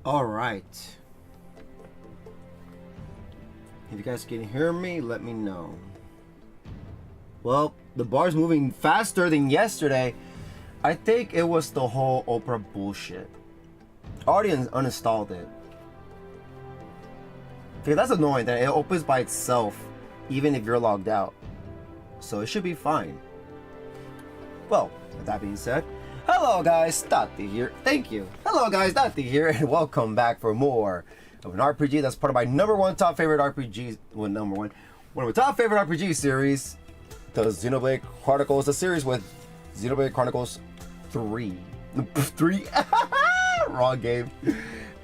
All right. If you guys can hear me, let me know. Well, the bar's moving faster than yesterday. I think it was the whole Opera bullshit. I already uninstalled it. Okay, that's annoying that it opens by itself, even if you're logged out. So it should be fine. Well, with that being said, hello guys, Taty here. Thank you. Hello guys, Taty here, and welcome back for more of an RPG that's part of my number one top favorite RPG. Well, one of my top favorite RPG series, the Xenoblade Chronicles, the series with Xenoblade Chronicles 3. 3? Wrong game.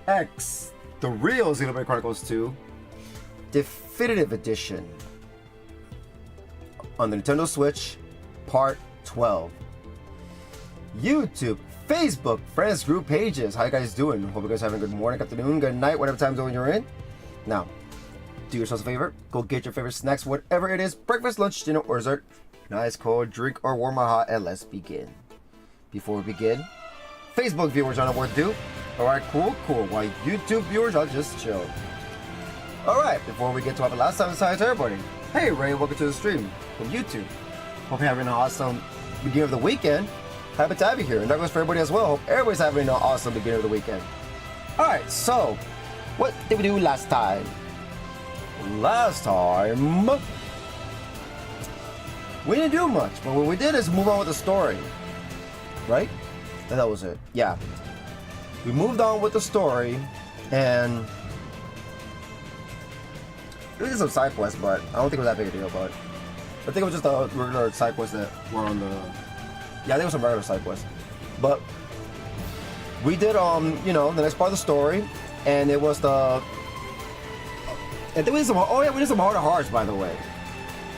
X. The real Xenoblade Chronicles 2. Definitive Edition. On the Nintendo Switch, Part 12. YouTube, Facebook, friends, group pages. How you guys doing? Hope you guys having a good morning, afternoon, good night, whatever time zone you're in. Now, do yourselves a favor. Go get your favorite snacks, whatever it is. Breakfast, lunch, dinner, or dessert. Nice cold drink or warm or hot, and let's begin. Before we begin, Facebook viewers aren't worth due. Alright, cool. While YouTube viewers are just chill. Alright, before we get to our last time, say hi to everybody. Hey Ray, welcome to the stream from YouTube. Hope you're having an awesome beginning of the weekend. Happy to have you here, and that goes for everybody as well. Hope everybody's having an awesome beginning of the weekend. Alright, so, what did we do last time? Last time, we didn't do much, but what we did is move on with the story. Right? That was it. Yeah. We moved on with the story, and we did some side quests, but I don't think it was that big a deal, but I think it was just the regular side quests that were on the... Yeah, I think it was some regular side quests. But we did, you know, the next part of the story, and it was the... I think we did some... Oh yeah, we did some Heart of Hearts, by the way.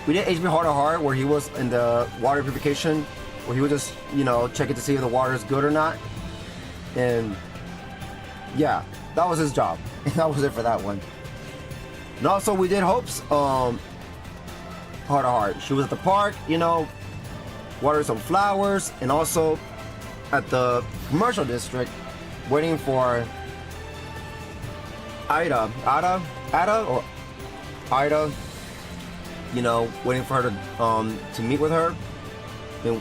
We did HP Heart of Heart, where he was in the water purification, where he was just, you know, checking to see if the water is good or not. And yeah, that was his job. That was it for that one. And also we did Hope's Heart of Heart. She was at the park, you know, watering some flowers, and also at the commercial district waiting for Ida, you know, waiting for her to meet with her. And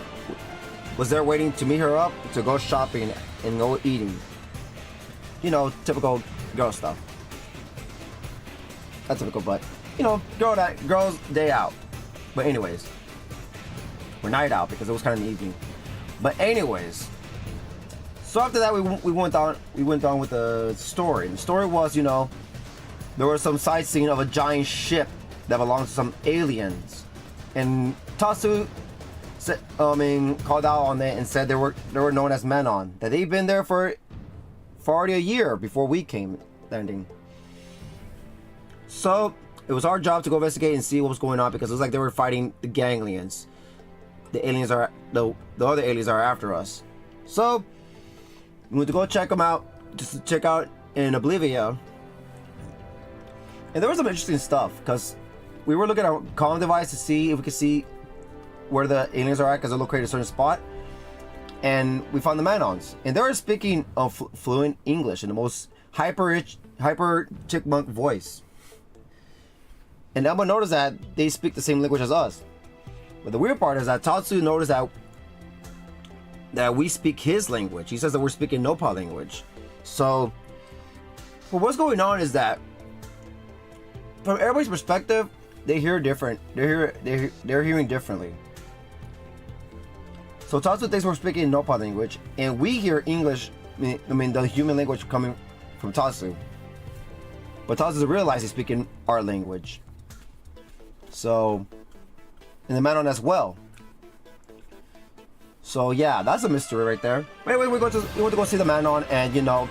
was there waiting to meet her up to go shopping and go eating. You know, typical girl stuff. Not typical, but you know, girls' day out. But anyways, or night out, because it was kind of in the evening. But anyways, so after that we went on with the story. The story was, you know, there was some sightseeing of a giant ship that belonged to some aliens, and Tatsu called out on it and said they were known as Menon, that they've been there for already a year before we came landing. So it was our job to go investigate and see what was going on, because it was like they were fighting the ganglions. The aliens are the other aliens are after us. So we went to go check them out, just to check out in Oblivia. And there was some interesting stuff, because we were looking at our comm device to see if we could see where the aliens are at, because they're located at a certain spot. And we found the Manons, and they were speaking fluent English in the most hyper chipmunk voice. And Elma noticed that they speak the same language as us. But the weird part is that Tatsu noticed that we speak his language. He says that we're speaking Nopal language. So, but what's going on is that from everybody's perspective, they hear different. They're hearing differently. So Tatsu thinks we're speaking Nopal language, and we hear English. I mean the human language coming from Tatsu. But Tatsu doesn't realize he's speaking our language. So, and the Manon as well. So yeah, that's a mystery right there. Anyway, we went to go see the Manon, and you know,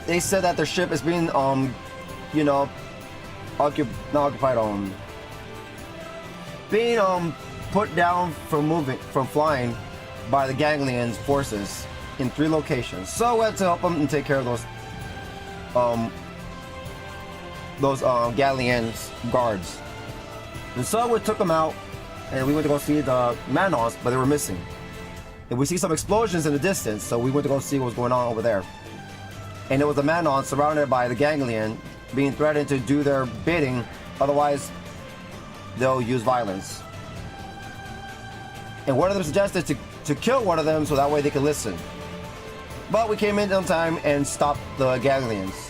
they said that their ship is being you know, being put down from flying by the Ganglions forces in 3 locations. So we had to help them and take care of those Galleons guards. And so we took them out, and we went to go see the Manons, but they were missing. And we see some explosions in the distance, so we went to go see what was going on over there. and it was the Manon surrounded by the Ganglion being threatened to do their bidding, otherwise they'll use violence. And one of them suggested to kill one of them so that way they could listen. But we came in on time and stopped the Ganglions.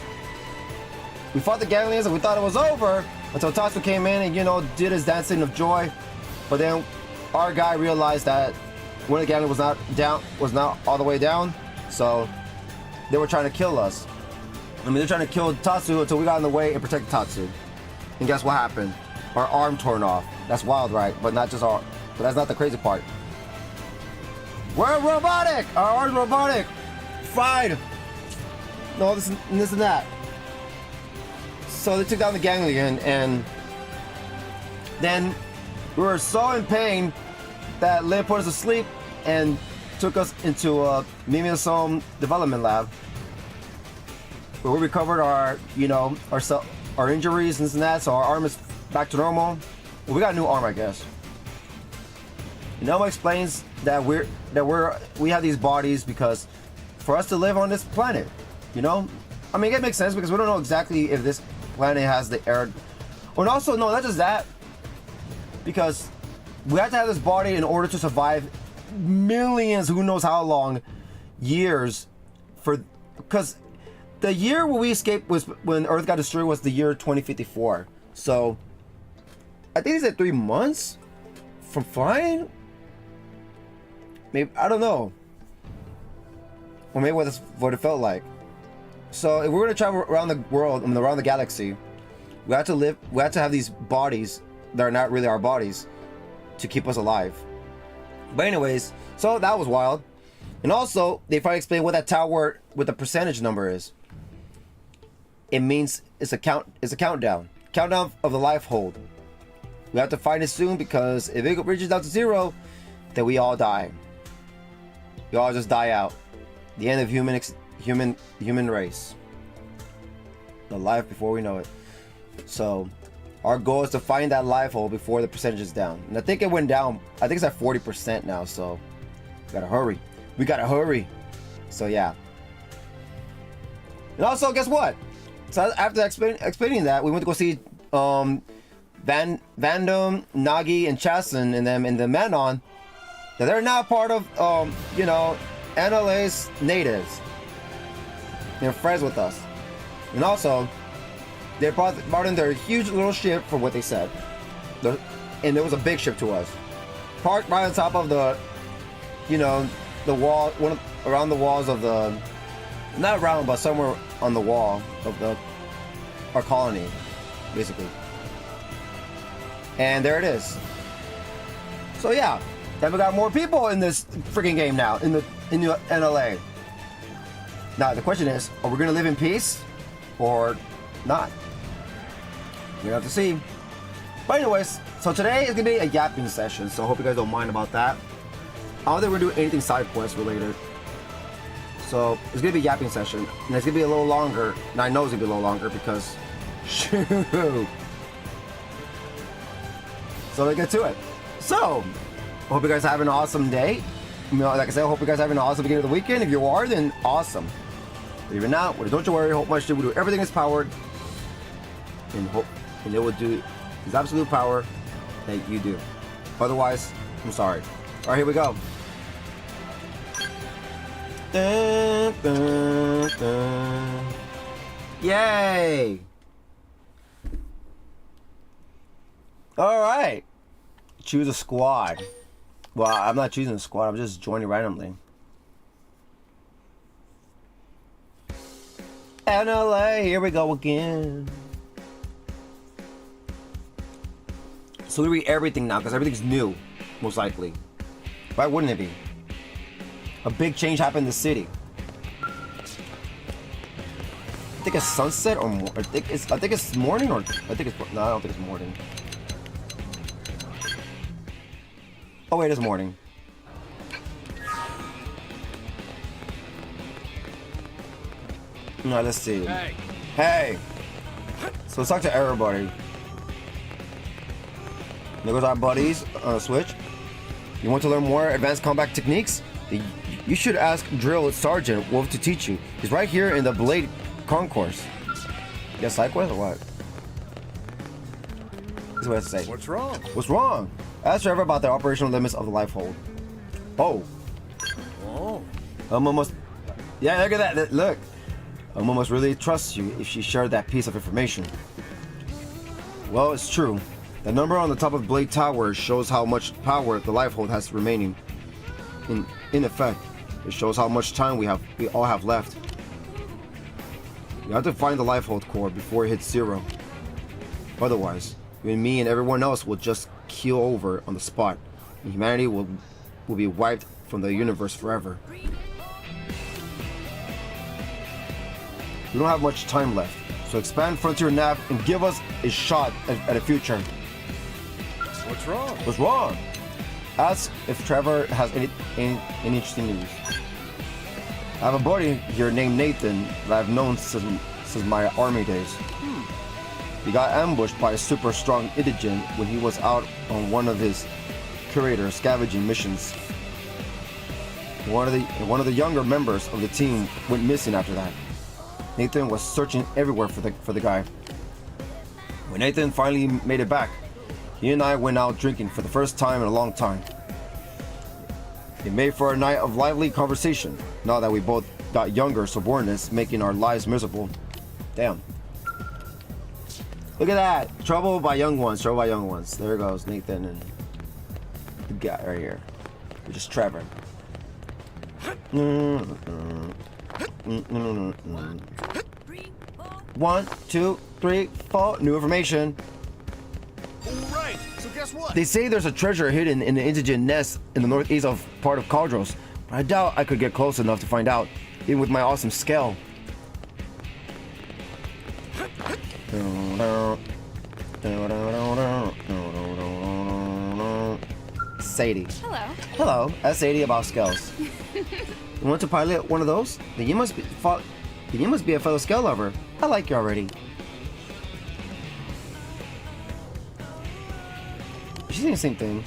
We fought the Ganglions and we thought it was over until Tatsu came in and, you know, did his dancing of joy. But then our guy realized that one of the Ganglions was not all the way down, so they were trying to kill us. I mean, they're trying to kill Tatsu until we got in the way and protected Tatsu. And guess what happened? Our arm torn off. That's wild, right? But not just our. But that's not the crazy part. We're robotic. Our arm's robotic. Fine. No, this and that. So they took down the Ganglion, and then we were so in pain that Lynn put us to sleep and took us into a Mimiosome development lab, where we recovered our, you know, our injuries and this and that. So our arm is back to normal. Well, we got a new arm, I guess. Noma explains that we have these bodies because for us to live on this planet, you know, I mean, it makes sense because we don't know exactly if this planet has the air. And also, no, not just that, because we have to have this body in order to survive millions, who knows how long, years, because the year when we escaped was when Earth got destroyed was the year 2054. So I think he said 3 months from flying. Maybe, I don't know, or maybe what it felt like. So if we're gonna travel around the world, around the galaxy, we have to have these bodies that are not really our bodies to keep us alive. But anyways, so that was wild. And also, they finally explained what that tower with the percentage number is. It means it's a countdown of the life hold. We have to find it soon, because if it reaches down to 0, then we all die. We all just die out. The end of human race. The life before we know it. So our goal is to find that life hole before the percentage is down. And I think it went down. I think it's at 40% now. So we gotta hurry. We gotta hurry. So yeah. And also, guess what? So after explaining that, we went to go see Vandom, Nagi, and Chasen and them in the Manon. That they're now part of you know, NLA's natives. They're friends with us. And also, they brought in their huge little ship, for what they said. And there was a big ship to us. Parked right on top of the, you know, the wall, around the walls of the, not around, but somewhere on the wall of our colony, basically. And there it is. So yeah, then we got more people in this freaking game now, in the NLA. Now the question is, are we gonna live in peace or not? We're gonna have to see. But anyways, so today is gonna be a yapping session, so I hope you guys don't mind about that. I don't think we're doing anything side quest related. So it's gonna be a yapping session, and it's gonna be a little longer, and I know it's gonna be a little longer because shoot. So let's get to it. So, I hope you guys have an awesome day. You know, like I said, I hope you guys have an awesome beginning of the weekend. If you are, then awesome. But even now, don't you worry. Hope my shit will do everything is powered, and it will do his absolute power that you do. Otherwise, I'm sorry. All right, here we go. Dun, dun, dun. Yay! All right. Choose a squad. Well, I'm not choosing a squad. I'm just joining randomly. NLA, here we go again. So we read everything now because everything's new, most likely. Why wouldn't it be? A big change happened in the city. I think it's sunset or more. I think it's morning, or I think it's no. I don't think it's morning. Oh wait, it's morning. No, let's see. Hey. So let's talk to everybody. There goes our buddies on the Switch. You want to learn more advanced combat techniques? You You should ask Drill Sergeant Wolf to teach you. He's right here in the Blade Concourse. Yes, side quest or what? This is what I have to say. What's wrong? What's wrong? Ask Trevor about the operational limits of the life hold. Oh. Oh. Elma must... Yeah, look at that. Look. Elma must really trust you if she shared that piece of information. Well, it's true. The number on the top of Blade Tower shows how much power the life hold has remaining. In effect, it shows how much time we all have left. You have to find the life hold core before it hits 0. Otherwise, you and me and everyone else will just keel over on the spot, and humanity will be wiped from the universe forever. We don't have much time left, so expand Frontier Nav and give us a shot at a future. What's wrong? What's wrong? Ask if Trevor has any interesting news. I have a buddy here named Nathan that I've known since my army days. He got ambushed by a super strong indigent when he was out on one of his curator scavenging missions. One of the younger members of the team went missing after that. Nathan was searching everywhere for the guy. When Nathan finally made it back, he and I went out drinking for the first time in a long time. It made for a night of lively conversation, now that we both got younger subordinates making our lives miserable. Damn. Look at that! Trouble by young ones, trouble by young ones. There goes Nathan and the guy right here. Which is Trevor. 1, 2, 3, 4. New information. Right. So guess what? They say there's a treasure hidden in the indigent nest in the northeast of part of Caldros, but I doubt I could get close enough to find out, even with my awesome scale. Sadie. Hello. Hello. That's Sadie about scales. You want to pilot one of those? Then you must be a fellow scale lover. I like you already. She's saying the same thing.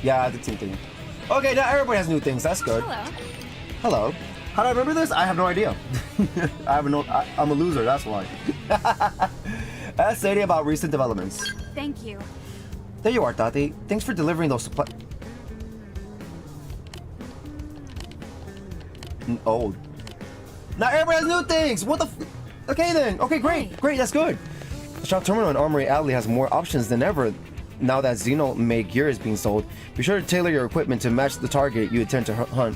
Yeah, the same thing. Okay, now everybody has new things. That's good. Hello. Hello. How do I remember this? I have no idea. I'm a loser, that's why. Ask Sadie about recent developments. Thank you. There you are, Taty. Thanks for delivering those supplies. Oh. Now everybody has new things! What the Okay then. Okay, great. Hey. Great, that's good. The shop terminal in Armory Alley has more options than ever now that Xeno-made gear is being sold. Be sure to tailor your equipment to match the target you intend to hunt.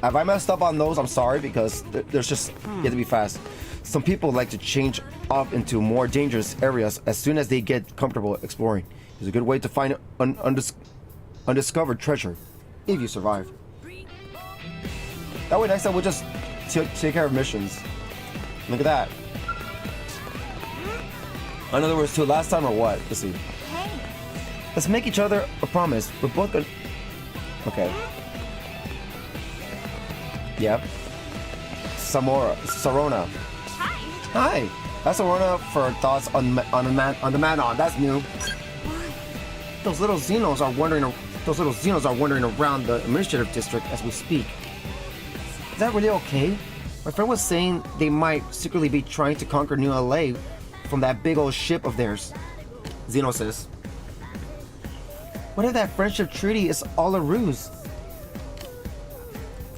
Have I messed up on those? I'm sorry, because there's just, you have to be fast. Some people like to change off into more dangerous areas as soon as they get comfortable exploring. It's a good way to find undiscovered treasure, if you survive. That way next time we'll just take care of missions. Look at that. I know there was 2 last time or what? Let's see. Hey. Let's make each other a promise. We're both gonna... Okay. Yep. Sarona. Hi. Hi. That's Sarona for thoughts on the Manon. That's new. Those little Xenos are wandering around the administrative district as we speak. Is that really okay? My friend was saying they might secretly be trying to conquer New LA from that big old ship of theirs. Xeno says. What if that friendship treaty is all a ruse?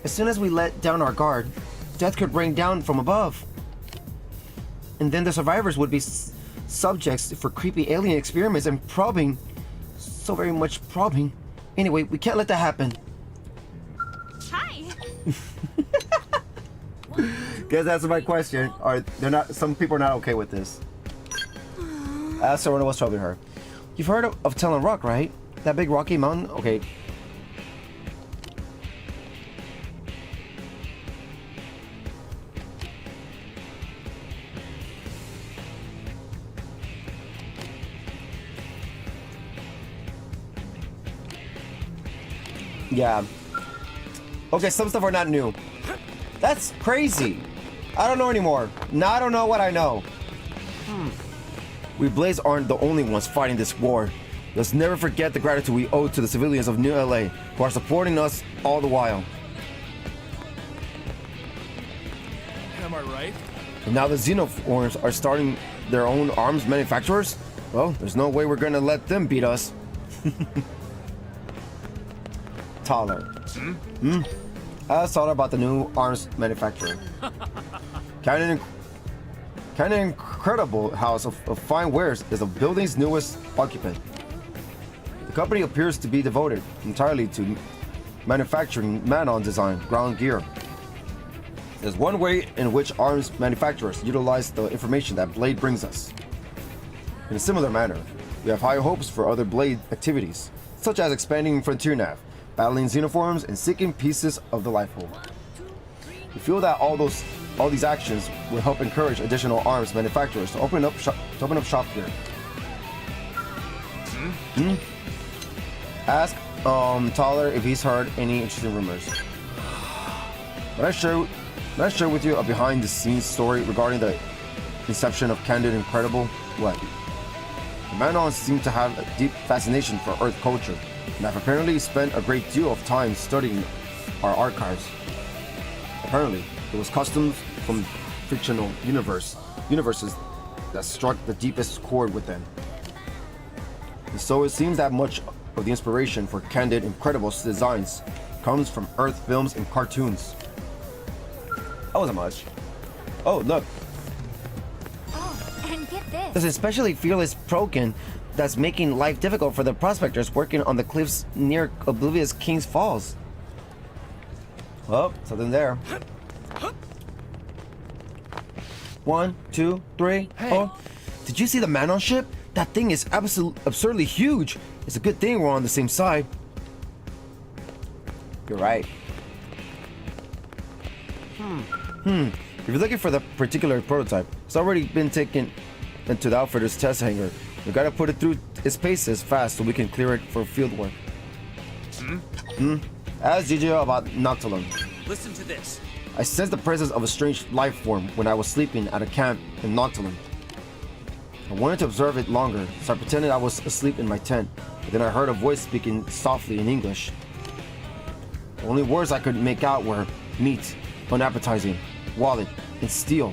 As soon as we let down our guard, death could rain down from above. And then the survivors would be subjects for creepy alien experiments and probing. So very much probing. Anyway, we can't let that happen. Hi. Guess that's my question. Some people are not okay with this. Ask Serena what's troubling her. You've heard of Talon Rock, right? That big rocky mountain? Okay. Yeah. Okay, some stuff are not new. That's crazy. I don't know anymore. Now I don't know what I know. We Blades aren't the only ones fighting this war. Let's never forget the gratitude we owe to the civilians of New LA who are supporting us all the while. Am I right? And now the Xenoforms are starting their own arms manufacturers? Well, there's no way we're gonna let them beat us. Tyler. Ask Tyler about the new arms manufacturer. Kind of incredible house of fine wares is the building's newest occupant. The company appears to be devoted entirely to manufacturing man-on design ground gear. There's one way in which arms manufacturers utilize the information that Blade brings us. In a similar manner, we have high hopes for other Blade activities, such as expanding Frontier Nav, battling Xenoforms, and seeking pieces of the Lifehold. We feel that all these actions will help encourage additional arms manufacturers to open up shop here. Ask Tyler if he's heard any interesting rumors. When I share with you a behind-the-scenes story regarding the inception of Candid Incredible, what? The Manons seem to have a deep fascination for Earth culture, and have apparently spent a great deal of time studying our archives. Apparently, it was customs from fictional universes that struck the deepest chord with them. And so it seems that much of the inspiration for Candid Incredible's designs comes from Earth films and cartoons. That wasn't much. Oh, look. Oh, and get this. This especially fearless Prokin that's making life difficult for the prospectors working on the cliffs near Oblivious King's Falls. Oh, something there. 1, 2, 3. Hey. Oh, did you see the Manon ship? That thing is absurdly huge. It's a good thing we're on the same side. You're right. If you're looking for the particular prototype, it's already been taken into the outfitter's test hangar. We gotta put it through its paces fast so we can clear it for field work. Ask Gigi about Noctilum. Listen to this. I sensed the presence of a strange life form when I was sleeping at a camp in Noctilum. I wanted to observe it longer, so I pretended I was asleep in my tent, but then I heard a voice speaking softly in English. The only words I could make out were meat, unappetizing, wallet, and steel.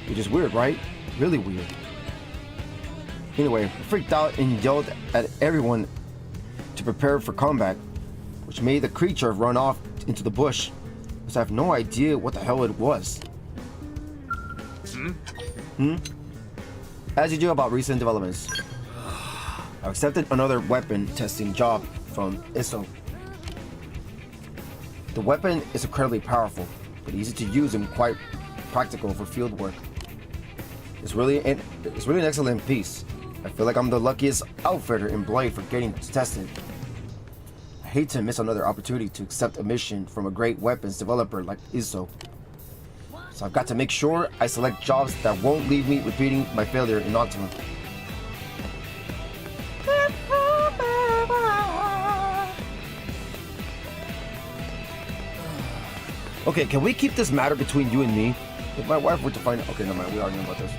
Which is weird, right? Really weird. Anyway, I freaked out and yelled at everyone to prepare for combat, which made the creature run off into the bush, because I have no idea what the hell it was. As you do about recent developments, I accepted another weapon testing job from ISO. The weapon is incredibly powerful, but easy to use and quite practical for field work. It's really an excellent piece. I feel like I'm the luckiest outfitter in Blade for getting to test it. I hate to miss another opportunity to accept a mission from a great weapons developer like ISO. So I've got to make sure I select jobs that won't leave me repeating my failure in Noctilum. Okay, can we keep this matter between you and me? If my wife were to find... Okay, never mind, we already know about this.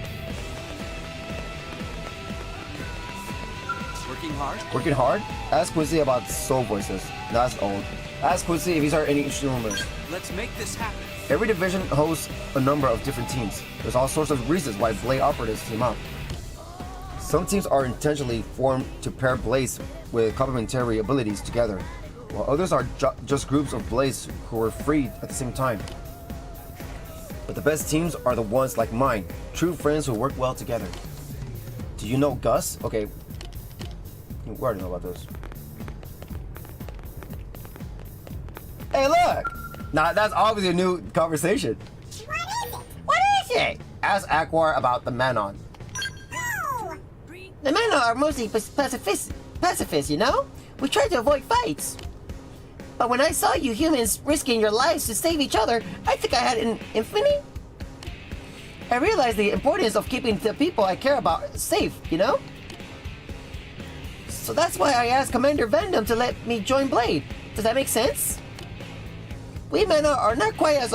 Working hard? Working hard? Ask Quincy about soul voices. That's old. Ask Quincy if he's heard any interesting rumors. Let's make this happen. Every division hosts a number of different teams. There's all sorts of reasons why Blade operatives team up. Some teams are intentionally formed to pair Blades with complementary abilities together, while others are just groups of Blades who are freed at the same time. But the best teams are the ones like mine, true friends who work well together. Do you know Gus? Okay, we already know about those. Hey, look! Now that's obviously a new conversation. What is it? What is it? Ask Aquar about the Manon. Oh! The men are mostly pacifists, you know? We try to avoid fights. But when I saw you humans risking your lives to save each other, I think I had an epiphany. I realized the importance of keeping the people I care about safe, you know? So that's why I asked Commander Venom to let me join Blade. Does that make sense? We men are not quite as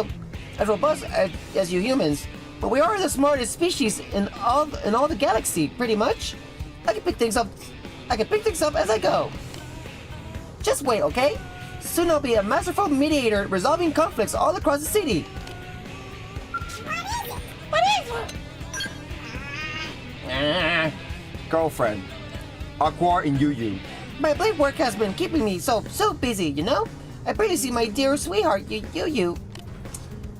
robust as you humans, but we are the smartest species in all the galaxy, pretty much. I can pick things up I can pick things up as I go. Just wait, okay? Soon I'll be a masterful mediator resolving conflicts all across the city. What is it? Girlfriend. Aqua and Yu. My blade work has been keeping me so busy, you know? I barely see my dear sweetheart, Yu.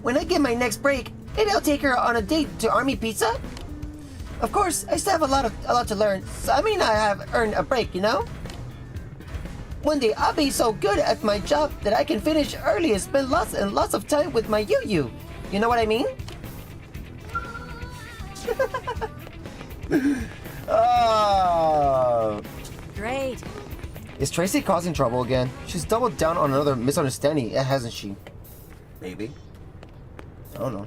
When I get my next break, maybe I'll take her on a date to Army Pizza? Of course, I still have a lot to learn, so I may not have earned a break, you know? One day, I'll be so good at my job that I can finish early and spend lots and lots of time with my Yu. You know what I mean? Great. Is Tracy causing trouble again? She's doubled down on another misunderstanding, hasn't she? Maybe. I don't know.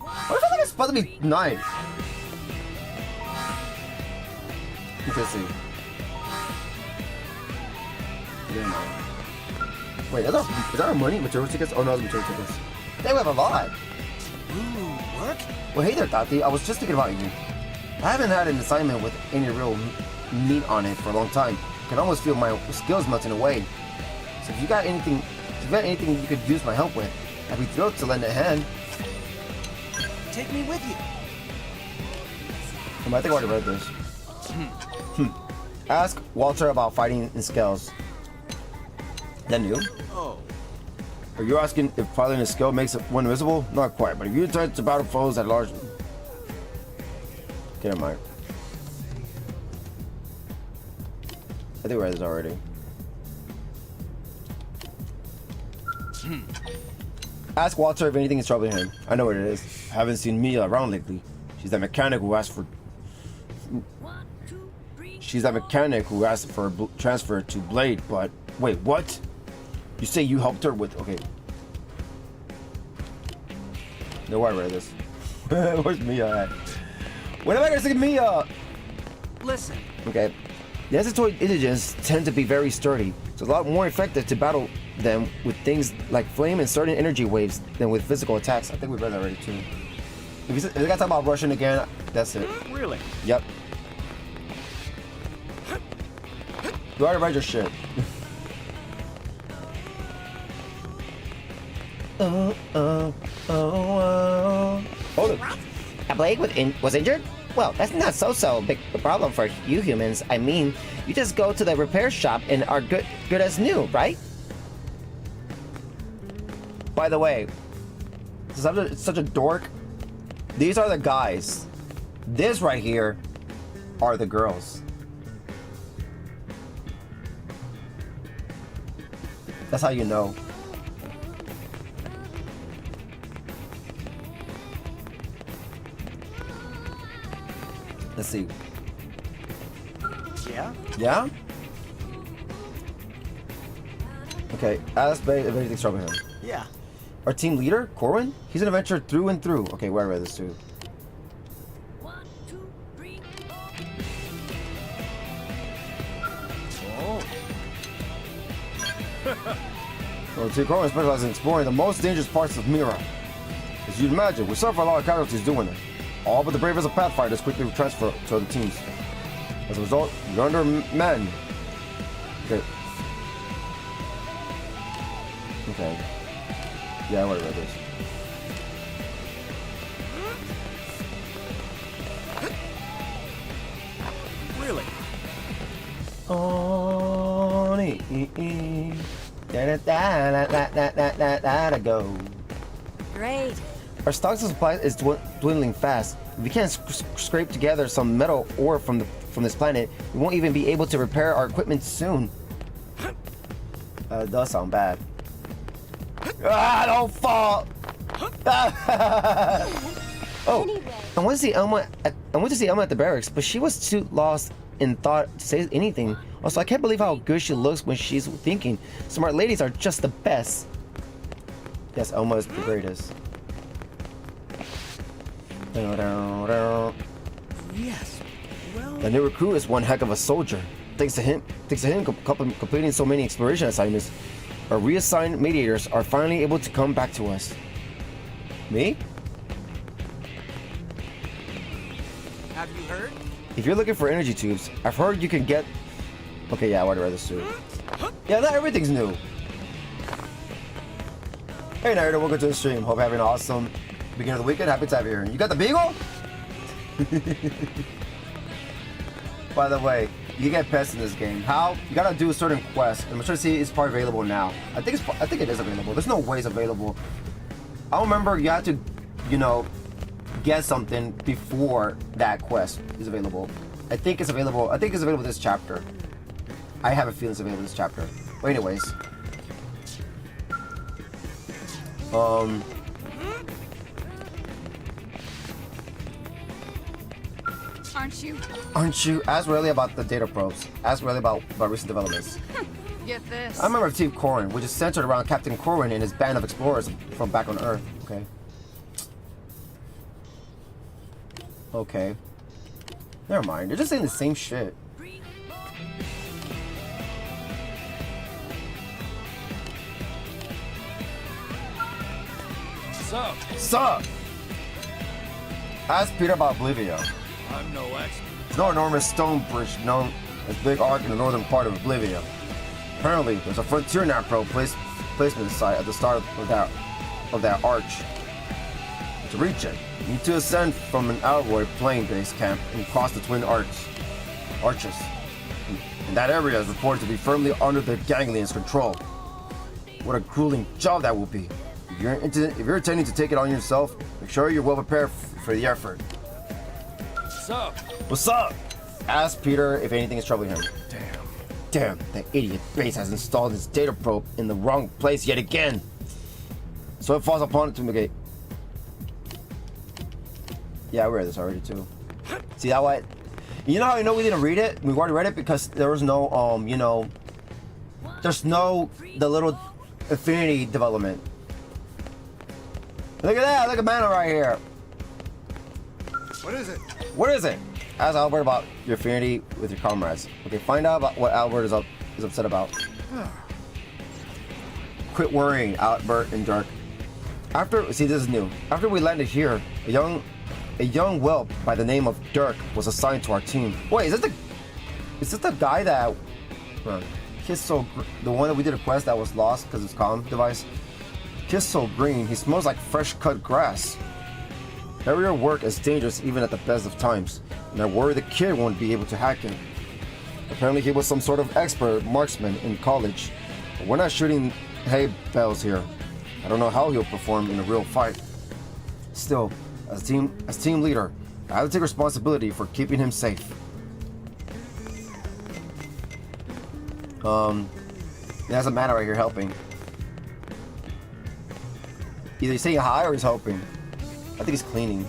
I feel like it's supposed to be nice. Let's see. Yeah, no. Wait, is that our money? Material tickets? Oh no, it's material tickets. They have a lot. Ooh, work? Well, hey there, Taty. I was just thinking about you. I haven't had an assignment with any real meat on it for a long time. I can almost feel my skills melting away. So if you got anything you could use my help with, I'd be thrilled to lend a hand. Take me with you. I think I already read this. Ask Walter about fighting in scales. That new? Oh. Are you asking if fighting in scale makes one invisible? Not quite, but if you try to battle foes at large... Get in mind. I think I read this already. Ask Walter if anything is troubling him. I know what it is. I haven't seen Mia around lately. She's that mechanic who asked for... She's that mechanic who asked for a transfer to Blade, but... Wait, what? You say you helped her with... Okay. No, I read this. Where's Mia at? When am I gonna see Mia? Listen. Okay. The Azatoid indigents tend to be very sturdy. It's a lot more effective to battle them with things like flame and certain energy waves than with physical attacks. I think we read that already too. If you gotta talk about Russian again, that's it. Really? Yep. You already read your shit. Hold it. A blade was injured? Well, that's not so big a problem for you humans. I mean, you just go to the repair shop and are good as new, right? By the way, it's such a dork. These are the guys. This right here are the girls. That's how you know. Let's see. Yeah? Yeah? Okay, ask Bay if anything's troubling him. Yeah. Our team leader, Corwin? He's an adventurer through and through. Okay, where I read this too. 1, 2, 3, Oh. Well, see, Corwin specializes in exploring the most dangerous parts of Mira. As you'd imagine, we suffer a lot of casualties doing it. All but the bravest of Pathfighters quickly transfer to other teams. As a result, you're under men. Okay. Okay. Yeah, I already read this. Really? Go. Great. Our stocks of supplies is dwindling fast. If we can't scrape together some metal ore from this planet, we won't even be able to repair our equipment soon. It does sound bad. Ah, don't fall! Oh, Anyway. I went to see Elma at the barracks, but she was too lost in thought to say anything. Also, I can't believe how good she looks when she's thinking. Smart ladies are just the best. Yes, Elma is the greatest. Yes. Well. The new recruit is one heck of a soldier. Thanks to him completing so many exploration assignments, our reassigned mediators are finally able to come back to us. Me? Have you heard? If you're looking for energy tubes, I've heard you can get... Okay, yeah, I already read this too. Yeah, not everything's new. Hey, Naruto, welcome to the stream. Hope you're having an awesome beginning of the weekend. Happy to have you here. You got the beagle? By the way, you can get pets in this game. How? You gotta do a certain quest. I'm trying to see it's part available now. I think it is available. There's no way it's available. I don't remember you have to, you know, get something before that quest is available. I think it's available. I think it's available this chapter. I have a feeling it's available this chapter. But anyways. Aren't you? Ask Riley about the data probes. Ask Riley about recent developments. Get this. I remember Team Corrin, which is centered around Captain Corrin and his band of explorers from back on Earth. Okay. Okay. Never mind. They're just saying the same shit. Sup? Ask Peter about Oblivia. I'm no expert. It's no enormous stone bridge known as Big Arc in the northern part of Oblivia. Apparently, there's a frontier napro placement site at the start of that arch. To reach it, you need to ascend from an Alroy plane base camp and cross the twin arches. And that area is reported to be firmly under the ganglions' control. What a grueling job that will be. If you're intending to take it on yourself, make sure you're well prepared for the effort. What's up? Ask Peter if anything is troubling him. Damn, that idiot base has installed his data probe in the wrong place yet again. So it falls upon it to negate. Yeah, I read this already too. See that what? You know how you know we didn't read it? We already read it because there was no you know, there's no the little affinity development. Look at that! Look at Mana right here. What is it? What is it? Ask Albert about your affinity with your comrades. Okay, find out about what Albert is upset about. Quit worrying, Albert and Dirk. See, this is new. After we landed here, a young whelp by the name of Dirk was assigned to our team. Wait, is this the guy that? He's so the one that we did a quest that was lost because of his comm device. He's so green. He smells like fresh cut grass. Aerial work is dangerous even at the best of times, and I worry the kid won't be able to hack him. Apparently he was some sort of expert marksman in college, but we're not shooting hay bells here. I don't know how he'll perform in a real fight. Still, as team leader, I have to take responsibility for keeping him safe. There's a man right here helping. Either he's saying hi or he's helping. I think he's cleaning.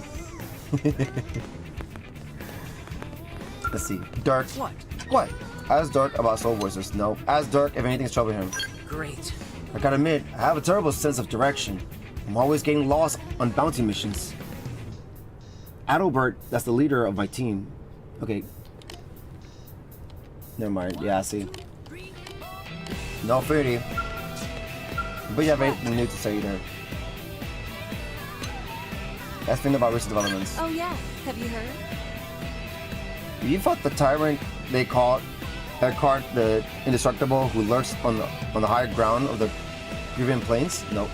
Let's see. Dirk. What? Ask Dirk about soul voices. No. Ask Dirk if anything's troubling him. Great. I gotta admit, I have a terrible sense of direction. I'm always getting lost on bounty missions. Adalbert, that's the leader of my team. Okay. Never mind. Yeah, I see. No affinity. But you have anything new to say there. That's thing about recent developments. Oh yeah, have you heard? You fought the tyrant they called Eckhart the Indestructible, who lurks on the high ground of the Grieving Plains? No,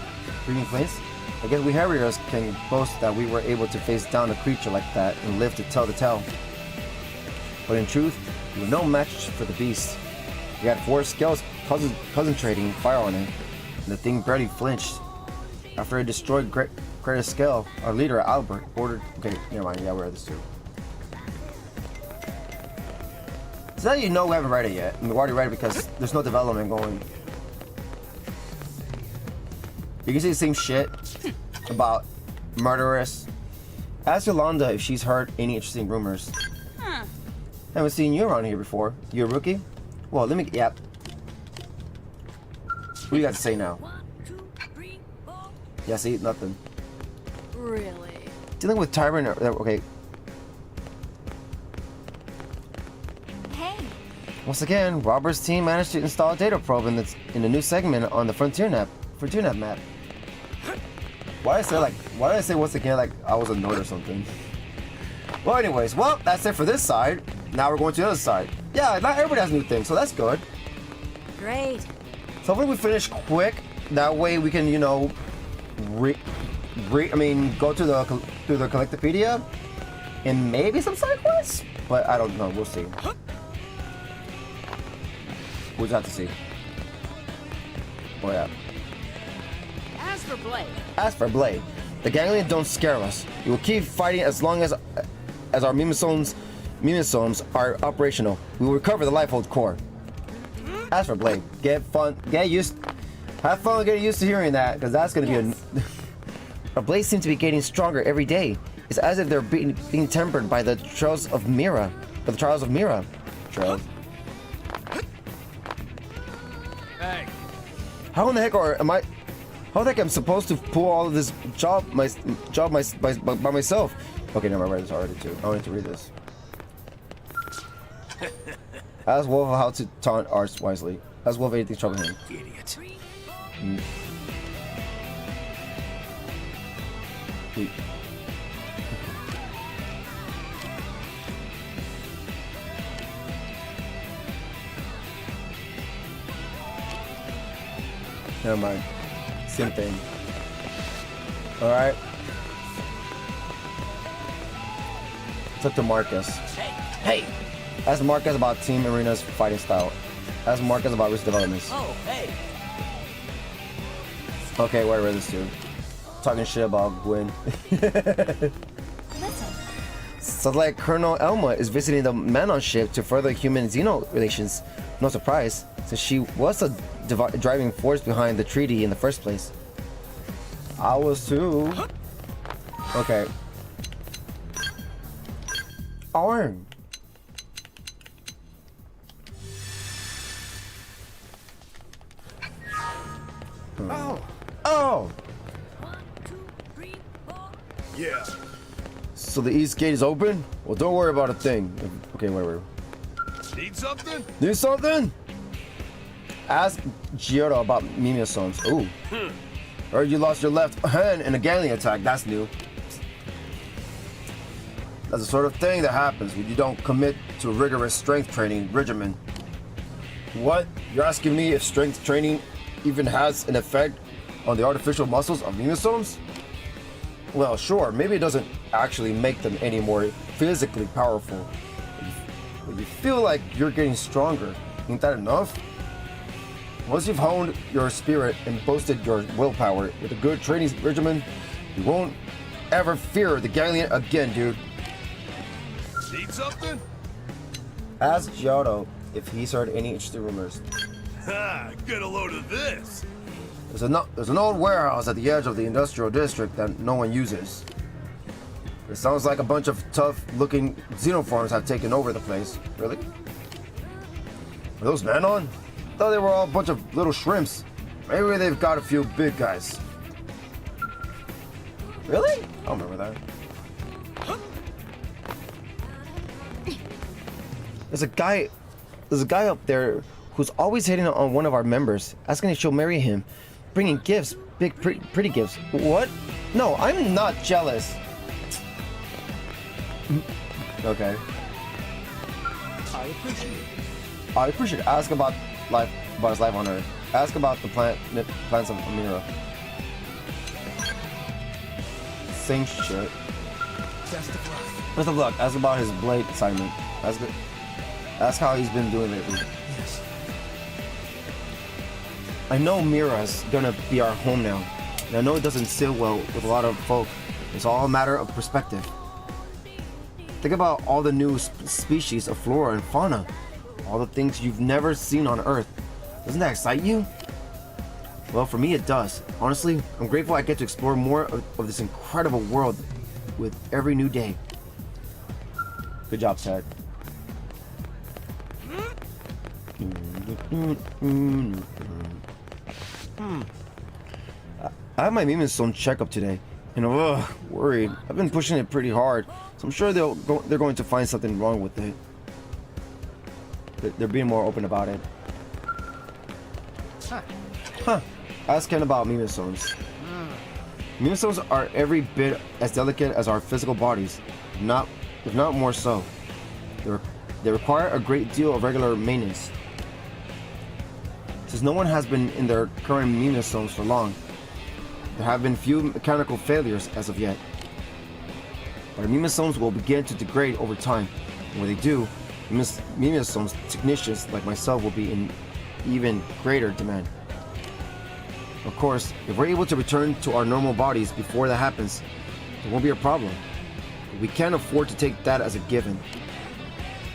Grieving Plains? I guess we Harriers can boast that we were able to face down a creature like that and live to tell the tale. But in truth, we were no match for the beast. We had 4 scales concentrating fire on it, and the thing barely flinched. After it destroyed Greatest Scale, our leader, Albert, ordered... Okay, never mind. Yeah, we're at this too. So now you know we haven't read it yet. And we already read it because there's no development going. You can see the same shit about murderers. Ask Yolanda if she's heard any interesting rumors. Haven't seen you around here before. You a rookie? Well, let me... Yep. What do you got to say now? 1, 2, 3, 4. Yeah, see? Nothing. Really? Dealing with Tyrant... Okay. Hey. Once again, Robert's team managed to install a data probe in the new segment on the Frontier map. Why did I say once again like I was annoyed or something? Well, anyways, well, that's it for this side. Now we're going to the other side. Yeah, not everybody has new things, so that's good. Great. So hopefully we finish quick. That way we can, you know, go to the Collectopedia and maybe some side quests. But I don't know. We'll see. We'll just have to see. Oh yeah. As for Blade, the Ganglion don't scare us. We will keep fighting as long as our Mimisomes are operational. We will recover the Lifehold core. As for Blade, have fun getting used to hearing that, because that's gonna be our blades seem to be getting stronger every day. It's as if they're being tempered by the trials of Mira. Trials. Hey. How in the heck how the heck I'm supposed to pull all of this job by myself? Okay, never mind. I read this already too. I don't need to read this. Ask Wolf how to taunt Arts wisely. Ask Wolf anything trouble him. Idiot. Wait. Never mind. Same thing. Alright. It's up to Marcus. Hey! Ask Marcus about Team Arena's fighting style. Ask Marcus about risk developments. Oh, hey. Okay, what I read this too. Talking shit about Gwen. Listen. So like Colonel Elma is visiting the Manon ship to further human-Xeno relations. No surprise, since she was the driving force behind the treaty in the first place. I was too. Okay. Arm. Oh! Yeah. So the east gate is open? Well, don't worry about a thing. Okay, whatever. Need something? Need something? Ask Giotto about Mimisomes. Ooh. Heard you lost your left hand in a Ganglion attack. That's new. That's the sort of thing that happens when you don't commit to a rigorous strength training regimen. What? You're asking me if strength training even has an effect on the artificial muscles of Mimisomes? Well, sure, maybe it doesn't actually make them any more physically powerful. But you feel like you're getting stronger. Ain't that enough? Once you've honed your spirit and boosted your willpower with a good training regimen, you won't ever fear the Ganglion again, dude. Need something? Ask Giotto if he's heard any interesting rumors. Ha! Get a load of this. There's an old warehouse at the edge of the industrial district that no one uses. It sounds like a bunch of tough-looking xenoforms have taken over the place. Really? Are those Manon? I thought they were all a bunch of little shrimps. Maybe they've got a few big guys. Really? I don't remember that. There's a guy up there who's always hitting on one of our members, asking if she'll marry him, bringing gifts, big, pretty gifts. What? No, I'm not jealous. Okay. I appreciate it. Ask about his life on Earth. Ask about the plants of Amira. Same shit. Best of luck. Ask about his blade assignment. Ask how he's been doing lately. Yes. I know Mira's gonna be our home now. And I know it doesn't sit well with a lot of folk. It's all a matter of perspective. Think about all the new species of flora and fauna. All the things you've never seen on Earth. Doesn't that excite you? Well, for me it does. Honestly, I'm grateful I get to explore more of this incredible world with every new day. Good job, Ted. I have my Mimosome checkup today, and I'm worried. I've been pushing it pretty hard, so I'm sure they're going to find something wrong with it. They're being more open about it. Huh. Ask Ken about Mimisomes. Mimisomes are every bit as delicate as our physical bodies. if not more so. They require a great deal of regular maintenance. Since no one has been in their current Mimestones for long, there have been few mechanical failures as of yet. But our Mimestones will begin to degrade over time, and when they do, Mimestones technicians like myself will be in even greater demand. Of course, if we're able to return to our normal bodies before that happens, there won't be a problem. But we can't afford to take that as a given.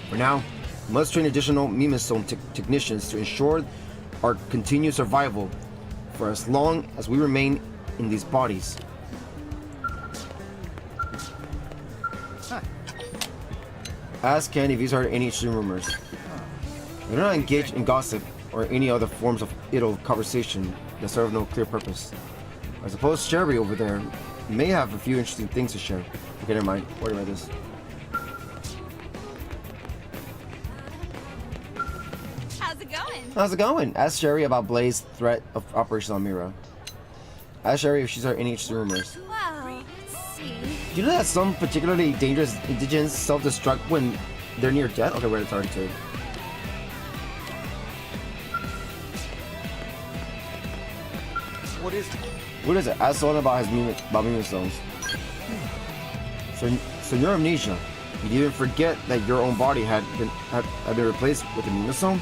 For now, we must train additional Mimestone technicians to ensure our continued survival for as long as we remain in these bodies. Ask Ken if he's heard any extreme rumors. We do not engage in gossip or any other forms of idle conversation that serve no clear purpose. I suppose Sherry over there may have a few interesting things to share. Okay, never mind. What about this? How's it going? How's it going? Ask Sherry about Blaze's threat of Operation Almira. Ask Sherry if she's heard any interesting rumors. Well, let's see. Do you know that some particularly dangerous indigents self-destruct when they're near death? Okay, where it's already too. What is it? What is it? Ask someone about Mime Stones. So your amnesia. You didn't forget that your own body had been replaced with a Mime Stone?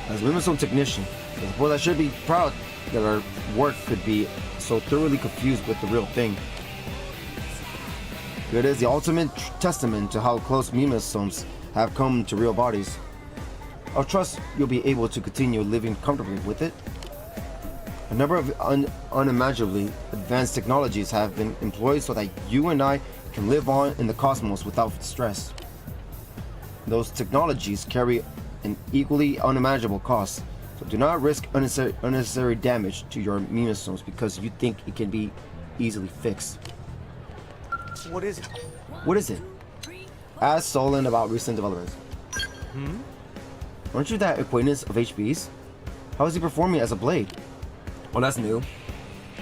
As a Mime Stone technician, I suppose I should be proud that our work could be so thoroughly confused with the real thing. It is the ultimate testament to how close Mime Stones have come to real bodies. I trust you'll be able to continue living comfortably with it. A number of unimaginably advanced technologies have been employed so that you and I can live on in the cosmos without stress. Those technologies carry an equally unimaginable cost, so do not risk unnecessary damage to your Mimestones because you think it can be easily fixed. What is it? What is it? Ask Solon about recent developments. Aren't you that acquaintance of HB's? How is he performing as a blade? Well, that's new.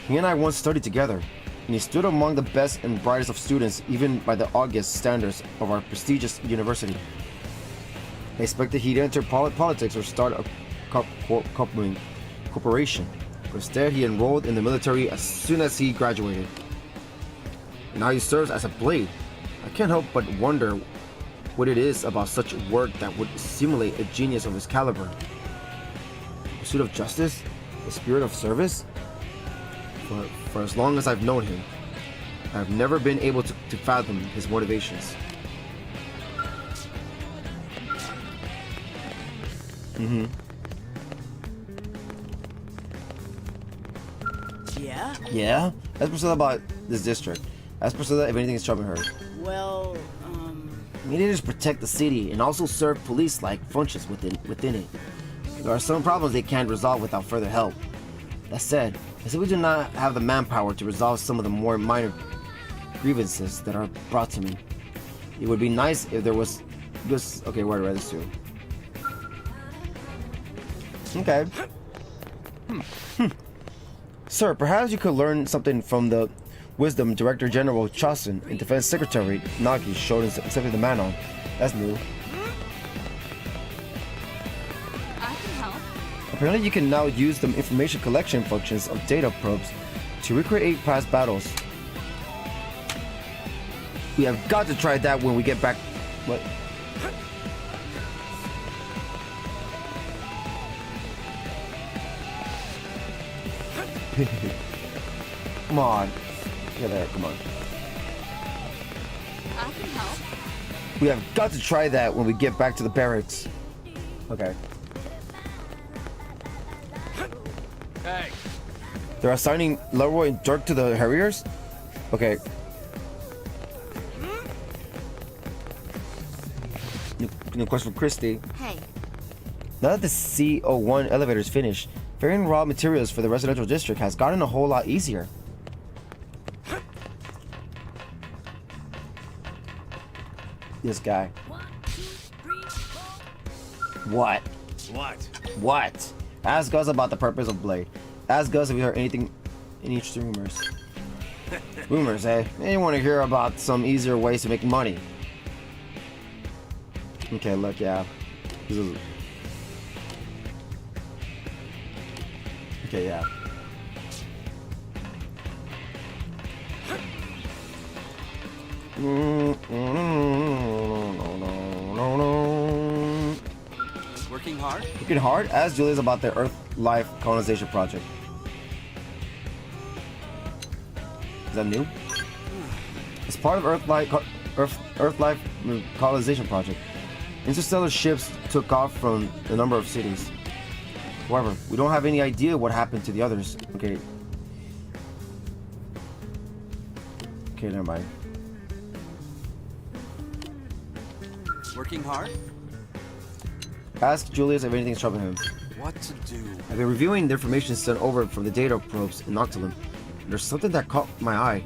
He and I once studied together, and he stood among the best and brightest of students even by the august standards of our prestigious university. I expected he'd enter politics or start a corporation, but instead he enrolled in the military as soon as he graduated. Now he serves as a blade. I can't help but wonder what it is about such work that would simulate a genius of his caliber. The pursuit of justice? The spirit of service? For as long as I've known him, I've never been able to fathom his motivations. Yeah? Yeah? Ask Priscilla about this district. Ask Priscilla if anything is troubling her. Well, Mediators protect the city and also serve police-like functions within it. There are some problems they can't resolve without further help. That said, I say we do not have the manpower to resolve some of the more minor grievances that are brought to me. It would be nice if there was just... Okay, where do I write this to? Okay. Sir, perhaps you could learn something from the wisdom Director General Chasen and Defense Secretary Nagi showed in accepting the Manon. That's new. I can help. Apparently you can now use the information collection functions of data probes to recreate past battles. We have got to try that when we get back. What? Come on. Get there, come on. I can help. We have got to try that when we get back to the barracks. Okay. Hey. They're assigning Leroy and Dirk to the Harriers? Okay. New question for Christy. Hey, Now that the CO1 elevator is finished, ferrying raw materials for the residential district has gotten a whole lot easier. This guy. What? What? What? Ask Gus about the purpose of Blade. Ask Gus if he heard anything, any interesting rumors. Rumors, eh? They want to hear about some easier ways to make money. Okay, look, yeah. This is... Okay, yeah. Working hard? Working hard as Julia's about the Earth Life colonization project. Is that new? As part of Earth Life colonization project, interstellar ships took off from a number of cities. However, we don't have any idea what happened to the others. Okay. Okay, never mind. Working hard? Ask Julius if anything's troubling him. What to do? I've been reviewing the information sent over from the data probes in Noctilum. There's something that caught my eye.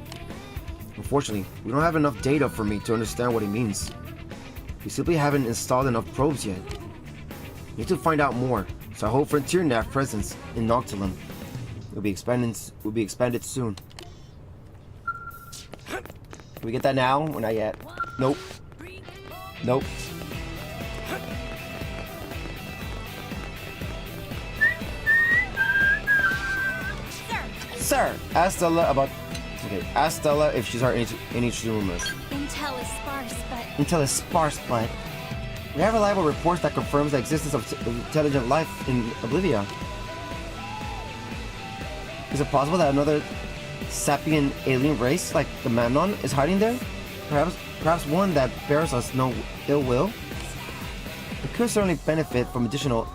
Unfortunately, we don't have enough data for me to understand what it means. We simply haven't installed enough probes yet. We need to find out more, so I hope Frontier Nav presence in Noctilum will be expanded soon. Can we get that now or not yet? Nope. Nope. Sir, ask Stella about. Okay, ask Stella if she's heard any rumors. Intel is sparse, but Intel is sparse, but we have reliable reports that confirms the existence of intelligent life in Oblivia. Is it possible that another sapient alien race like the Mamnon is hiding there? Perhaps one that bears us no ill will? We could certainly benefit from additional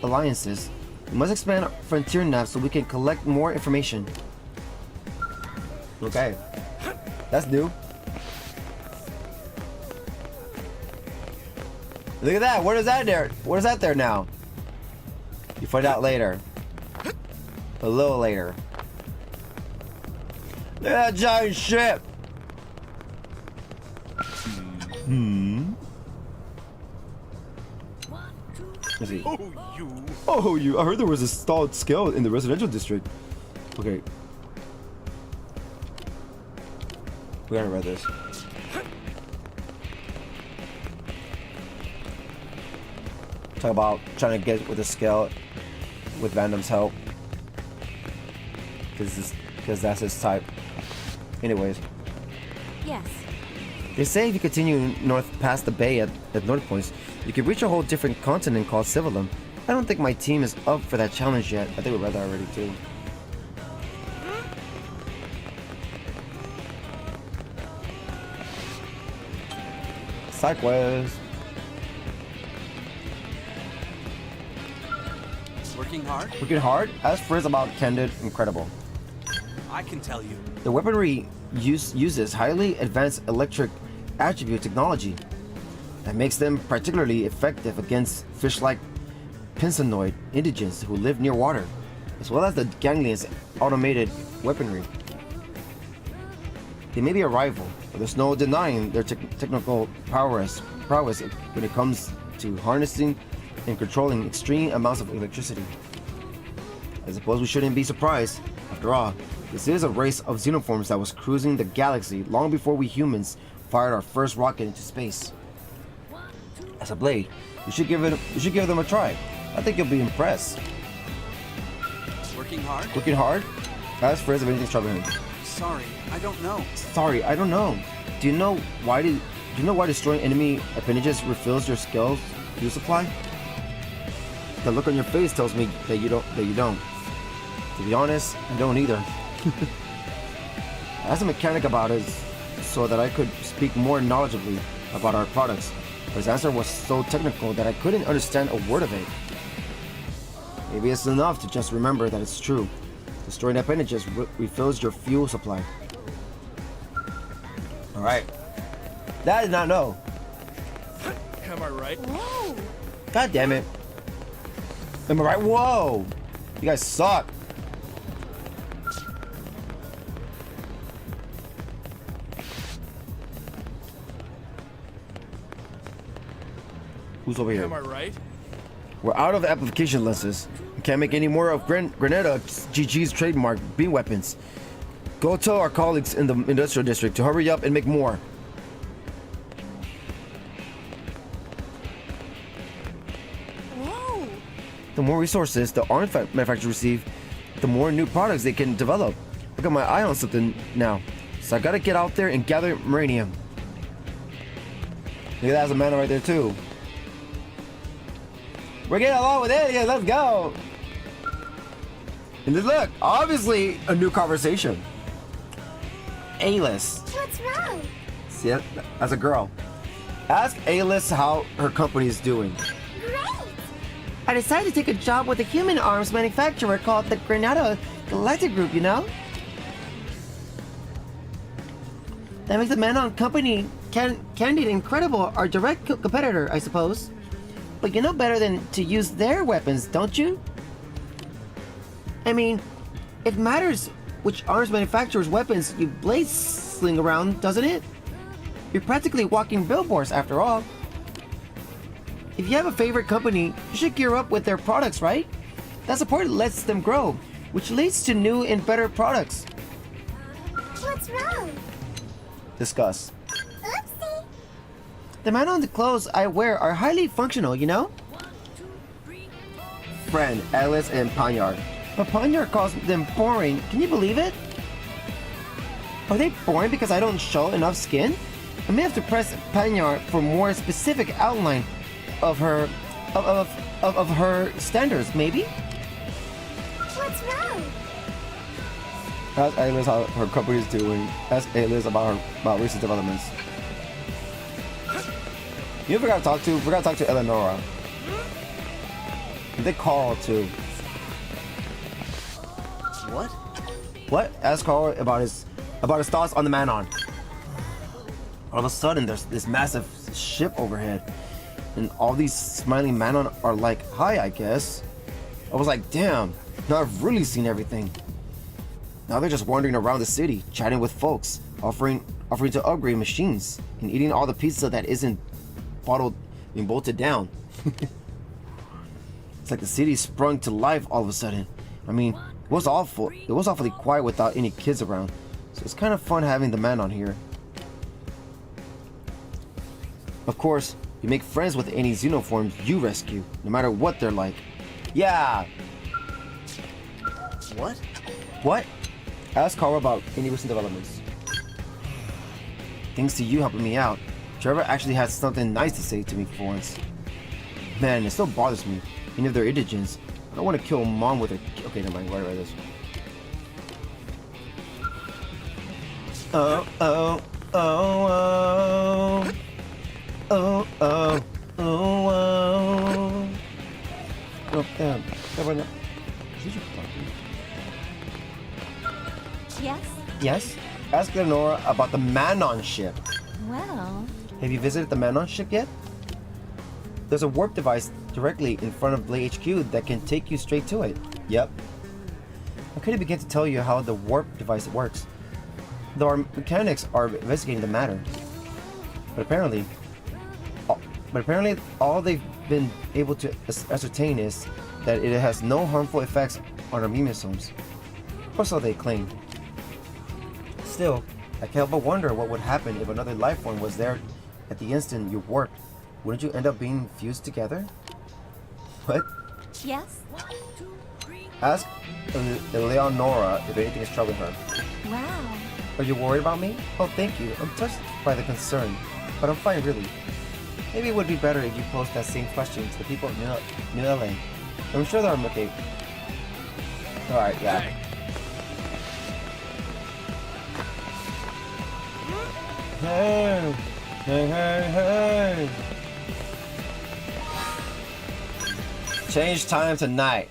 alliances. We must expand Frontier Nav so we can collect more information. Okay. That's new. Look at that! What is that there? What is that there now? You find out later. A little later. Look at that giant ship! Let's see. Oh, you. I heard there was a stalled scale in the residential district. Okay. We gotta read this. Talk about trying to get with the scale with Vandom's help. Because that's his type. Anyways. yes. They say if you continue north past the bay at North Points, you can reach a whole different continent called Civilum. I don't think my team is up for that challenge yet. I think we read that already too. Side quest. Working hard? Working hard? Ask Frizz about Candid Incredible. I can tell you. The weaponry uses highly advanced electric attribute technology that makes them particularly effective against fish-like Pinsonoid indigents who live near water, as well as the Ganglion's automated weaponry. They may be a rival, but there's no denying their technical prowess when it comes to harnessing and controlling extreme amounts of electricity. I suppose we shouldn't be surprised. After all, this is a race of xenoforms that was cruising the galaxy long before we humans fired our first rocket into space. As a blade, you should give them a try. I think you'll be impressed. Working hard? Working hard? Ask Frizz if anything's troubling him. Sorry, I don't know. Sorry, I don't know. Do you know why destroying enemy appendages refills your skills fuel supply? The look on your face tells me that you don't. To be honest, I don't either. I asked a mechanic about it so that I could speak more knowledgeably about our products, but his answer was so technical that I couldn't understand a word of it. Maybe it's enough to just remember that it's true. Destroying appendages refills your fuel supply. Alright. That I did not know. Am I right? Whoa. God damn it. Am I right? Whoa! You guys suck. Who's over here? Am I right? We're out of application lenses. We can't make any more of Grenada GG's trademark beam weapons. Go tell our colleagues in the industrial district to hurry up and make more. Whoa! The more resources the arms manufacturers receive, the more new products they can develop. I got my eye on something now, so I gotta get out there and gather uranium. Look at that, there's a man right there too. We're getting along with it, yeah, let's go. And then look, obviously a new conversation. A-list. What's wrong? See, that's a girl. Ask A-list how her company is doing. Great! I decided to take a job with a human arms manufacturer called the Granada Galactic Group, you know? That makes the Manon company Candid Incredible our direct competitor, I suppose. But you know better than to use their weapons, don't you? I mean, it matters which arms manufacturer's weapons you blade sling around, doesn't it? You're practically walking billboards after all. If you have a favorite company, you should gear up with their products, right? That support lets them grow, which leads to new and better products. What's wrong? Discuss. Oopsie! The Manon clothes I wear are highly functional, you know? Friend, Alice, and Panyard. But Panyard calls them boring. Can you believe it? Are they boring because I don't show enough skin? I may have to press Panyard for more specific outline of her of her standards, maybe? What's wrong? Ask Alice how her company is doing. Ask Alice about recent developments. You forgot to talk to? Forgot to talk to Eleonora. They call too. What? What? Ask Carl about his thoughts on the Manon. All of a sudden, there's this massive ship overhead, and all these smiling Manon are like, "Hi, I guess." I was like, "Damn! Now I've really seen everything." Now they're just wandering around the city, chatting with folks, offering to upgrade machines, and eating all the pizza that isn't bolted down. It's like the city sprung to life all of a sudden. I mean, it was awfully quiet without any kids around, so it's kind of fun having the man on here. Of course, you make friends with any xenoforms you rescue, no matter what they're like. Yeah. What? What? Ask Carl about any recent developments. Thanks to you helping me out, Trevor actually had something nice to say to me for once. Man, it still bothers me. Even if they're indigents, I don't want to kill mom with her. Okay, never mind. Why write this? Oh, oh, oh, oh. Oh, oh, oh, oh. Oh, damn. Yes? Yes? Ask Lenora about the Manon ship. Well, Have you visited the Manon ship yet? There's a warp device directly in front of Blade HQ that can take you straight to it. Yep. I couldn't begin to tell you how the warp device works, though our mechanics are investigating the matter. But apparently all they've been able to ascertain is that it has no harmful effects on our mimisomes. Or so they claim. Still, I can't help but wonder what would happen if another life form was there at the instant you warped. Wouldn't you end up being fused together? What? yes? Ask Eleonora if anything is troubling her. Wow. Are you worried about me? Oh, thank you. I'm touched by the concern, but I'm fine, really. Maybe it would be better if you posed that same question to the people of New LA. I'm sure they're okay. Alright, yeah. Hey! Hey, hey, hey! Change time to night.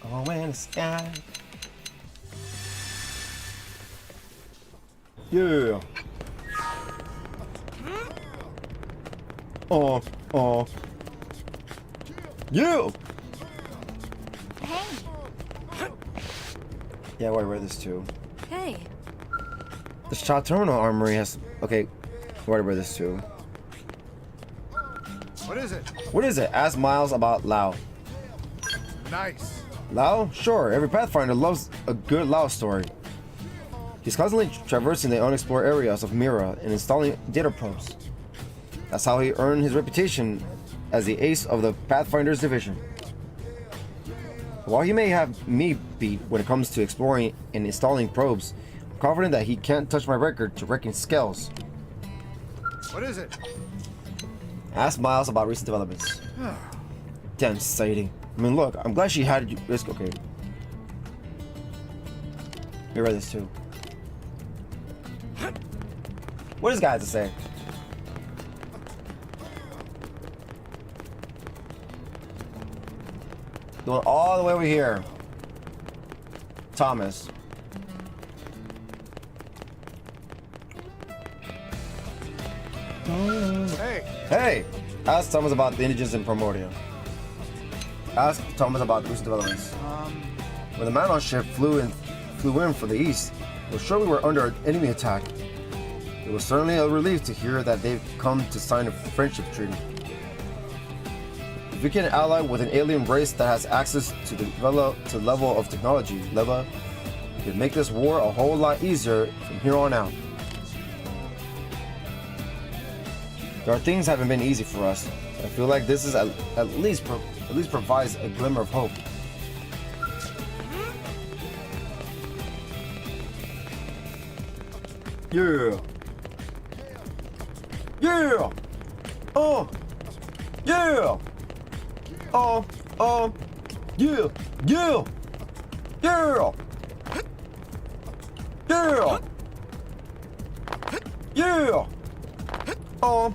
Oh, in the sky. Yeah. Oh. You! Hey. Yeah, why wear this too? Hey. The Shaw Terminal Armory has... Okay, why wear this too? What is it? What is it? Ask Miles about Lao. Nice. Lao? Sure, every Pathfinder loves a good Lao story. He's constantly traversing the unexplored areas of Mira and installing data probes. That's how he earned his reputation as the ace of the Pathfinders division. While he may have me beat when it comes to exploring and installing probes, I'm confident that he can't touch my record to wrecking scales. What is it? Ask Miles about recent developments. Damn, Sadie. I mean, look, I'm glad she had you risk. Okay. Let me read this too. What does this guy have to say? Going all the way over here. Thomas. Hey, Hey! Ask Thomas about the indigents in Primordia. Ask Thomas about recent developments. When the Manon ship flew in from the east, it was sure we were under enemy attack. It was certainly a relief to hear that they've come to sign a friendship treaty. If we can ally with an alien race that has access to the level of technology, Leva, we can make this war a whole lot easier from here on out. There are things haven't been easy for us. I feel like this is at least provides a glimmer of hope. Yeah. Yeah. Oh. Yeah. Oh. Yeah. Yeah. Yeah. Yeah. Yeah. Oh.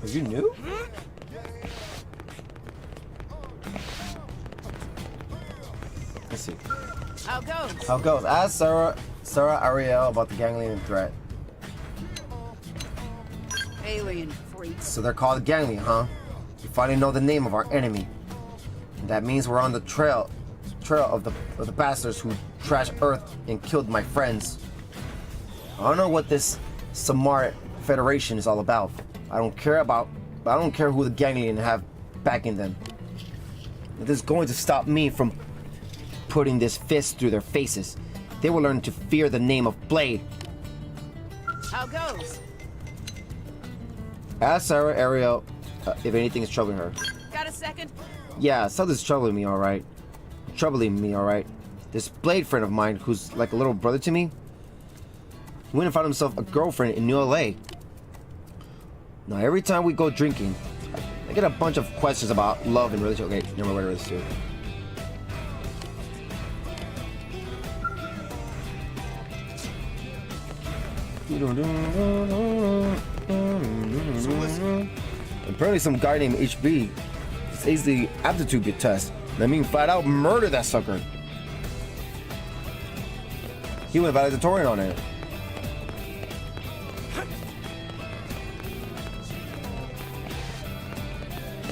Are you new? Let's see. How goes? How it goes? Ask Sarah Ariel about the ganglion threat. Alien freaks. So they're called ganglion, huh? We finally know the name of our enemy. And that means we're on the trail of the bastards who trashed Earth and killed my friends. I don't know what this Samar Federation is all about. I don't care who the ganglion have backing them. This is going to stop me from putting this fist through their faces. They will learn to fear the name of Blade. How goes? Ask Sarah Ariel if anything is troubling her. Got a second? Yeah, something's troubling me, alright. This Blade friend of mine, who's like a little brother to me, he went and found himself a girlfriend in New LA. Now, every time we go drinking, I get a bunch of questions about love and relationship. Okay, never mind, this too. Apparently some guy named HB says the aptitude test. That means flat out murder that sucker. He went valedictorian on it.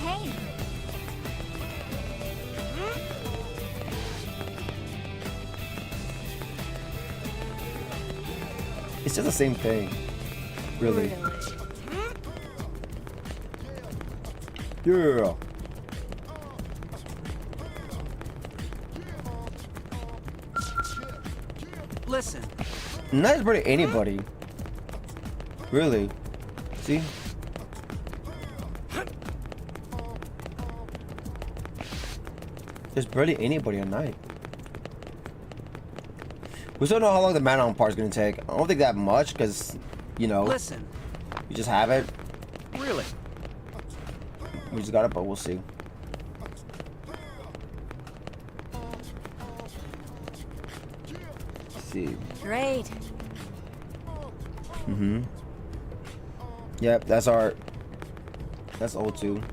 Hey, It's just the same thing. Really. Yeah. Listen, Not really anybody. Really. See? There's barely anybody at night. We still don't know how long the man-on part is going to take. I don't think that much, because, you know, listen. you just have it. Really? We just got it, but we'll see. Let's see. great. Mm-hmm. Yep, that's O2.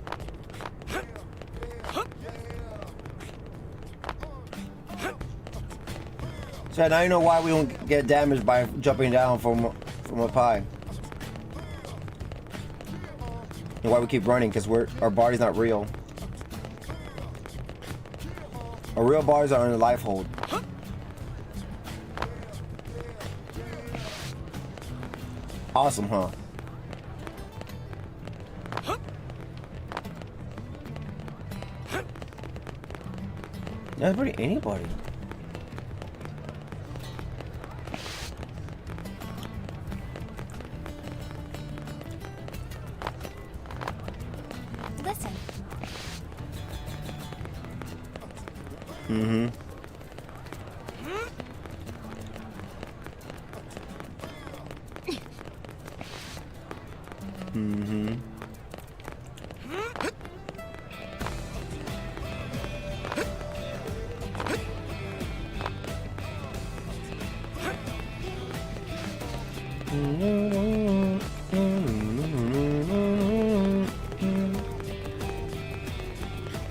So now you know why we don't get damaged by jumping down from a pie. And why we keep running, because our body's not real. Our real bodies are in the life hold. Awesome, huh? That's pretty anybody. Listen. Mm-hmm. Mm-hmm.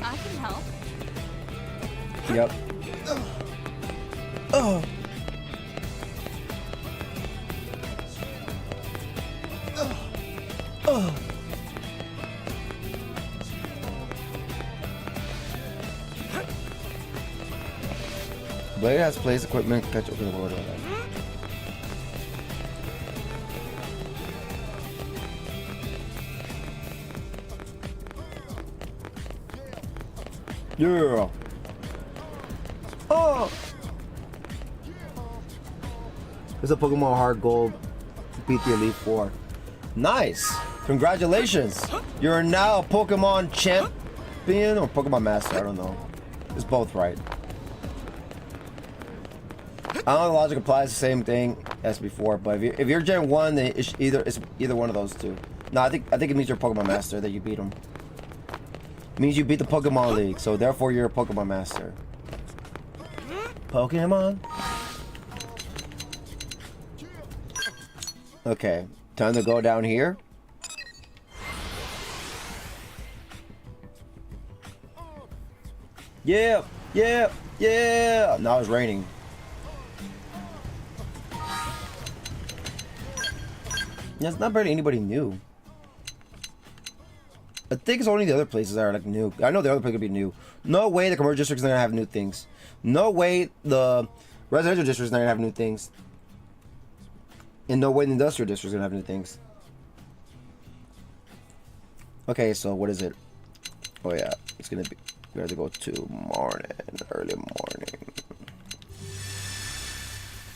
I can help. Yep. Oh. Oh. Blade has placed equipment catch open the water. Yeah. Oh. It's a Pokemon Heart Gold. Beat the Elite Four. Nice. Congratulations. You're now a Pokemon champion or Pokemon Master. I don't know. It's both right. I don't know, the logic applies the same thing as before, but if you're Gen 1, then it's either one of those two. No, I think it means you're a Pokemon Master that you beat him. It means you beat the Pokemon League, so therefore you're a Pokemon Master. Pokemon? Okay, time to go down here. Yeah, yeah, yeah! Now it's raining. Yeah, it's not barely anybody new. I think it's only the other places that are like new. I know the other places could be new. No way the commercial district's not gonna have new things. No way the residential district's not gonna have new things. And no way the industrial district's gonna have new things. Okay, so what is it? Oh yeah, it's gonna be. We have to go to morning, early morning.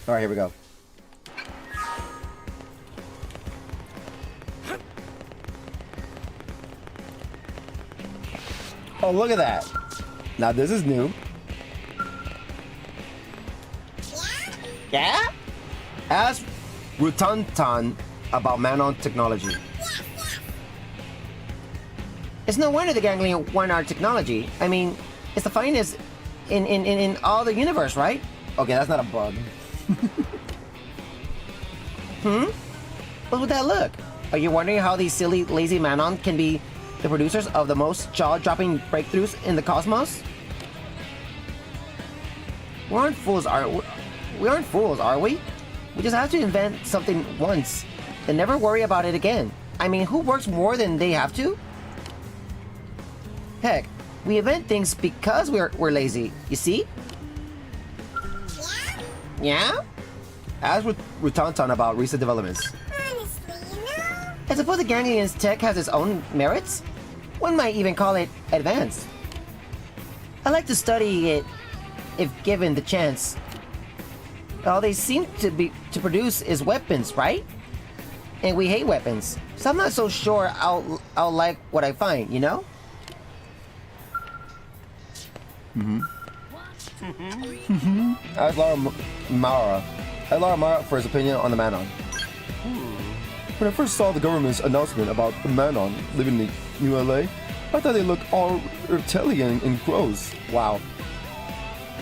All right, here we go. Oh, look at that. Now this is new. Yeah? Ask Rutantan about Manon technology. It's no wonder the Ganglion won our technology. I mean, it's the finest in all the universe, right? Okay, that's not a bug. What's with that look? Are you wondering how these silly, lazy Manon can be the producers of the most jaw-dropping breakthroughs in the cosmos? We aren't fools, are we? We just have to invent something once and never worry about it again. I mean, who works more than they have to? Heck, we invent things because we're lazy, you see? Yeah? Ask Rutantan about recent developments. Honestly, you know. I suppose the Ganglion's tech has its own merits. One might even call it advanced. I like to study it if given the chance. All they seem to produce is weapons, right? And we hate weapons, so I'm not so sure I'll like what I find, you know? Ask Mara for his opinion on the Manon. When I first saw the government's announcement about the Manon living in New LA, I thought they looked all reptilian and gross. Wow.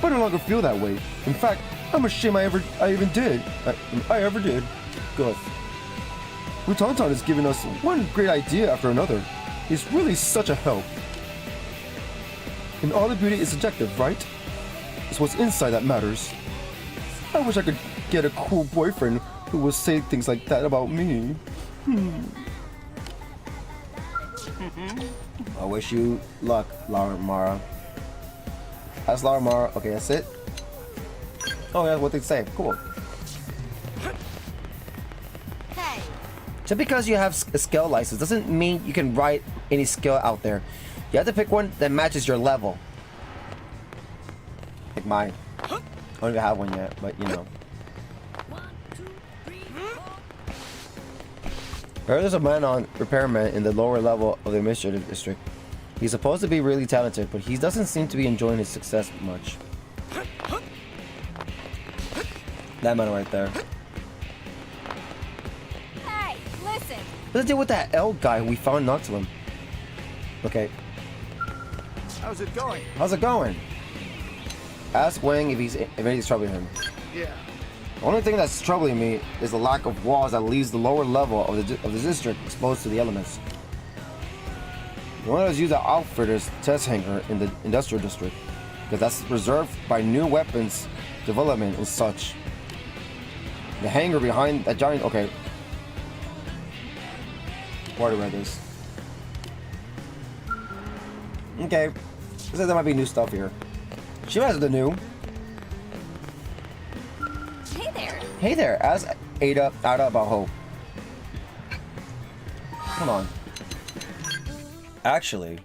But I no longer feel that way. In fact, I'm ashamed I ever did. Good. Rutantan is giving us one great idea after another. He's really such a help. And all the beauty is subjective, right? It's what's inside that matters. I wish I could get a cool boyfriend who would say things like that about me. I wish you luck, Laura Mara. That's Laura Mara. Okay, that's it. Oh, yeah, what they say. Cool. Hey. Just because you have a skill license doesn't mean you can ride any skill out there. You have to pick one that matches your level. Like mine. I don't even have one yet, but you know. There's a man on repairman in the lower level of the administrative district. He's supposed to be really talented, but he doesn't seem to be enjoying his success much. That man right there. Hey, listen. Let's deal with that L guy who we found next to him. Okay, How's it going? how's it going? Ask Wang if anything's troubling him. Yeah. The only thing that's troubling me is the lack of walls that leaves the lower level of the district exposed to the elements. You want to use the outfitter's test hangar in the industrial district, because that's reserved by new weapons development and such. The hangar behind that giant. Okay. Where do I read this? Okay. Looks like there might be new stuff here. She has the new. Hey there. Hey there, ask Ada about hope. Hold on. Actually,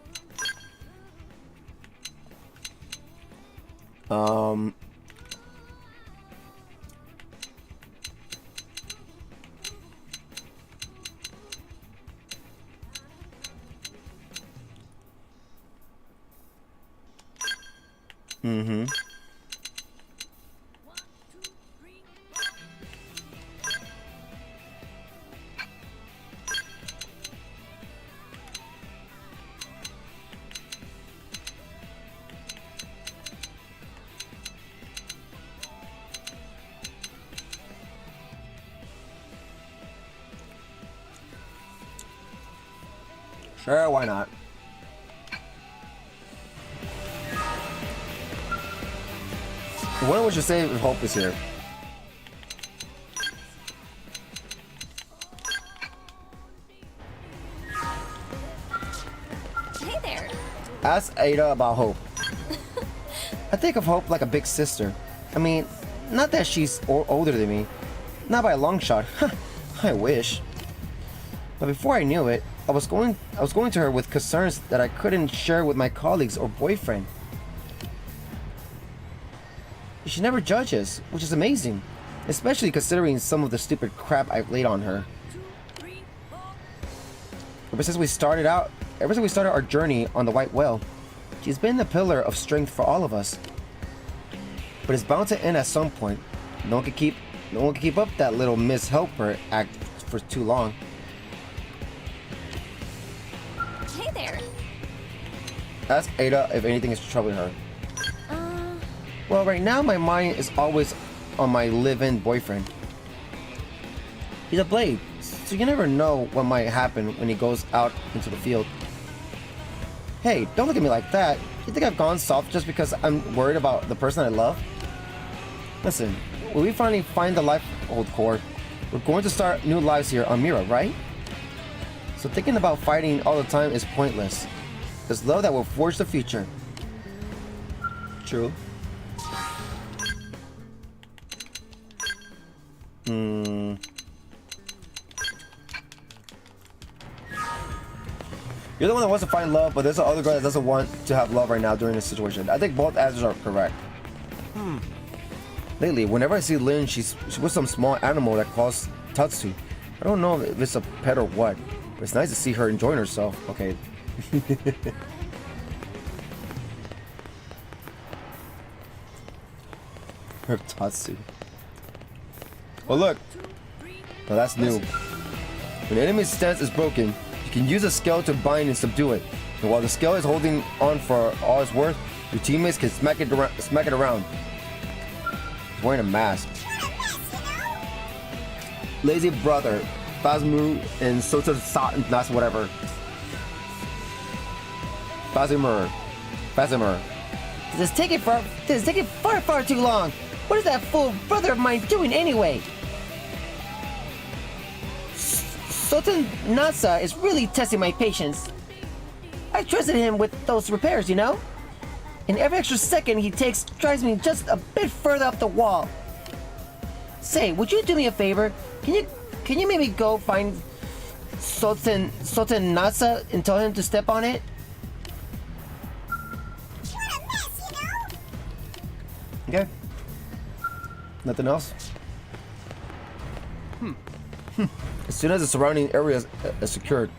sure, why not? What would you say if Hope is here? Hey there. Ask Ada about Hope. I think of Hope like a big sister. I mean, not that she's older than me. Not by a long shot. I wish. But before I knew it, I was going to her with concerns that I couldn't share with my colleagues or boyfriend. She never judges, which is amazing, especially considering some of the stupid crap I've laid on her. Ever since we started our journey on the White Whale, she's been a pillar of strength for all of us. But it's bound to end at some point. No one can keep up that little Miss Helper act for too long. Hey there. Ask Ada if anything is troubling her. Well, right now my mind is always on my live-in boyfriend. He's a blade, so you never know what might happen when he goes out into the field. Hey, don't look at me like that. You think I've gone soft just because I'm worried about the person I love? Listen, when we finally find the lifehold core, we're going to start new lives here on Mira, right? So thinking about fighting all the time is pointless. It's love that will forge the future. True. You're the one that wants to find love, but there's another girl that doesn't want to have love right now during this situation. I think both answers are correct. Lately, whenever I see Lynn, she's with some small animal that calls Tatsu. I don't know if it's a pet or what, but it's nice to see her enjoying herself. Okay. Her Tatsu. Oh look! Oh, that's new. When the enemy's stance is broken, you can use a scale to bind and subdue it. And while the scale is holding on for all it's worth, your teammates can smack it around. He's wearing a mask. Lazy Brother, Phasmu, and Sota Satan, that's whatever. Phasimer. This is taking far too long. What is that fool brother of mine doing anyway? Sultan Nasa is really testing my patience. I trusted him with those repairs, you know? And every extra second he takes drives me just a bit further up the wall. Say, would you do me a favor? Can you maybe go find Sultan Nasa and tell him to step on it? Okay. Nothing else? As soon as the surrounding area is secured,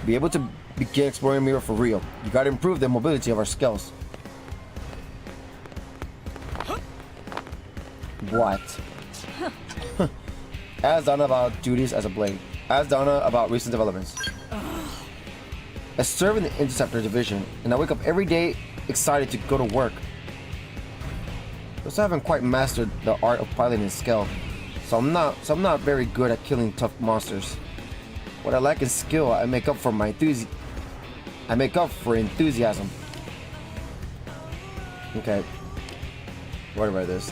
be able to begin exploring Mirror for real. You gotta improve the mobility of our skills. What? Ask Donna about duties as a blade. Ask Donna about recent developments. I serve in the Interceptor Division, and I wake up every day excited to go to work. I also haven't quite mastered the art of piloting skill, so I'm not very good at killing tough monsters. What I lack in skill, I make up for enthusiasm. Okay. What about this?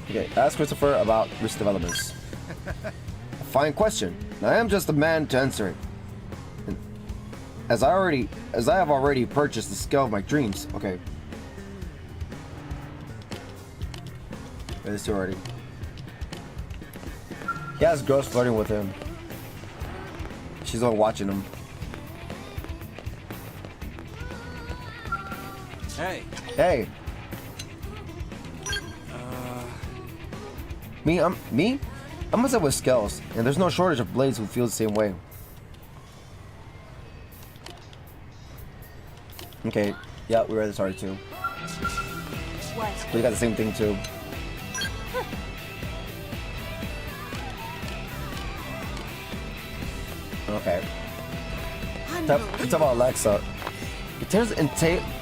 Okay, ask Christopher about recent developments. A fine question. I am just a man to answer it. And as I have already purchased the skill of my dreams. Okay. This already. He has girls flirting with him. She's all watching him. Hey. Hey. I'm myself with skills, and there's no shortage of blades who feel the same way. Okay, yeah, we read this already too. What? We got the same thing too. Okay. Let's talk about Alexa. Guitars and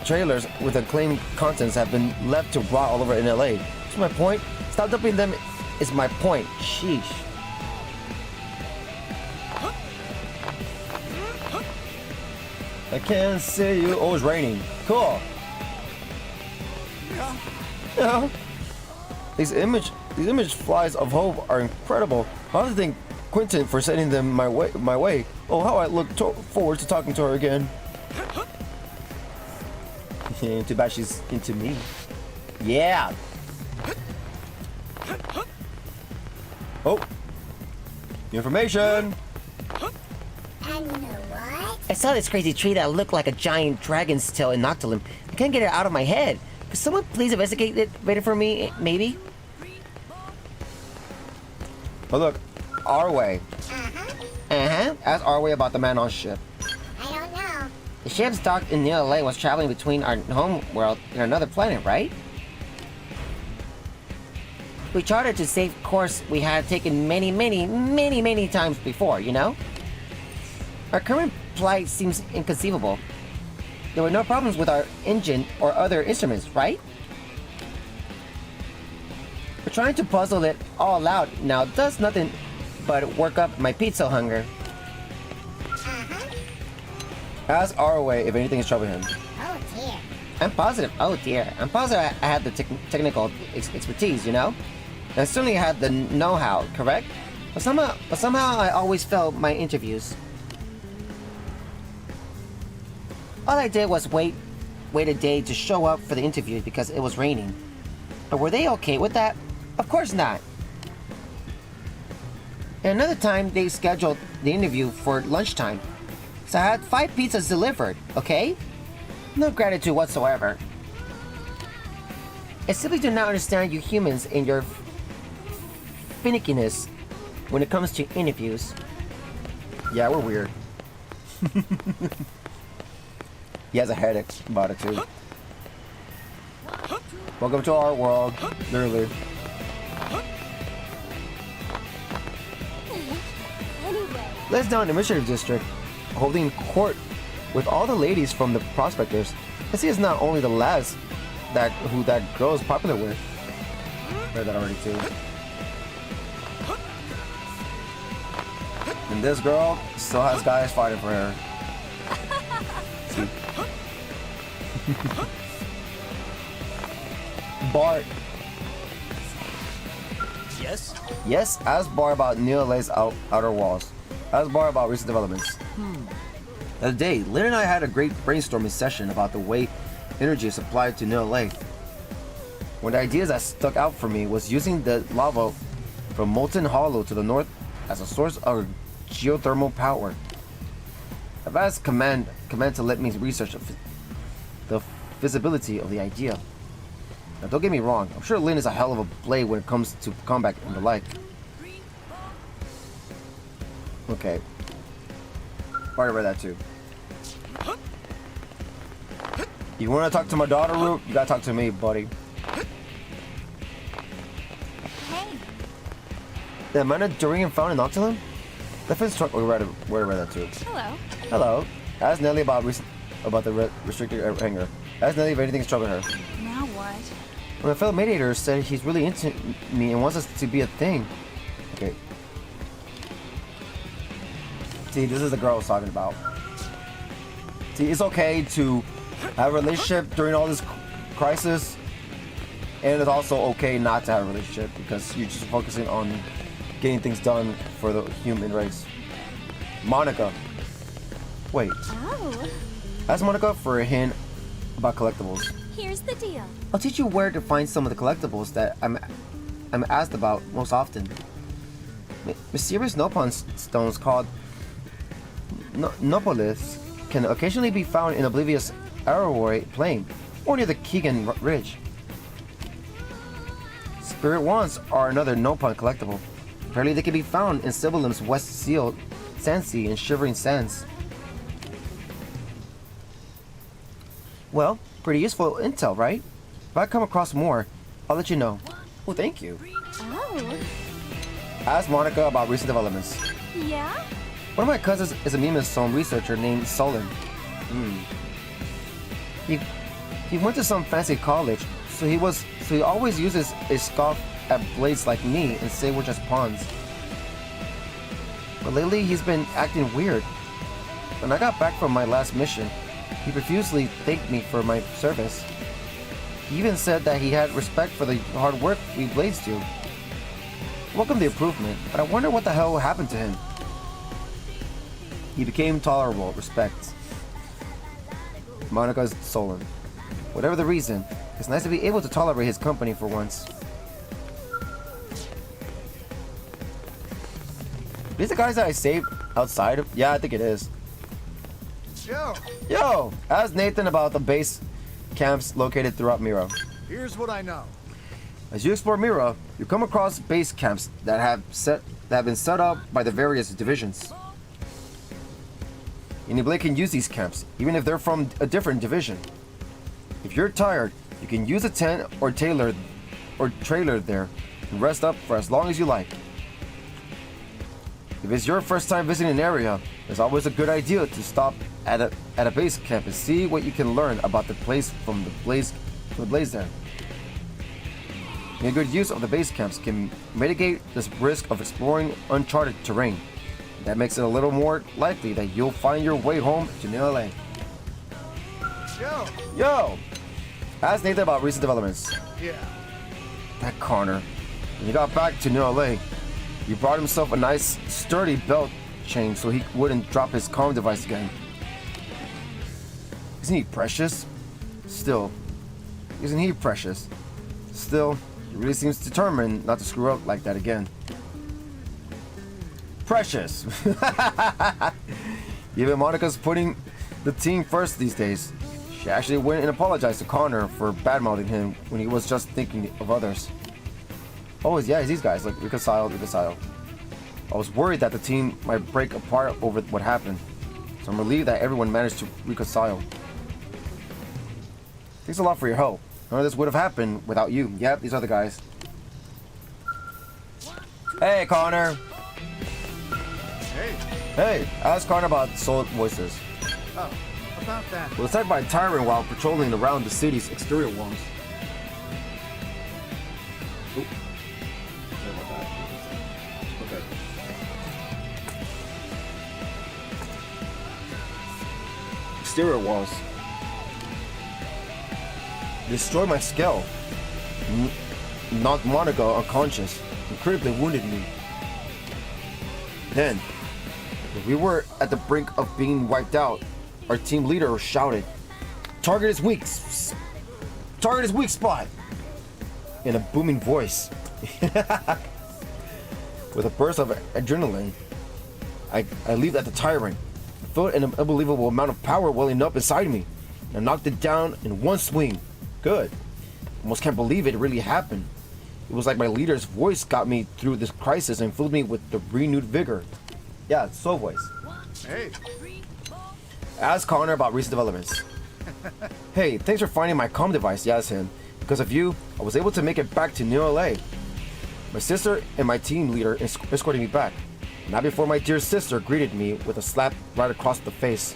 trailers with acclaimed contents have been left to rot all over in LA. That's my point. Stop dumping them is my point. Sheesh. I can't see you. Oh, it's raining. Cool. Yeah. These image flies of hope are incredible. I have to thank Quentin for sending them my way. Oh, how I look forward to talking to her again. Too bad she's into me. Yeah. Oh. Information. I saw this crazy tree that looked like a giant dragon's tail in Noctilum. I can't get it out of my head. Could someone please investigate it for me, maybe? Oh look, Arway. Ask Arway about the man on ship. I don't know. The ship's docked in New LA was traveling between our home world and another planet, right? We chartered to save course we had taken many times before, you know? Our current plight seems inconceivable. There were no problems with our engine or other instruments, right? We're trying to puzzle it all out now does nothing but work up my pizza hunger. Ask Arway if anything is troubling him. Oh dear. I'm positive. Oh dear. I'm positive I had the technical expertise, you know? And I certainly had the know-how, correct? But somehow I always failed my interviews. All I did was wait a day to show up for the interview because it was raining. But were they okay with that? Of course not. And another time they scheduled the interview for lunchtime. So I had 5 pizzas delivered, okay? No gratitude whatsoever. I simply do not understand you humans and your finickiness when it comes to interviews. Yeah, we're weird. He has a headache about it too. Welcome to our world, literally. Let's down Initiative District, holding court with all the ladies from the prospectors. I see it's not only the lads who that girl is popular with. Read that already too. And this girl still has guys fighting for her. See? Bart. Yes? Yes, ask Bart about Neo Lay's outer walls. Ask Bart about recent developments. The other day, Lynn and I had a great brainstorming session about the way energy is supplied to Neo Lay. One of the ideas that stuck out for me was using the lava from Molten Hollow to the north as a source of geothermal power. I've asked Command to let me research the feasibility of the idea. Now don't get me wrong, I'm sure Lynn is a hell of a blade when it comes to combat and the like. Okay. Already read that too. You wanna talk to my daughter, Root? You gotta talk to me, buddy. Hey, The Amanda Durian found in Octolum? Definitely struck. We read that too. hello. Hello. Ask Nelly about the restricted hanger. Ask Nelly if anything's troubling her. Now what? My fellow mediator said he's really into me and wants us to be a thing. Okay. See, this is the girl I was talking about. See, it's okay to have a relationship during all this crisis, and it's also okay not to have a relationship because you're just focusing on getting things done for the human race. Monica. Wait. Oh, Ask Monica for a hint about collectibles. here's the deal. I'll teach you where to find some of the collectibles that I'm asked about most often. Mysterious Nopon stones called Nopoliths can occasionally be found in oblivious Arrowoy Plain or near the Keegan Ridge. Spirit Wands are another Nopon collectible. Apparently they can be found in Sibilim's West Seal, Sandsea, and Shivering Sands. Well, pretty useful intel, right? If I come across more, I'll let you know. Well, thank you. Oh, Ask Monica about recent developments. yeah? One of my cousins is a Mimasome researcher named Solon. He went to some fancy college, so he always uses a scoff at blades like me and say we're just pawns. But lately he's been acting weird. When I got back from my last mission, he profusely thanked me for my service. He even said that he had respect for the hard work we blades do. Welcome the improvement, but I wonder what the hell happened to him. He became tolerable, respect. Monica's Solon. Whatever the reason, it's nice to be able to tolerate his company for once. These the guys that I saved outside of? Yeah, I think it is. Yo! Ask Nathan about the base camps located throughout Mira. Here's what I know. As you explore Mira, you come across base camps that have been set up by the various divisions. Any blade can use these camps, even if they're from a different division. If you're tired, you can use a tent or trailer there and rest up for as long as you like. If it's your first time visiting an area, it's always a good idea to stop at a base camp and see what you can learn about the place from the blaze there. Making good use of the base camps can mitigate this risk of exploring uncharted terrain. That makes it a little more likely that you'll find your way home to New LA. Yo! Ask Nathan about recent developments. Yeah. That Connor. When he got back to New LA, he brought himself a nice, sturdy belt chain so he wouldn't drop his comm device again. Isn't he precious? Still. Isn't he precious? Still, he really seems determined not to screw up like that again. Precious! Even Monica's putting the team first these days. She actually went and apologized to Connor for bad-mouthing him when he was just thinking of others. Oh, yeah, it's these guys, like reconcile. I was worried that the team might break apart over what happened, so I'm relieved that everyone managed to reconcile. Thanks a lot for your help. None of this would have happened without you. Yep, these are the guys. Hey, Connor! Hey. Hey, ask Connor about Soul Voices. Oh, about that. Was attacked by a tyrant while patrolling around the city's exterior walls. Oop. Sorry about that. Okay. exterior walls. Destroyed my skull. Knocked Monica unconscious and critically wounded me. Then, when we were at the brink of being wiped out, our team leader shouted, "Target is weak! Target is weak spot!" in a booming voice. With a burst of adrenaline, I leaped at the tyrant. I felt an unbelievable amount of power welling up inside me. I knocked it down in one swing. Good. Almost can't believe it really happened. It was like my leader's voice got me through this crisis and filled me with the renewed vigor. Yeah, it's Soul Voice. Hey, Ask Connor about recent developments. Hey, thanks for finding my comm device, yes him. Because of you, I was able to make it back to New LA. My sister and my team leader escorted me back. Not before my dear sister greeted me with a slap right across the face.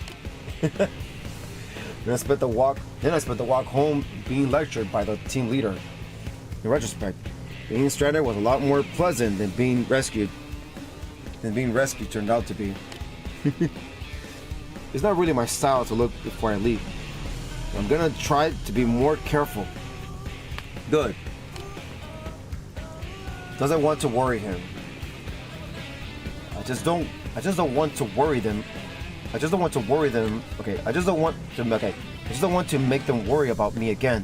Then I spent the walk home being lectured by the team leader. In retrospect, being stranded was a lot more pleasant than being rescued turned out to be. It's not really my style to look before I leave. I'm gonna try to be more careful. Good. Doesn't want to worry him. I just don't want to worry them. I just don't want to make them worry about me again.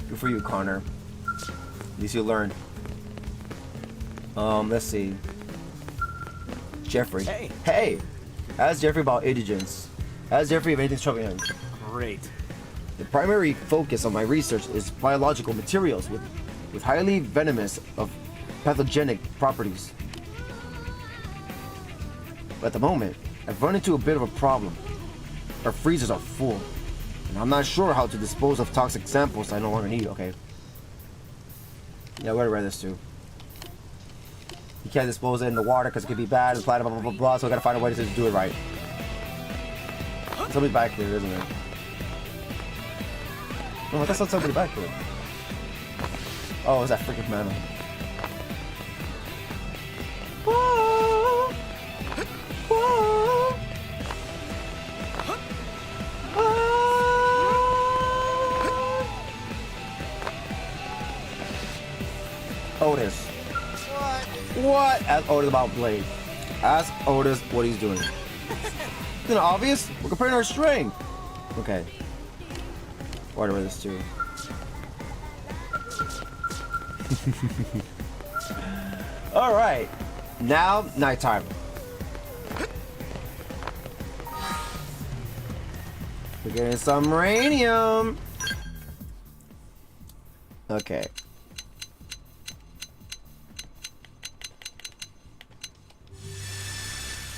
Good for you, Connor. At least you learned. Let's see. Jeffrey. Hey! Ask Jeffrey about indigence. Ask Jeffrey if anything's troubling him. Great. The primary focus of my research is biological materials with highly venomous of pathogenic properties. But at the moment, I've run into a bit of a problem. Our freezers are full, and I'm not sure how to dispose of toxic samples I no longer need. Okay. Yeah, we gotta read this too. You can't dispose it in the water because it could be bad, blah, blah, blah, blah, blah, so we gotta find a way to do it right. Somebody back there, isn't there? Oh, I thought saw somebody back there. Oh, it's that freaking man. Whoa! Whoa! Otis. What? Ask Otis about Blade. Ask Otis what he's doing. Isn't it obvious? We're comparing our strength. Okay. Whatever this too. Alright. Now, nighttime. We're getting some radium. Okay.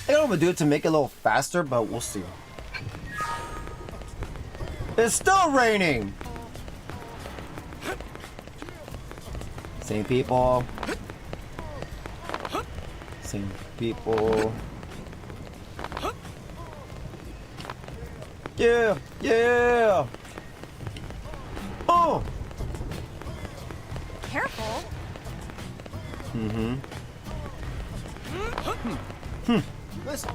I don't know what I'm gonna do to make it a little faster, but we'll see. It's still raining! Same people. Same people. Yeah! Yeah! Oh! Careful. Mm-hmm. listen.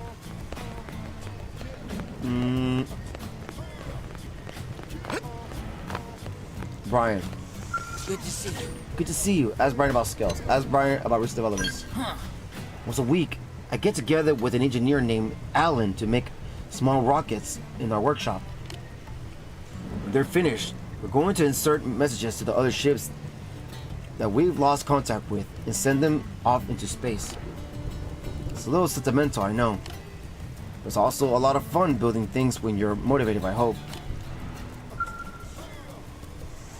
Brian. Good to see you. Good to see you. Ask Brian about skills. Ask Brian about recent developments. Once a week, I get together with an engineer named Alan to make small rockets in our workshop. When they're finished, we're going to insert messages to the other ships that we've lost contact with and send them off into space. It's a little sentimental, I know. There's also a lot of fun building things when you're motivated by hope.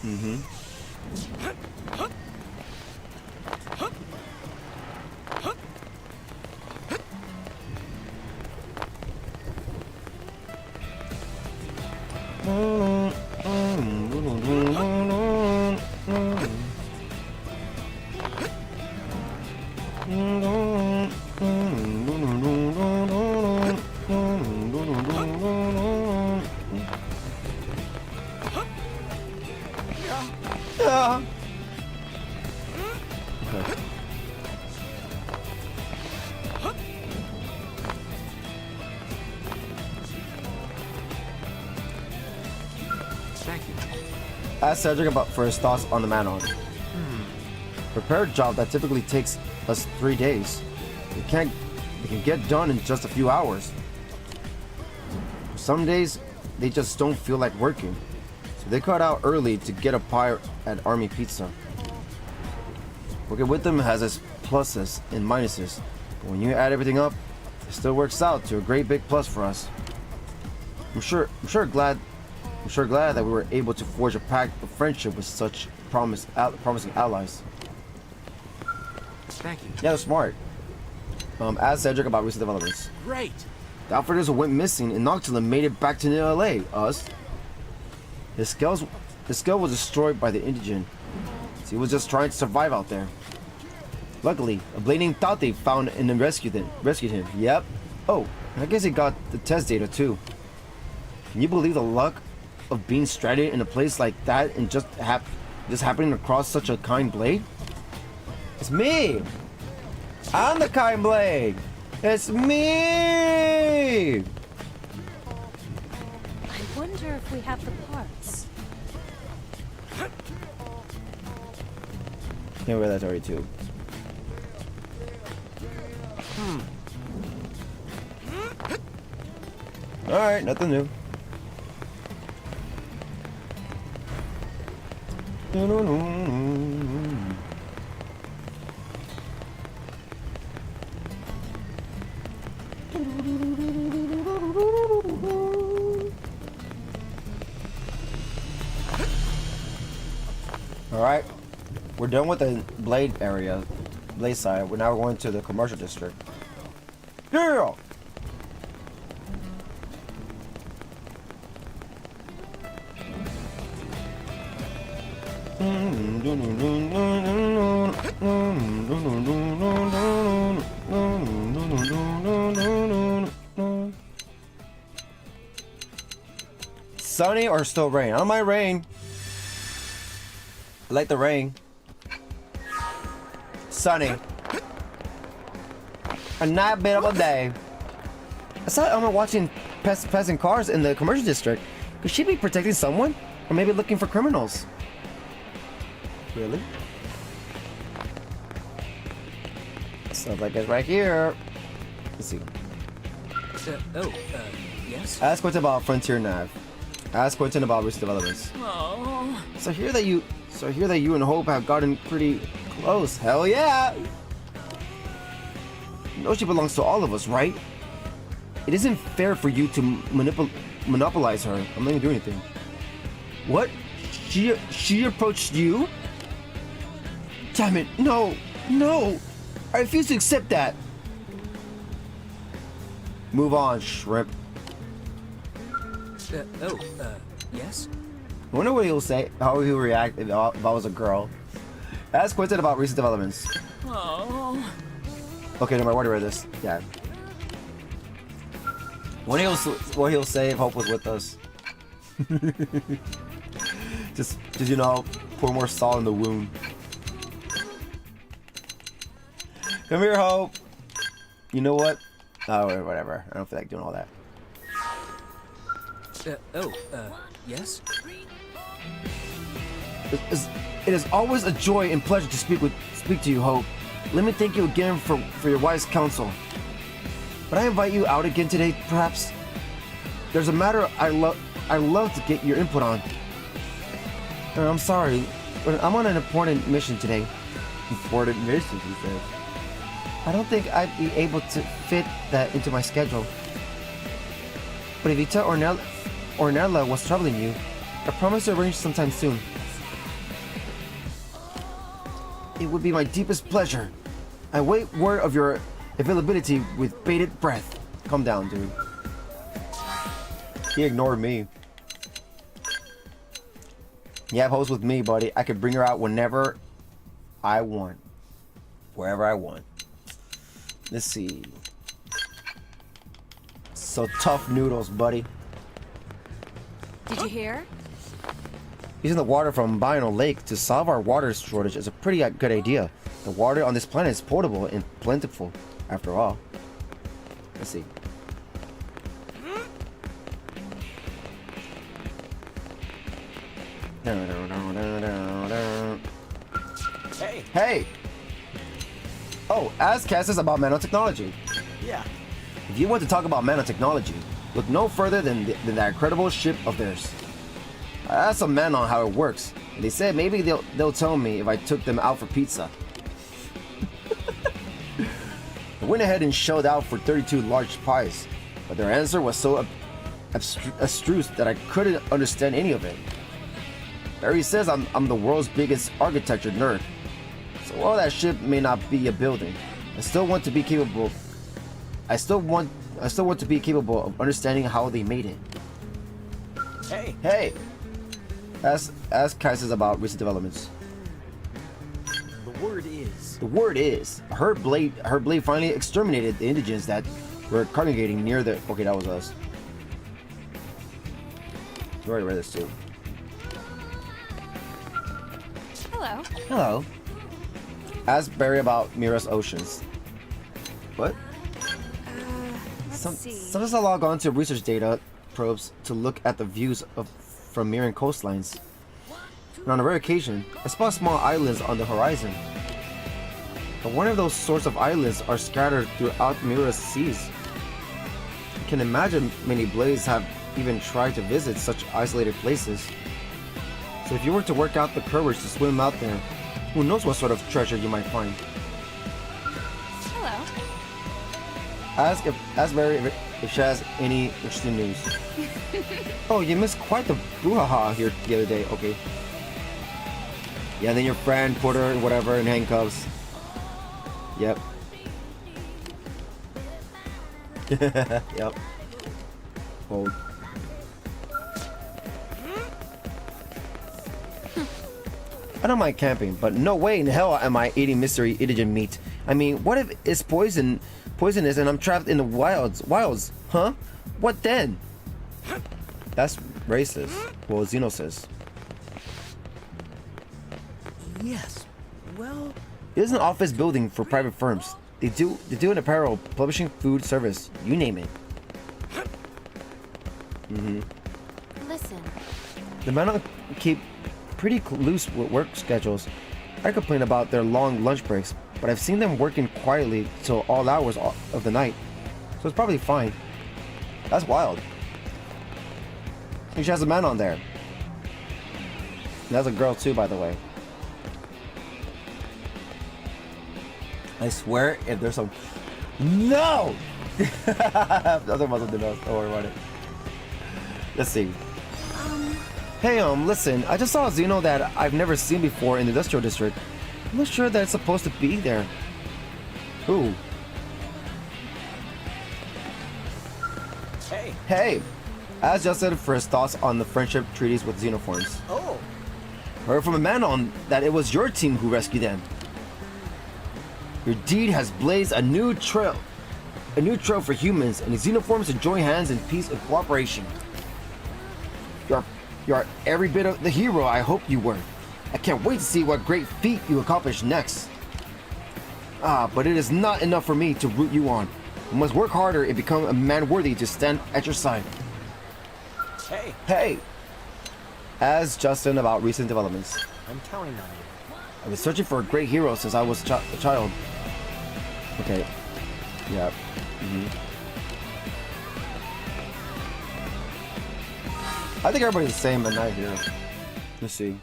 Mm-hmm. Ask Cedric about for his thoughts on the Manon. Prepare a job that typically takes us 3 days. It can get done in just a few hours. Some days, they just don't feel like working. So they cut out early to get a pie at Army Pizza. Working with them has its pluses and minuses. But when you add everything up, it still works out to a great big plus for us. I'm sure glad that we were able to forge a pact of friendship with such promising allies. Thank you. Yeah, they're smart. Ask Cedric about recent developments. Great. The Outfitters went missing and Noctula made it back to LA. His skull was destroyed by the indigent. So he was just trying to survive out there. Luckily, a bleeding Taty found and rescued him. Yep. Oh, I guess he got the test data too. Can you believe the luck of being stranded in a place like that and just happening across such a kind blade? It's me! I'm the kind blade! It's me! I wonder if we have the parts. Can't wear that already too. Alright, nothing new. Alright, we're done with the Blade area, Blade side. We're now going to the commercial district. Yeah! Sunny or still rain? I don't mind rain. I like the rain. Sunny. A nice bit of a day. I saw Elmer watching passing cars in the commercial district. Could she be protecting someone? Or maybe looking for criminals? Really? Sounds like it's right here. Let's see. Yes? Ask Quentin about Frontier Nav. Ask Quentin about recent developments. Oh. So I hear that you and Hope have gotten pretty close. Hell yeah! You know she belongs to all of us, right? It isn't fair for you to monopolize her. I'm not gonna do anything. What? She approached you? Damn it! No! No! I refuse to accept that. Move on, shrimp. Yes? I wonder what he'll say, how he'll react if I was a girl. Ask Quentin about recent developments. Oh. Okay, no matter what I read this. Yeah. What he'll say if Hope was with us. just you know, pour more salt in the wound. Come here, Hope. You know what? Oh, whatever. I don't feel like doing all that. Yes? It is always a joy and pleasure to speak to you, Hope. Let me thank you again for your wise counsel. But I invite you out again today, perhaps? There's a matter I love to get your input on. I'm sorry, but I'm on an important mission today. Important mission, he says. I don't think I'd be able to fit that into my schedule. But if you tell Ornella what's troubling you, I promise to arrange sometime soon. It would be my deepest pleasure. I wait word of your availability with bated breath. Calm down, dude. He ignored me. You have host with me, buddy. I could bring her out whenever I want. Wherever I want. Let's see. So tough noodles, buddy. Did you hear? Using the water from Bino Lake to solve our water shortage is a pretty good idea. The water on this planet is potable and plentiful, after all. Let's see. Hey. Hey! Oh, Azcast is about nanotechnology. Yeah. If you want to talk about nanotechnology, look no further than that incredible ship of theirs. I asked some men on how it works, and they said maybe they'll tell me if I took them out for pizza. I went ahead and shelled out for 32 large pies, but their answer was so abstruse that I couldn't understand any of it. Barry says I'm the world's biggest architecture nerd, so while that ship may not be a building, I still want to be capable. I still want to be capable of understanding how they made it. Hey. Hey, ask Kaiser's about recent developments. The The word is, her blade finally exterminated the indigents that were congregating near the. Okay, that was us. We already read this too. Hello. Hello. Ask Barry about Mira's oceans. What? Let's see. Sometimes I log on to research data probes to look at the views from Miran coastlines. And on a rare occasion, I spot small islands on the horizon. But one of those sorts of islands are scattered throughout Mira's seas. I can imagine many blades have even tried to visit such isolated places. So if you were to work out the courage to swim out there, who knows what sort of treasure you might find. Hello. Ask Mary if she has any interesting news. Oh, you missed quite the brouhaha here the other day. Okay. Yeah, then your friend put her whatever in handcuffs. Yep. Yep. Hold. I don't mind camping, but no way in hell am I eating mystery indigent meat. I mean, what if it's poisonous and I'm trapped in the wilds? Huh? What then? That's racist. Well, Xeno says. Yes. Well. It is an office building for private firms. They do an apparel, publishing, food, service, you name it. Listen. The men keep pretty loose with work schedules. I complain about their long lunch breaks, but I've seen them working quietly till all hours of the night, so it's probably fine. That's wild. She has a man on there. And that's a girl too, by the way. I swear, if there's some... No! Other Muslim did not. Don't worry about it. Let's see. Hey, listen. I just saw a Xeno that I've never seen before in the industrial district. I'm not sure that it's supposed to be there. Who? Hey. Hey! Ask Justin for his thoughts on the friendship treaties with Xenoforms. Oh. Heard from a man on that it was your team who rescued them. Your deed has blazed a new trail for humans and the Xenoforms to join hands in peace and cooperation. You are every bit of the hero I hoped you were. I can't wait to see what great feat you accomplish next. But it is not enough for me to root you on. You must work harder and become a man worthy to stand at your side. Hey. Hey! Ask Justin about recent developments. I'm counting on you. I've been searching for a great hero since I was a child. Okay. Yeah. I think everybody's the same at night here. Let's see.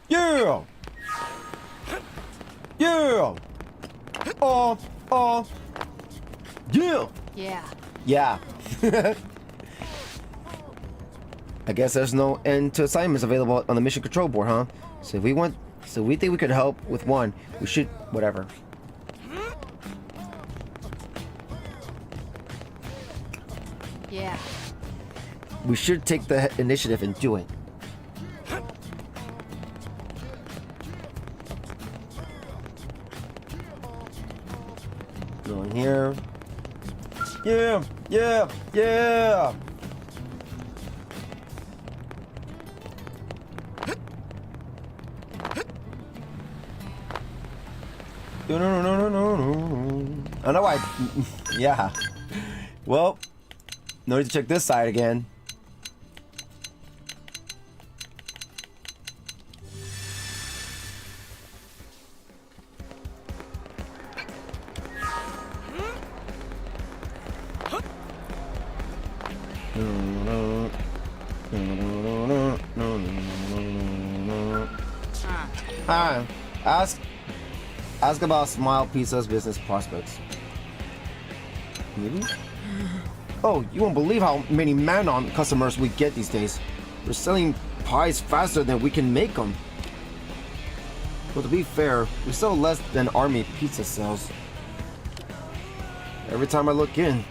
Yeah! Yeah! Yeah! Yeah. Yeah. I guess there's no end to assignments available on the mission control board, huh? So we think we could help with one. We should, whatever. Yeah. We should take the initiative and do it. Go in here. Yeah, yeah, yeah. No. I know why. Yeah. Well, no need to check this side again. Hi. Ask about Smile Pizza's business prospects. Maybe? Oh, you won't believe how many Manon customers we get these days. We're selling pies faster than we can make them. Well, to be fair, we sell less than Army Pizza sells. Every time I look in,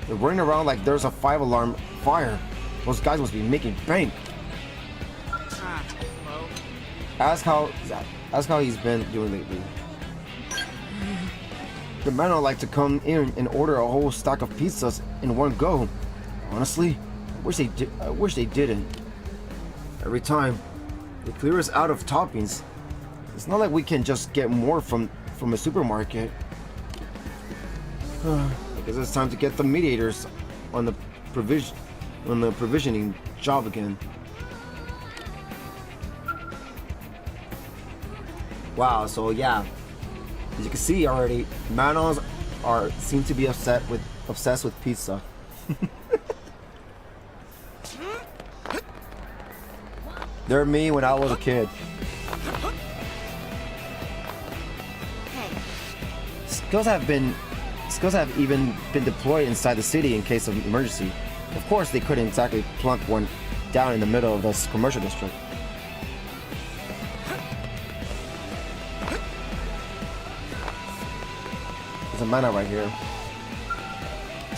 they're running around like there's a 5-alarm fire. Those guys must be making bank. Ask how he's been doing lately. The men don't like to come in and order a whole stack of pizzas in one go. Honestly, I wish they didn't. Every time, they clear us out of toppings. It's not like we can just get more from a supermarket. I guess it's time to get the mediators on the provisioning job again. Wow, so yeah, as you can see already, Manons seem to be obsessed with pizza. They're me when I was a kid. Hey, Skills have even been deployed inside the city in case of emergency. Of course, they couldn't exactly plunk one down in the middle of this commercial district. There's a man right here.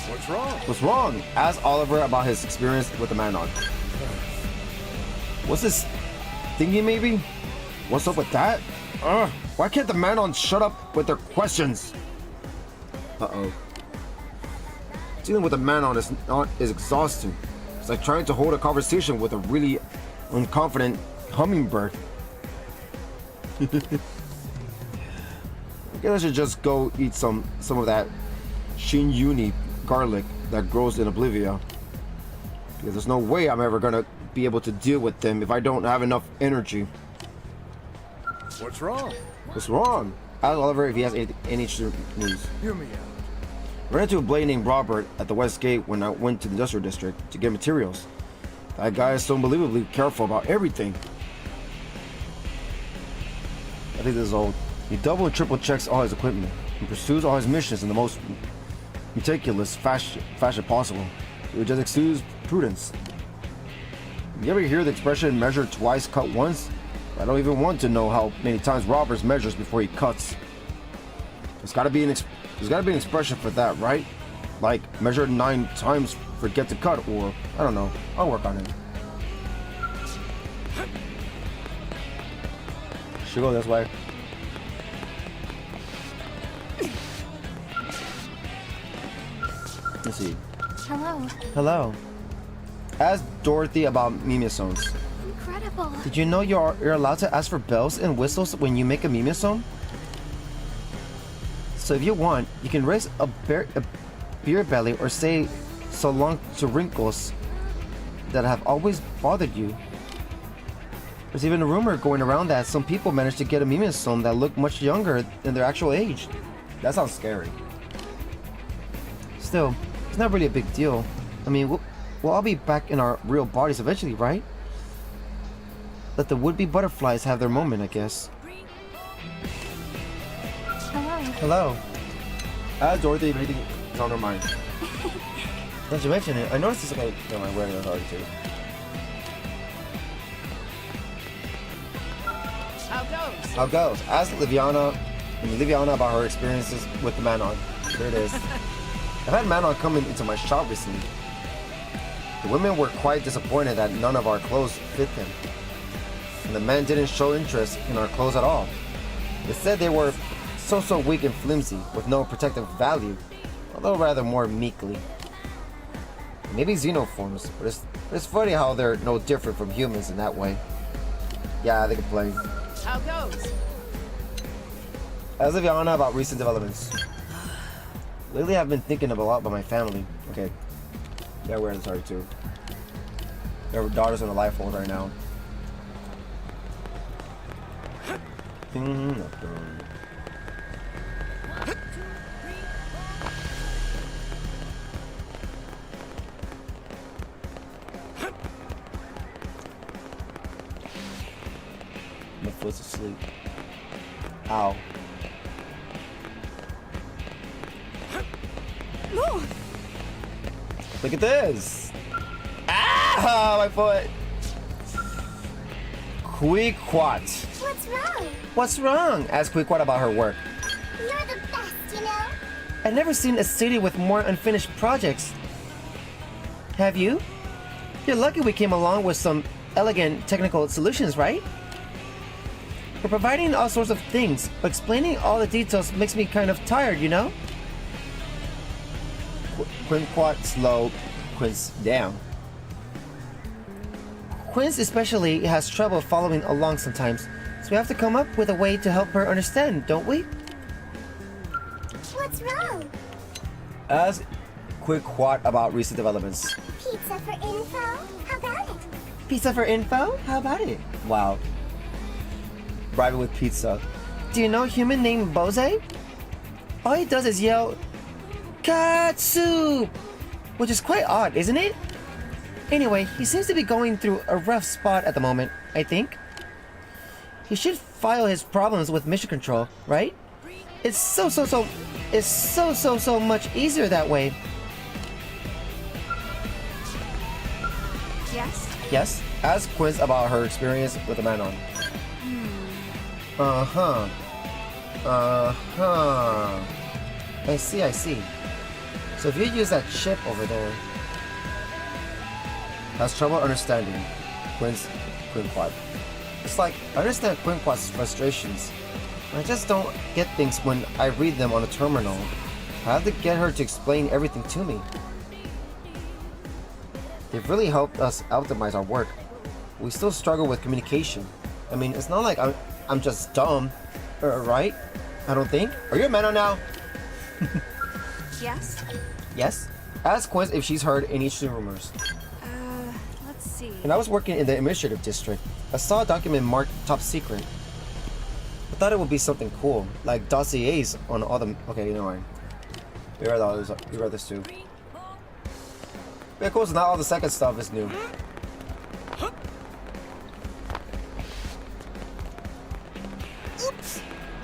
What's wrong? What's wrong? Ask Oliver about his experience with the Manon. What's this thingy maybe? What's up with that? Why can't the Manon shut up with their questions? Uh-oh. Dealing with a Manon is exhausting. It's like trying to hold a conversation with a really unconfident hummingbird. I guess I should just go eat some of that Shin-Yuni garlic that grows in Oblivia. Because there's no way I'm ever gonna be able to deal with them if I don't have enough energy. What's wrong? What's wrong? Ask Oliver if he has any interesting news. Hear me out. Ran into a blade named Robert at the West Gate when I went to the industrial district to get materials. That guy is so unbelievably careful about everything. I think this is old. He double and triple checks all his equipment and pursues all his missions in the most meticulous fashion possible. It would just exudes prudence. You ever hear the expression measure twice, cut once? I don't even want to know how many times Robert measures before he cuts. There's gotta be an expression for that, right? Like measure 9 times, forget to cut, or I don't know. I'll work on it. Should go this way. Let's see. hello. Hello. Ask Dorothy about mimesomes. Incredible. Did you know you're allowed to ask for bells and whistles when you make a mimesome? So if you want, you can raise a beer belly or say so long to wrinkles that have always bothered you. There's even a rumor going around that some people managed to get a mimesome that look much younger than their actual age. That sounds scary. Still, it's not really a big deal. I mean, we'll all be back in our real bodies eventually, right? Let the would-be butterflies have their moment, I guess. Hello. Hello. Ask Dorothy if anything is on her mind. Now you mention it, I noticed this guy on my wearing a hard too. How goes? Ask Liviana about her experiences with the Manon. There it is. I've had Manon come into my shop recently. The women were quite disappointed that none of our clothes fit them. And the men didn't show interest in our clothes at all. They said they were so weak and flimsy, with no protective value, although rather more meekly. Maybe xenoforms, but it's funny how they're no different from humans in that way. Yeah, they can play. How goes? Ask Liviana about recent developments. Lately, I've been thinking a lot about my family. Okay. They're wearing this already too. Their daughter's in a life hold right now. My foot's asleep. Ow. No! Look at this! Ah, my foot! Queequat. What's wrong? What's wrong? Ask Queequat about her work. You're the best, you know? I've never seen a city with more unfinished projects. Have you? You're lucky we came along with some elegant technical solutions, right? We're providing all sorts of things, but explaining all the details makes me kind of tired, you know? Queequat slow Quince down. Quince especially has trouble following along sometimes, so we have to come up with a way to help her understand, don't we? What's wrong? Ask Queequat about recent developments. Pizza for info? How about it? Pizza for info? How about it? Wow. Bribe it with pizza. Do you know a human named Bose? All he does is yell, Katsu! Which is quite odd, isn't it? Anyway, he seems to be going through a rough spot at the moment, I think. He should file his problems with Mission Control, right? It's so much easier that way. Yes? Yes? Ask Quiz about her experience with the Manon. Uh-huh. Uh-huh. I see. So if you use that chip over there, has trouble understanding Queequat. It's like, I understand Queequat's frustrations. I just don't get things when I read them on a terminal. I have to get her to explain everything to me. They've really helped us optimize our work. We still struggle with communication. I mean, it's not like I'm just dumb, right? I don't think. Are you a Manon now? Yes? Yes. Ask Quiz if she's heard any rumors. Let's see. When I was working in the administrative district, I saw a document marked top secret. I thought it would be something cool, like dossiers on all the. Okay, you know what? We read this too. Yeah, cool. So not all the second stuff is new.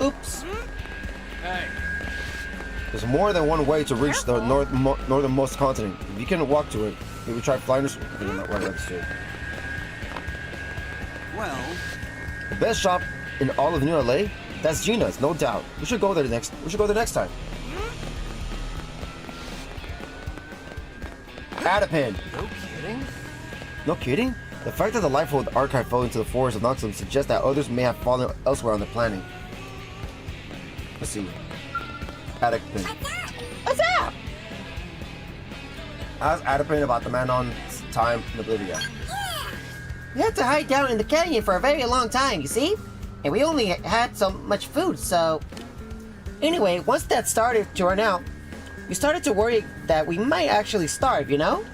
Oops. Hey. There's more than one way to reach the northernmost continent. If you can't walk to it, maybe try flying. Okay, you're not right. That's true. Well, The best shop in all of New LA? That's Gina's, no doubt. We should go there next time. Add a pin. no kidding. No kidding? The fact that the Lifehold archive fell into the forest of Noxum suggests that others may have fallen elsewhere on the planet. Let's see. Add a pin. What's up? Ask Adapin about the Manon's time in Oblivia. We had to hide down in the canyon for a very long time, you see? And we only had so much food, so... Anyway, once that started to run out, we started to worry that we might actually starve, you know?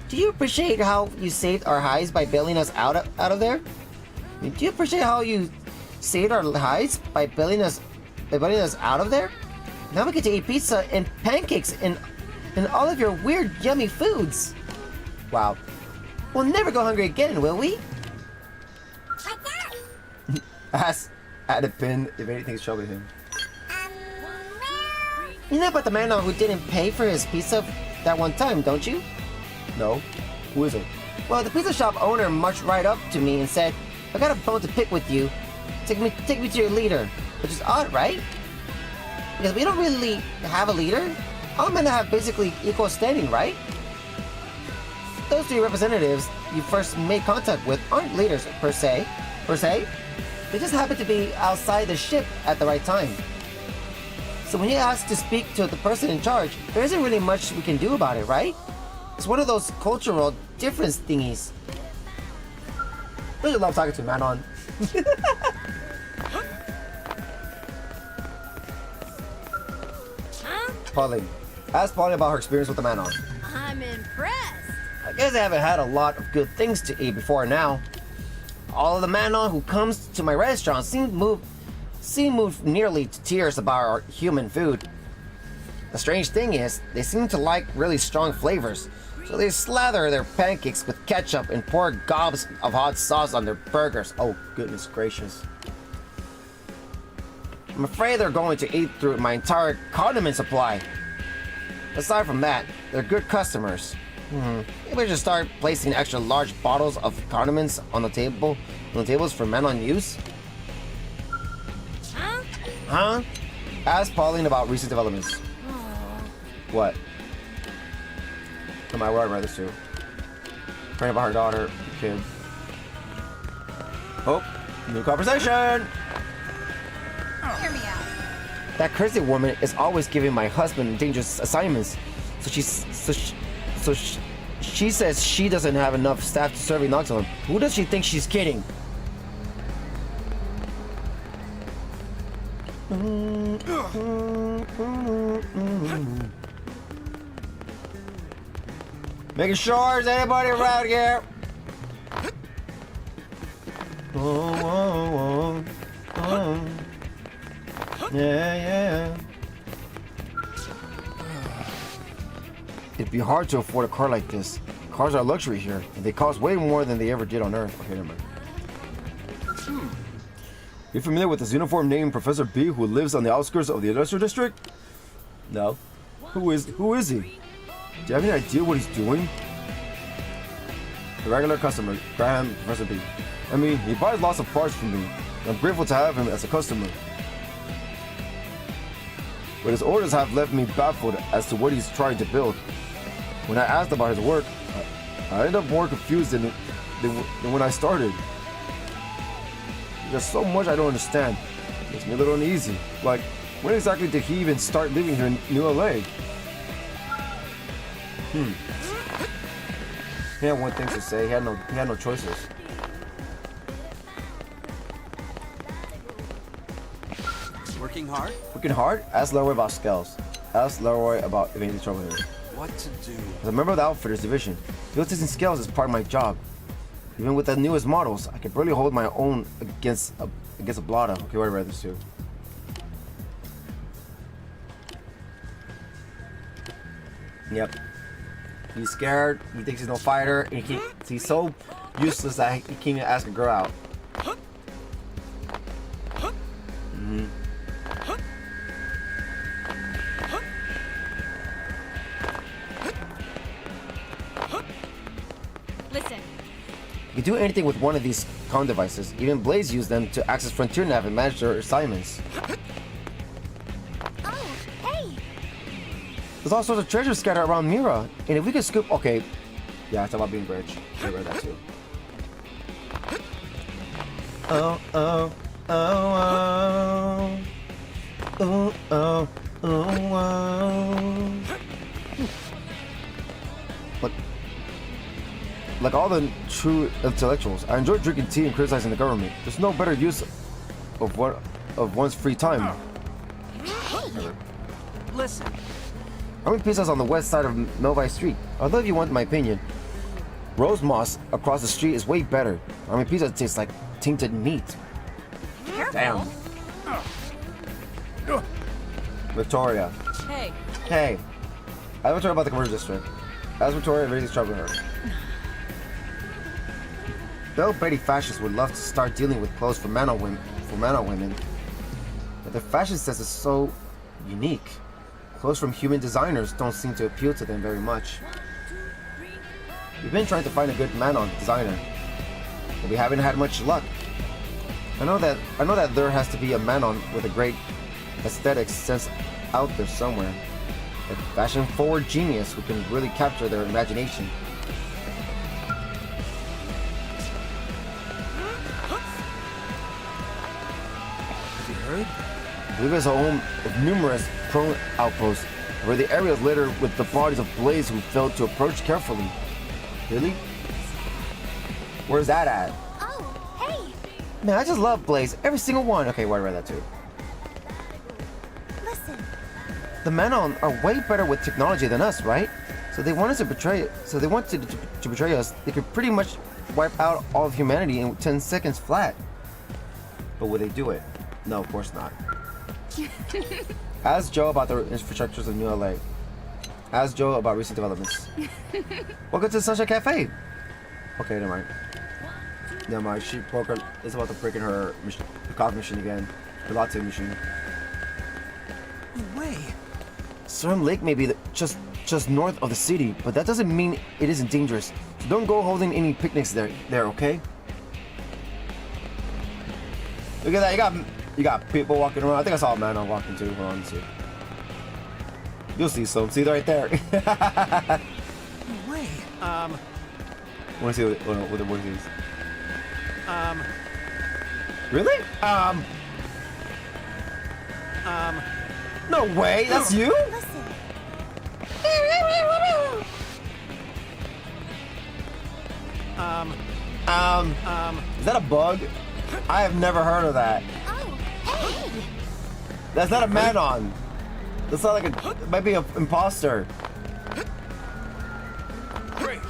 Do you appreciate how you saved our hides by bailing us out of there? I mean, do you appreciate how you saved our hides by bailing us out of there? Now we get to eat pizza and pancakes and all of your weird, yummy foods. Wow. We'll never go hungry again, will we? What's up? Ask Adapin if anything's troubling him. Well, You know about the man who didn't pay for his pizza that one time, don't you? No? Who is it? Well, the pizza shop owner marched right up to me and said, I got a bone to pick with you. Take me to your leader. Which is odd, right? Because we don't really have a leader. All men have basically equal standing, right? Those three representatives you first made contact with aren't leaders per se. They just happen to be outside the ship at the right time. So when you ask to speak to the person in charge, there isn't really much we can do about it, right? It's one of those cultural difference thingies. Really love talking to Manon. Pauline. Ask Pauline about her experience with the Manon. I'm impressed. I guess I haven't had a lot of good things to eat before now. All of the Manon who comes to my restaurant seem moved nearly to tears about our human food. The strange thing is, they seem to like really strong flavors, so they slather their pancakes with ketchup and pour gobs of hot sauce on their burgers. Oh, goodness gracious. I'm afraid they're going to eat through my entire condiment supply. Aside from that, they're good customers. Maybe I should start placing extra large bottles of condiments on the tables for Manon use. Huh? Ask Pauline about recent developments. What? Am I where I'd rather to? Praying about her daughter, kid. Oh, new conversation! Hear me out. That crazy woman is always giving my husband dangerous assignments. So she says she doesn't have enough staff to serve Noctilum. Who does she think she's kidding? Making sure there's anybody around here. Oh. Yeah. It'd be hard to afford a car like this. Cars are a luxury here, and they cost way more than they ever did on Earth. Okay, never mind. You familiar with this uniform-named Professor B who lives on the outskirts of the industrial district? No. Who is he? Do you have any idea what he's doing? The regular customer, Graham, Professor B. I mean, he buys lots of parts from me. I'm grateful to have him as a customer. But his orders have left me baffled as to what he's trying to build. When I asked about his work, I ended up more confused than when I started. There's so much I don't understand. It makes me a little uneasy. Like, when exactly did he even start living here in New LA? He had one thing to say. He had no choices. Working hard? Working hard? Ask Leroy about scales. Ask Leroy about if anything's trouble here. What to do? As a member of the Outfitters division, field testing scales is part of my job. Even with the newest models, I can barely hold my own against a blotter. Okay, whatever this too. Yep. He's scared. He thinks he's no fighter, and he's so useless that he can't even ask a girl out. Listen. You can do anything with one of these comm devices. Even Blaze used them to access Frontier Nav and manage their assignments. Oh, hey! There's all sorts of treasure scattered around Mira, and if we could scoop... Okay. Yeah, it's about being rich. I read that too. Oh. Like all the true intellectuals, I enjoy drinking tea and criticizing the government. There's no better use of one's free time. Listen. Ramen Pizza's on the west side of Melvi Street. Although if you want my opinion, Rose Moss across the street is way better. Ramen Pizza tastes like tainted meat. Damn. Victoria. Hey. I have a story about the commercial district. Ask Victoria raises trouble with her. Belle Betty fascists would love to start dealing with clothes for Manon women, but their fashion sense is so unique. Clothes from human designers don't seem to appeal to them very much. We've been trying to find a good Manon designer, but we haven't had much luck. I know that there has to be a Manon with a great aesthetic sense out there somewhere, a fashion-forward genius who can really capture their imagination. I believe it's a home of numerous prone outposts, where the area is littered with the bodies of Blaze who failed to approach carefully. Really? Where's that at? Oh, hey! Man, I just love Blaze. Every single one. Okay, well, I read that too. Listen. the Manon are way better with technology than us, right? So they want us to betray. So they want to betray us. They could pretty much wipe out all of humanity in 10 seconds flat. But would they do it? No, of course not. Ask Joe about the infrastructures of New LA. Ask Joe about recent developments. Welcome to the Sunshine Cafe. Okay, never mind. Never mind. She broke her. It's about to break in her the coffee machine again. The latte machine. No way. Storm Lake may be just north of the city, but that doesn't mean it isn't dangerous. So don't go holding any picnics there, okay? Look at that. You got people walking around. I think I saw a man walking too. Hold on, let's see. You'll see some. See right there. No way. Want to see what the voice is? Really? No way. That's you? Listen. Is that a bug? I have never heard of that. Oh, hey. That's not a Manon. That's not like it might be an imposter. Great.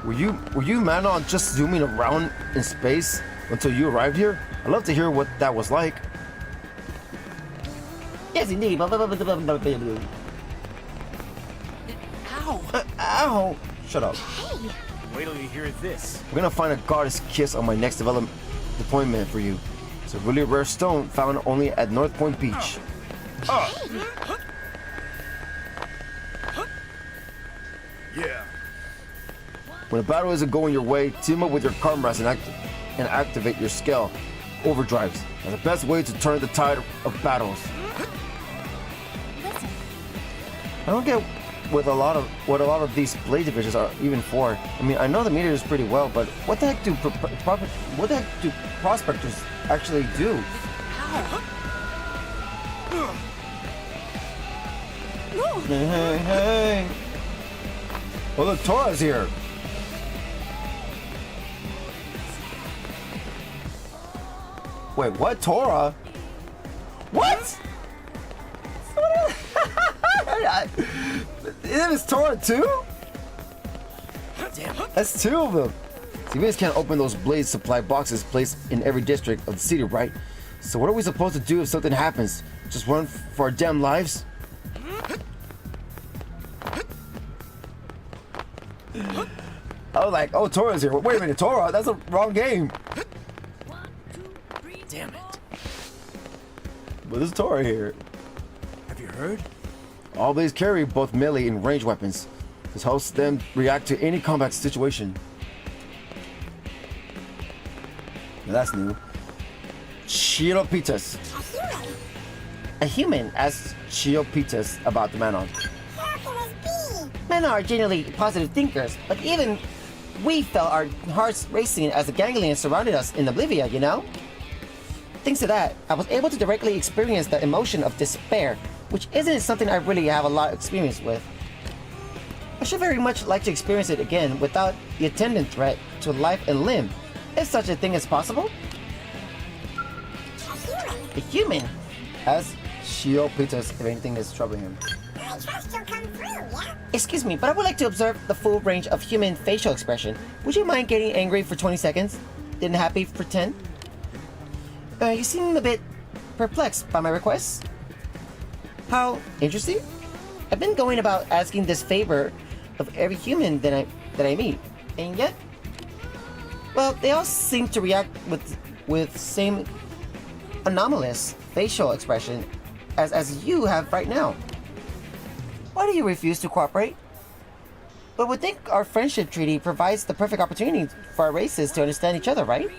Were you Manon just zooming around in space until you arrived here? I'd love to hear what that was like. Yes, indeed. Ow. Ow! Shut up. Hey. Wait till you hear this. We're gonna find a goddess kiss on my next deployment for you. It's a really rare stone found only at North Point Beach. Yeah. When a battle isn't going your way, team up with your comrades and activate your skill overdrives. That's the best way to turn the tide of battles. Listen. I don't get what a lot of these blade divisions are even for. I mean, I know the meters pretty well, but what the heck do prospectors actually do? Hey. Oh, look, Tora's here. Wait, what? Tora? What? His name is Tora too? Damn it. That's two of them. So you guys can't open those blade supply boxes placed in every district of the city, right? So what are we supposed to do if something happens? Just run for our damn lives? I was like, oh, Tora's here. Wait a minute, Tora? That's a wrong game. Damn it. But there's Tora here. Have you heard? All blades carry both melee and ranged weapons. This helps them react to any combat situation. Now that's new. Chiropitas. A human asked Chiropitas about the Manon. How can this be? Men are generally positive thinkers, but even we felt our hearts racing as the ganglions surrounded us in Oblivia, you know? Thanks to that, I was able to directly experience the emotion of despair, which isn't something I really have a lot of experience with. I should very much like to experience it again without the attendant threat to life and limb, if such a thing is possible. A human? Ask Chiropitas if anything is troubling him. I trust you'll come through, yeah? Excuse me, but I would like to observe the full range of human facial expression. Would you mind getting angry for 20 seconds? Then happy for 10? You seem a bit perplexed by my requests. How interesting. I've been going about asking this favor of every human that I meet, and yet, well, they all seem to react with same anomalous facial expression as you have right now. Why do you refuse to cooperate? But would think our friendship treaty provides the perfect opportunity for our races to understand each other, right?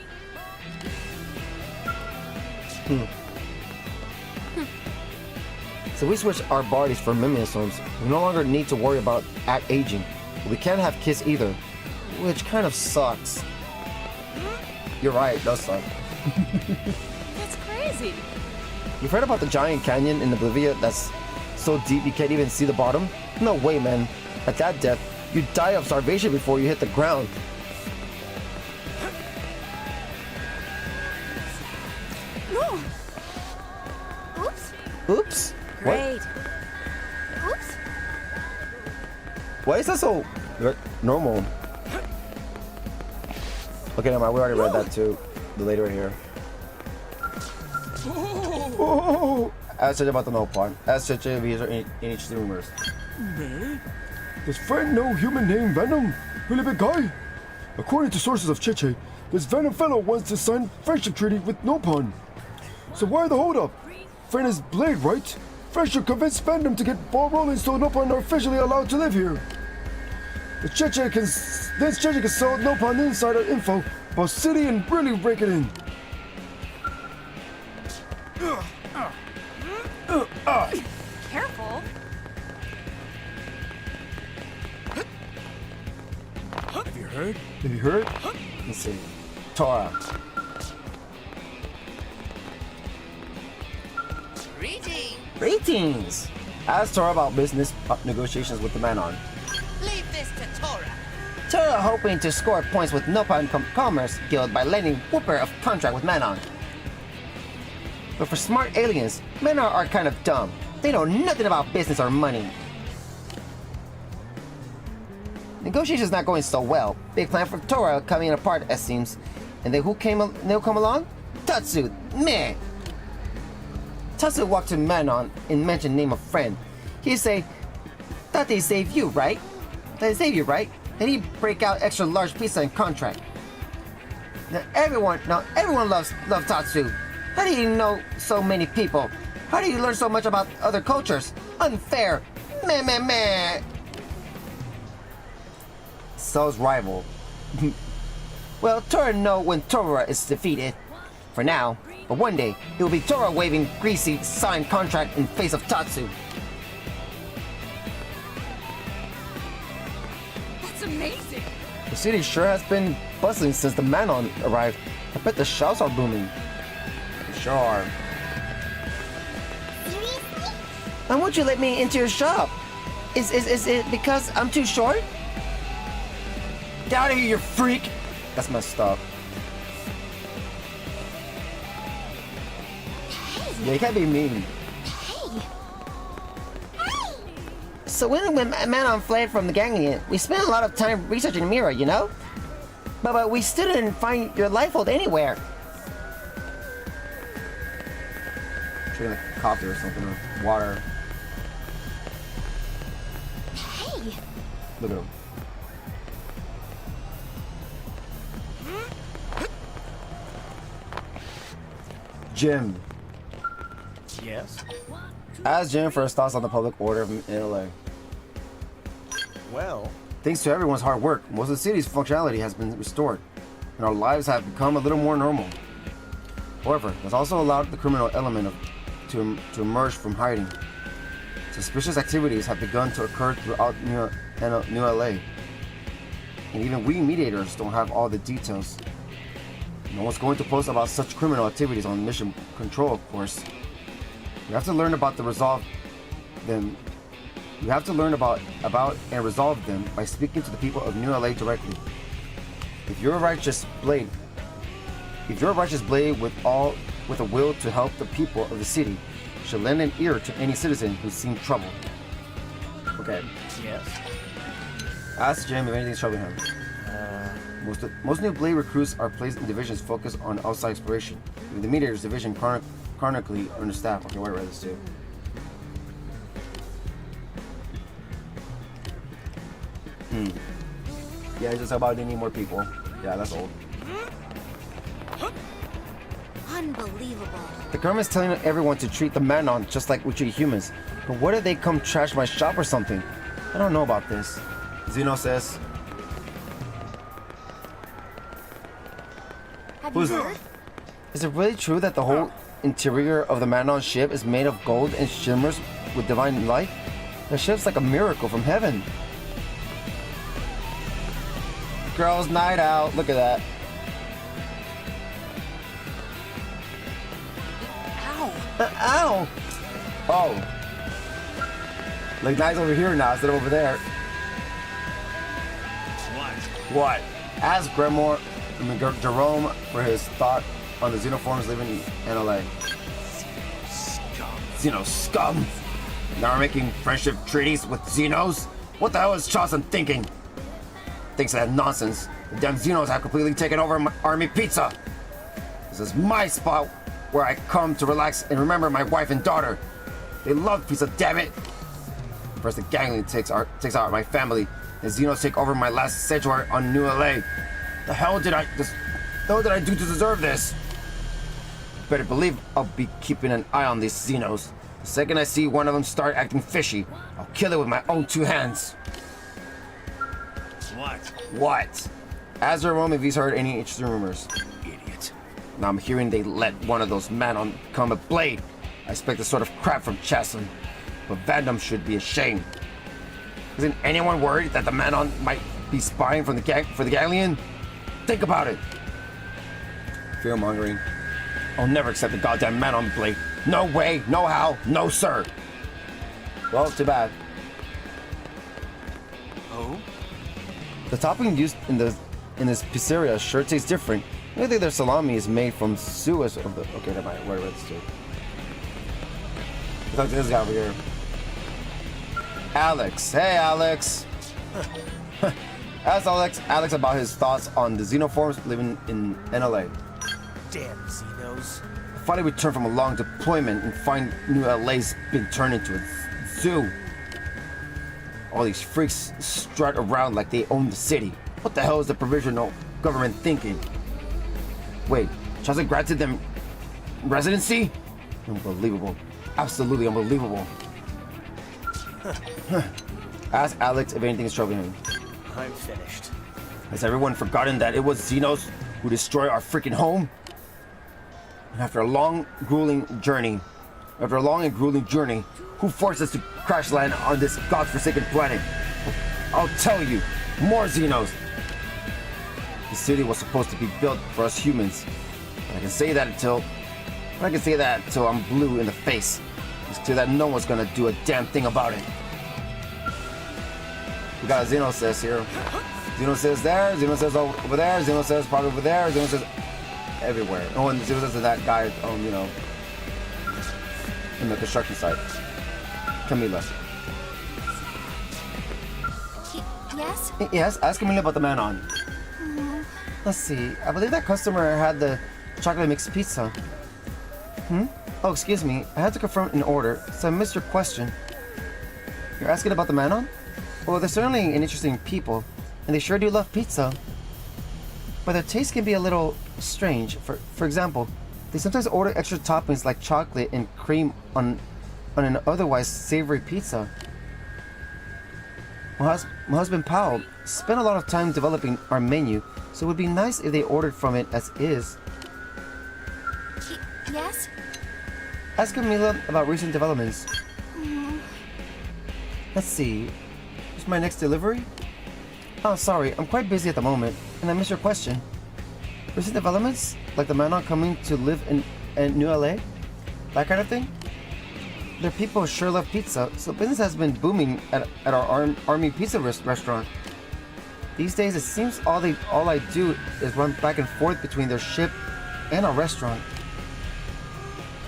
So we switched our bodies for mimisomes. We no longer need to worry about aging. But we can't have kids either, which kind of sucks. You're right, it does suck. That's crazy. You've heard about the giant canyon in Oblivia that's so deep you can't even see the bottom? No way, man. At that depth, you'd die of starvation before you hit the ground. Oops. Oops. Great. Why is that so normal? Okay, never mind. We already read that too. The later here. Oh! Ask Cheche about the no part. Ask Cheche if he's in each rumors. Does friend know human named Venom? Really big guy? According to sources of Cheche, this Venom fellow wants to sign friendship treaty with Nopon. So why the hold up? Friend is Blade, right? Friend should convince Venom to get ball rolling so Nopon are officially allowed to live here. Then Cheche can sell Nopon insider info about city and really break it in. Careful. Have you heard? Have you heard? Let's see. Tora. Greetings! Ask Tora about business negotiations with the Manon. Leave this to Tora. Tora hoping to score points with Nopon Commerce Guild by landing Whooper of contract with Manon. But for smart aliens, Manon are kind of dumb. They know nothing about business or money. Negotiations not going so well. Big plan for Tora coming apart, it seems. And then who come along? Tatsu, meh. Tatsu walked to Manon and mentioned name of friend. He say, Taty saved you, right? Taty saved you, right? Then he break out extra large pizza and contract. Now everyone loves Tatsu. How do you know so many people? How do you learn so much about other cultures? Unfair. Meh meh meh. Cell's rival. Well, Tora know when Tora is defeated. For now. But one day, it will be Tora waving greasy signed contract in face of Tatsu. That's amazing. The city sure has been bustling since the Manon arrived. I bet the shops are booming. They sure are. Seriously? Why won't you let me into your shop? Is it because I'm too short? Get out of here, you freak! That's messed up. Yeah, you can't be mean. So when Manon fled from the ganglion, we spent a lot of time researching Mira, you know? But we still didn't find your lifeboat anywhere. Drinking like coffee or something, or water. Hey! Look at him. Jim. Yes? Ask Jim for his thoughts on the public order in LA. Well, Thanks to everyone's hard work, most of the city's functionality has been restored, and our lives have become a little more normal. However, it's also allowed the criminal element to emerge from hiding. Suspicious activities have begun to occur throughout New LA, and even we mediators don't have all the details. No one's going to post about such criminal activities on mission control, of course. We have to learn about them. We have to learn about and resolve them by speaking to the people of New LA directly. If you're a righteous blade with a will to help the people of the city, you should lend an ear to any citizen who seems troubled. Okay. yes. Ask Jim if anything's troubling him. Most new Blade recruits are placed in divisions focused on outside exploration. With the Mediators division chronically understaffed. Okay, why did I read this too? Yeah, it's just about they need more people. Yeah, that's old. Unbelievable. The government's telling everyone to treat the Manon just like we treat humans. But what if they come trash my shop or something? I don't know about this. Xeno says. Have you heard? Is it really true that the whole interior of the Manon ship is made of gold and shimmers with divine light? The ship's like a miracle from heaven. Girls' night out. Look at that. Ow! Oh. Like nice over here now instead of over there. What? Ask Jerome for his thought on the xenoforms living in LA. Xeno scum. Now we're making friendship treaties with Xenos? What the hell is Chauson thinking? Thinks that nonsense. The damn Xenos have completely taken over my army pizza. This is my spot where I come to relax and remember my wife and daughter. They love pizza, damn it. First, the gangling takes out my family, and Xenos take over my last sanctuary on New LA. The hell did I do to deserve this? Better believe I'll be keeping an eye on these Xenos. The second I see one of them start acting fishy, I'll kill it with my own 2 hands. What? Ask Jerome if he's heard any interesting rumors. Idiot. Now I'm hearing they let one of those men on come a blade. I expect this sort of crap from Chaslin, but Vandom should be ashamed. Isn't anyone worried that the Manon might be spying for the Galleon? Think about it. Fear-mongering. I'll never accept the goddamn Manon blade. No way, no how, no sir. Well, too bad. Oh? The topping used in this pizzeria sure tastes different. I think their salami is made from suet of the. Okay, never mind. Where it's to? Talk to this guy over here. Alex. Hey, Alex. Ask Alex about his thoughts on the xenoforms living in NLA. Damn Xenos. I finally returned from a long deployment and find New LA's been turned into a zoo. All these freaks strut around like they own the city. What the hell is the provisional government thinking? Wait, Chaucer granted them residency? Unbelievable. Absolutely unbelievable. Ask Alex if anything is troubling him. I'm finished. Has everyone forgotten that it was Xenos who destroyed our freaking home? And after a long and grueling journey, who forced us to crash land on this godforsaken planet? I'll tell you, more Xenos. The city was supposed to be built for us humans. But I can say that until I'm blue in the face. It's clear that no one's gonna do a damn thing about it. We got a Xenosys here. Xenosys there, Xenosys over there, Xenosys probably over there, Xenosys everywhere. Oh, and Xenosys is that guy, in the construction site. Camila. Yes? Yes, ask Camila about the Manon. Let's see. I believe that customer had the chocolate mix pizza. Oh, excuse me. I had to confirm an order, so I missed your question. You're asking about the Manon? Well, they're certainly an interesting people, and they sure do love pizza. But their taste can be a little strange. For example, they sometimes order extra toppings like chocolate and cream on an otherwise savory pizza. My husband Powell spent a lot of time developing our menu, so it would be nice if they ordered from it as is. Yes? Ask Camila about recent developments. Let's see. Where's my next delivery? Oh, sorry, I'm quite busy at the moment, and I missed your question. Recent developments? Like the Manon coming to live in New LA? That kind of thing? Their people sure love pizza, so business has been booming at our army pizza restaurant. These days, it seems all I do is run back and forth between their ship and our restaurant.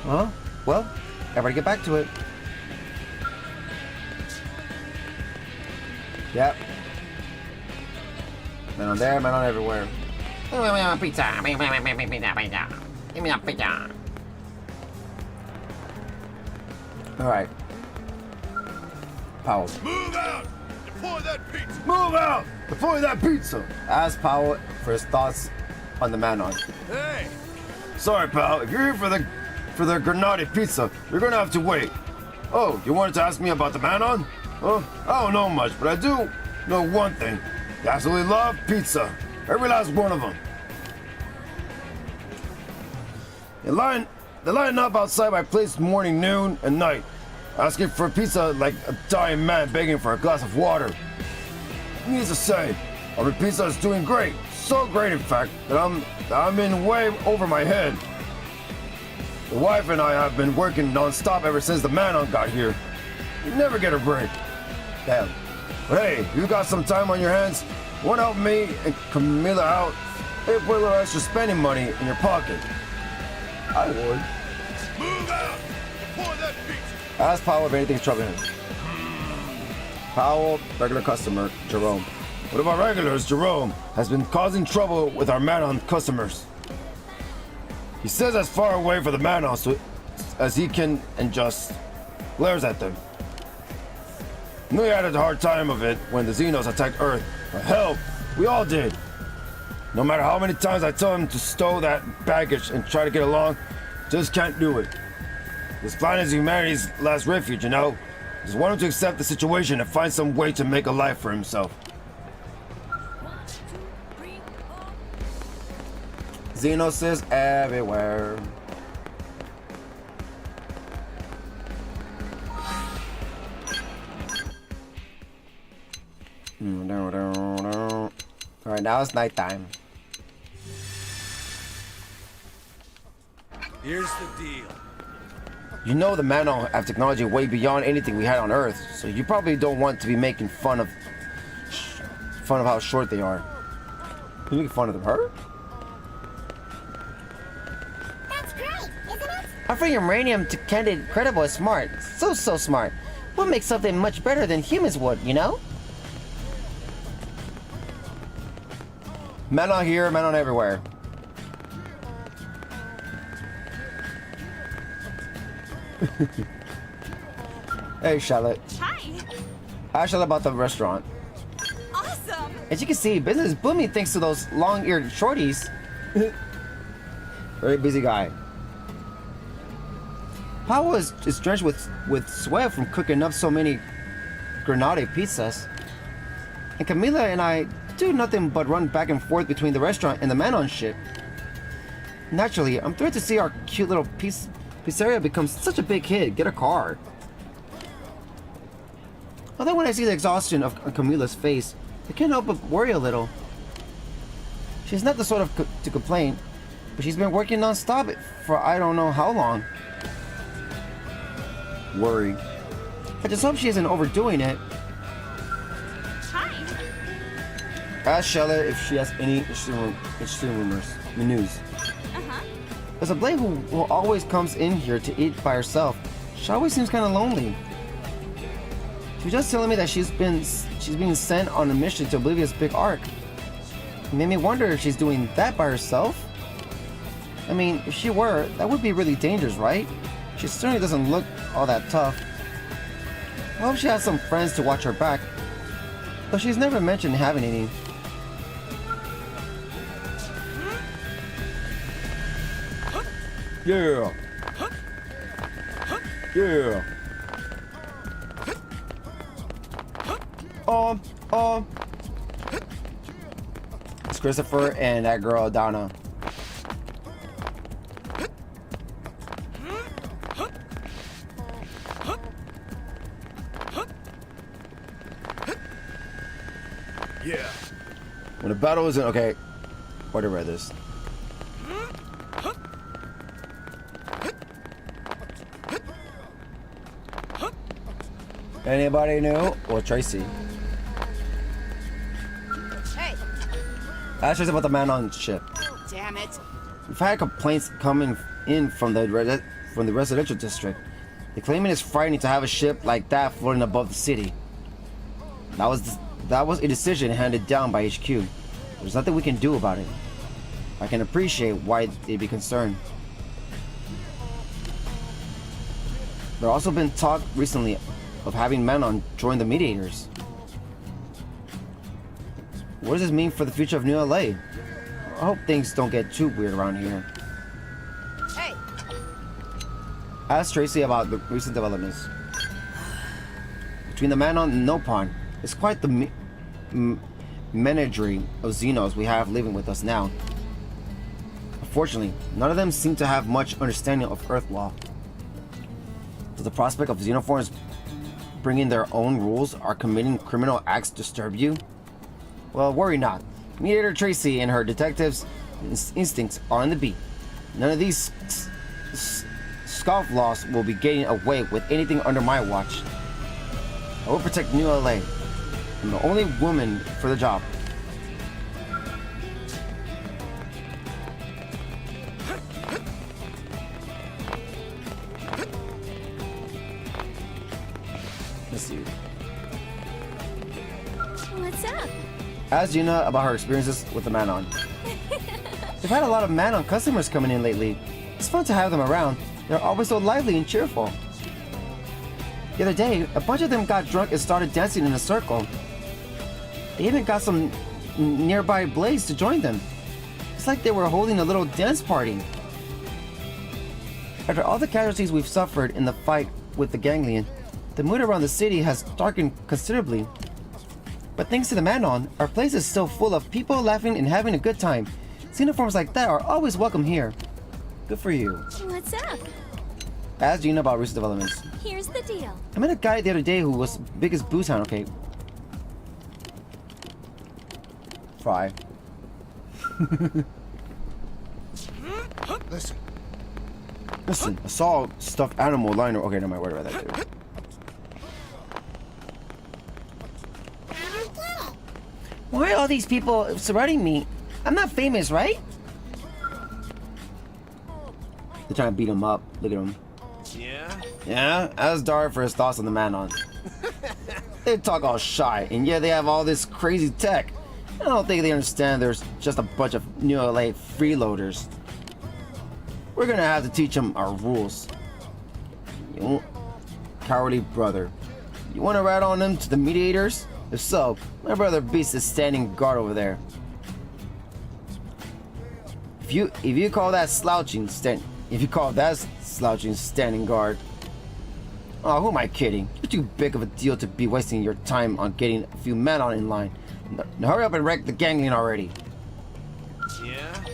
Well, everybody get back to it. Yep. Man on there, man on everywhere. Pizza. Give me a pizza. Alright. Powell. Move out! Deploy that pizza! Move out! Deploy that pizza! Ask Powell for his thoughts on the Manon. Hey! Sorry, pal. If you're here for the Granati pizza, you're gonna have to wait. Oh, you wanted to ask me about the Manon? Oh, I don't know much, but I do know one thing. They absolutely love pizza. Every last one of them. They line up outside my place morning, noon, and night, asking for pizza like a dying man begging for a glass of water. Needless to say, our pizza is doing great. So great, in fact, that I'm in way over my head. The wife and I have been working non-stop ever since the Manon got here. We never get a break. Damn. But hey, you got some time on your hands? Want to help me and Camila out? Hey, put a little extra spending money in your pocket. I would. Move out! Deploy that pizza! Ask Powell if anything's troubling him. Powell, regular customer, Jerome. One of our regulars, Jerome, has been causing trouble with our Manon customers. He says as far away from the Manon as he can and just glares at them. Knew he had a hard time of it when the Xenos attacked Earth, but hell, we all did. No matter how many times I tell him to stow that baggage and try to get along, just can't do it. This planet is humanity's last refuge, you know? Just want him to accept the situation and find some way to make a life for himself. Xenos is everywhere. Alright, now it's nighttime. Here's the deal. You know the Manon have technology way beyond anything we had on Earth, so you probably don't want to be making fun of how short they are. You making fun of them, her? That's great, isn't it? I find uranium to candid incredible is smart. So smart. We'll make something much better than humans would, you know? Manon here, Manon everywhere. Hey, Charlotte. Hi. Ask Charlotte about the restaurant. Awesome. As you can see, business is booming thanks to those long-eared shorties. Very busy guy. Powell is drenched with sweat from cooking up so many granate pizzas. And Camila and I do nothing but run back and forth between the restaurant and the Manon ship. Naturally, I'm thrilled to see our cute little pizzeria become such a big hit. Get a car. Although when I see the exhaustion of Camila's face, I can't help but worry a little. She's not the sort of to complain, but she's been working non-stop for I don't know how long. Worry. I just hope she isn't overdoing it. Hi. Ask Charlotte if she has any interesting news. Uh-huh. As a Blade who always comes in here to eat by herself, she always seems kind of lonely. She was just telling me that she's being sent on a mission to Oblivion's big arc. It made me wonder if she's doing that by herself. I mean, if she were, that would be really dangerous, right? She certainly doesn't look all that tough. I hope she has some friends to watch her back, but she's never mentioned having any. Yeah. Yeah. It's Christopher and that girl Donna. Yeah. When the battle isn't okay. Where to read this? Anybody new? Well, Tracy. Hey, Ask us about the Manon ship. damn it. We've had complaints coming in from the residential district. They claim it is frightening to have a ship like that floating above the city. That was a decision handed down by HQ. There's nothing we can do about it. I can appreciate why they'd be concerned. There also been talk recently of having Manon join the Mediators. What does this mean for the future of New LA? I hope things don't get too weird around here. Hey, Ask Tracy about the recent developments. Between the Manon and Nopon, it's quite the menagerie of Xenos we have living with us now. Unfortunately, none of them seem to have much understanding of Earth law. Does the prospect of Xenoforms bringing their own rules or committing criminal acts disturb you? Well, worry not. Mediator Tracy and her detectives' instincts are on the beat. None of these scofflaws will be getting away with anything under my watch. I will protect New LA. I'm the only woman for the job. Let's see. What's up? Ask Gina about her experiences with the Manon. They've had a lot of Manon customers coming in lately. It's fun to have them around. They're always so lively and cheerful. The other day, a bunch of them got drunk and started dancing in a circle. They even got some nearby blades to join them. It's like they were holding a little dance party. After all the casualties we've suffered in the fight with the Ganglion, the mood around the city has darkened considerably. But thanks to the Manon, our place is still full of people laughing and having a good time. Xenoforms like that are always welcome here. Good for you. What's up? Ask Gina about recent developments. Here's the deal. I met a guy the other day who was big as Bootown, okay? Fry. Listen, I saw a stuffed animal lying. Okay, no, my word about that too. Why are all these people surrounding me? I'm not famous, right? They're trying to beat him up. Look at him. Yeah? Yeah? Ask Dart for his thoughts on the Manon. They talk all shy, and yeah, they have all this crazy tech. I don't think they understand there's just a bunch of New LA freeloaders. We're gonna have to teach them our rules. You cowardly brother. You wanna rat on them to the mediators? If so, my brother Beast is standing guard over there. If you call that slouching standing guard. Oh, who am I kidding? You're too big of a deal to be wasting your time on getting a few men on in line. Now hurry up and wreck the Ganglion already. Yeah?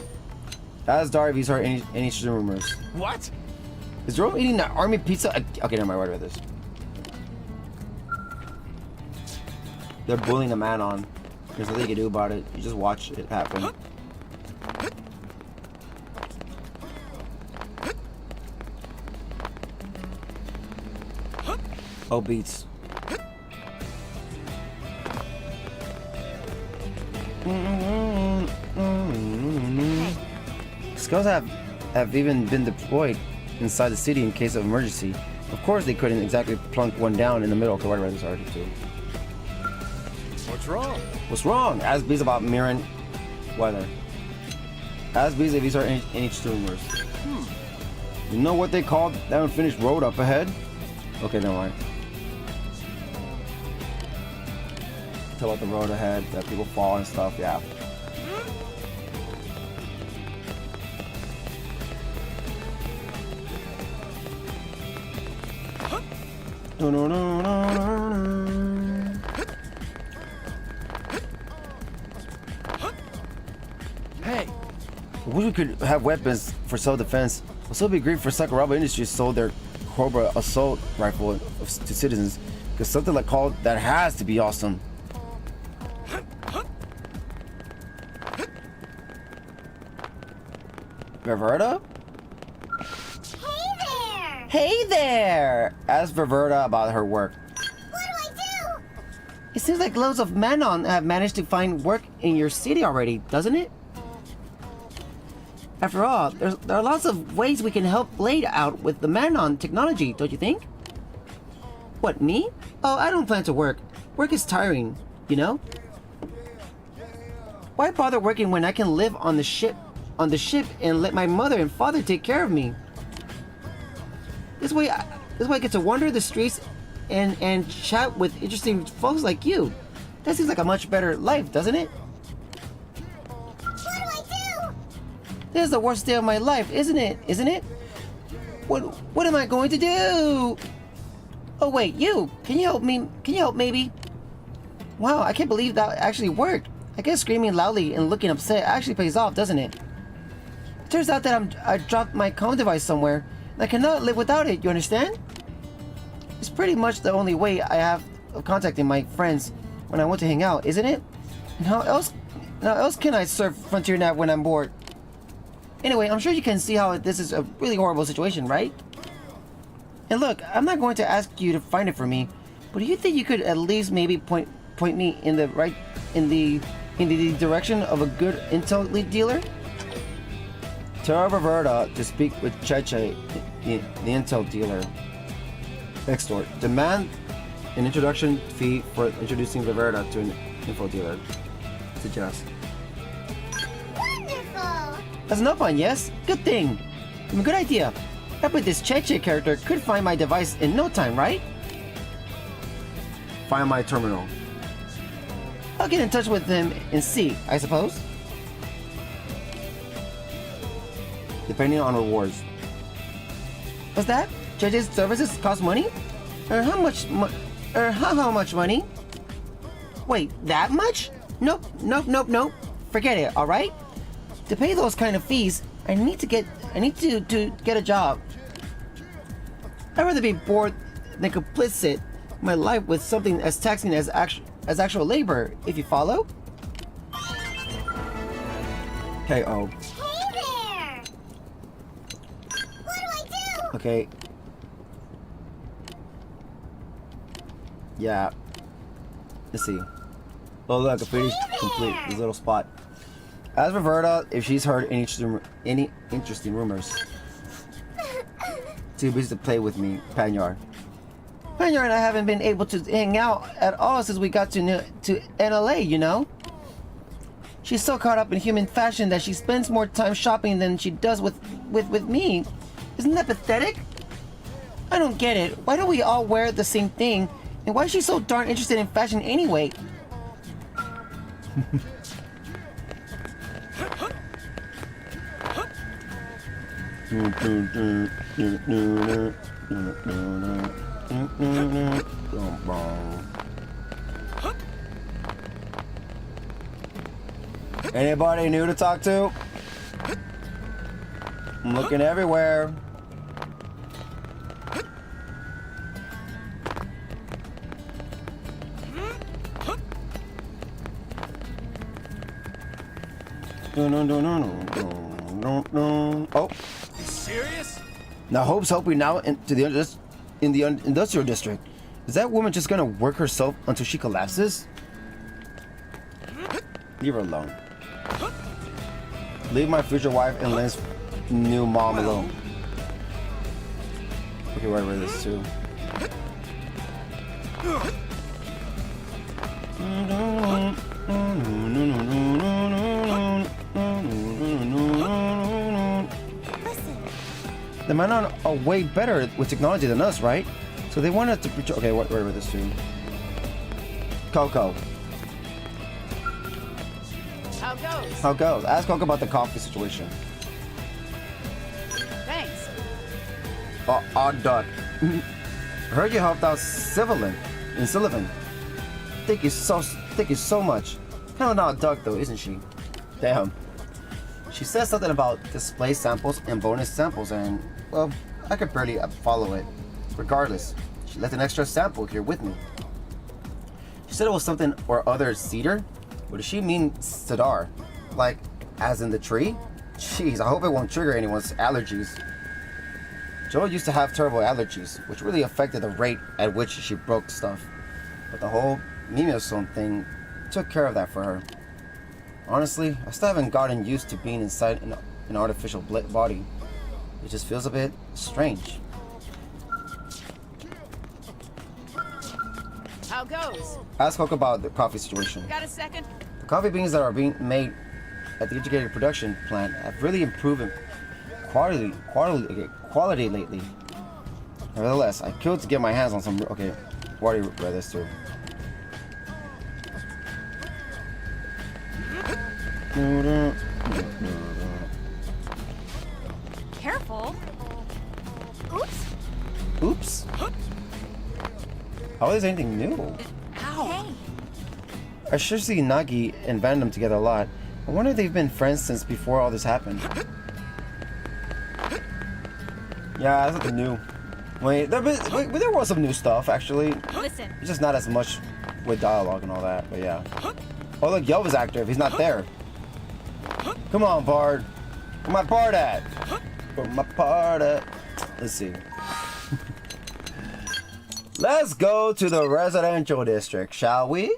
Ask Dar if he's heard any interesting rumors. What? Is Jerome eating that army pizza? Okay, never mind. What about this? They're bullying the Manon. There's nothing you can do about it. You just watch it happen. Oh, beats. Scouts have even been deployed inside the city in case of emergency. Of course, they couldn't exactly plunk one down in the middle. Okay, what about this already too? What's wrong? What's wrong? Ask Bees about Mirren weather. Ask Bees if he's heard any interesting rumors. You know what they call that unfinished road up ahead? Okay, never mind. Tell about the road ahead, that people fall and stuff, yeah. Hey! I wish we could have weapons for self-defense. Also, it'd be great for Sakuraba Industries sold their Cobra assault rifle to citizens. Because something like called that has to be awesome. Ververda? Hey there! Hey there! Ask Ververda about her work. What do I do? It seems like loads of Manon have managed to find work in your city already, doesn't it? After all, there are lots of ways we can help Blade out with the Manon technology, don't you think? What, me? Oh, I don't plan to work. Work is tiring, you know? Why bother working when I can live on the ship and let my mother and father take care of me? This way I get to wander the streets and chat with interesting folks like you. That seems like a much better life, doesn't it? What do I do? This is the worst day of my life, isn't it? Isn't it? What am I going to do? Oh wait, you! Can you help me? Can you help maybe? Wow, I can't believe that actually worked. I guess screaming loudly and looking upset actually pays off, doesn't it? It turns out that I dropped my comm device somewhere, and I cannot live without it, you understand? It's pretty much the only way I have of contacting my friends when I want to hang out, isn't it? And how else can I surf FrontierNav when I'm bored? Anyway, I'm sure you can see how this is a really horrible situation, right? And look, I'm not going to ask you to find it for me, but do you think you could at least maybe point me in the direction of a good intel lead dealer? Tell Ververda to speak with Cheche, the intel dealer. Extort. Demand an introduction fee for introducing Ververda to info dealer. Suggest. Wonderful! That's enough on, yes? Good thing. Good idea. I bet this Cheche character could find my device in no time, right? Find my terminal. I'll get in touch with him and see, I suppose. Depending on rewards. What's that? Cheche's services cost money? How much how much money? Wait, that much? Nope. Forget it, alright? To pay those kind of fees, I need to get a job. I'd rather be bored than complicit my life with something as taxing as actual labor, if you follow? KO. Hey there! What do I do? Okay. Yeah. Let's see. Oh look, a pretty complete this little spot. As for Verda, if she's heard any interesting rumors. Too busy to play with me, Panyard. Panya and I haven't been able to hang out at all since we got to NLA, you know? She's so caught up in human fashion that she spends more time shopping than she does with me. Isn't that pathetic? I don't get it. Why don't we all wear the same thing? And why is she so darn interested in fashion anyway? Anybody new to talk to? I'm looking everywhere. Oh. You serious? Now Hope's helping now into the industrial district. Is that woman just gonna work herself until she collapses? Leave her alone. Leave my future wife and Lynn's new mom alone. Okay, right where this too. The men are way better with technology than us, right? So they want us to. Okay, where were this too? Coco. How goes? How goes? Ask Coco about the coffee situation. Thanks. Odd duck. I heard you helped out Sullivan. Thank you so much. Kind of an odd duck though, isn't she? Damn. She said something about display samples and bonus samples, and well, I could barely follow it. Regardless, she left an extra sample here with me. She said it was something or other cedar. What does she mean cedar? Like, as in the tree? Jeez, I hope it won't trigger anyone's allergies. Joe used to have terrible allergies, which really affected the rate at which she broke stuff. But the whole Mimosome thing took care of that for her. Honestly, I still haven't gotten used to being inside an artificial body. It just feels a bit strange. How goes? Ask Coco about the coffee situation. Got a second? The coffee beans that are being made at the integrated production plant have really improved in quality lately. Nevertheless, I killed to get my hands on some. Okay, why do you read this too? Careful. Oops. Oops. How is anything new? Hey. I sure see Nagi and Vandom together a lot. I wonder if they've been friends since before all this happened. Yeah, that's nothing new. Wait, there was some new stuff actually. Listen. It's just not as much with dialogue and all that, but yeah. Oh look, Yelva's active. He's not there. Come on, Bard. Where my Bard at? Where my Bard at? Let's see. Let's go to the residential district, shall we?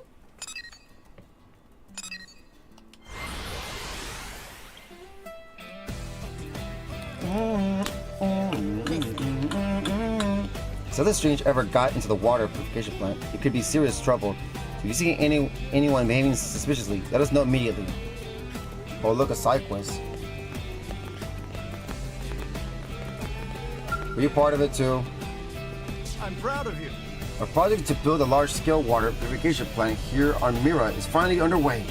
So this strange ever got into the water purification plant, it could be serious trouble. If you see anyone behaving suspiciously, let us know immediately. Oh, look, a side quest. Were you part of it too? I'm proud of you. Our project to build a large-scale water purification plant here on Mira is finally underway.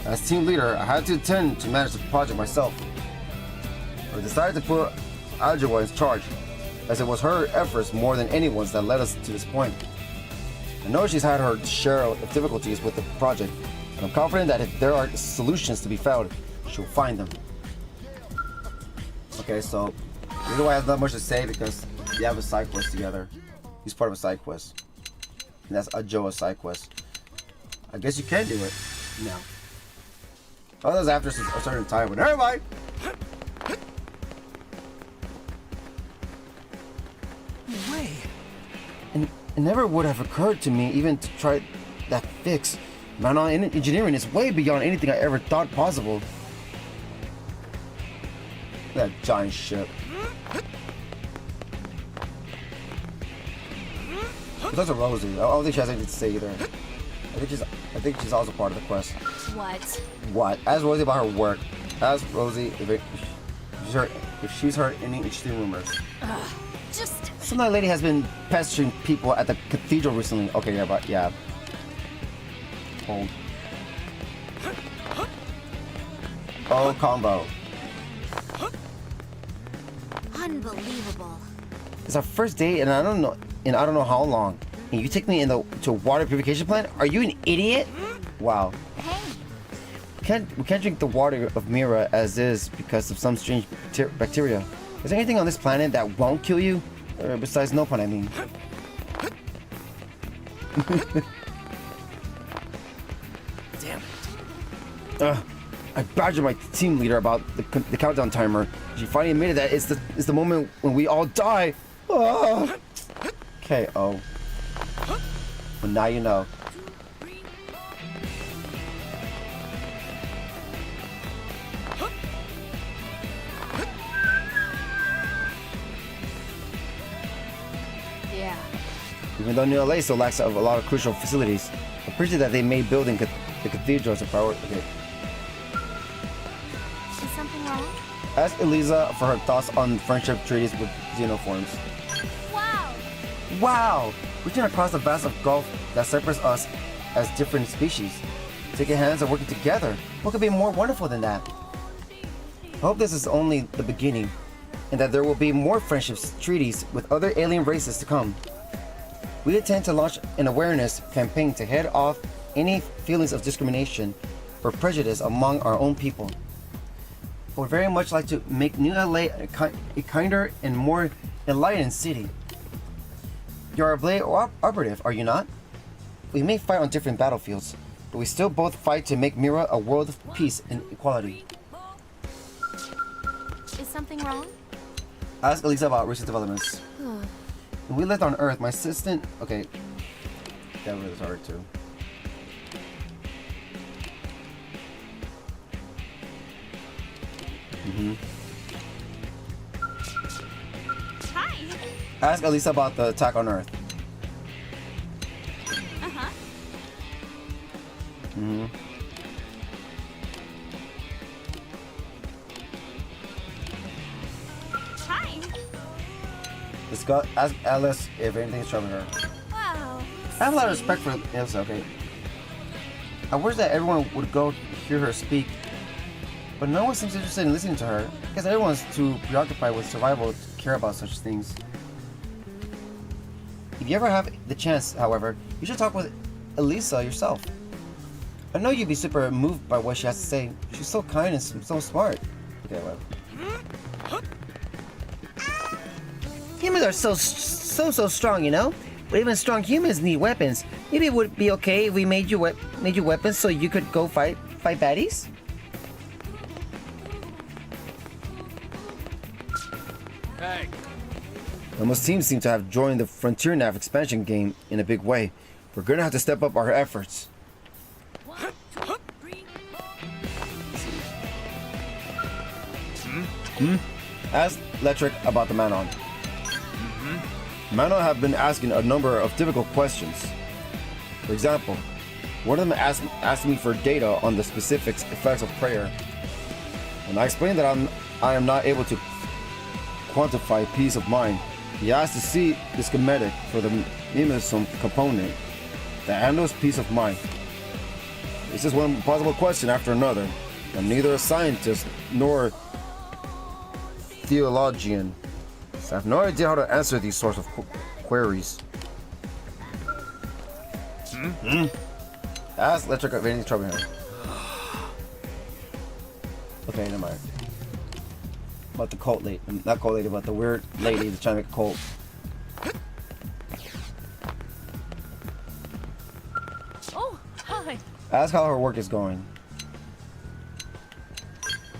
As team leader, I had to attend to manage the project myself. I decided to put Ajua in charge, as it was her efforts more than anyone's that led us to this point. I know she's had her share of difficulties with the project, and I'm confident that if there are solutions to be found, she'll find them. Okay, so Leroy has not much to say because they have a side quest together. He's part of a side quest. And that's Ajoa's side quest. I guess you can do it now. Oh, that was after a certain time, but never mind. No way. And it never would have occurred to me even to try that fix. Manual engineering is way beyond anything I ever thought possible. That giant ship. That's a Rosie. I don't think she has anything to say either. I think she's also part of the quest. What? What? Ask Rosie about her work. Ask Rosie if she's heard any interesting rumors. Just. Some that lady has been pestering people at the cathedral recently. Okay, yeah, but yeah. Hold. Oh, combo. Unbelievable. It's our first date, and I don't know how long. And you take me to a water purification plant? Are you an idiot? Wow. Hey. We can't drink the water of Mira as is because of some strange bacteria. Is there anything on this planet that won't kill you? Besides no pun, I mean. Damn it. I badgered my team leader about the countdown timer. She finally admitted that it's the moment when we all die. KO. Well, now you know. Yeah. Even though New LA still lacks a lot of crucial facilities, I appreciate that they made building the cathedral as a priority. Okay. Is something wrong? Ask Eliza for her thoughts on friendship treaties with xenoforms. Wow. Wow! Reaching across the vast gulf that separates us as different species. Taking hands and working together. What could be more wonderful than that? I hope this is only the beginning, and that there will be more friendships treaties with other alien races to come. We intend to launch an awareness campaign to head off any feelings of discrimination or prejudice among our own people. I would very much like to make New LA a kinder and more enlightened city. You're a Blade operative, are you not? We may fight on different battlefields, but we still both fight to make Mira a world of peace and equality. Is something wrong? Ask Elisa about recent developments. When we lived on Earth, my assistant... Okay. That was hard too. Hi. Ask Elisa about the attack on Earth. Uh-huh. Hi. Ask Alice if anything's troubling her. Wow. I have a lot of respect for Elsa, okay? I wish that everyone would go hear her speak, but no one seems interested in listening to her, because everyone's too preoccupied with survival to care about such things. If you ever have the chance, however, you should talk with Elisa yourself. I know you'd be super moved by what she has to say. She's so kind and so smart. Okay, well. Humans are so strong, you know? But even strong humans need weapons. Maybe it would be okay if we made you weapons so you could go fight baddies? Hey. Almost teams seem to have joined the Frontier Nav expansion game in a big way. We're gonna have to step up our efforts. Ask Letric about the Manon. Manon have been asking a number of difficult questions. For example, one of them asked me for data on the specific effects of prayer. When I explained that I am not able to quantify peace of mind, he asked to see the schematic for the mimetism component that handles peace of mind. This is one possible question after another. I'm neither a scientist nor theologian, so I have no idea how to answer these sorts of queries. Ask electric of any trouble here. Okay, never mind. About the cult lady, not cult lady, but the weird lady that's trying to make a cult. Oh, hi. Ask how her work is going.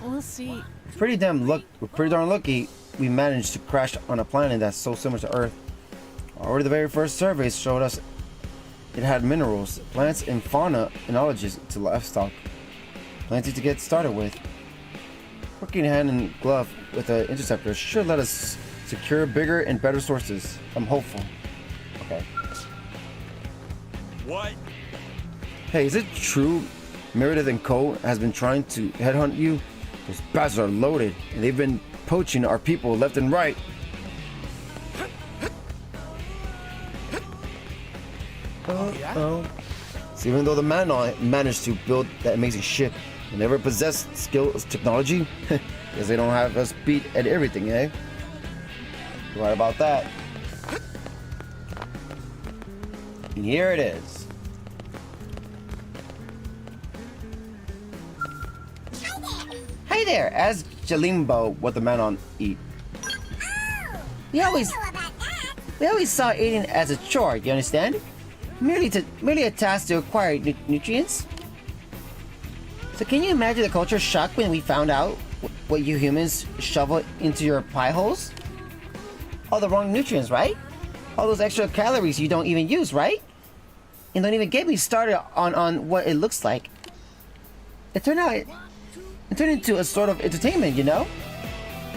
We'll see. We're pretty darn lucky we managed to crash on a planet that's so similar to Earth. Already the very first surveys showed us it had minerals, plants, and fauna analogies to livestock. Plenty to get started with. Working hand in glove with the interceptor should let us secure bigger and better sources. I'm hopeful. Okay. What? Hey, is it true Meredith and Co. has been trying to headhunt you? Those bastards are loaded, and they've been poaching our people left and right. Oh. So even though the Manon managed to build that amazing ship, they never possessed skills, technology, because they don't have us beat at everything, eh? You're right about that. And here it is. Hey there, ask Jalimbo what the Manon eat. We always saw eating as a chore, you understand? Merely a task to acquire nutrients. So can you imagine the culture shock when we found out what you humans shovel into your pie holes? All the wrong nutrients, right? All those extra calories you don't even use, right? And don't even get me started on what it looks like. It turned into a sort of entertainment, you know?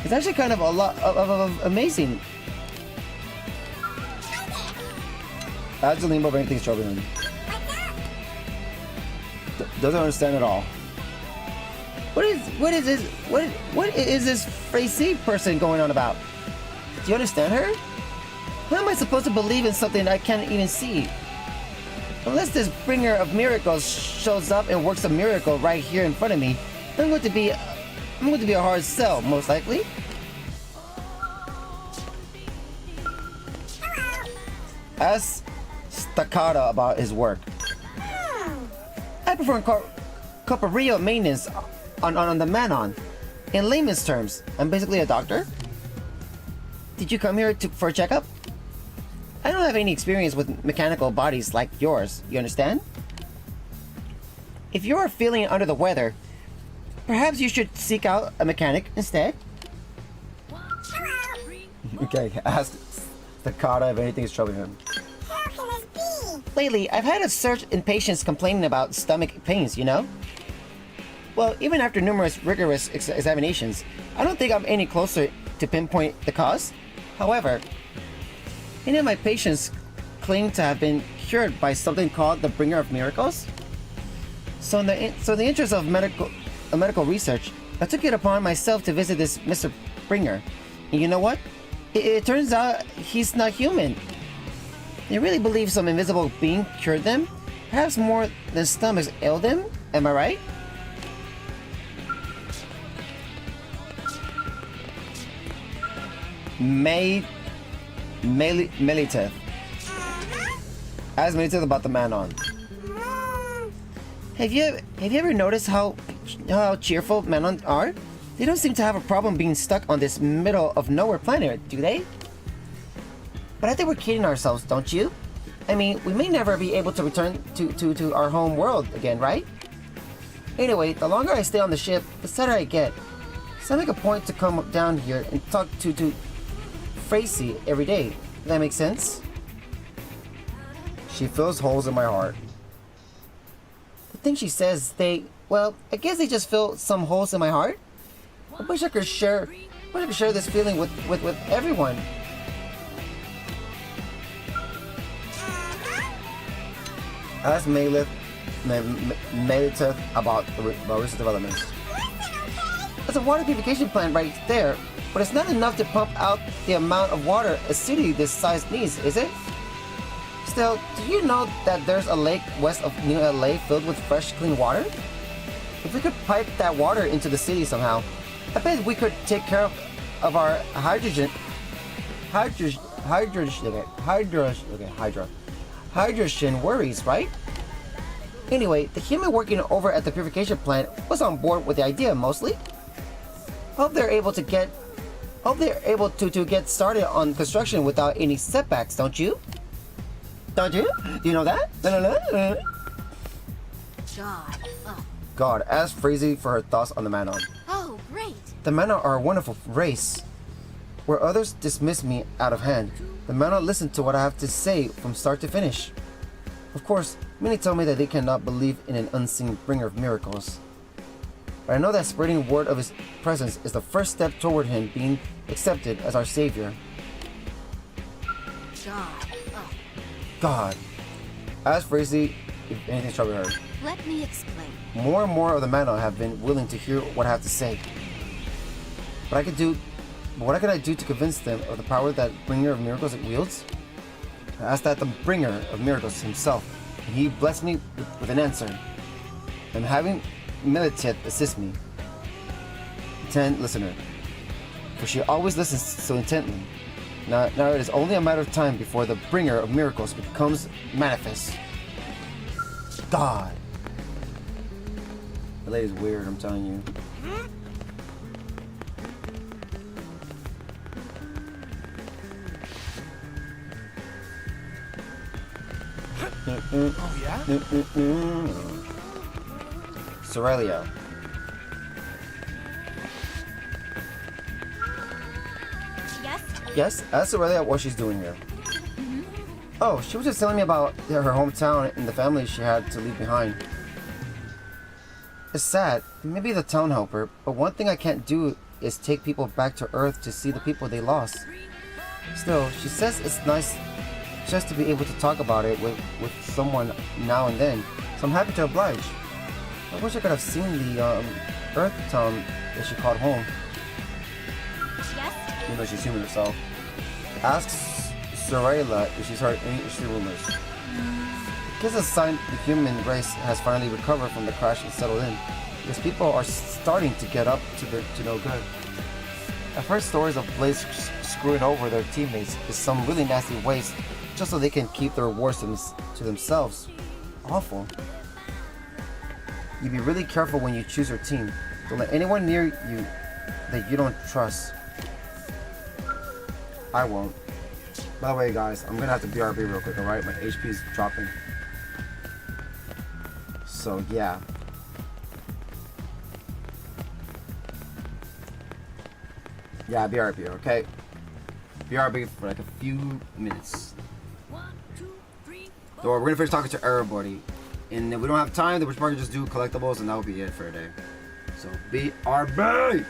It's actually kind of a lot of amazing. Ask the limbo if anything's troubling him. Doesn't understand at all. What is this Fracy person going on about? Do you understand her? How am I supposed to believe in something I can't even see? Unless this bringer of miracles shows up and works a miracle right here in front of me, I'm going to be a hard sell, most likely. Ask Staccata about his work. I perform corporeal maintenance on the Manon. In layman's terms, I'm basically a doctor. Did you come here for a checkup? I don't have any experience with mechanical bodies like yours, you understand? If you are feeling under the weather, perhaps you should seek out a mechanic instead. Okay, ask Staccata if anything is troubling him. How can this be? Lately, I've had a surge in patients complaining about stomach pains, you know? Well, even after numerous rigorous examinations, I don't think I'm any closer to pinpoint the cause. However, many of my patients claim to have been cured by something called the bringer of miracles. So in the interest of medical research, I took it upon myself to visit this Mr. Bringer. And you know what? It turns out he's not human. They really believe some invisible being cured them? Perhaps more than stomachs ailed them? Am I right? Meliteth. Ask Meliteth about the Manon. Have you ever noticed how cheerful Manon are? They don't seem to have a problem being stuck on this middle of nowhere planet, do they? But I think we're kidding ourselves, don't you? I mean, we may never be able to return to our home world again, right? Anyway, the longer I stay on the ship, the sadder I get. So I make a point to come down here and talk to Fracy every day. Does that make sense? She fills holes in my heart. The thing she says, well, I guess they just fill some holes in my heart. I wish I could share this feeling with everyone. Ask Melith about recent developments. There's a water purification plant right there, but it's not enough to pump out the amount of water a city this size needs, is it? Still, do you know that there's a lake west of New LA filled with fresh, clean water? If we could pipe that water into the city somehow, I bet we could take care of our hydrogen worries, right? Anyway, the human working over at the purification plant was on board with the idea mostly. Hope they're able to get started on construction without any setbacks, don't you? Don't you? Do you know that? No. God. Oh. God, ask Freezy for her thoughts on the Manon. Oh, great. The Manon are a wonderful race. Where others dismiss me out of hand, the Manon listen to what I have to say from start to finish. Of course, many tell me that they cannot believe in an unseen bringer of miracles. But I know that spreading word of his presence is the first step toward him being accepted as our savior. God. Oh. God. Ask Freezy if anything's troubling her. Let me explain. More and more of the Manon have been willing to hear what I have to say. But what can I do to convince them of the power that Bringer of Miracles wields? I asked that the Bringer of Miracles himself, and he blessed me with an answer. I'm having Militet assist me. Intent listener. For she always listens so intently. Now it is only a matter of time before the Bringer of Miracles becomes manifest. God. The lady's weird, I'm telling you. Oh, yeah? Sorelio. Yes? Yes? Ask Aurelia what she's doing here. Oh, she was just telling me about her hometown and the family she had to leave behind. It's sad. Maybe the town helped her, but one thing I can't do is take people back to Earth to see the people they lost. Still, she says it's nice just to be able to talk about it with someone now and then, so I'm happy to oblige. I wish I could have seen the Earth town that she called home. Yes? Even though she's human herself. Asks Soraya if she's heard any interesting rumors. It gives a sign the human race has finally recovered from the crash and settled in, because people are starting to get up to no good. I've heard stories of Blaze screwing over their teammates in some really nasty ways just so they can keep their rewards to themselves. Awful. You be really careful when you choose your team. Don't let anyone near you that you don't trust. I won't. By the way, guys, I'm gonna have to BRB real quick, alright? My HP is dropping. So, yeah. Yeah, BRB, okay? BRB for like a few minutes. So we're gonna finish talking to everybody. And if we don't have time, then we're probably just do collectibles and that'll be it for today. So, BRB!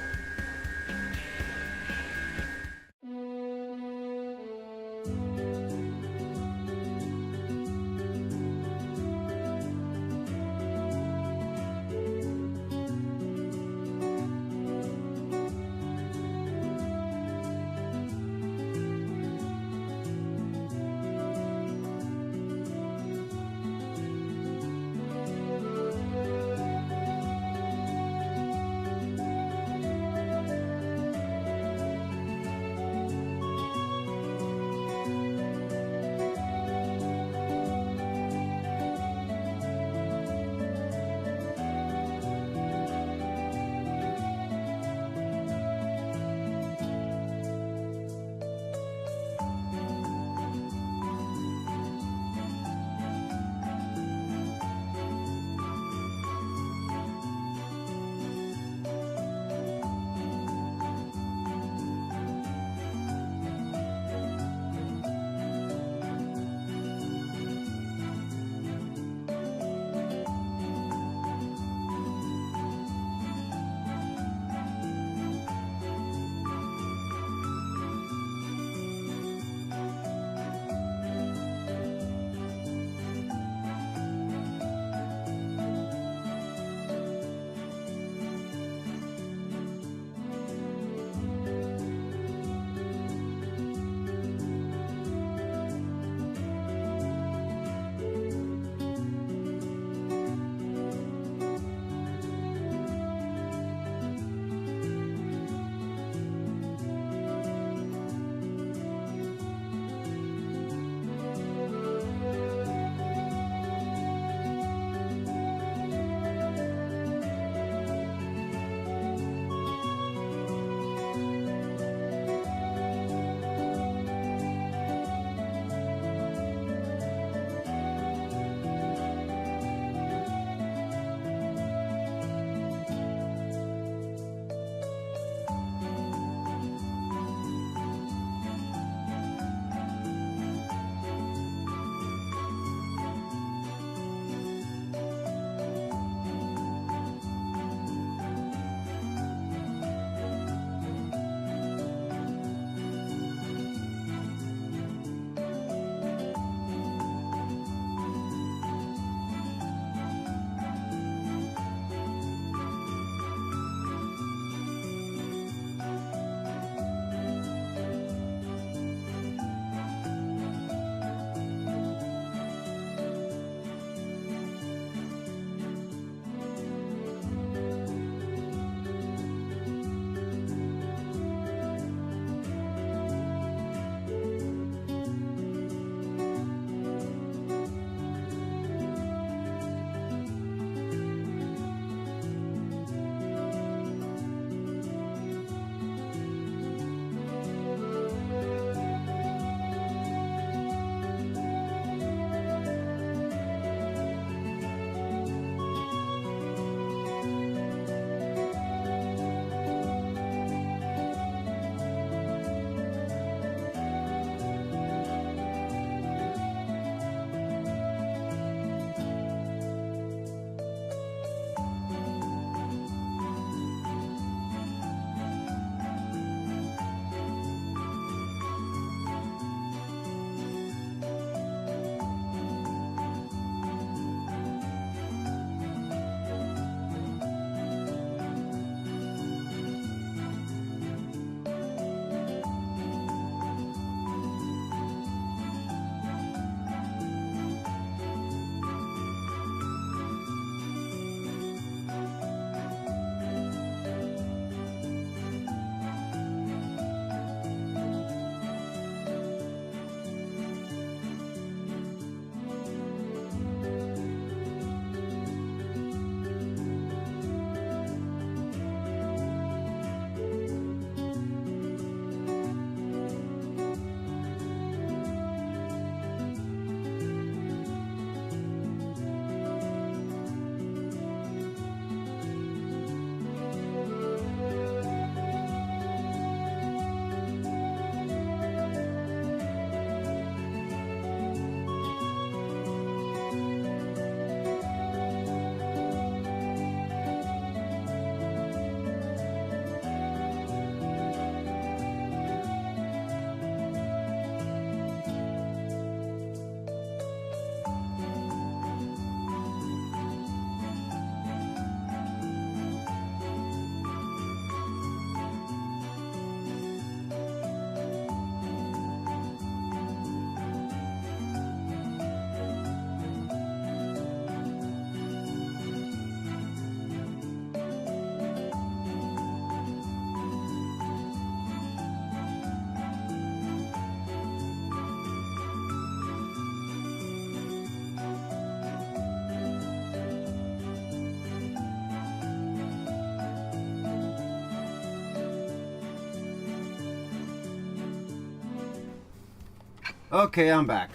Okay, I'm back.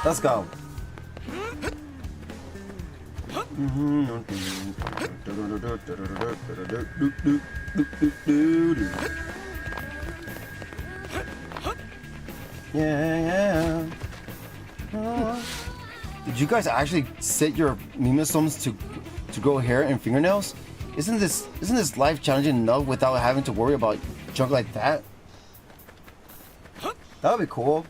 Let's go. Yeah. Did you guys actually set your mimosomes to grow hair and fingernails? Isn't this life challenging enough without having to worry about junk like that? That would be cool.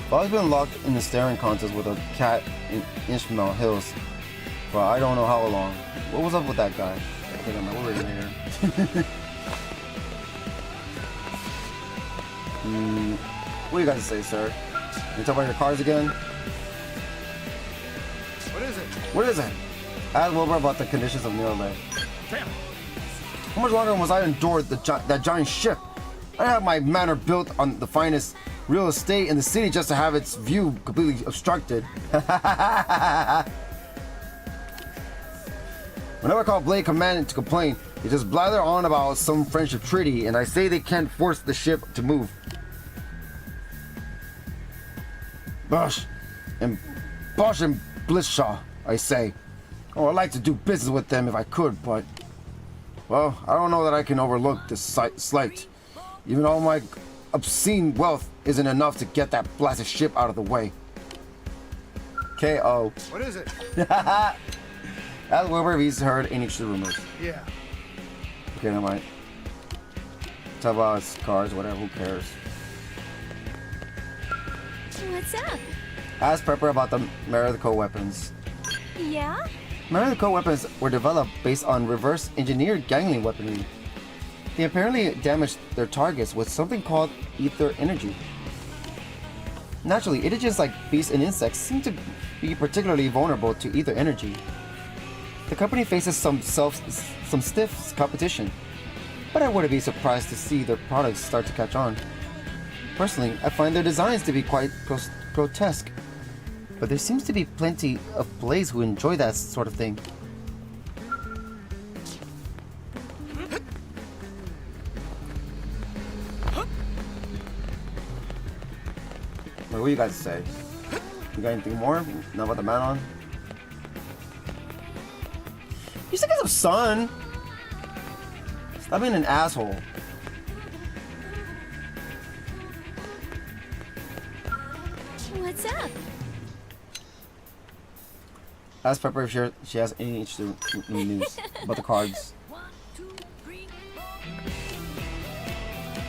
I've always been locked in the staring contest with a cat in Ishmael Hills for I don't know how long. What was up with that guy? Okay, I'm over here. What do you got to say, sir? You talk about your cars again? What is it? What is it? Ask Wilbur about the conditions of Xenoblade. Damn it. How much longer must I endure that giant ship? I have my manor built on the finest real estate in the city just to have its view completely obstructed. Whenever I call Blade Command to complain, they just blather on about some friendship treaty, and I say they can't force the ship to move. Bosh and Blishaw, I say. Oh, I'd like to do business with them if I could, but well, I don't know that I can overlook this slight. Even all my obscene wealth isn't enough to get that blasted ship out of the way. K.O. What is it? Ask Wilbur if he's heard any true rumors. Yeah. Okay, never mind. Talk about his cars, whatever, who cares? What's up? Ask Pepper about the Marico weapons. Yeah? Marico weapons were developed based on reverse engineered gangling weaponry. They apparently damaged their targets with something called ether energy. Naturally, intelligents like beasts and insects seem to be particularly vulnerable to ether energy. The company faces some stiff competition, but I wouldn't be surprised to see their products start to catch on. Personally, I find their designs to be quite grotesque, but there seems to be plenty of Blades who enjoy that sort of thing. What do you guys say? You got anything more? Know about the Manon? You still get some sun! Stop being an asshole. What's up? Ask Pepper if she has any interesting news about the cards.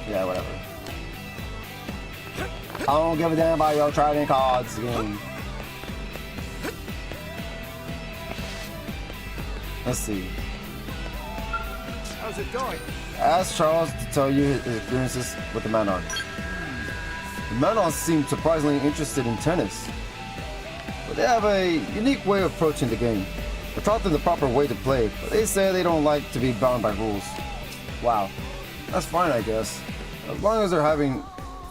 Yeah, whatever. I don't give a damn about your trading cards game. Let's see. How's it going? Ask Charles to tell you his experiences with the Manon. The Manon seem surprisingly interested in tennis, but they have a unique way of approaching the game. I taught them the proper way to play, but they say they don't like to be bound by rules. Wow, that's fine, I guess, as long as they're having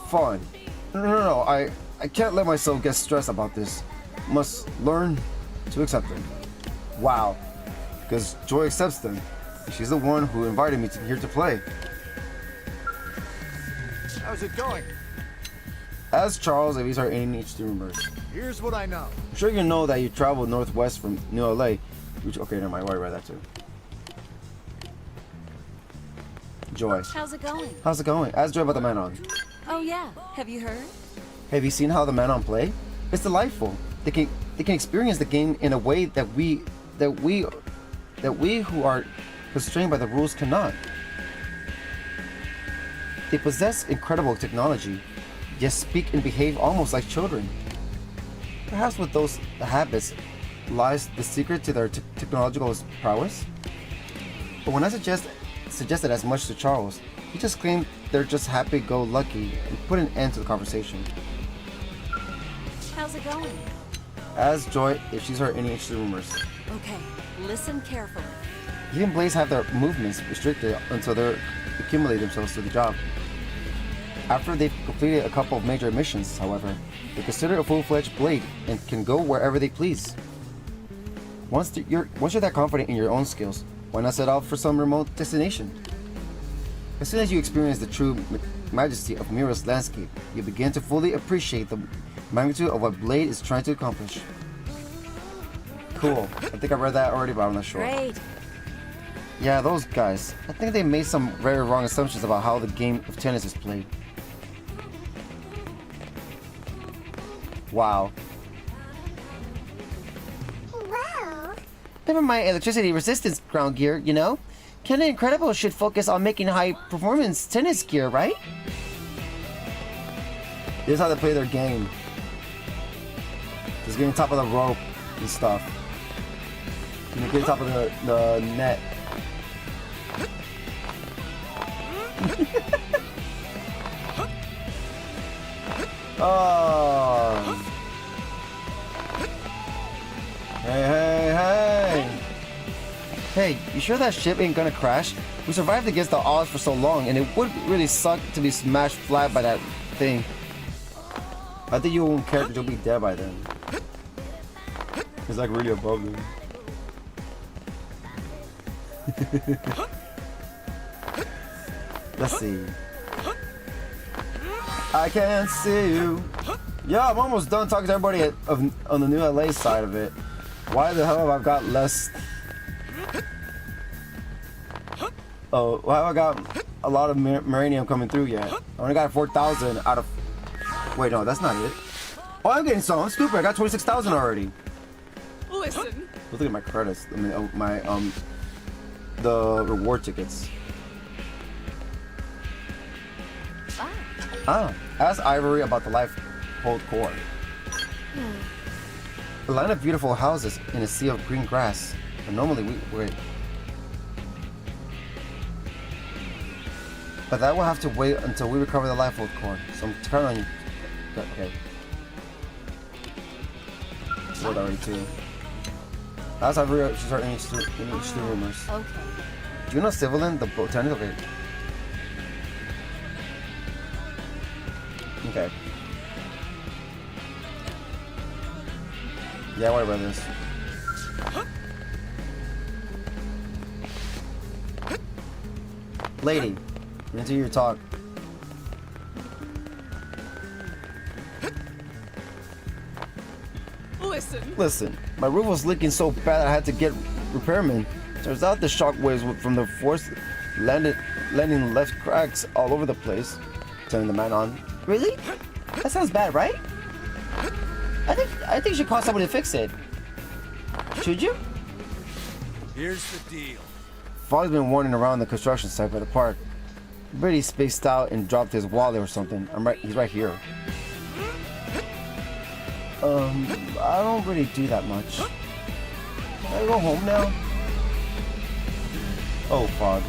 fun. No, I can't let myself get stressed about this. Must learn to accept them. Wow, because Joy accepts them. She's the one who invited me here to play. How's it going? Ask Charles if he's heard any interesting rumors. Here's what I know. I'm sure you know that you traveled northwest from New LA. Which, okay, never mind. I read that too. Joy. How's it going? How's it going? Ask Joy about the Manon. Oh yeah, have you heard? Have you seen how the Manon play? It's delightful. They can experience the game in a way that we who are constrained by the rules cannot. They possess incredible technology, yet speak and behave almost like children. Perhaps with those habits lies the secret to their technological prowess. But when I suggested as much to Charles, he just claimed they're just happy-go-lucky and put an end to the conversation. How's it going? Ask Joy if she's heard any interesting rumors. Okay, listen carefully. Even Blades have their movements restricted until they accumulate themselves to the job. After they've completed a couple of major missions, however, they're considered a full-fledged blade and can go wherever they please. Once you're that confident in your own skills, why not set out for some remote destination? As soon as you experience the true majesty of Mira's landscape, you begin to fully appreciate the magnitude of what Blade is trying to accomplish. Cool. I think I read that already, but I'm not sure. Great. Yeah, those guys. I think they made some very wrong assumptions about how the game of tennis is played. Wow. Wow. Never mind electricity resistance ground gear, you know? Ken the Incredible should focus on making high performance tennis gear, right? This is how they play their game. Just getting top of the rope and stuff. And get top of the net. Oh. Hey. Hey, you sure that ship ain't gonna crash? We survived against the odds for so long, and it would really suck to be smashed flat by that thing. I think you won't care because you'll be dead by then. It's like really above them. Let's see. I can't see you. Yeah, I'm almost done talking to everybody on the new LA side of it. Why the hell have I got less? Oh, why have I got a lot of Maranium coming through yet? I only got 4,000 out of... Wait, no, that's not it. Oh, I'm getting some. I'm stupid. I got 26,000 already. Listen. Look at my credits. I mean, the reward tickets. Ask Ivory about the Lifehold Core. A line of beautiful houses in a sea of green grass. But normally wait. But that will have to wait until we recover the Lifehold Core. So I'm turning on you. Okay. Word already too. That's Ivory. She's starting to rumors. Okay. Do you know Civilin, the botanist? Okay. Yeah, what about this? Lady, into your talk. Listen, my roof was leaking so bad I had to get repairmen. Turns out the shockwaves from the force landing left cracks all over the place. Turning the man on. Really? That sounds bad, right? I think you should call somebody to fix it. Should you? Here's the deal. Fog's been wandering around the construction site by the park. Brady spaced out and dropped his wallet or something. He's right here. I don't really do that much. Can I go home now? Oh, Fog.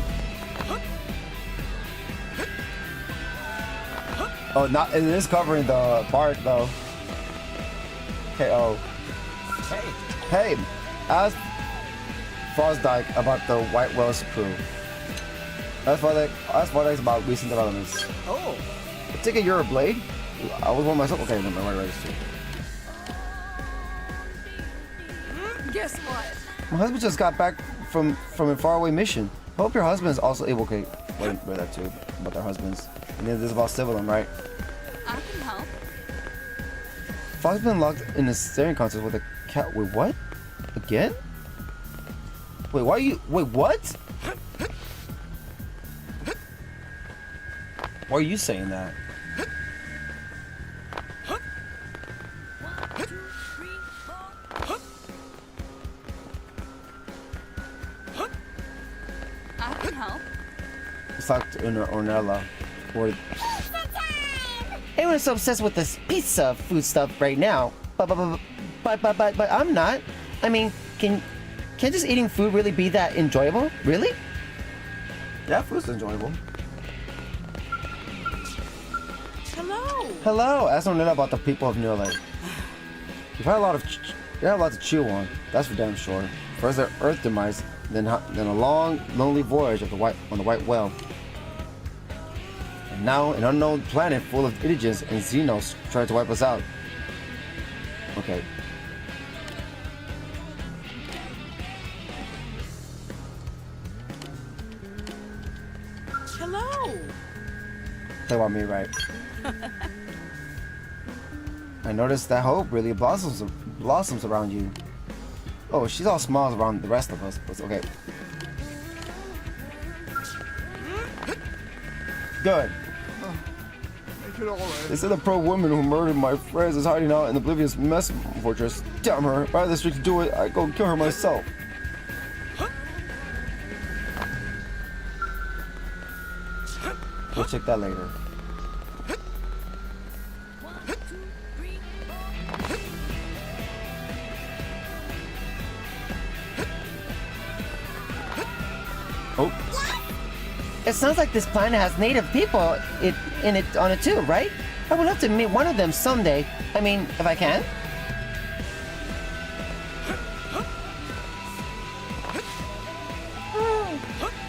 Oh, it is covering the bark though. Okay, oh. Hey, ask Fosdyke about the White Wells crew. Ask Fosdyke about recent developments. Oh, I take it you're a blade? I was one myself. Okay, no, right, too. Guess what? My husband just got back from a faraway mission. I hope your husband is also able to... Wait, that too, about their husbands. And then this is about Civilum, right? I can help. Fog's been locked in a staring contest with a cat. Wait, what? Again? Wait, why are you... Wait, what? Why are you saying that? I can help. It's like Ornella. Or... Everyone's so obsessed with this pizza food stuff right now. But I'm not. I mean, can just eating food really be that enjoyable? Really? Yeah, food's enjoyable. Hello. Ask Ornella about the people of New Lake. You've had a lot to chew on. That's for damn sure. First their Earth demise, then a long, lonely voyage on the White Whale. And now an unknown planet full of indigents and Xenos trying to wipe us out. Okay. Hello. Talk about me, right? I noticed that hope really blossoms around you. Oh, she's all smiles around the rest of us, but it's okay. Good. They said the pro woman who murdered my friends is hiding out in the oblivious mess fortress. Damn her! If I had the strength to do it, I'd go kill her myself. We'll check that later. Oh. It sounds like this planet has native people in it on it too, right? I would love to meet one of them someday. I mean, if I can.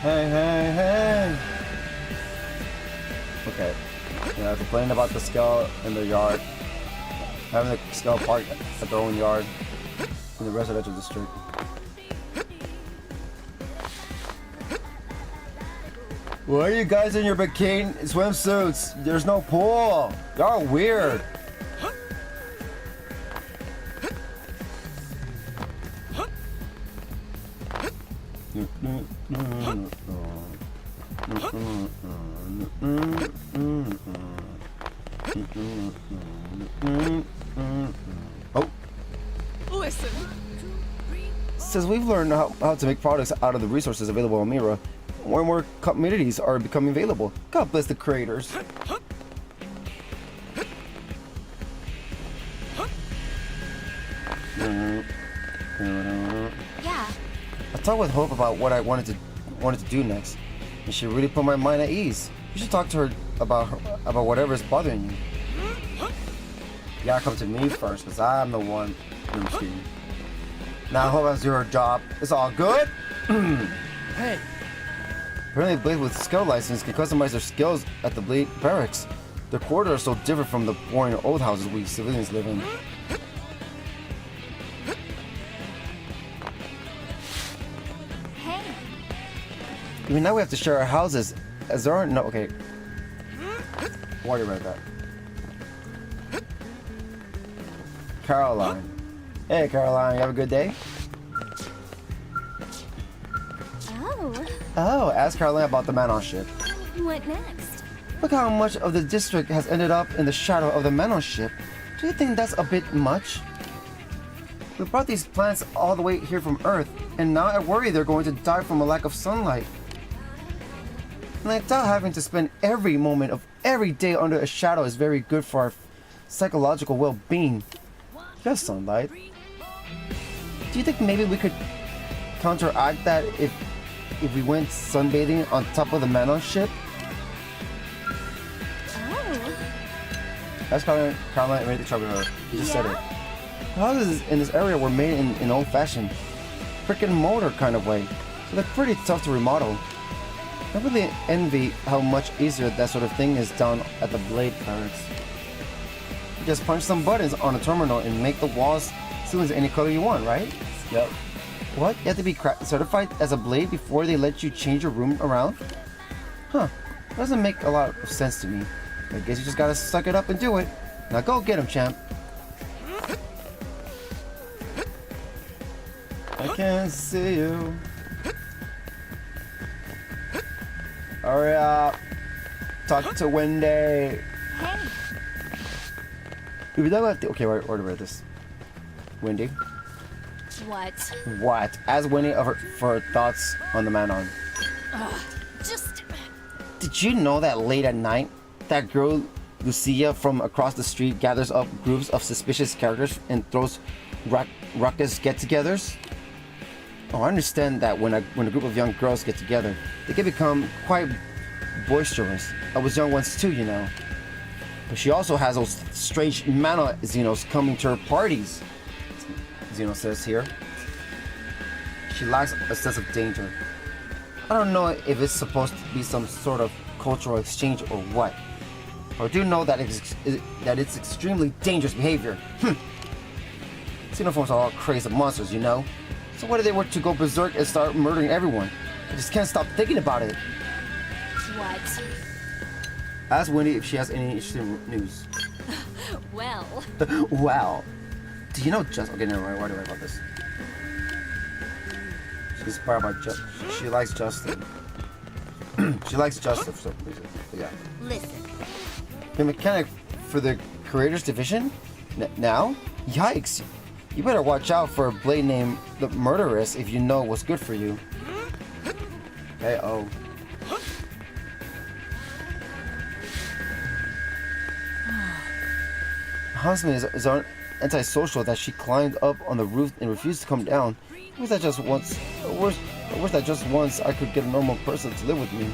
Hey, hey, hey! Okay. Yeah, complaining about the skull in the yard. Having the skull parked at their own yard in the residential district. Why are you guys in your bikini swimsuits? There's no pool. Y'all are weird. Oh. Listen. Since we've learned how to make products out of the resources available on Mira, more and more communities are becoming available. God bless the creators. Yeah. I talked with Hope about what I wanted to do next, and she really put my mind at ease. You should talk to her about whatever is bothering you. You gotta come to me first, because I'm the one doing cheating. Now Hope has to do her job. It's all good. Hey. Apparently, Blade with skill license can customize their skills at the Blade barracks. Their quarters are so different from the boring old houses we civilians live in. Hey. Even now we have to share our houses, as there aren't no. Okay. Why do you write that? Caroline. Hey, Caroline, you have a good day? Oh. Oh, ask Caroline about the Manon ship. What next? Look how much of the district has ended up in the shadow of the Manon ship. Do you think that's a bit much? We brought these plants all the way here from Earth, and now I worry they're going to die from a lack of sunlight. And I doubt having to spend every moment of every day under a shadow is very good for our psychological well-being. Yes, sunlight. Do you think maybe we could counteract that if we went sunbathing on top of the Manon ship? Oh. That's Caroline ready to trouble her. You just said it. Yeah? The houses in this area were made in old-fashioned, brick and mortar kind of way, so they're pretty tough to remodel. I really envy how much easier that sort of thing is done at the Blade barracks. You just punch some buttons on a terminal and make the walls, ceilings any color you want, right? Yep. What? You have to be certified as a Blade before they let you change your room around? Huh. That doesn't make a lot of sense to me. I guess you just gotta suck it up and do it. Now go get him, champ. I can't see you. Hurry up. Talk to Wendy. Hey. We don't have to. Okay, where to read this? Wendy. What? What? Ask Wendy for her thoughts on the Manon. Just. Did you know that late at night, that girl Lucia from across the street gathers up groups of suspicious characters and throws ruckus get-togethers? Oh, I understand that when a group of young girls get together, they can become quite boisterous. I was young once too, you know. But she also has those strange Mana Xenos coming to her parties. Xeno says here. She lacks a sense of danger. I don't know if it's supposed to be some sort of cultural exchange or what. or do know that it's extremely dangerous behavior. Xenoforms are all crazy monsters, you know? So what if they were to go berserk and start murdering everyone? I just can't stop thinking about it. What? Ask Wendy if she has any interesting news. Well. Wow. Do you know Justin? Okay, never mind. Why do I write about this? She's inspired by she likes Justin. She likes Justin for some reason. But yeah. Listen. The mechanic for the creators division? Now? Yikes. You better watch out for a blade named the Murderess if you know what's good for you. Okay, oh. Husband is antisocial that she climbed up on the roof and refused to come down. I wish that just once I could get a normal person to live with me.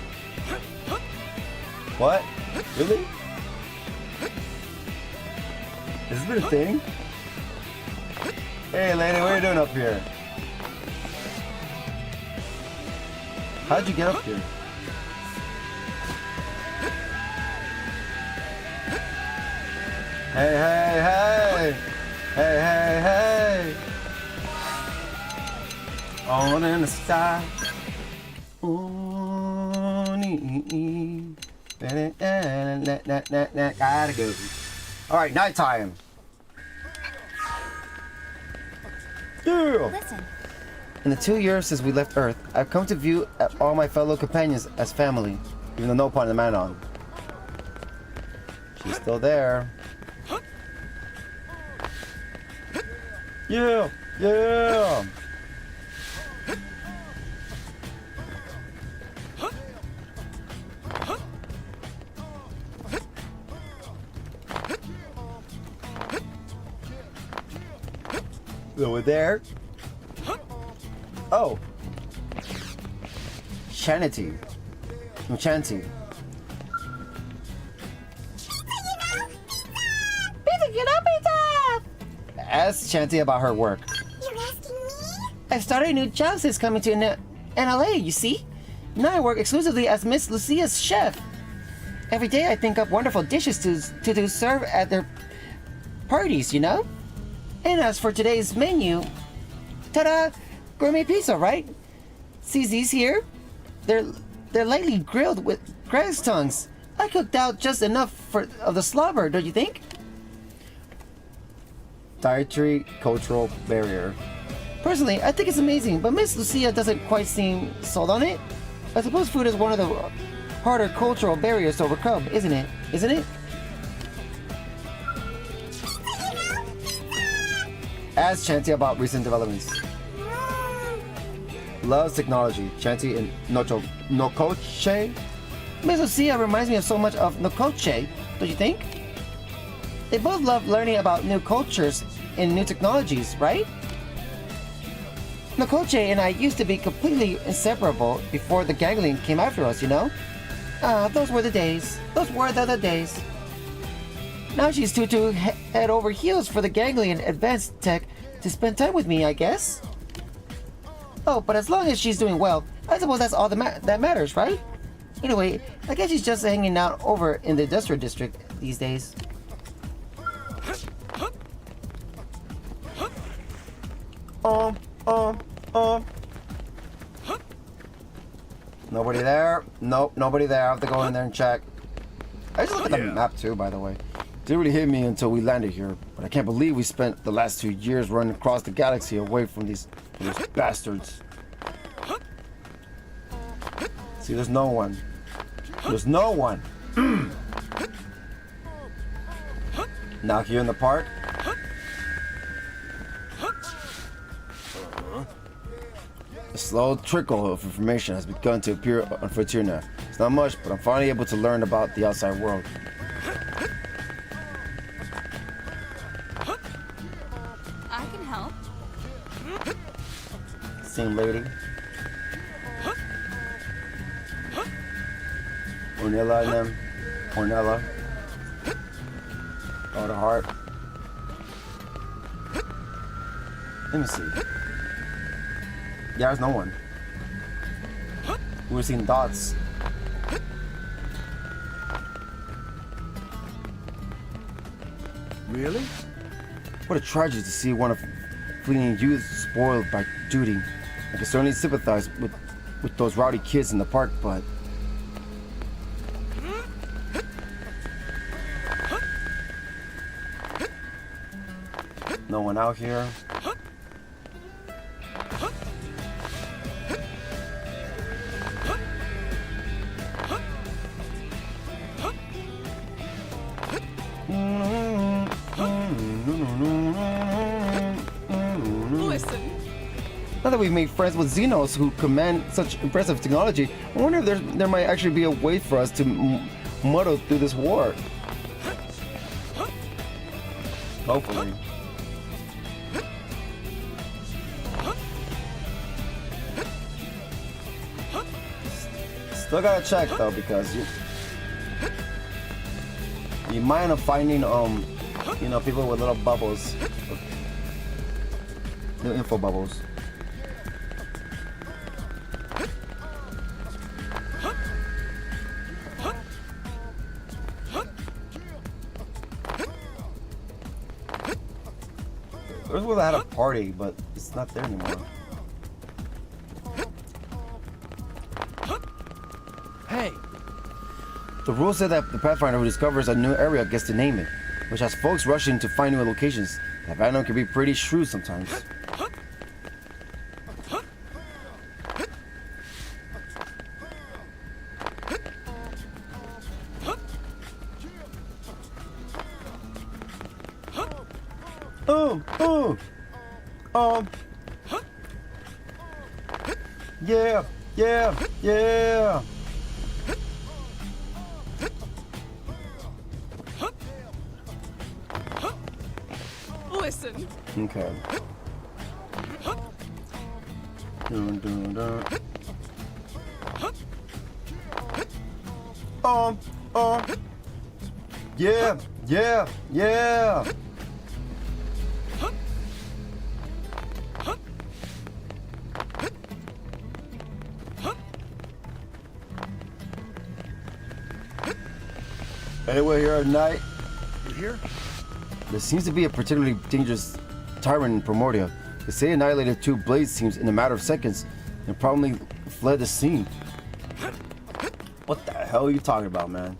What? Really? Has this been a thing? Hey lady, what are you doing up here? How'd you get up here? Hey, hey, hey! Hey, hey, hey! On in the sky. Gotta go. Alright, nighttime. Yeah. Listen. In the 2 years since we left Earth, I've come to view all my fellow companions as family, even though no pun in the man on. She's still there. Yeah, yeah. Over there. Oh. Chanty. Chanty. Ask Chanty about her work. You're asking me? I've started a new job since coming to NLA, you see? Now I work exclusively as Miss Lucia's chef. Every day I think up wonderful dishes to serve at their parties, you know? And as for today's menu, ta-da! Gourmet pizza, right? See these here? They're lightly grilled with grass tongues. I cooked out just enough of the slobber, don't you think? Dietary cultural barrier. Personally, I think it's amazing, but Miss Lucia doesn't quite seem sold on it. I suppose food is one of the harder cultural barriers to overcome, isn't it? Isn't it? Ask Chanty about recent developments. Loves technology. Chanty and Nokoche. Miss Lucia reminds me of so much of Nokoche, don't you think? They both love learning about new cultures and new technologies, right? Nokoche and I used to be completely inseparable before the Ganglion came after us, you know? Those were the days. Those were the days. Now she's too head over heels for the Ganglion advanced tech to spend time with me, I guess. Oh, but as long as she's doing well, I suppose that's all that matters, right? Anyway, I guess she's just hanging out over in the industrial district these days. Nobody there? Nope, nobody there. I have to go in there and check. I just looked at the map too, by the way. Didn't really hit me until we landed here, but I can't believe we spent the last 2 years running across the galaxy away from those bastards. See, there's no one. There's no one. Now here in the park. A slow trickle of information has begun to appear on Frontier now. It's not much, but I'm finally able to learn about the outside world. I can help. Same lady. Ornella and them. Ornella. Oh, the heart. Let me see. Yeah, there's no one. We were seeing dots. Really? What a tragedy to see one of fleeting youth spoiled by duty. I can certainly sympathize with those rowdy kids in the park, but... No one out here. Listen. Now that we've made friends with Xenos who command such impressive technology, I wonder if there might actually be a way for us to muddle through this war. Hopefully. Still gotta check though, because you might end up finding you know, people with little bubbles, little info bubbles. There's one that had a party, but it's not there anymore. Hey, The rules say that the Pathfinder who discovers a new area gets to name it, which has folks rushing to find new locations. That Venom can be pretty shrewd sometimes. Yeah, yeah, yeah. Listen. Okay. Dun, dun, dun. Yeah, yeah, yeah. Anyway, here at night. you here? There seems to be a particularly dangerous tyrant in Primordia. They say annihilated 2 Blades teams in a matter of seconds and probably fled the scene. What the hell are you talking about, man?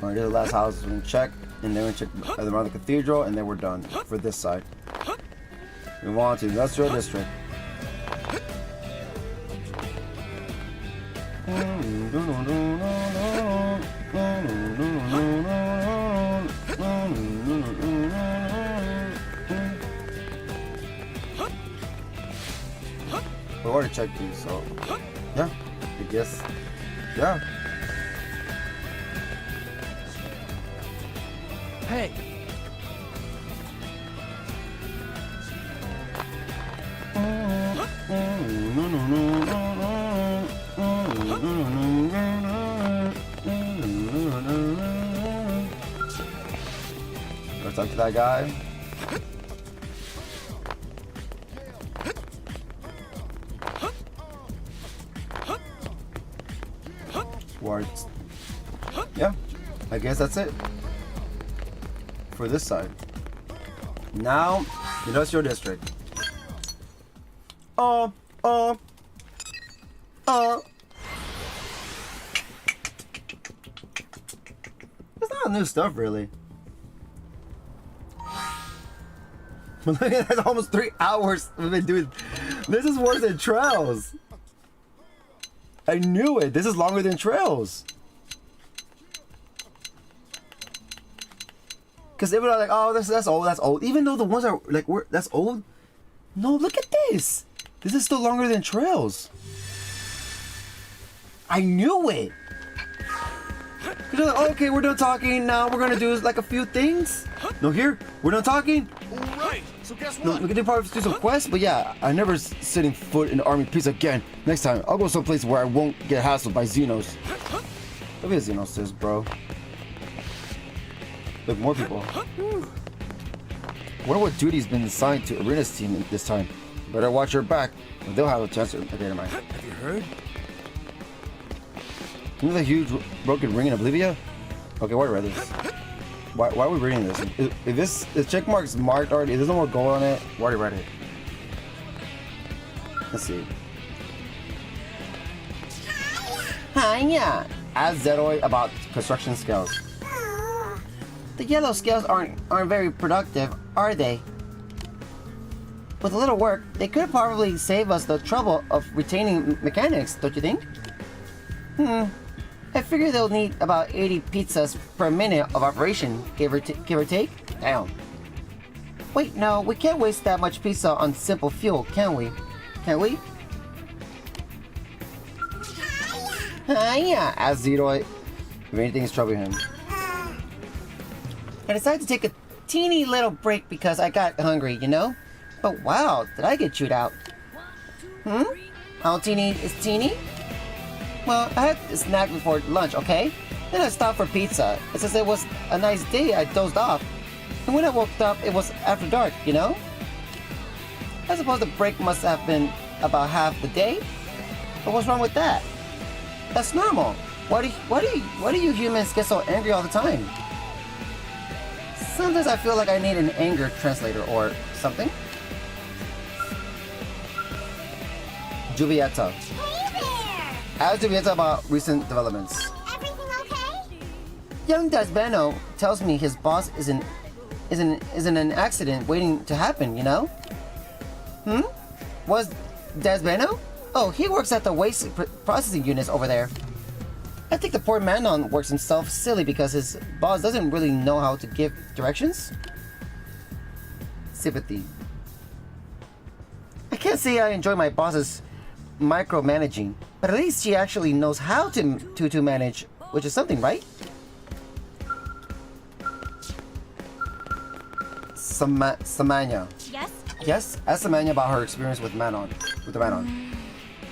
Alright, the last house we're gonna check, and then we're gonna check around the cathedral, and then we're done for this side. Move on to the industrial district. We already checked these, so yeah, I guess, yeah. Hey, Let's talk to that guy. Wards. Yeah, I guess that's it for this side. Now, industrial district. It's not new stuff, really. But look at that, almost 3 hours we've been doing. This is worse than Trails. I knew it. This is longer than Trails. Because they were like, oh, that's old, that's old. Even though the ones are like, that's old. No, look at this. This is still longer than Trails. I knew it. They're like, okay, we're done talking. Now we're gonna do like a few things. No, here we're done talking. All right. So guess No, what? we can probably do some quests, but yeah, I'm never setting foot in the army peace again. Next time, I'll go someplace where I won't get hassled by Xenos. Look at Xenos is, bro. Look, more people. Wonder what duty's been assigned to Arena's team this time. Better watch your back, or they'll have a chance to. Okay, never mind. have you heard? You know the huge broken ring in Oblivia? Okay, why read this? Why are we reading this? If this check mark's marked already, there's no more gold on it. Why already read it? Let's see. Hiya! Ask Zeroid about construction skills. The yellow scales aren't very productive, are they? With a little work, they could probably save us the trouble of retaining mechanics, don't you think? I figure they'll need about 80 pizzas per minute of operation, give or take. Damn. Wait, no, we can't waste that much pizza on simple fuel, can we? Can we? Hiya! Ask Zeroid if anything is troubling him. I decided to take a teeny little break because I got hungry, you know? But wow, did I get chewed out? How teeny is teeny? Well, I had a snack before lunch, okay? Then I stopped for pizza. And since it was a nice day, I dozed off. And when I woke up, it was after dark, you know? I suppose the break must have been about half the day. But what's wrong with that? That's normal. Why do you humans get so angry all the time? Sometimes I feel like I need an anger translator or something. Julieta. Hey there! Ask Julieta about recent developments. Everything okay? Young Desbeno tells me his boss is in an accident waiting to happen, you know? Was Desbeno? Oh, he works at the waste processing units over there. I think the poor Manon works himself silly because his boss doesn't really know how to give directions. Sympathy. I can't say I enjoy my boss's micromanaging, but at least she actually knows how to manage, which is something, right? Samanya. Yes? Yes, ask Samanya about her experience with the Manon.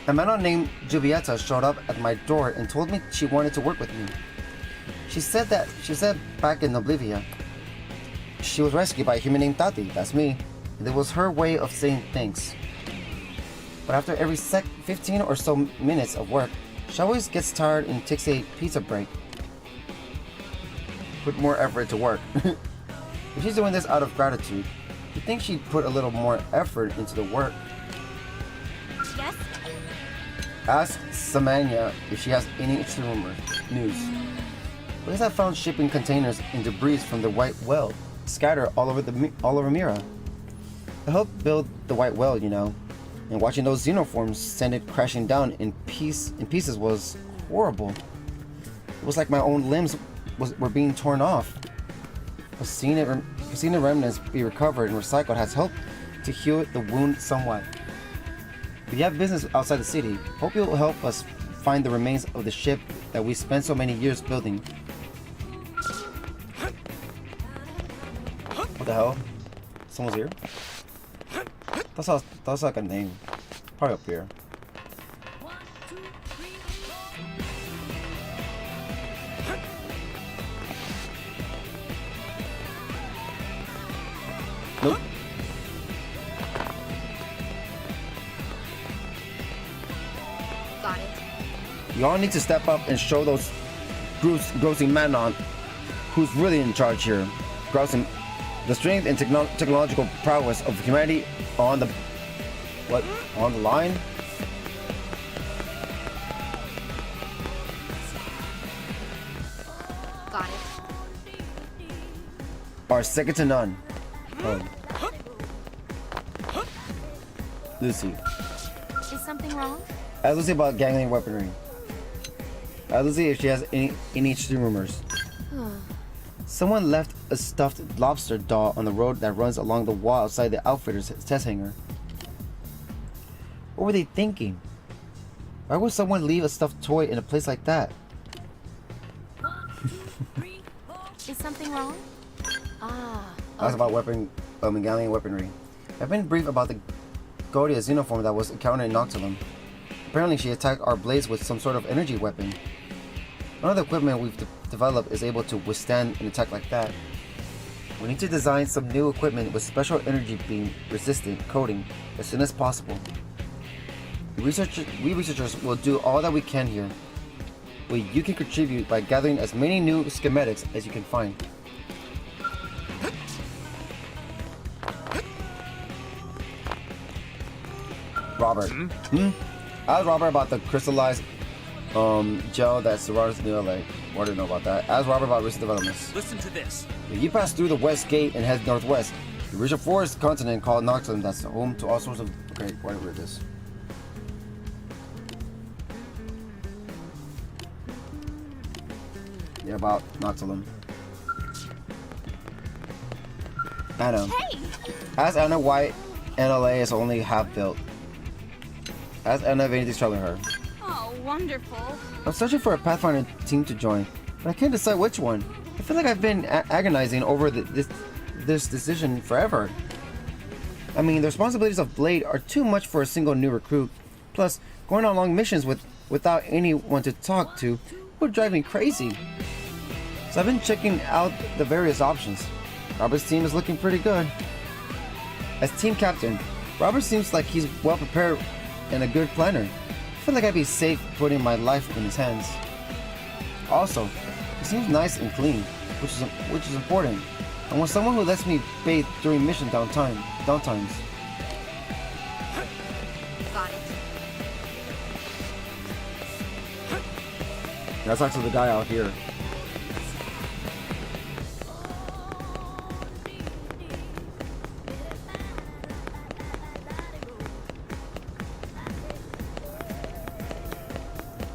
A Manon named Julieta showed up at my door and told me she wanted to work with me. She said back in Oblivia, she was rescued by a human named Taty, that's me, and it was her way of saying thanks. But after every 15 or so minutes of work, she always gets tired and takes a pizza break. Put more effort to work. If she's doing this out of gratitude, you'd think she'd put a little more effort into the work. Yes? Ask Samanya if she has any interesting news. Police have found shipping containers and debris from the White Well scattered all over Mira. I helped build the White Well, you know, and watching those xenoforms send it crashing down in pieces was horrible. It was like my own limbs were being torn off. But seeing the remnants be recovered and recycled has helped to heal the wound somewhat. If you have business outside the city, hope you'll help us find the remains of the ship that we spent so many years building. What the hell? Someone's here? That's like a name. Probably up here. Nope. Got it. Y'all need to step up and show those grossing Manon who's really in charge here. Grossing the strength and technological prowess of humanity on the line. Got it. Are second to none. Oh. Lucy. Is something wrong? Ask Lucy about gangling weaponry. Ask Lucy if she has any interesting rumors. Someone left a stuffed lobster doll on the road that runs along the wall outside the outfitter's test hangar. What were they thinking? Why would someone leave a stuffed toy in a place like that? Is something wrong? Ask about gangling weaponry. I've been briefed about the Gaudia xenoform that was encountered in Noctilum. Apparently she attacked our blades with some sort of energy weapon. None of the equipment we've developed is able to withstand an attack like that. We need to design some new equipment with special energy beam resistant coating as soon as possible. We researchers will do all that we can here. where you can contribute by gathering as many new schematics as you can find. Robert. Ask Robert about the crystallized gel that surrounds the lake. What do you know about that? Ask Robert about recent developments. Listen to this. If you pass through the west gate and head northwest, you reach a forest continent called Noxum that's home to all sorts of... Okay, whatever it is. Yeah, about Noxulum. Anna. Hey! Ask Anna why NLA is only half built. Ask Anna if anything's troubling her. Oh, wonderful. I'm searching for a Pathfinder team to join, but I can't decide which one. I feel like I've been agonizing over this decision forever. I mean, the responsibilities of Blade are too much for a single new recruit. Plus, going on long missions without anyone to talk to would drive me crazy. So I've been checking out the various options. Robert's team is looking pretty good. As team captain, Robert seems like he's well prepared and a good planner. I feel like I'd be safe putting my life in his hands. Also, he seems nice and clean, which is important. I want someone who lets me bathe during mission downtimes. Got it. That's actually the guy out here.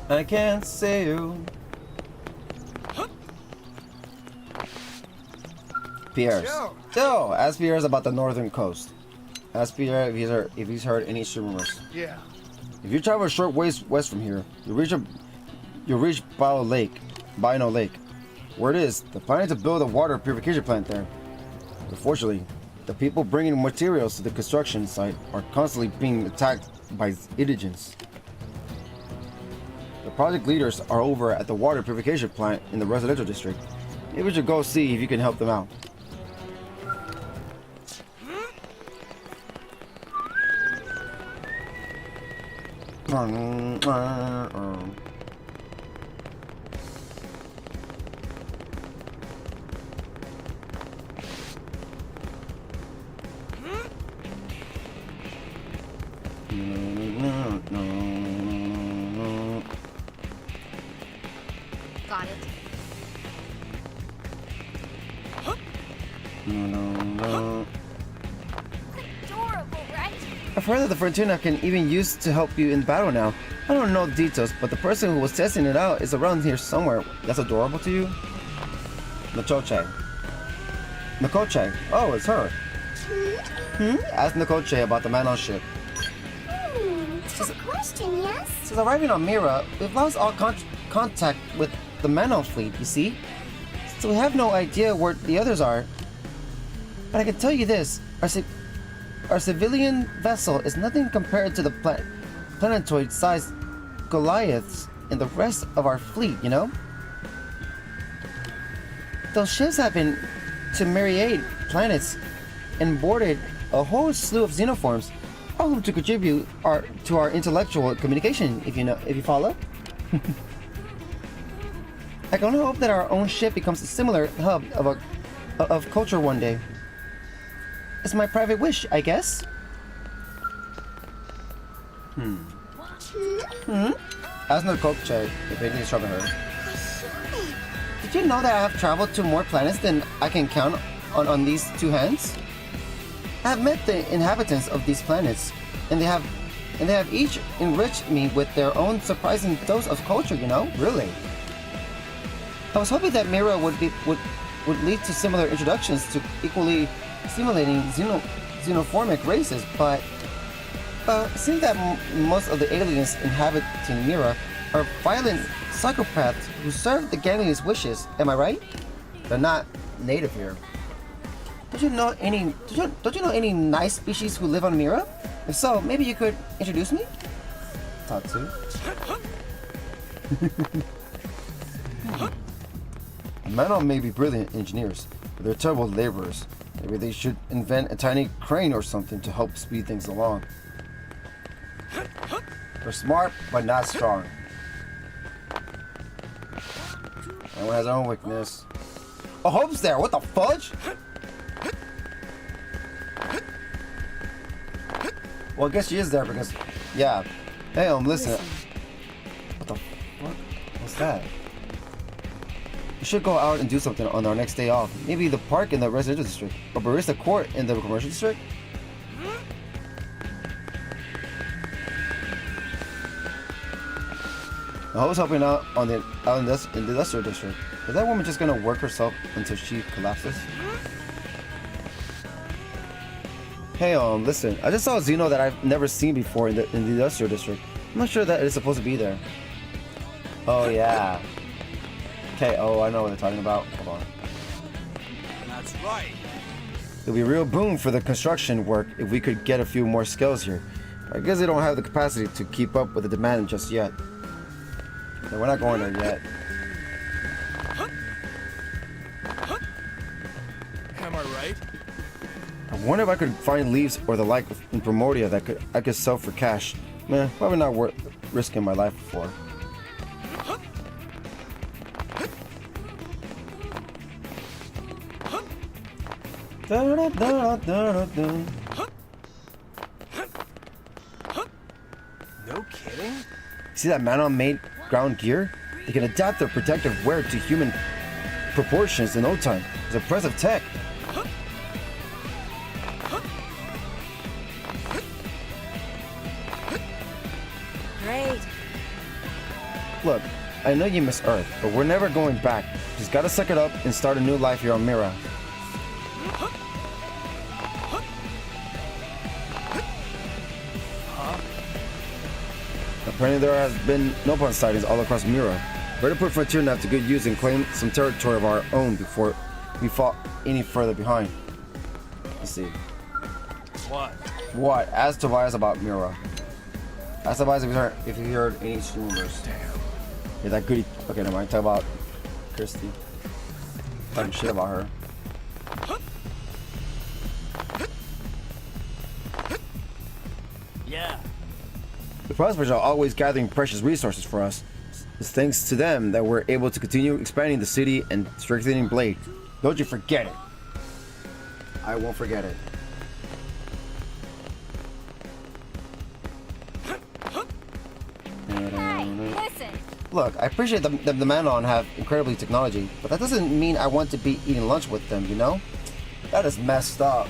I can't sail. Pierre. Joe, ask Pierre about the northern coast. Ask Pierre if he's heard any rumors. Yeah. If you travel a short ways west from here, you'll reach Bino Lake. Word is, they're planning to build a water purification plant there. Unfortunately, the people bringing materials to the construction site are constantly being attacked by indigents. The project leaders are over at the water purification plant in the residential district. Maybe we should go see if you can help them out. Got it. Adorable, right? I've heard that the Frontina can even use to help you in battle now. I don't know the details, but the person who was testing it out is around here somewhere. That's adorable to you? Nkoche. Oh, it's her. Ask Nkoche about the man on ship. Tough question, yes? Since arriving on Mira, we've lost all contact with the Manon fleet, you see? So we have no idea where the others are. But I can tell you this, our civilian vessel is nothing compared to the planetoid-sized Goliaths and the rest of our fleet, you know? Those ships have been to myriad planets and boarded a whole slew of xenoforms, all of them to contribute to our intellectual communication, if you follow. I can only hope that our own ship becomes a similar hub of culture one day. It's my private wish, I guess. Ask Nkoche if anything is troubling her. Did you know that I have traveled to more planets than I can count on these two hands? I have met the inhabitants of these planets, and they have each enriched me with their own surprising dose of culture, you know? Really. I was hoping that Mira would lead to similar introductions to equally stimulating xenoformic races, but it seems that most of the aliens inhabiting Mira are violent psychopaths who serve the gangly's wishes. Am I right? They're not native here. Don't you know any nice species who live on Mira? If so, maybe you could introduce me? Taty. Men may be brilliant engineers, but they're terrible laborers. Maybe they should invent a tiny crane or something to help speed things along. They're smart, but not strong. Everyone has their own weakness. Oh, Hope's there. What the fudge? Well, I guess she is there because, yeah. Hey, listen. What the fuck? What's that? We should go out and do something on our next day off. Maybe the park in the residential district, or barista court in the commercial district. I was helping out in the industrial district. Is that woman just gonna work herself until she collapses? Hey, listen. I just saw a Xeno that I've never seen before in the industrial district. I'm not sure that it's supposed to be there. Oh yeah. Okay. Oh, I know what they're talking about. Hold on. That's right. It'll be a real boom for the construction work if we could get a few more skills here. I guess they don't have the capacity to keep up with the demand just yet. So we're not going there yet. Am I right? I wonder if I could find leaves or the like in Primordia that I could sell for cash. Man, probably not worth risking my life for. No kidding? See that Manon-made ground gear? They can adapt their protective wear to human proportions in no time. It's impressive tech. Great. Look, I know you miss Earth, but we're never going back. Just gotta suck it up and start a new life here on Mira. Apparently there has been Nopon sightings all across Mira. Better put Frontier Nav to good use and claim some territory of our own before we fall any further behind. Let's see. What? What? Ask Tobias about Mira. Ask Tobias if he heard any rumors. Damn. Yeah, that goody. Okay, never mind. Talk about Christy. Talking shit about her. Yeah. The Prospers are always gathering precious resources for us. It's thanks to them that we're able to continue expanding the city and strengthening Blade. Don't you forget it. I won't forget it. Hey, listen. Look, I appreciate the Manon have incredibly technology, but that doesn't mean I want to be eating lunch with them, you know? That is messed up.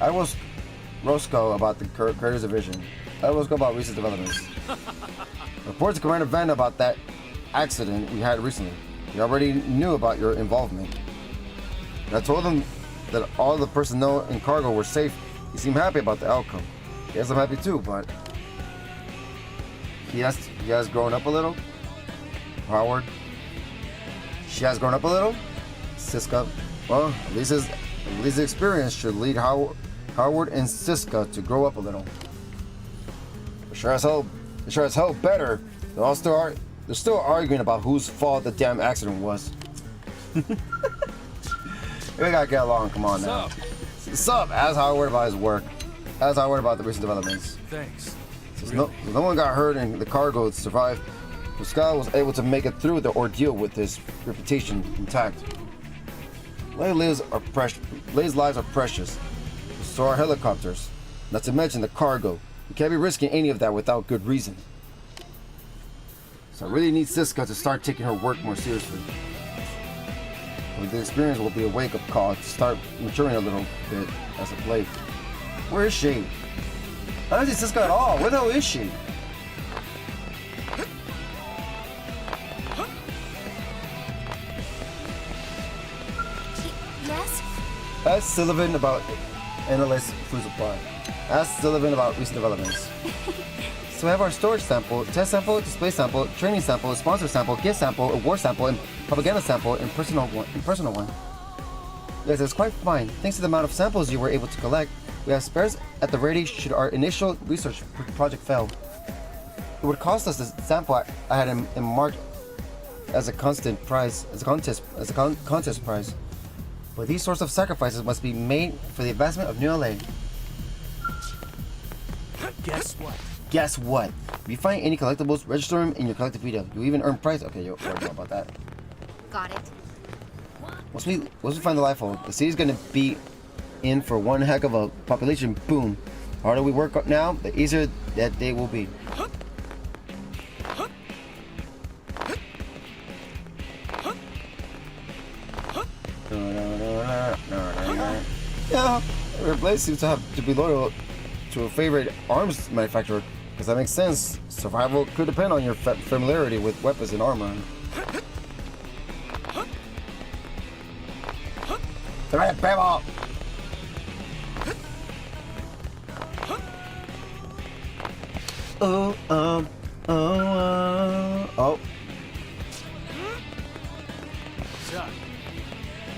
I was Roscoe about the Creators Division. I was go about recent developments. Report to Commander Van about that accident we had recently. He already knew about your involvement. And I told him that all the personnel and cargo were safe. He seemed happy about the outcome. Yes, I'm happy too, but he has grown up a little. Howard. She has grown up a little. Siska. Well, at least his experience should lead Howard and Siska to grow up a little. Sure as hell better. They're still arguing about whose fault the damn accident was. We gotta get along, come on now. Sup? Ask Howard about his work. Ask Howard about the recent developments. Thanks. Since no one got hurt and the cargo survived, Pascal was able to make it through the ordeal with his reputation intact. Blade's lives are precious. So are helicopters. Not to mention the cargo. You can't be risking any of that without good reason. So I really need Siska to start taking her work more seriously. With the experience will be a wake-up call to start maturing a little bit as a Blade. Where is she? I don't see Siska at all. Where the hell is she? Yes? Ask Sullivan about analyst food supply. Ask Sullivan about recent developments. So we have our storage sample, test sample, display sample, training sample, sponsor sample, gift sample, award sample, and propaganda sample, and personal one. Yes, it's quite fine. Thanks to the amount of samples you were able to collect, we have spares at the ready should our initial research project fail. It would cost us the sample I had in marked as a contest prize. But these sorts of sacrifices must be made for the advancement of New LA. Guess what? guess what? If you find any collectibles, register them in your collectipedia. You even earn prize. Okay, you don't know about that. Got it. Once we find the lifeboat, the city's gonna be in for one heck of a population boom. The harder we work now, the easier that day will be. Yeah, every place seems to be loyal to a favorite arms manufacturer, because that makes sense. Survival could depend on your familiarity with weapons and armor. Alright, bravo! Oh.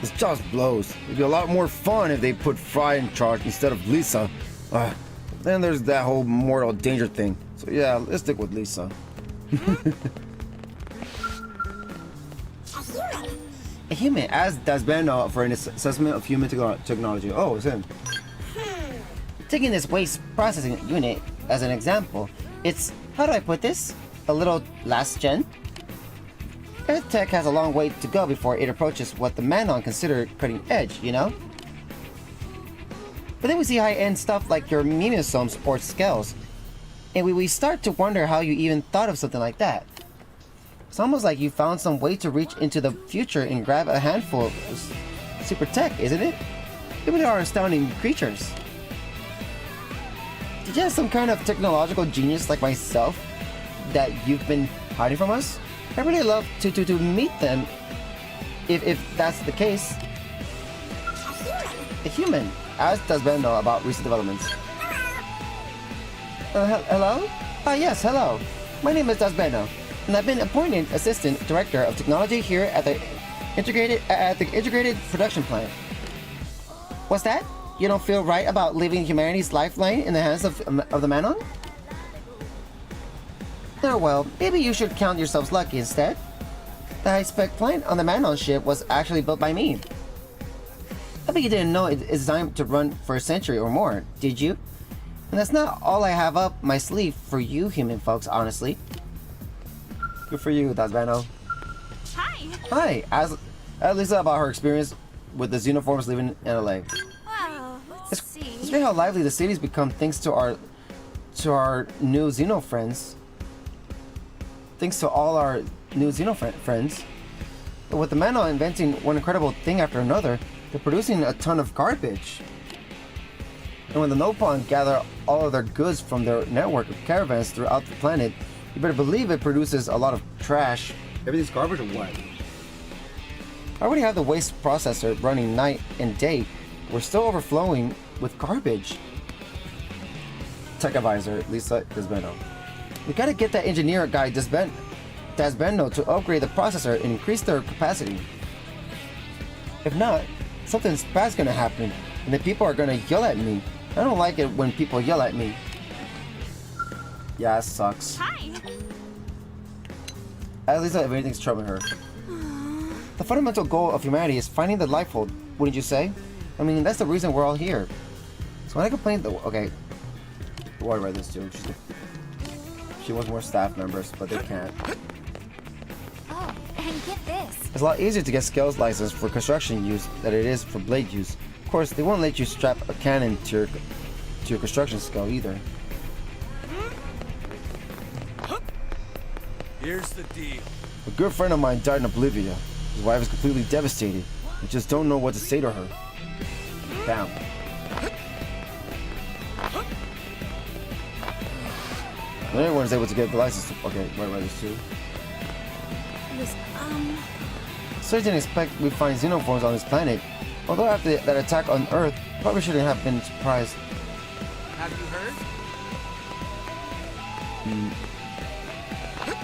This just blows. It'd be a lot more fun if they put Fry in charge instead of Lisa. Then there's that whole mortal danger thing. So yeah, let's stick with Lisa. A human, as does Ben for an assessment of human technology. Oh, it's him. Taking this waste processing unit as an example, it's, how do I put this? A little last gen? Earth tech has a long way to go before it approaches what the Manon consider cutting edge, you know? But then we see high-end stuff like your Mimisomes or Scales, and we start to wonder how you even thought of something like that. It's almost like you found some way to reach into the future and grab a handful of super tech, isn't it? They really are astounding creatures. Did you have some kind of technological genius like myself that you've been hiding from us? I'd really love to meet them if that's the case. A human, as does Ben know about recent developments. Hello? Yes, hello. My name is Dasbeno, and I've been appointed Assistant Director of Technology here at the Integrated Production Plant. What's that? You don't feel right about leaving humanity's lifeline in the hands of the Manon? Oh well, maybe you should count yourselves lucky instead. The high-spec plant on the Manon ship was actually built by me. I bet you didn't know it's designed to run for a century or more, did you? And that's not all I have up my sleeve for you human folks, honestly. Good for you, Dasbano. Hi. Hi, ask Lisa about her experience with the xenoforms living in LA. Well, let's see. It's great how lively the city's become thanks to our new Xeno friends. Thanks to all our new Xeno friends. But with the Manon inventing one incredible thing after another, they're producing a ton of garbage. And when the Nopon gather all of their goods from their network of caravans throughout the planet, you better believe it produces a lot of trash. Everything's garbage or what? I already have the waste processor running night and day. We're still overflowing with garbage. Tech advisor, Lisa Dasbeno. We gotta get that engineer guy Dasbeno to upgrade the processor and increase their capacity. If not, something's bad's gonna happen, and the people are gonna yell at me. I don't like it when people yell at me. Yeah, it sucks. Hi. At least if anything's troubling her. The fundamental goal of humanity is finding the lifeboat, wouldn't you say? I mean, that's the reason we're all here. So when I complain, okay, what do I write this to? She wants more staff members, but they can't. Oh, and get this. It's a lot easier to get Scales license for construction use than it is for blade use. Of course, they won't let you strap a cannon to your construction skill either. Here's the deal. A good friend of mine died in Oblivia. His wife is completely devastated. I just don't know what to say to her. Damn. Not everyone's able to get the license. Okay, what do I write this to? So I didn't expect we'd find xenoforms on this planet. Although after that attack on Earth, probably shouldn't have been surprised. Have you heard?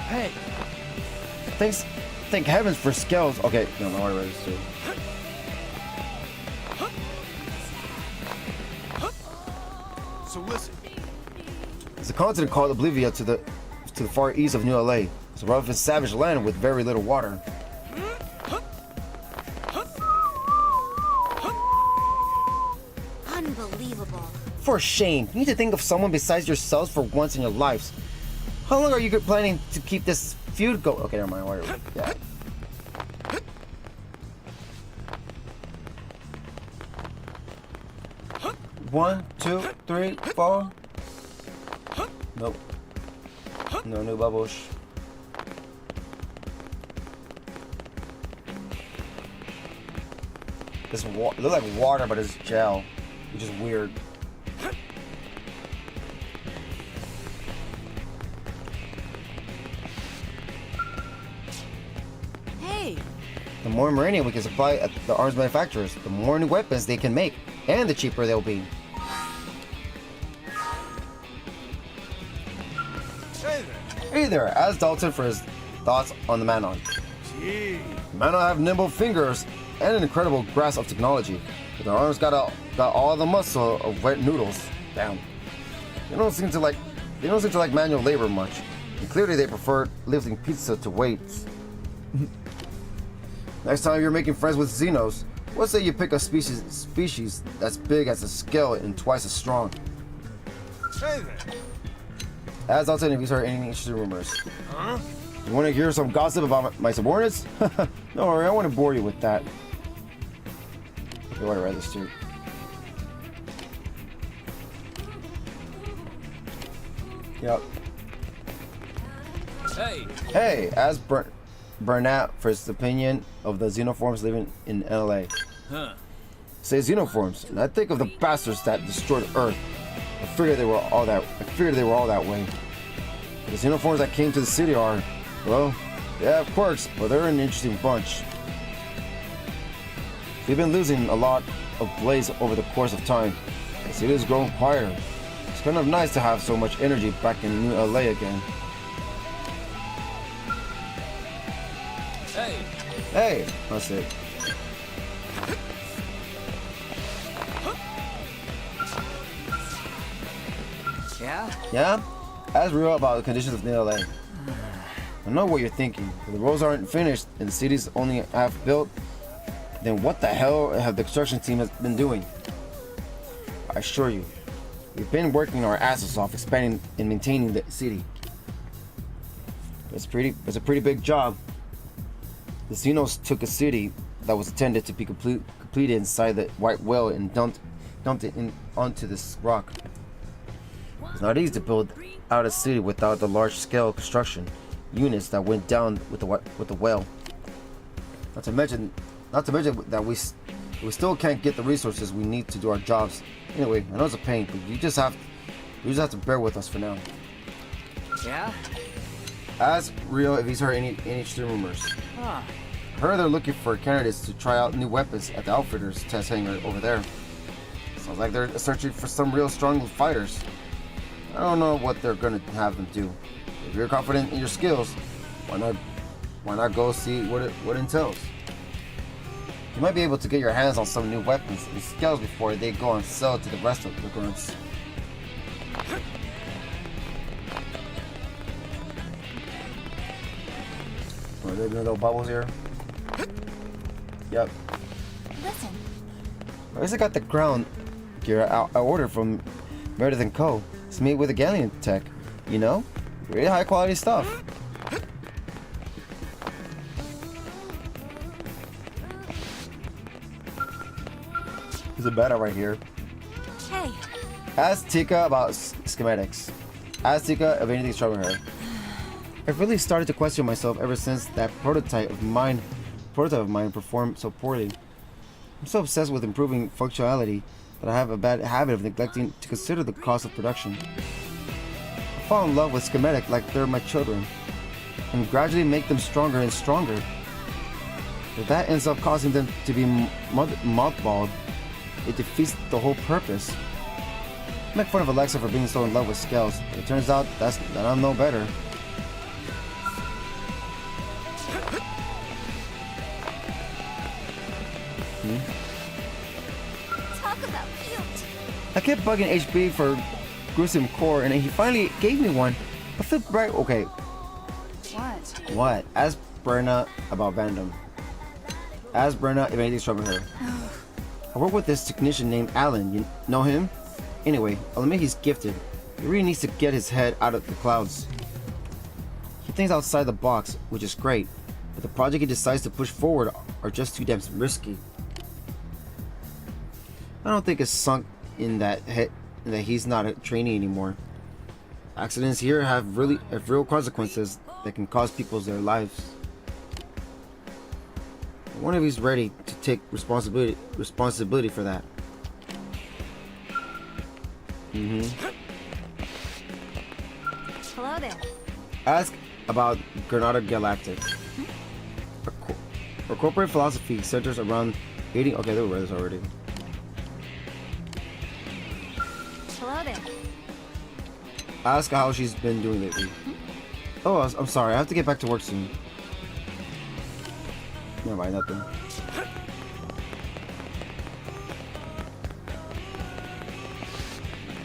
Hey, Thank heavens for Scales. Okay, no, I write this too. So listen. It's a continent called Oblivia to the far east of New LA. It's a rough and savage land with very little water. Oh Unbelievable. For shame. You need to think of someone besides yourselves for once in your lives. How long are you planning to keep this feud going? Okay, never mind. Where are we? Yeah. One, two, three, four. Nope. No new bubbles. This it looks like water, but it's gel, which is weird. Hey, The more marinium we can supply at the arms manufacturers, the more new weapons they can make, and the cheaper they'll be. Hey there. Hey there, ask Dalton for his thoughts on the Manon. Gee. Manon have nimble fingers and an incredible grasp of technology, but their arms got all the muscle of wet noodles. Damn. They don't seem to like manual labor much, and clearly they prefer lifting pizza to weights. Next time you're making friends with Xenos, let's say you pick a species that's big as a scale and twice as strong. Hey there. As Dalton, if you heard any interesting rumors. Huh? You want to hear some gossip about my subordinates? Don't worry, I want to bore you with that. Okay, why do I write this too? Yep. Hey, Hey, ask Burnett for his opinion of the xenoforms living in LA. huh? Say xenoforms, and I think of the bastards that destroyed Earth. I figured they were all that way. The xenoforms that came to the city are, well, they have quirks, but they're an interesting bunch. We've been losing a lot of blaze over the course of time. The city has grown quieter. It's kind of nice to have so much energy back in New LA again. Hey, Hey, that's it. Yeah? Yeah? Ask Rio about the conditions of New LA. I know what you're thinking. If the roads aren't finished and the city's only half built, then what the hell have the construction team has been doing? I assure you, we've been working our asses off expanding and maintaining the city. It's a pretty big job. The Xenos took a city that was intended to be completed inside the white whale and dumped it onto this rock. It's not easy to build out a city without the large-scale construction units that went down with the whale. Not to mention that we still can't get the resources we need to do our jobs. Anyway, I know it's a pain, but you just have to bear with us for now. Yeah? Ask Rio if he's heard any interesting rumors. Huh. I heard they're looking for candidates to try out new weapons at the Outfitters test hangar over there. Sounds like they're searching for some real strong fighters. I don't know what they're gonna have them do. If you're confident in your skills, why not go see what it entails? You might be able to get your hands on some new weapons and skills before they go on sale to the rest of the grunts. Are there little bubbles here? Yep. Listen, I guess I got the ground gear I ordered from Meredith & Co. It's made with a galleon tech, you know? Really high quality stuff. There's a beta right here. hey, Ask Tika about schematics. Ask Tika if anything's troubling her. I've really started to question myself ever since that prototype of mine performed so poorly. I'm so obsessed with improving functionality that I have a bad habit of neglecting to consider the cost of production. I fall in love with schematic like they're my children, and gradually make them stronger and stronger. If that ends up causing them to be mothballed, it defeats the whole purpose. I make fun of Alexa for being so in love with scales, but it turns out that I'm no better. talk about cute. I kept bugging HB for gruesome core, and he finally gave me one. I feel right. Okay. what? What? Ask Brenna about Vandom. Ask Brenna if anything's troubling her. I work with this technician named Alan. You know him? Anyway, I'll admit he's gifted. He really needs to get his head out of the clouds. He thinks outside the box, which is great, but the project he decides to push forward are just too damn risky. I don't think it's sunk in that head that he's not a trainee anymore. Accidents here have real consequences that can cost people their lives. I wonder if he's ready to take responsibility for that. Hello there. Ask about Granada Galactic. Our corporate philosophy centers around aiding. Okay, they read this already. Hello there. Ask how she's been doing lately. Oh, I'm sorry. I have to get back to work soon. Never mind, nothing.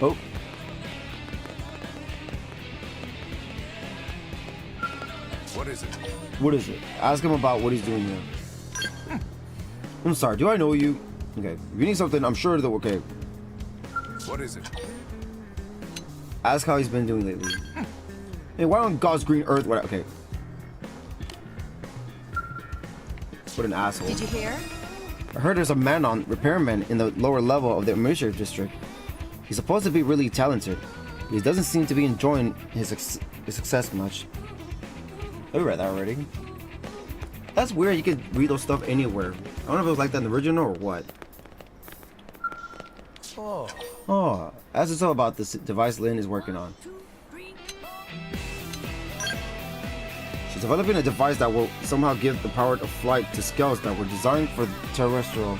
Oh. What is it? What is it? Ask him about what he's doing here. I'm sorry. Do I know you? Okay. If you need something, I'm sure that okay. What is it? Ask how he's been doing lately. Hey, why on God's green earth? What? Okay. What an asshole. Did you hear? I heard there's a man-on repairman in the lower level of the administrative district. He's supposed to be really talented, but he doesn't seem to be enjoying his success much. I read that already. That's weird. You can read those stuff anywhere. I don't know if it was like that in the original or what. Oh, ask us all about this device Lynn is working on. She's developing a device that will somehow give the power of flight to scales that were designed for terrestrial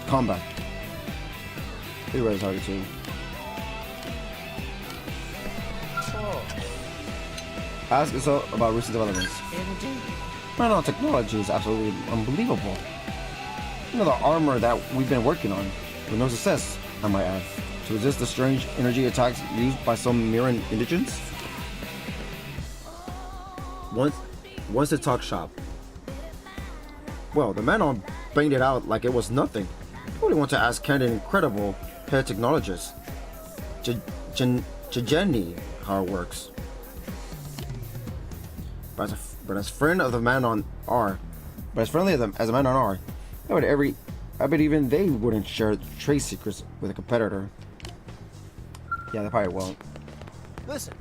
combat. He read it harder too. Ask us all about recent developments. Nanotechnology is absolutely unbelievable. You know, the armor that we've been working on, with no success, I might add, to resist the strange energy attacks used by some Mirran indigents. Once to talk shop. Well, the man on banged it out like it was nothing. I really want to ask Candid incredible head technologist, Jenny, how it works. But as friend of the man on R, as a man on R, I bet even they wouldn't share trade secrets with a competitor. Yeah, they probably won't. Listen.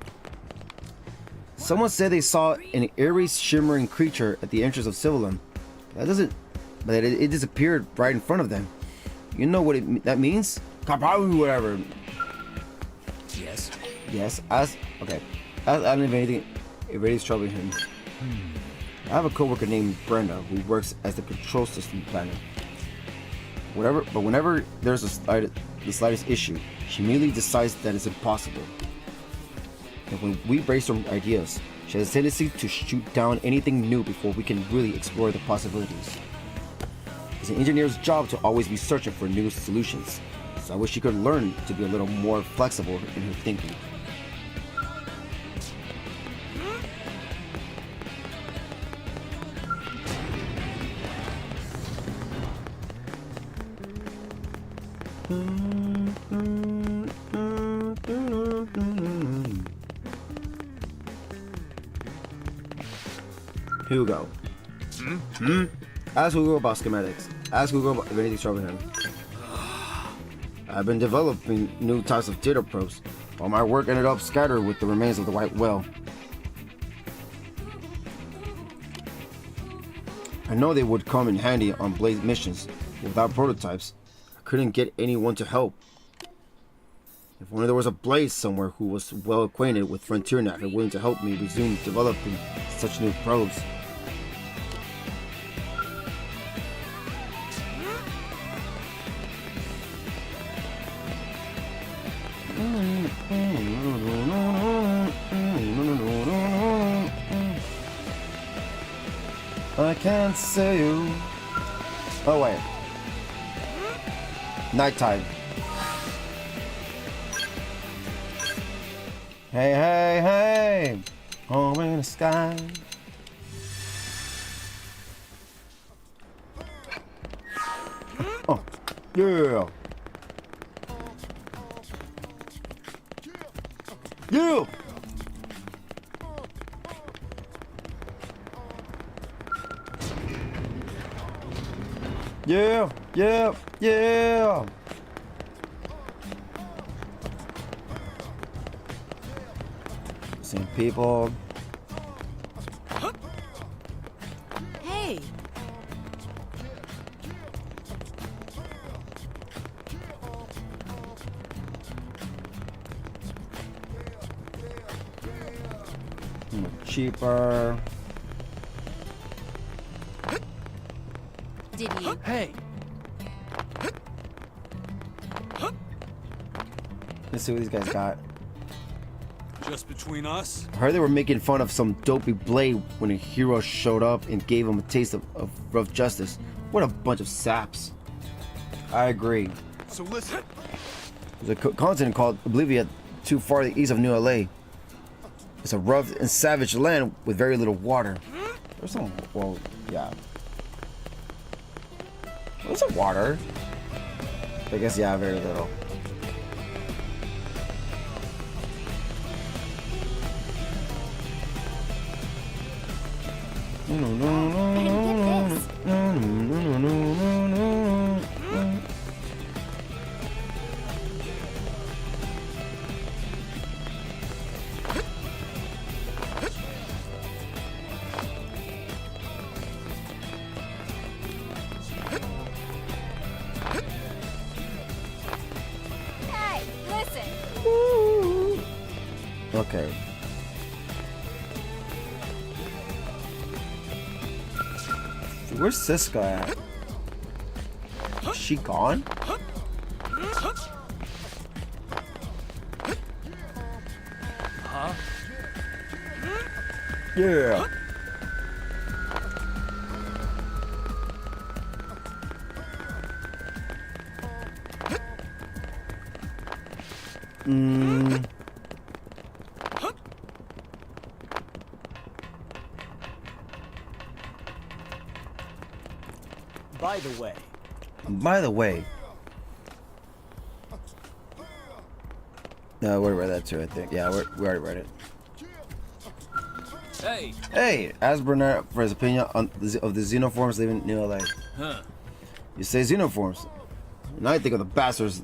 Someone said they saw an eerie, shimmering creature at the entrance of Civilum. But it disappeared right in front of them. You know what that means? Kaparu, whatever. Yes. Yes. Okay. I don't have anything. It really is troubling him. I have a coworker named Brenda who works as the control system planner. Whenever there's the slightest issue, she immediately decides that it's impossible. And when we brainstorm ideas, she has a tendency to shoot down anything new before we can really explore the possibilities. It's an engineer's job to always be searching for new solutions, so I wish she could learn to be a little more flexible in her thinking. Hugo. Ask Hugo about schematics. Ask Hugo if anything's troubling him. I've been developing new types of data probes, while my work ended up scattered with the remains of the White Whale. I know they would come in handy on Blaze missions, but without prototypes, I couldn't get anyone to help. If only there was a Blaze somewhere who was well acquainted with FrontierNet and willing to help me resume developing such new probes. I can't see you. Oh wait. Nighttime. Hey, hey, hey! Home in the sky. Yeah. Yeah. Yeah, yeah, yeah. Same people. Hey. Cheaper. Did you? Hey. Let's see what these guys got. Just between us? I heard they were making fun of some dopey blade when a hero showed up and gave him a taste of rough justice. What a bunch of saps. I agree. So listen. There's a continent called Oblivia too far to the east of New LA. It's a rough and savage land with very little water. There's some, well, yeah. There's some water. I guess, yeah, very little. And get this. Hey, listen. Okay. Where's Siska at? Is she gone? Huh? Yeah. By the way. By the way. No, we already read that too, I think. Yeah, we already read it. Hey. Hey, ask Bernard for his opinion on of the xenoforms living in New LA. Huh. You say xenoforms. Now I think of the bastards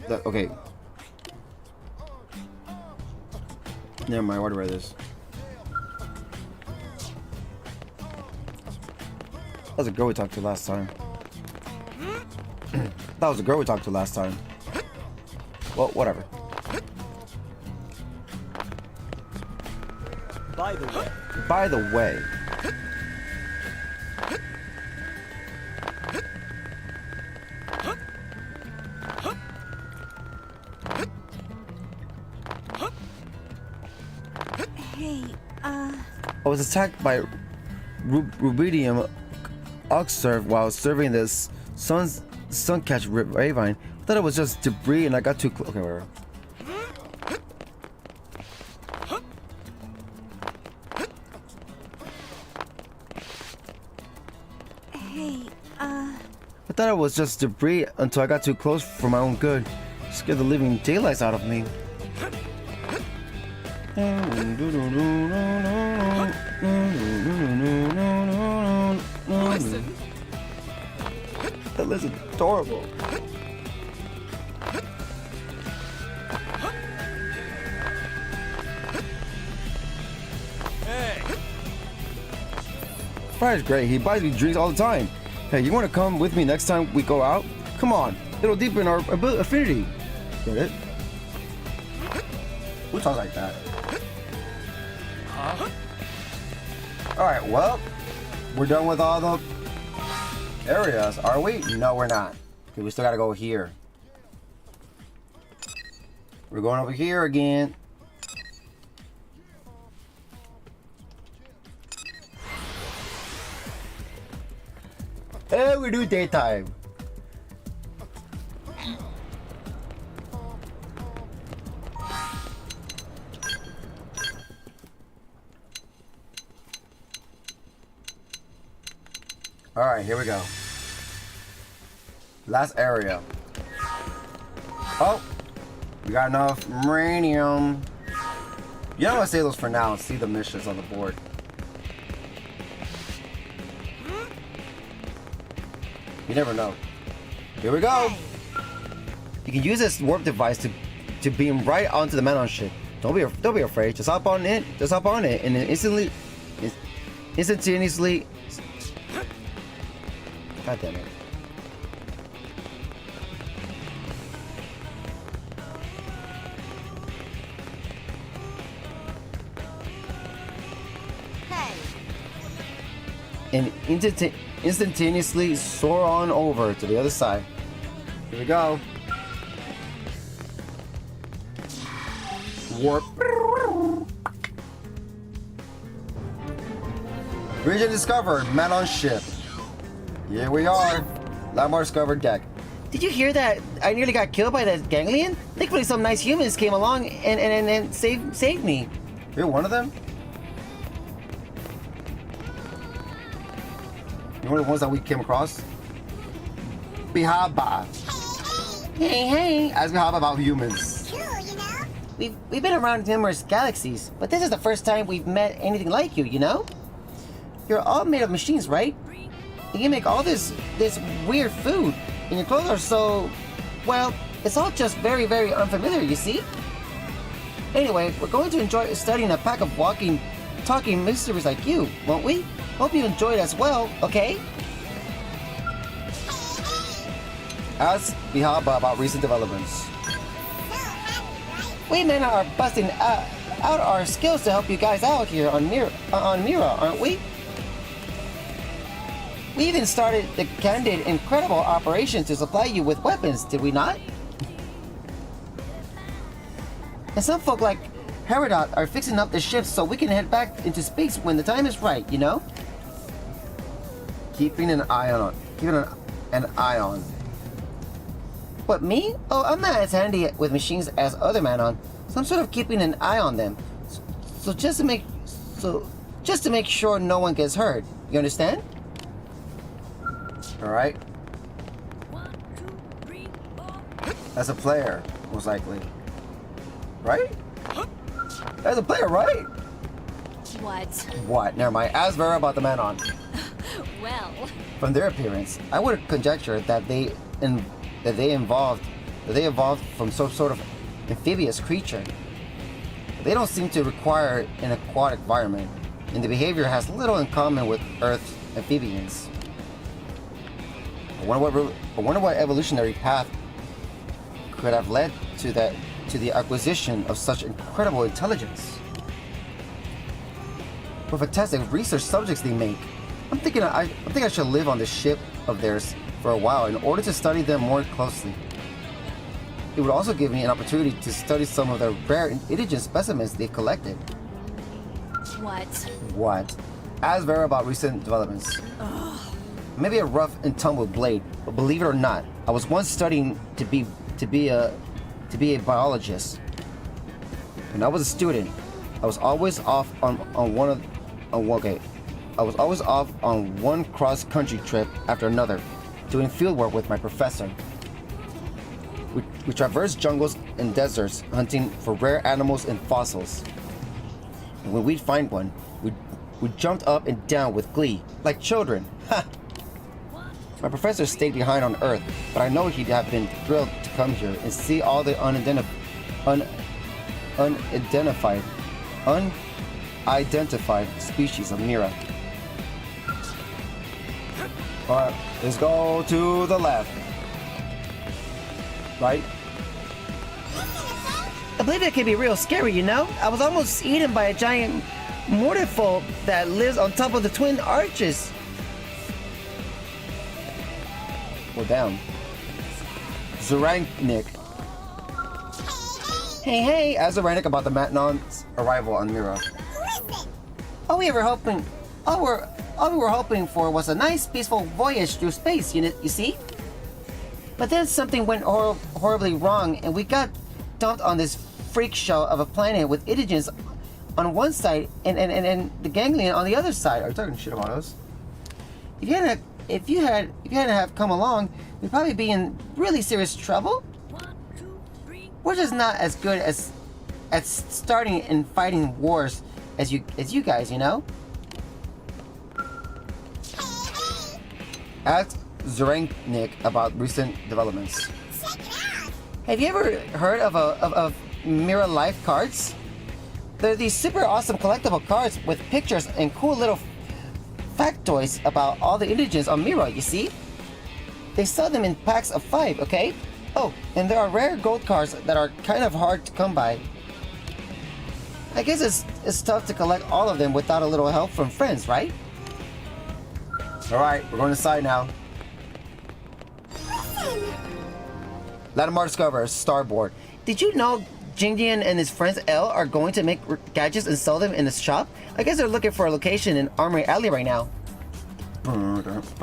that, okay. Never mind, I already read this. That was a girl we talked to last time. That was a girl we talked to last time. Well, whatever. By the way. By the way. Hey, I was attacked by rubidium oxsurf while serving this suncatch ravine. I thought it was just debris and I got too close. Okay, whatever. hey, I thought it was just debris until I got too close for my own good. Scared the living daylights out of me. Listen. That list is adorable. Hey. Fry's great. He buys me drinks all the time. Hey, you want to come with me next time we go out? Come on. It'll deepen our affinity. Get it? Who talks like that? Huh? Alright, well, we're done with all the areas, are we? No, we're not. Okay, we still gotta go here. We're going over here again. Hey, we do daytime. All right, here we go. Last area. Oh, we got enough uranium. You know, I'm gonna save those for now and see the missions on the board. You never know. Here we go. You can use this warp device to beam right onto the Manon ship. Don't be afraid. Just hop on it. Just hop on it, and then instantaneously. God damn it. Hey. And instantaneously soar on over to the other side. Here we go. Warp. Region discovered. Manon ship. Here we are. Landmark discovered deck. Did you hear that? I nearly got killed by that ganglion. Thankfully, some nice humans came along and saved me. You're one of them? You're one of the ones that we came across? Bihaba. Hey. Ask Bihaba about humans. We've been around numerous galaxies, but this is the first time we've met anything like you, you know? You're all made of machines, right? You can make all this weird food, and your clothes are so... well, it's all just very, very unfamiliar, you see? Anyway, we're going to enjoy studying a pack of walking, talking mysteries like you, won't we? Hope you enjoy it as well, okay? Ask Bihaba about recent developments. We men are busting out our skills to help you guys out here on Mira, aren't we? We even started the candid, incredible operation to supply you with weapons, did we not? And some folk like Herodot are fixing up the ships so we can head back into space when the time is right, you know? Keeping an eye on. What, me? Oh, I'm not as handy with machines as other Manon. So I'm sort of keeping an eye on them. So just to make sure no one gets hurt. You understand? All right. As a player, most likely. Right? As a player, right? What? What? Never mind. Ask Vera about the Manon. Well. From their appearance, I would conjecture that they evolved from some sort of amphibious creature. They don't seem to require an aquatic environment, and the behavior has little in common with Earth's amphibians. I wonder what evolutionary path could have led to the acquisition of such incredible intelligence. What fantastic research subjects they make. I'm thinking I should live on this ship of theirs for a while in order to study them more closely. It would also give me an opportunity to study some of the rare indigenous specimens they've collected. What? Ask Vera about recent developments. Maybe a rough and tumble blade, but believe it or not, I was once studying to be a biologist. When I was a student, I was always off on one cross-country trip after another, doing fieldwork with my professor. We traversed jungles and deserts, hunting for rare animals and fossils. And when we'd find one, we jumped up and down with glee, like children. Ha! My professor stayed behind on Earth, but I know he'd have been thrilled to come here and see all the unidentified species of Mira. Alright, let's go to the left. Right? I believe it can be real scary, you know? I was almost eaten by a giant mortifol that lives on top of the twin arches. We're down. Zeranik. Hey. Ask Zeranik about the Manon's arrival on Mira. All we were hoping for was a nice, peaceful voyage through space, you see? But then something went horribly wrong, and we got dumped on this freak show of a planet with indigents on one side and the ganglion on the other side. Are you talking shit about us? If you hadn't if you hadn't have come along, we'd probably be in really serious trouble. We're just not as good as at starting and fighting wars as you guys, you know? Ask Zerengnik about recent developments. Have you ever heard of Mira Life cards? They're these super awesome collectible cards with pictures and cool little factoids about all the indigents on Mira, you see? They sell them in packs of 5, okay? Oh, and there are rare gold cards that are kind of hard to come by. I guess it's tough to collect all of them without a little help from friends, right? Alright, we're going inside now. Lattimore discovers Starboard. Did you know Jingdian and his friends L are going to make gadgets and sell them in the shop? I guess they're looking for a location in Armory Alley right now. It's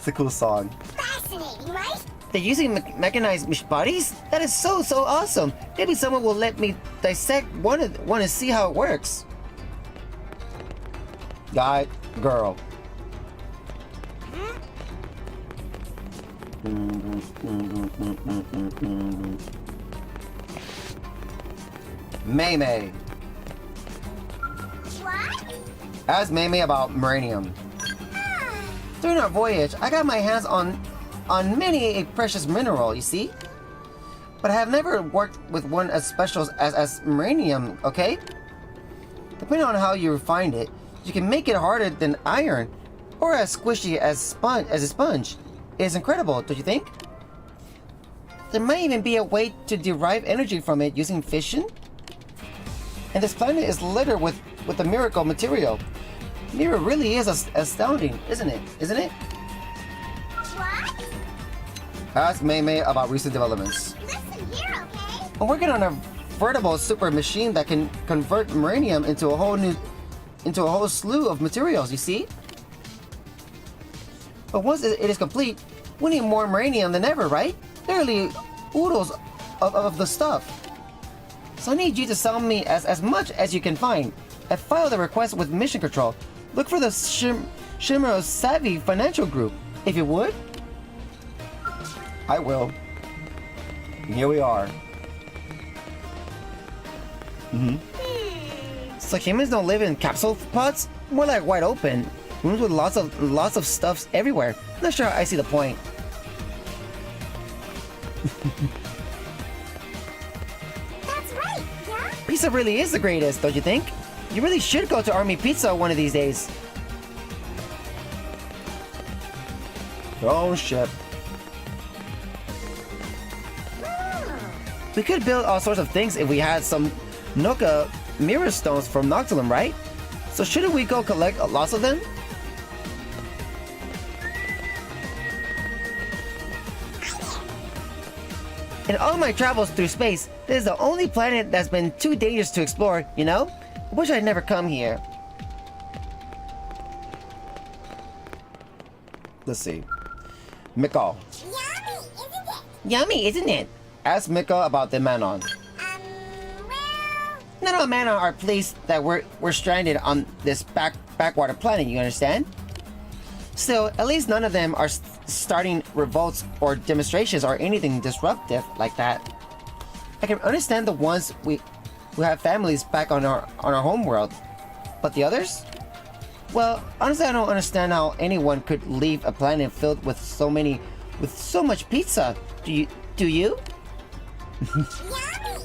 a cool song. Fascinating, right? They're using mechanized bodies? That is so awesome. Maybe someone will let me dissect one and see how it works. Guy, girl. May. What? Ask May about Muranium. During our voyage, I got my hands on many a precious mineral, you see? But I have never worked with one as special as Muranium, okay? Depending on how you refine it, you can make it harder than iron, or as squishy as a sponge. It is incredible, don't you think? There might even be a way to derive energy from it using fission. And this planet is littered with the miracle material. Mira really is astounding, isn't it? What? Ask May about recent developments. Listen here, okay? I'm working on a veritable super machine that can convert Muranium into a whole slew of materials, you see? But once it is complete, we need more Muranium than ever, right? Literally oodles of the stuff. So I need you to sell me as much as you can find. I filed a request with Mission Control. Look for the Shimuro Savvy Financial Group, if you would. I will. And here we are. So humans don't live in capsule pods? More like wide open. Rooms with lots of stuffs everywhere. Not sure I see the point. That's right, yeah? Pizza really is the greatest, don't you think? You really should go to Army Pizza one of these days. Your own ship. We could build all sorts of things if we had some Noka mirror stones from Noctilum, right? So shouldn't we go collect lots of them? In all my travels through space, this is the only planet that's been too dangerous to explore, you know? I wish I'd never come here. Let's see. Mikko. Yummy, isn't it? Yummy, isn't it? Ask Mikko about the Manon. Well... None of the Manon are pleased that we're stranded on this backwater planet, you understand? Still, at least none of them are starting revolts or demonstrations or anything disruptive like that. I can understand the ones who have families back on our home world, but the others? Well, honestly, I don't understand how anyone could leave a planet filled with so much pizza. Do you? Yummy,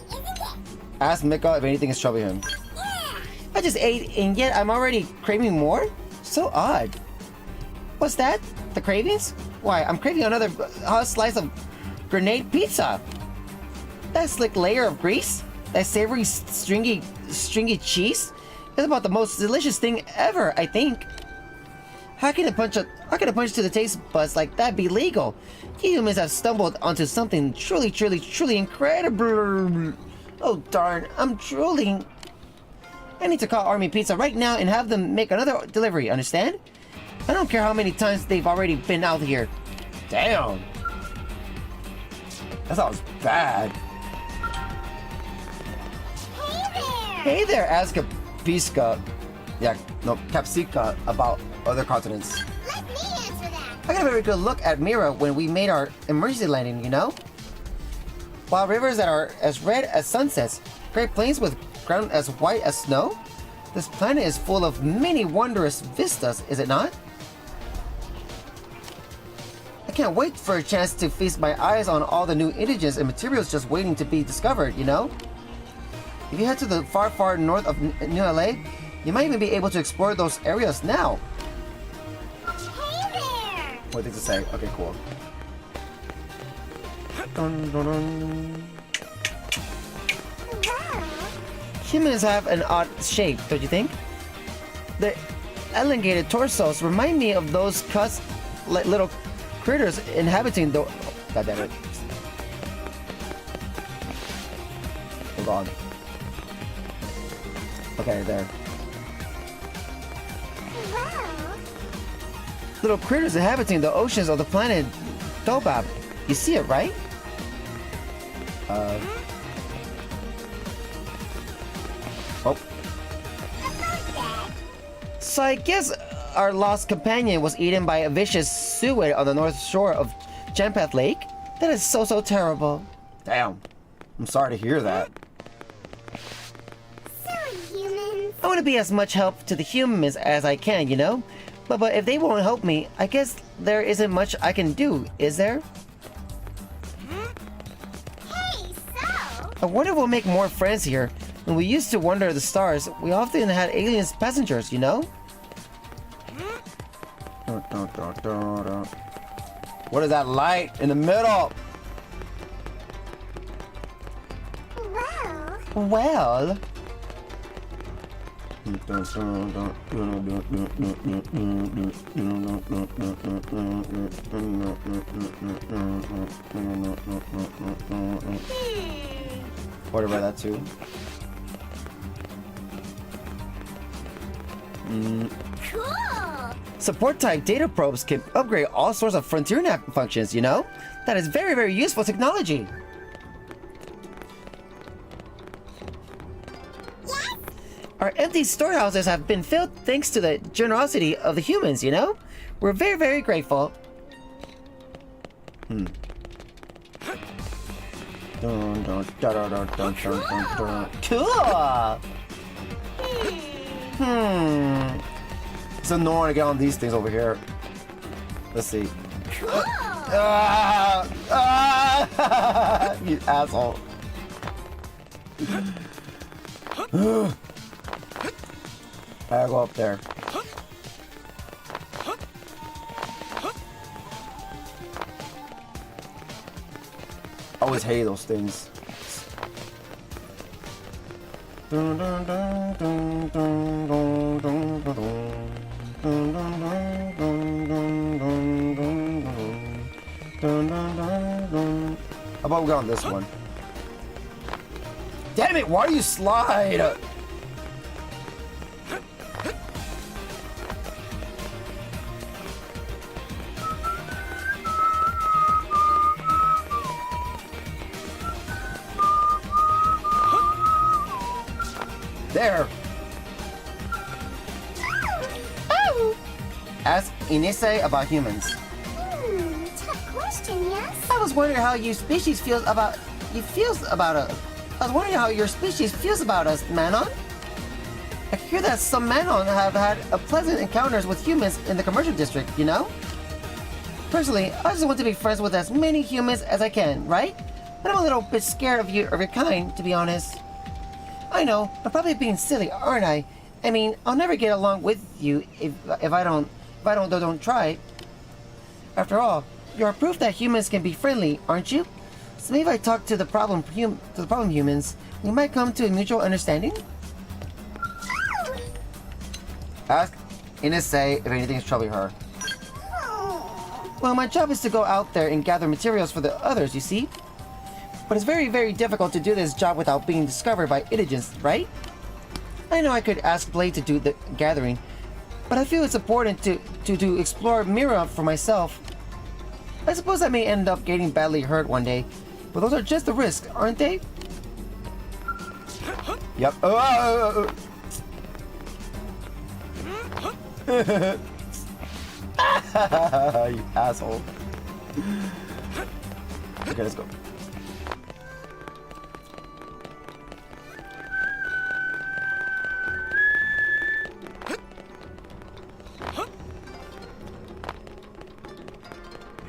isn't it? Ask Mikko if anything is troubling him. Yeah. I just ate and yet I'm already craving more? So odd. What's that? The cravings? Why, I'm craving another hot slice of grenade pizza. That slick layer of grease, that savory stringy cheese, is about the most delicious thing ever, I think. How can a punch to the taste buds like that be legal? You humans have stumbled onto something truly incredible. Oh darn, I'm drooling. I need to call Army Pizza right now and have them make another delivery, understand? I don't care how many times they've already been out here. Damn. That sounds bad. Hey there! Hey there, ask a Pisca. Yeah, no, Capsica about other continents. Let me answer that. I got a very good look at Mira when we made our emergency landing, you know? Wild rivers that are as red as sunsets, great plains with ground as white as snow. This planet is full of many wondrous vistas, is it not? I can't wait for a chance to feast my eyes on all the new indigens and materials just waiting to be discovered, you know? If you head to the far, far north of New LA, you might even be able to explore those areas now. Hey there. What did it say? Okay, cool. Dun, dun, dun. Wow. Humans have an odd shape, don't you think? The elongated torsos remind me of those cuts like little critters inhabiting the... God damn it. Hold on. Okay, there. Wow. Little critters inhabiting the oceans of the planet Dobab. You see it, right? Oh. So I guess our lost companion was eaten by a vicious suid on the north shore of Champath Lake? That is so, so terrible. Damn. I'm sorry to hear that. Silly humans. I want to be as much help to the humans as I can, you know? But if they won't help me, I guess there isn't much I can do, is there? Hey, so. I wonder if we'll make more friends here. When we used to wander the stars, we often had aliens passengers, you know? What is that light in the middle? Well. Well... What about that too? Cool. Support type data probes can upgrade all sorts of frontier nav functions, you know? That is very, very useful technology. Yes. Our empty storehouses have been filled thanks to the generosity of the humans, you know? We're very, very grateful. Dun, dun, dun, dun, dun, dun, dun, dun. Cool! It's annoying to get on these things over here. Let's see. Cool. You asshole. I go up there. I always hate those things. Dun, dun, dun, dun, dun, dun, dun, dun, dun, dun, dun, dun, dun, dun, dun, dun, dun, dun, dun. How about we go on this one? Damn it, why do you slide? There. Oh. Ask Inise about humans. Tough question, yes? I was wondering how your species feels about us. I was wondering how your species feels about us, Manon. I hear that some Manon have had pleasant encounters with humans in the commercial district, you know? Personally, I just want to be friends with as many humans as I can, right? But I'm a little bit scared of your kind, to be honest. I know, I'm probably being silly, aren't I? I mean, I'll never get along with you if I don't try. After all, you're proof that humans can be friendly, aren't you? So maybe if I talk to the problem humans, we might come to a mutual understanding. Ask Inise if anything's troubling her. Well, my job is to go out there and gather materials for the others, you see? But it's very, very difficult to do this job without being discovered by indigens, right? I know I could ask Blade to do the gathering, but I feel it's important to explore Mira for myself. I suppose I may end up getting badly hurt one day, but those are just the risks, aren't they? Yep. You asshole. Okay, let's go.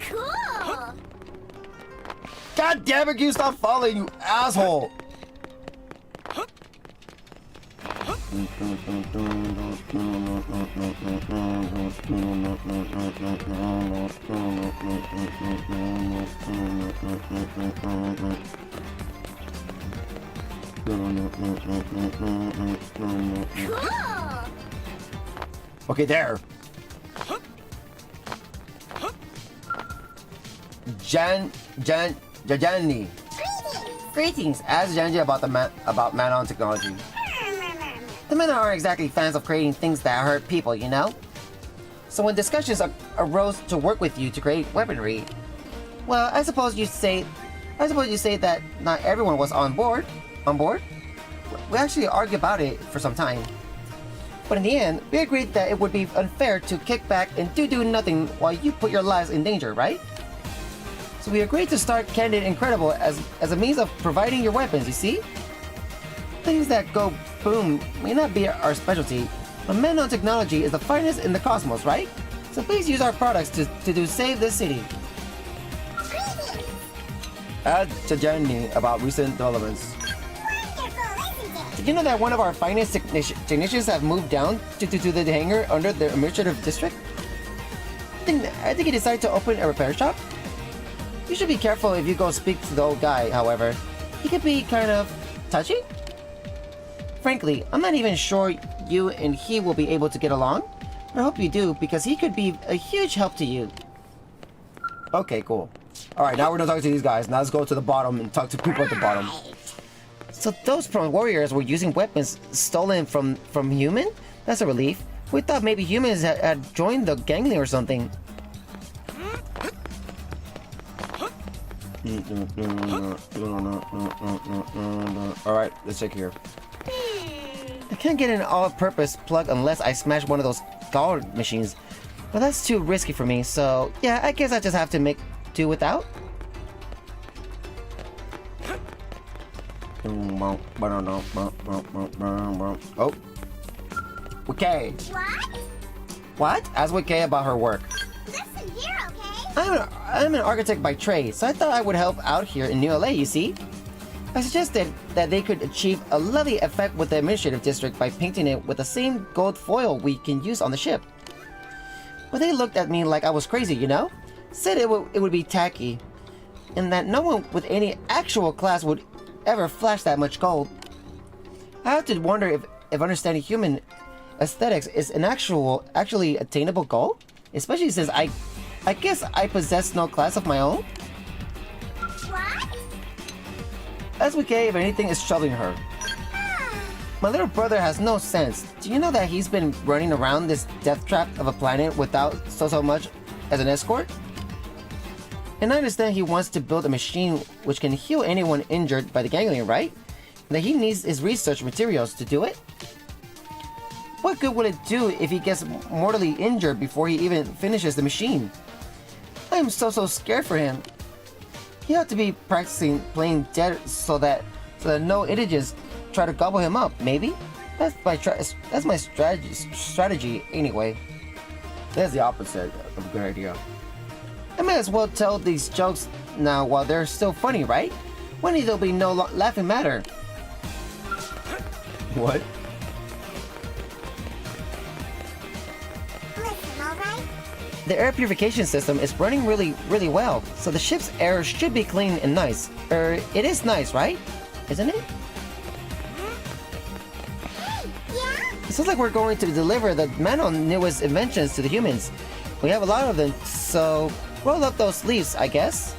Cool. God damn it, you stop falling, you asshole! Cool. Okay, there. Jajani. Greetings. Ask Janji about Manon technology. The men aren't exactly fans of creating things that hurt people, you know? So when discussions arose to work with you to create weaponry, well, I suppose you say that not everyone was on board. We actually argued about it for some time. But in the end, we agreed that it would be unfair to kick back and do nothing while you put your lives in danger, right? So we agreed to start Candid Incredible as a means of providing your weapons, you see? Things that go boom may not be our specialty, but Manon technology is the finest in the cosmos, right? So please use our products to save this city. Add Tajani about recent developments. Did you know that one of our finest technicians have moved down to the hangar under the administrative district? I think he decided to open a repair shop. You should be careful if you go speak to the old guy, however. He could be kind of touchy. Frankly, I'm not even sure you and he will be able to get along. But I hope you do, because he could be a huge help to you. Okay, cool. Alright, now we're gonna talk to these guys. Now let's go to the bottom and talk to people at the bottom. So those warriors were using weapons stolen from human? That's a relief. We thought maybe humans had joined the gangling or something. Alright, let's check here. I can't get an all-purpose plug unless I smash one of those guard machines. But that's too risky for me, so yeah, I guess I just have to make do without. Oh. Okay. What? Ask Wikei about her work. Listen here, okay? I'm an architect by trade, so I thought I would help out here in New LA, you see? I suggested that they could achieve a lovely effect with the administrative district by painting it with the same gold foil we can use on the ship. But they looked at me like I was crazy, you know? Said it would be tacky, and that no one with any actual class would ever flash that much gold. I have to wonder if understanding human aesthetics is an actually attainable goal? Especially since I guess I possess no class of my own? What? SWK, if anything, is troubling her. My little brother has no sense. Do you know that he's been running around this death trap of a planet without so much as an escort? And I understand he wants to build a machine which can heal anyone injured by the gangling, right? And that he needs his research materials to do it? What good will it do if he gets mortally injured before he even finishes the machine? I am so scared for him. He ought to be practicing playing dead so that no idiots try to gobble him up, maybe? That's my strategy anyway. That's the opposite of a good idea. I may as well tell these jokes now while they're still funny, right? One day there'll be no laughing matter. What? Listen, alright? The air purification system is running really well, so the ship's air should be clean and nice. It is nice, right? Isn't it? Yeah? It sounds like we're going to deliver the Manon newest inventions to the humans. We have a lot of them, so roll up those sleeves, I guess.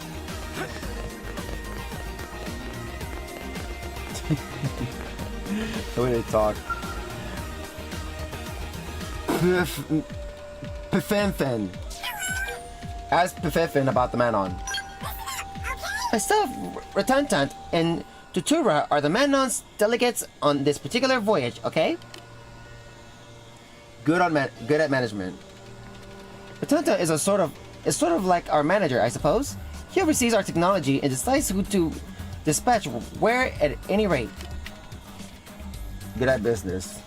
The way they talk. Pifenfen. Ask Pifenfen about the Manon. I still have Retantant and Tutura are the Manon's delegates on this particular voyage, okay? Good at management. Batanta is sort of like our manager, I suppose. He oversees our technology and decides who to dispatch where at any rate. Good at business.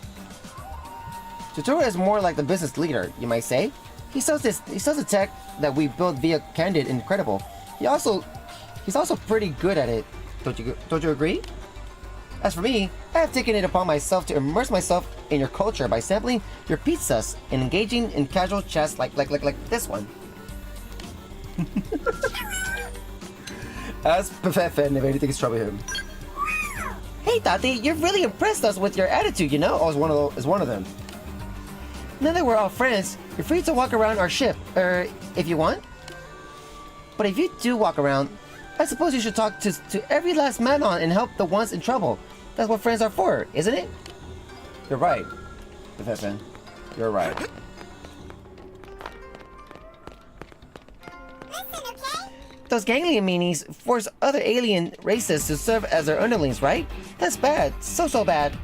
Tutura is more like the business leader, you might say. He sells the tech that we built via Candid Incredible. He's also pretty good at it. Don't you agree? As for me, I have taken it upon myself to immerse myself in your culture by sampling your pizzas and engaging in casual chats like this one. Ask Pefen if anything's troubling him. Hey Taty, you've really impressed us with your attitude, you know? Oh, it's one of them. Now that we're all friends, you're free to walk around our ship, if you want. But if you do walk around, I suppose you should talk to every last Manon and help the ones in trouble. That's what friends are for, isn't it? You're right, Pefen. You're right. Listen, okay? Those ganglion meanies force other alien races to serve as their underlings, right? That's bad. So bad.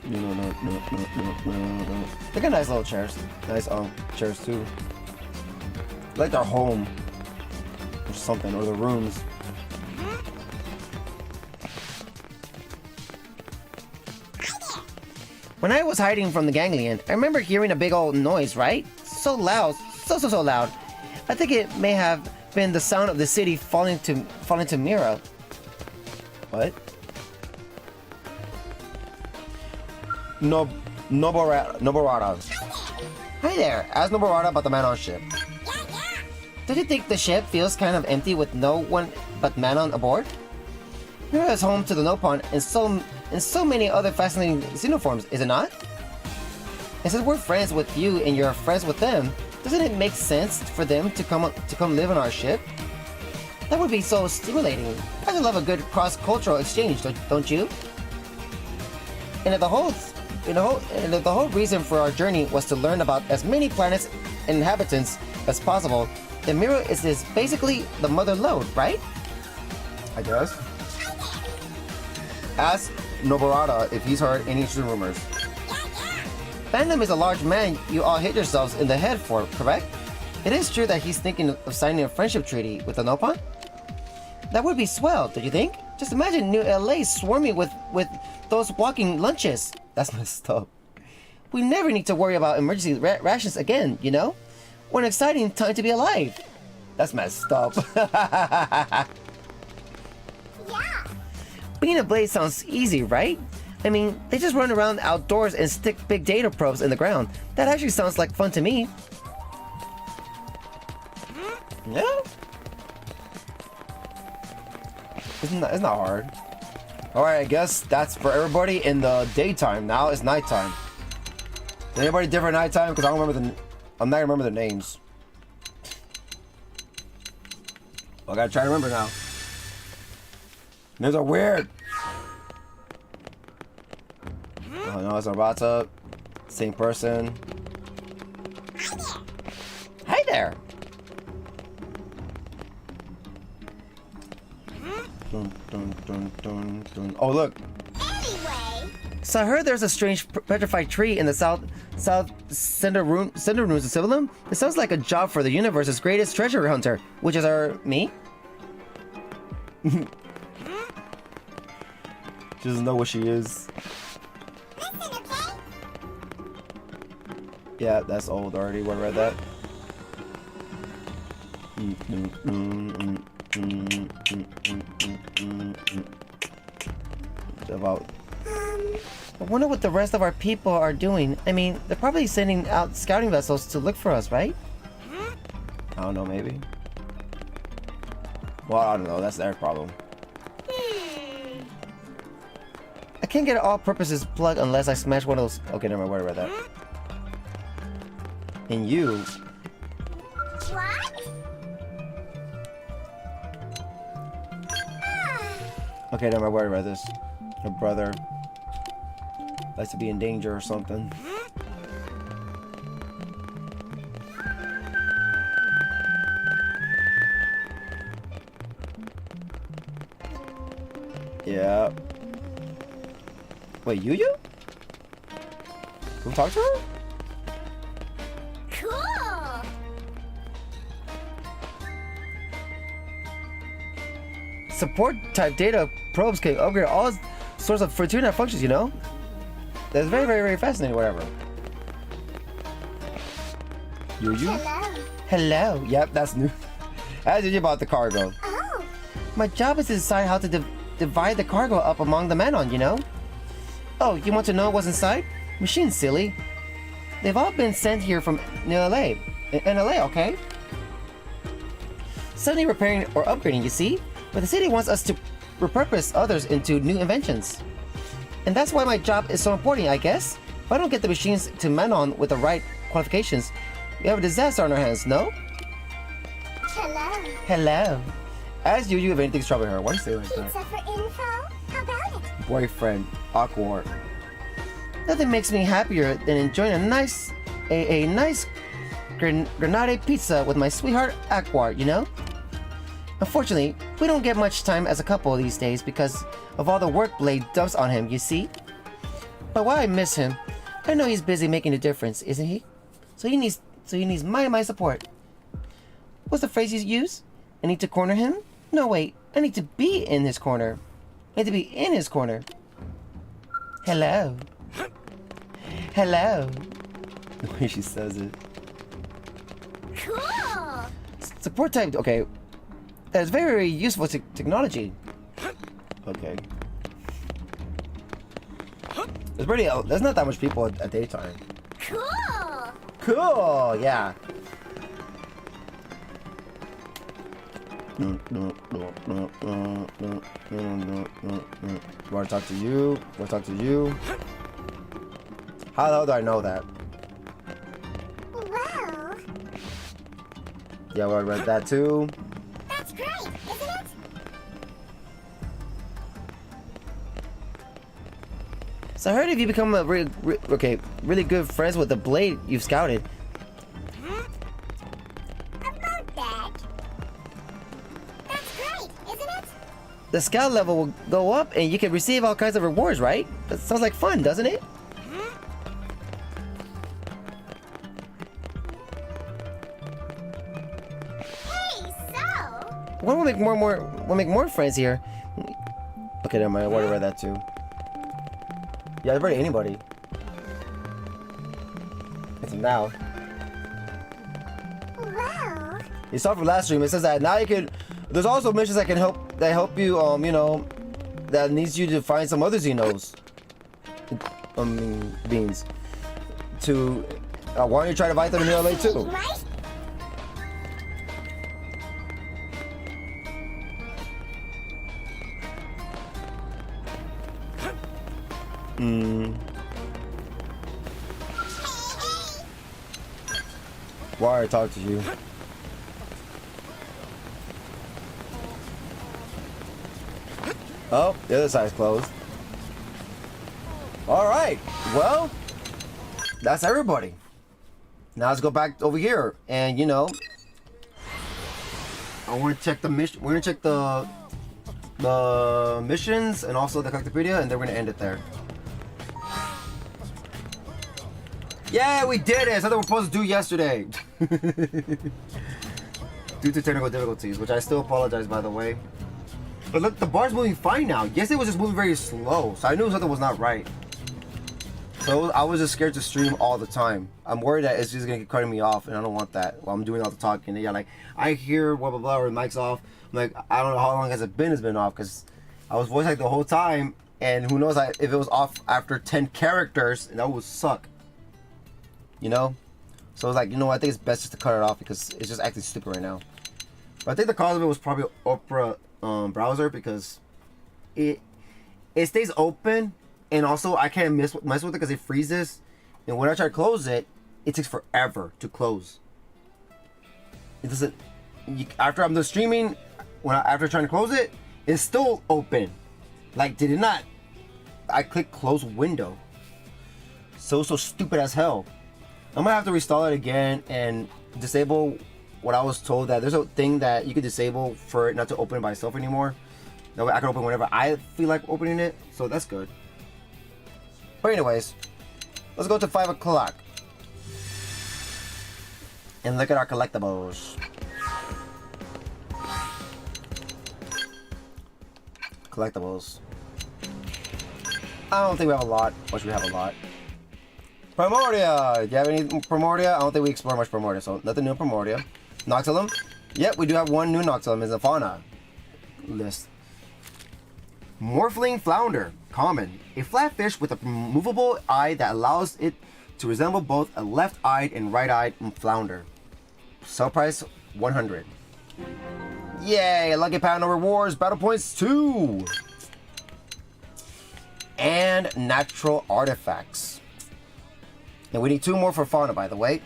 No. They got nice little chairs. Nice chairs too. Like their home. Or something, or the rooms. When I was hiding from the ganglion, I remember hearing a big old noise, right? So loud, so loud. I think it may have been the sound of the city falling to Mira. What? Noborata. Hi there. Ask Noborata about the Manon ship. Don't you think the ship feels kind of empty with no one but Manon aboard? Mira is home to the Nopon and so many other fascinating xenoforms, is it not? And since we're friends with you and you're friends with them, doesn't it make sense for them to come live on our ship? That would be so stimulating. I just love a good cross-cultural exchange, don't you? And if the whole reason for our journey was to learn about as many planets and inhabitants as possible, then Mira is basically the mother lode, right? I guess. Ask Noborata if he's heard any true rumors. Fandom is a large man you all hit yourselves in the head for, correct? It is true that he's thinking of signing a friendship treaty with the Nopon? That would be swell, don't you think? Just imagine New LA swarming with those walking lunches. That's messed up. We never need to worry about emergency rations again, you know? What an exciting time to be alive. That's messed up. Yeah. Being a blade sounds easy, right? I mean, they just run around outdoors and stick big data probes in the ground. That actually sounds like fun to me. Yeah. It's not hard. Alright, I guess that's for everybody in the daytime. Now it's nighttime. Is anybody different nighttime? Because I'm not gonna remember the names. I gotta try to remember now. Names are weird. Oh no, it's Arata. Same person. Hi there. Dun, dun, dun, dun, dun. Oh look. Anyway. So I heard there's a strange petrified tree in the south center rooms of Civilum. It sounds like a job for the universe's greatest treasure hunter, which is me. She doesn't know what she is. Listen, okay? Yeah, that's old already. What read that? About. I wonder what the rest of our people are doing. I mean, they're probably sending out scouting vessels to look for us, right? I don't know, maybe. Well, I don't know. That's their problem. I can't get an all-purposes plug unless I smash one of those. Okay, never mind. Where I read that. And you. What? Okay, never mind. Where I read this. Her brother likes to be in danger or something. Yeah. Wait, Yu? Who talked to her? Cool. Support type data probes can upgrade all sorts of Fortuna functions, you know? That's very, very, very fascinating, whatever. Yu? Hello. Hello. Yep, that's new. As you about the cargo. Oh. My job is to decide how to divide the cargo up among the Manon, you know? Oh, you want to know what's inside? Machines, silly. They've all been sent here from LA. In LA, okay? Suddenly repairing or upgrading, you see? But the city wants us to repurpose others into new inventions. And that's why my job is so important, I guess. If I don't get the machines to Manon with the right qualifications, we have a disaster on our hands, no? Hello. Hello. As you have anything trouble her. Why do you say it like Pizza that? for info? How about it? Boyfriend. Awkward. Nothing makes me happier than enjoying a nice grenade pizza with my sweetheart Aquar, you know? Unfortunately, we don't get much time as a couple these days because of all the work Blade dumps on him, you see? But while I miss him, I know he's busy making a difference, isn't he? So he needs my support. What's the phrase you use? I need to corner him? No, wait. I need to be in his corner. I need to be in his corner. Hello. Hello. The way she says it. Cool. Support type. Okay. That is very, very useful technology. Okay. There's not that much people at daytime. Cool. Cool. Yeah. Want to talk to you? Want to talk to you? How the hell do I know that? Wow. Yeah, we already read that too. That's great, isn't it? So I heard if you become a really good friends with the Blade you've scouted. About that. That's great, isn't it? The scout level will go up and you can receive all kinds of rewards, right? That sounds like fun, doesn't it? Hey, so. We'll make more friends here. Okay, never mind. I already read that too. Yeah, I've read anybody. It's now. Wow. You saw from last stream. It says that now you can. There's also missions that can help you. You know, that needs you to find some other Xenos. Beings. To why don't you try to fight them in LA too? Right? Why I talk to you? Oh, the other side's closed. Alright, well, that's everybody. Now let's go back over here and, you know, I want to check the mission. We're going to check the missions and also the Collectopedia, and then we're going to end it there. Yeah, we did it! Something we were supposed to do yesterday. Due to technical difficulties, which I still apologize, by the way. But look, the bar's moving fine now. Yesterday was just moving very slow, so I knew something was not right. So I was just scared to stream all the time. I'm worried that it's just gonna keep cutting me off, and I don't want that while I'm doing all the talking. And yeah, like, I hear blah blah blah, or the mic's off. I'm like, I don't know how long has it been. It's been off because I was voice acting the whole time, and who knows if it was off after 10 characters, and that would suck. You know? So I was like, you know what, I think it's best just to cut it off because it's just acting stupid right now. But I think the cause of it was probably Opera browser because it stays open, and also I can't mess with it because it freezes, and when I try to close it, it takes forever to close. It doesn't. After I'm done streaming, after trying to close it, it's still open. Like, did it not? I click close window. So stupid as hell. I'm gonna have to restall it again and disable what I was told, that there's a thing that you could disable for it not to open by itself anymore. That way I can open whenever I feel like opening it, so that's good. But anyways, let's go to 5 o'clock. And look at our collectibles. Collectibles. I don't think we have a lot. Or should we have a lot? Primordia! Do you have any Primordia? I don't think we explore much Primordia, so nothing new in Primordia. Noctilum? Yep, we do have one new Noctilum in the fauna list. Morphling Flounder. Common. A flat fish with a movable eye that allows it to resemble both a left-eyed and right-eyed flounder. Sell price 100. Yay! Lucky Panda rewards. Battle points 2. And natural artifacts. And we need 2 more for fauna, by the way.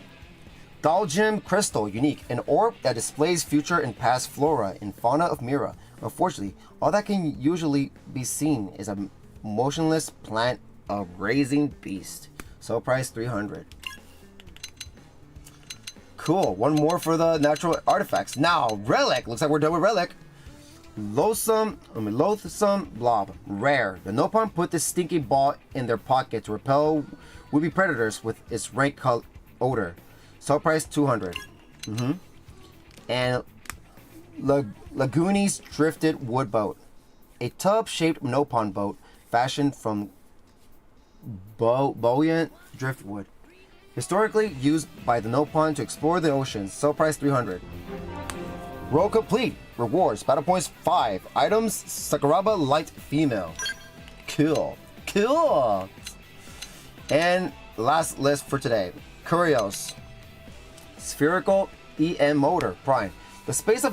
Dalgem Crystal, unique. An orb that displays future and past flora and fauna of Mira. Unfortunately, all that can usually be seen is a motionless plant, a raising beast. Sell price 300. Cool. One more for the natural artifacts. Now, Relic. Looks like we're done with Relic. Loathsome Blob. Rare. The Nopon put this stinky ball in their pocket to repel would-be predators with its rank odor. Sell price 200. And Lagooni's Drifted Wood Boat. A tub-shaped Nopon boat fashioned from buoyant driftwood. Historically used by the Nopon to explore the oceans. Sell price 300. Roll complete. Rewards. Battle points 5. Items. Sakuraba Light Female. Cool. Cool. And last list for today. Curios. Spherical EM motor. Prime. The space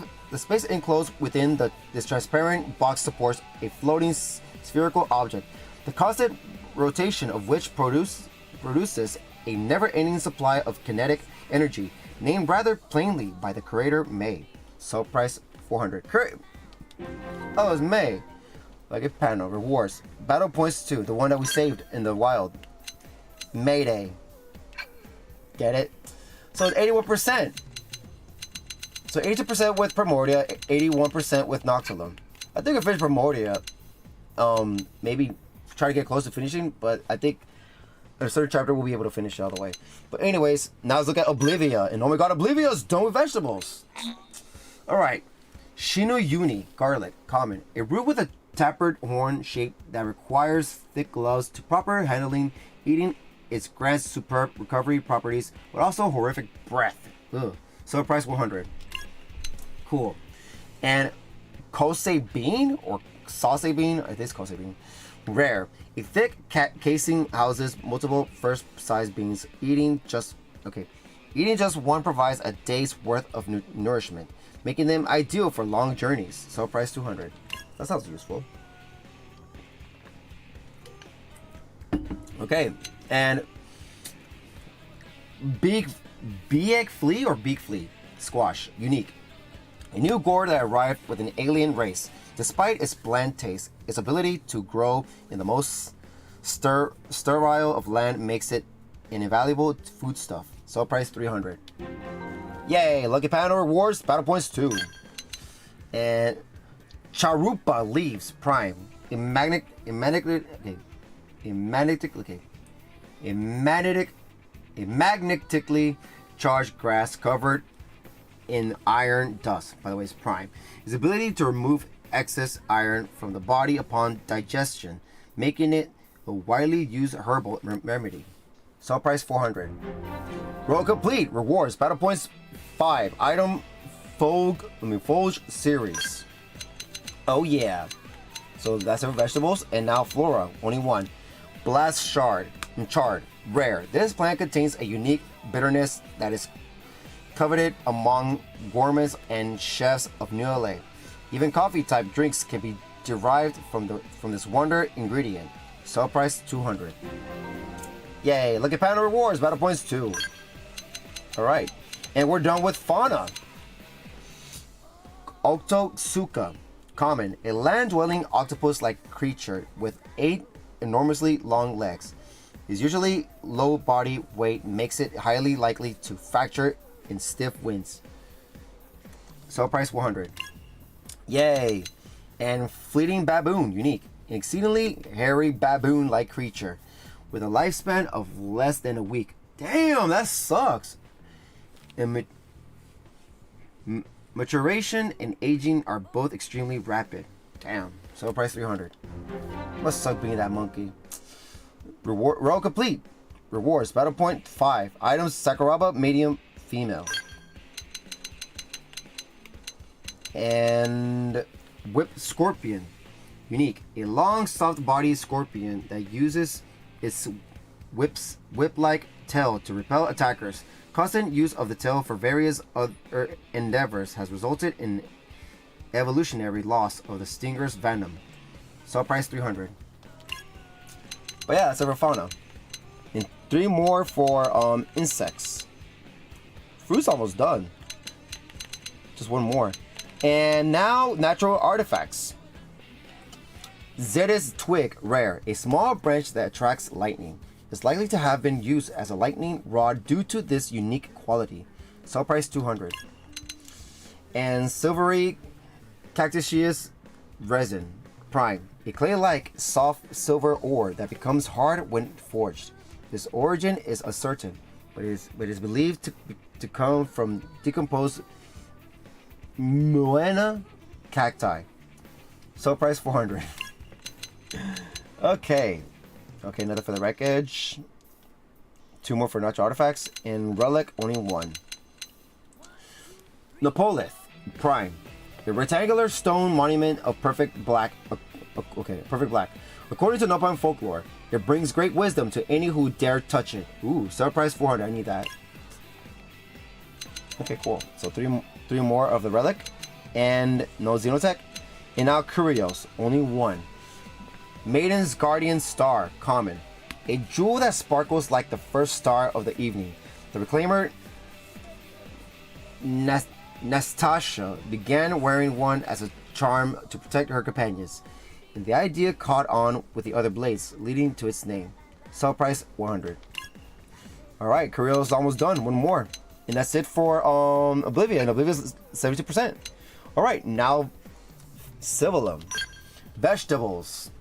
enclosed within this transparent box supports a floating spherical object. The constant rotation of which produces a never-ending supply of kinetic energy, named rather plainly by the creator May. Sell price 400. Oh, it's May. Like Panda. Rewards. Battle points 2. The one that we saved in the wild. Mayday. Get it? So it's 81%. So 82% with Primordia, 81% with Noctilum. I think I finished Primordia. Maybe try to get close to finishing, but I think in a certain chapter we'll be able to finish it all the way. But anyways, now let's look at Oblivia. And oh my god, Oblivia's done with vegetables. Alright. Shinuyuni, garlic, common. A root with a tapered horn shape that requires thick gloves to proper handling. Eating it grants superb recovery properties, but also horrific breath. Ugh. Sell price 100. Cool. And Kosei bean or Sauce bean, I think it's Kosei bean. Rare. A thick casing houses multiple first-size beans. Eating just one provides a day's worth of nourishment, making them ideal for long journeys. Sell price 200. That sounds useful. Okay, and Beak Flea or Beak Flea Squash, unique. A new gourd that arrived with an alien race. Despite its bland taste, its ability to grow in the most sterile of land makes it an invaluable foodstuff. Sell price 300. Yay! Lucky Panda rewards. Battle points 2. And Charupa leaves Prime. A magnetically charged grass covered in iron dust. By the way, it's Prime. His ability to remove excess iron from the body upon digestion, making it a widely used herbal remedy. Sell price 400. Roll complete. Rewards. Battle points 5. Item Folge series. Oh yeah. So that's our vegetables. And now flora. Only 1. Blast Shard. Chard. Rare. This plant contains a unique bitterness that is coveted among gourmets and chefs of New LA. Even coffee-type drinks can be derived from this wonder ingredient. Sell price 200. Yay! Lucky Panda rewards. Battle points 2. All right, and we're done with fauna. Ototsuka, common, a land-dwelling octopus-like creature with 8 enormously long legs. His usually low body weight makes it highly likely to fracture in stiff winds. Sell price 100. Yay! And Fleeting Baboon, unique. An exceedingly hairy baboon-like creature with a lifespan of less than a week. Damn, that sucks. And maturation and aging are both extremely rapid. Damn. So price 300. Must suck being that monkey. Roll complete. Rewards. Battle point 5. Items Sakuraba, medium, female. And Whip Scorpion. Unique. A long, soft-bodied scorpion that uses its whip-like tail to repel attackers. Constant use of the tail for various other endeavors has resulted in evolutionary loss of the stinger's venom. Sell price 300. But yeah, that's over fauna. And 3 more for insects. Fruit's almost done. Just 1 more. And now natural artifacts. Zetis twig, rare. A small branch that attracts lightning. Is likely to have been used as a lightning rod due to this unique quality. Sell price 200. And silvery cactaceous resin, prime. A clay-like soft silver ore that becomes hard when forged. Its origin is uncertain, but it is believed to come from decomposed Moena cacti. Sell price 400. Okay, another for the wreckage. 2 more for natural artifacts. And relic, only 1. Napolith, prime. A rectangular stone monument of perfect black. Perfect black. According to Nopon folklore, it brings great wisdom to any who dare touch it. Ooh, sell price 400. I need that. Okay, cool. So 3 more of the relic. And no Xenotech. And now Curios, only 1. Maiden's Guardian Star, common. A jewel that sparkles like the first star of the evening. The Reclaimer Nastasia began wearing one as a charm to protect her companions. And the idea caught on with the other blades, leading to its name. Sell price 100. Alright, Curios almost done. 1 more. And that's it for Oblivion. Oblivion's 72%. Alright, now Civilum. Vegetables.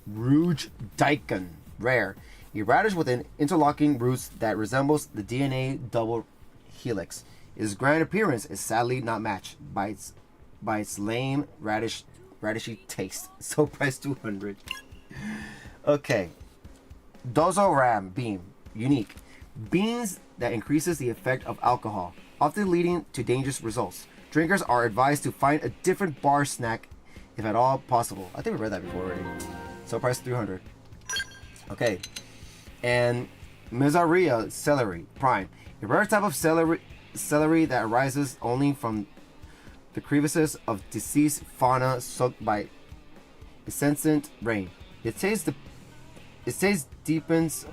Rouge Daikon, rare. A radish with an interlocking roots that resembles the DNA double helix. Its grand appearance is sadly not matched by its lame radishy taste. So price 200. Okay. Dozo Ram Beam, unique. Beans that increases the effect of alcohol, often leading to dangerous results. Drinkers are advised to find a different bar snack if at all possible. I think we read that before already. So price 300. Okay. And Mizzaria celery, prime. A rare type of celery that arises only from the crevices of deceased fauna soaked by incessant rain. Its taste depends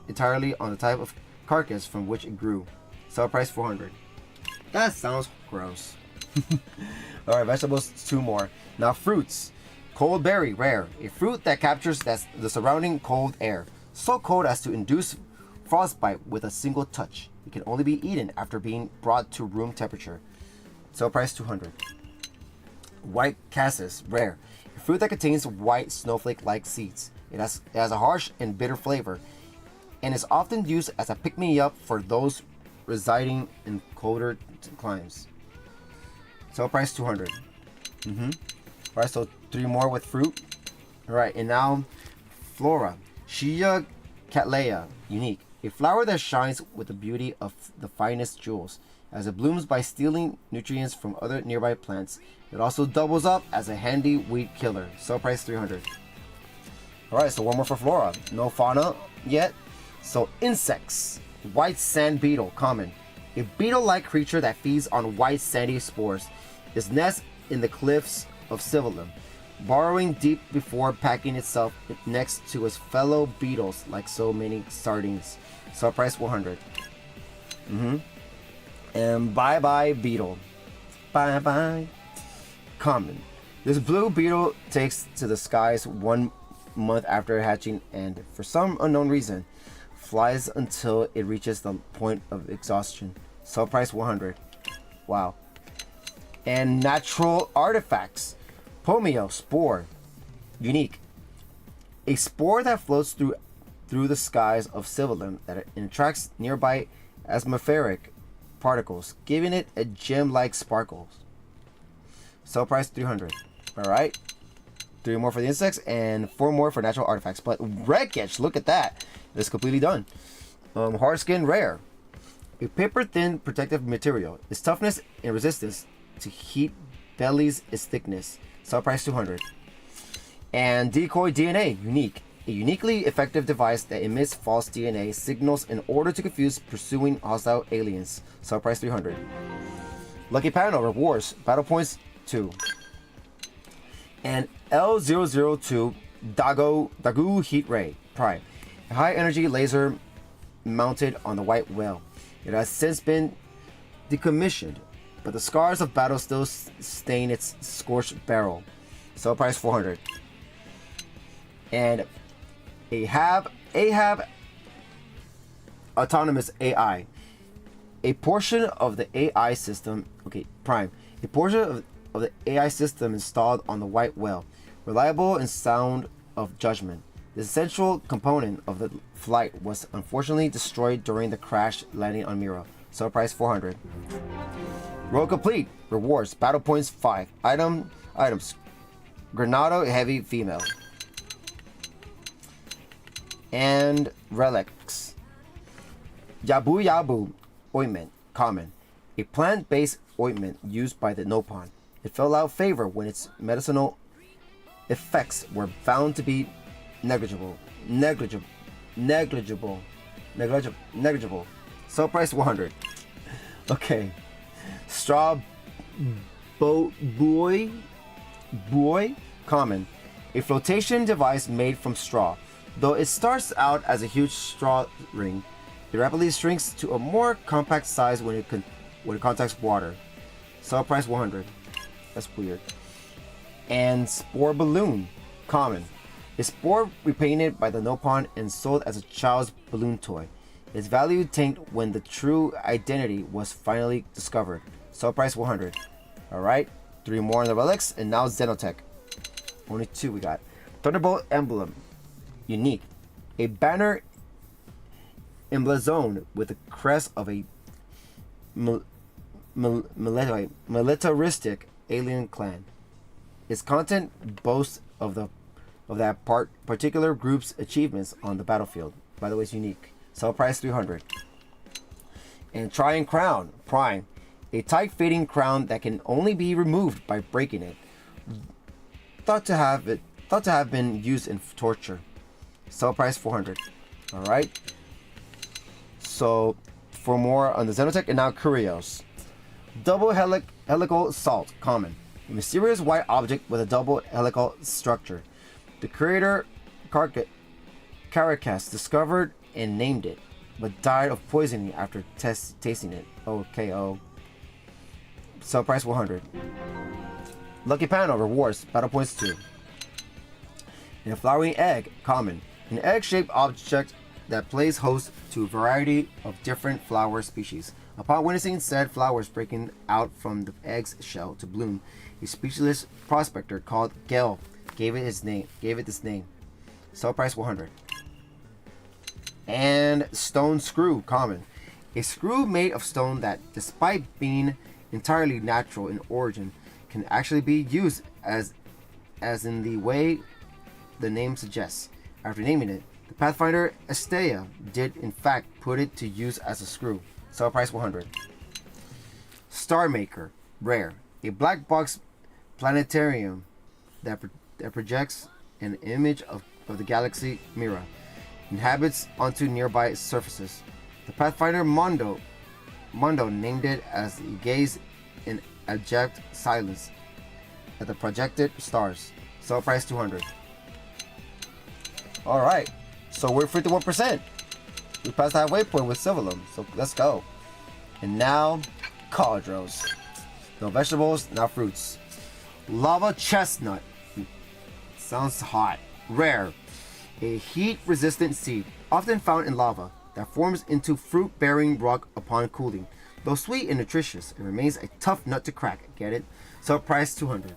entirely on the type of carcass from which it grew. Sell price 400. That sounds gross. Alright, vegetables, 2 more. Now fruits. Cold berry, rare. A fruit that captures the surrounding cold air. So cold as to induce frostbite with a single touch. It can only be eaten after being brought to room temperature. Sale price 200. White cassis, rare. A fruit that contains white snowflake-like seeds. It has a harsh and bitter flavor and is often used as a pick-me-up for those residing in colder climes. Sale price 200. Alright, so 3 more with fruit. Alright, and now flora. Shia Cattleya, unique. A flower that shines with the beauty of the finest jewels. As it blooms by stealing nutrients from other nearby plants. It also doubles up as a handy weed killer. Sale price 300. Alright, so 1 more for flora. No fauna yet. So insects. White sand beetle, common. A beetle-like creature that feeds on white sandy spores. Its nest in the cliffs of Civilum, burrowing deep before packing itself next to its fellow beetles like so many sardines. Sale price 100. And bye-bye beetle. Bye-bye. Common. This blue beetle takes to the skies 1 month after hatching and, for some unknown reason, flies until it reaches the point of exhaustion. Sale price 100. Wow. And natural artifacts. Homeo spore. Unique. A spore that floats through the skies of Civilum that attracts nearby atmospheric particles, giving it a gem-like sparkle. Sell price 300. Alright. 3 more for the insects and 4 more for natural artifacts. But wreckage, look at that. It's completely done. Hard skin rare. A paper-thin protective material. Its toughness and resistance to heat bellies its thickness. Sell price 200. And decoy DNA, unique. A uniquely effective device that emits false DNA signals in order to confuse pursuing hostile aliens. Sell price 300. Lucky panel rewards. Battle points 2. And L002 Dagu Heat Ray Prime. A high energy laser mounted on the white whale. It has since been decommissioned, but the scars of battle still stain its scorched barrel. Sell price 400. And Ahab Autonomous AI. A portion of the AI system, Prime. A portion of the AI system installed on the white whale, reliable and sound of judgment. The essential component of the flight was unfortunately destroyed during the crash landing on Mira. Sell price 400. Roll complete. Rewards. Battle points 5. Items. Granado heavy female. And relics. Yabu Yabu ointment. Common. A plant-based ointment used by the Nopon. It fell out of favor when its medicinal effects were found to be negligible. Sell price 100. Okay. Straw buoy. Common. A flotation device made from straw. Though it starts out as a huge straw ring, it rapidly shrinks to a more compact size when it contacts water. Sell price 100. That's weird. And spore balloon. Common. A spore repainted by the Nopon and sold as a child's balloon toy. Its value tanked when the true identity was finally discovered. Sell price 100. Alright. 3 more on the relics, and now Xenotech. Only 2 we got. Thunderbolt emblem. Unique. A banner emblazoned with the crest of a militaristic alien clan. Its content boasts of that particular group's achievements on the battlefield. By the way, it's unique. Sell price 300. And Trying Crown Prime. A tight fitting crown that can only be removed by breaking it. Thought to have been used in torture. Sell price 400. Alright. So for more on the Xenotech, and now Curios. Double helical salt. Common. A mysterious white object with a double helical structure. The creator Caracas discovered and named it, but died of poisoning after tasting it. OKO. Sell price 100. Lucky panel rewards. Battle points 2. And a flowering egg. Common. An egg-shaped object that plays host to a variety of different flower species. Upon witnessing said flowers breaking out from the egg's shell to bloom, a speechless prospector called Gel gave it this name. Sell price 100. And stone screw. Common. A screw made of stone that, despite being entirely natural in origin, can actually be used as in the way the name suggests. After naming it, the Pathfinder Estea did in fact put it to use as a screw. Sell price 100. Star Maker. Rare. A black box planetarium that projects an image of the galaxy Mira. Inhabits onto nearby surfaces. The Pathfinder Mondo named it as he gazed in abject silence at the projected stars. Sell price 200. Alright, so we're 51%. We passed the halfway point with Civilum, so let's go. And now, Cauldros. No vegetables, now fruits. Lava chestnut. Sounds hot. Rare. A heat-resistant seed, often found in lava, that forms into fruit-bearing rock upon cooling. Though sweet and nutritious, it remains a tough nut to crack. Get it? Sell price 200.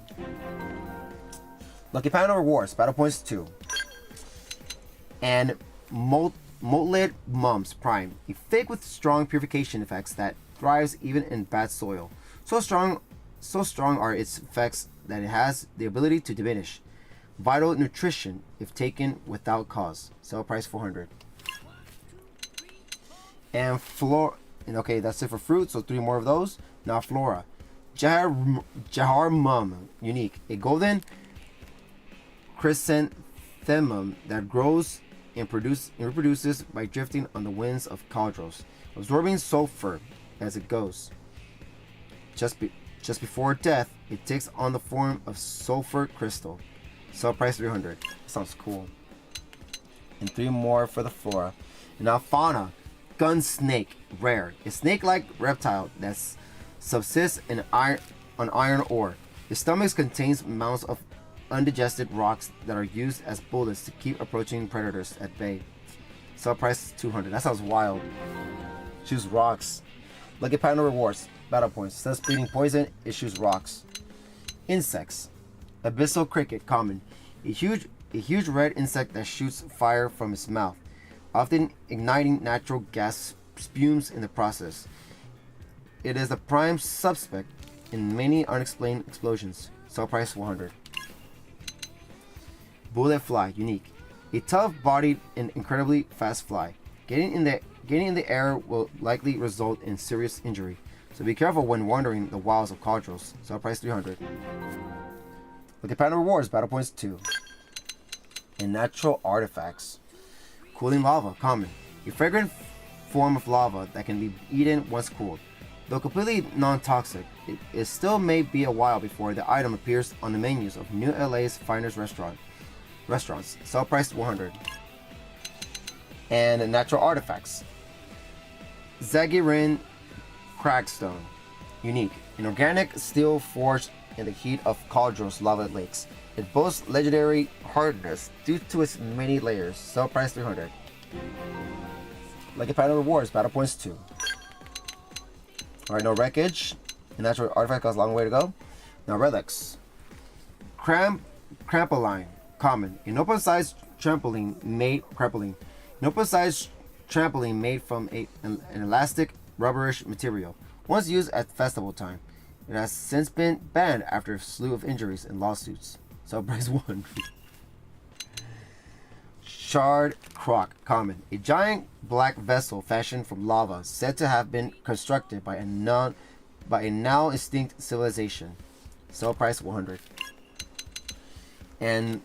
Lucky Panda rewards, battle points 2. And Moltlid Mums Prime, a fig with strong purification effects that thrives even in bad soil. So strong are its effects that it has the ability to diminish vital nutrition if taken without cause. Sell price 400. And okay, that's it for fruit, so 3 more of those. Now Flora. Jahar Mum, unique. A golden chrysanthemum that grows and reproduces by drifting on the winds of cauldrons, absorbing sulfur as it goes. Just before death, it takes on the form of sulfur crystal. Sell price 300. Sounds cool. And 3 more for the flora. And now fauna. Gun snake, rare. A snake-like reptile that subsists on iron ore. Its stomach contains mounds of undigested rocks that are used as bullets to keep approaching predators at bay. Sell price 200. That sounds wild. Choose rocks. Lucky Panda rewards. Battle points. Instead of spitting poison, it shoots rocks. Insects. Abyssal cricket, common. A huge red insect that shoots fire from its mouth, often igniting natural gas spumes in the process. It is the prime suspect in many unexplained explosions. Sell price 100. Bullet fly, unique. A tough-bodied and incredibly fast fly. Getting in the air will likely result in serious injury, so be careful when wandering the wilds of cauldrons. Sell price 300. Look at Panda rewards, battle points 2. And natural artifacts. Cooling lava, common. A fragrant form of lava that can be eaten once cooled. Though completely non-toxic, it still may be a while before the item appears on the menus of New LA's finest restaurants. Sell price 100. And natural artifacts. Zagirin Crackstone, unique. An organic steel forged in the heat of cauldrons lava lakes. It boasts legendary hardness due to its many layers. Sell price 300. Lucky Panda rewards, battle points 2. Alright, no wreckage. A natural artifact has a long way to go. Now relics. Crampoline, common. An open-sized trampoline made from an elastic rubberish material. Once used at festival time, it has since been banned after a slew of injuries and lawsuits. So price 1. Shard Croc, common. A giant black vessel fashioned from lava, said to have been constructed by a now extinct civilization. Sell price 100. And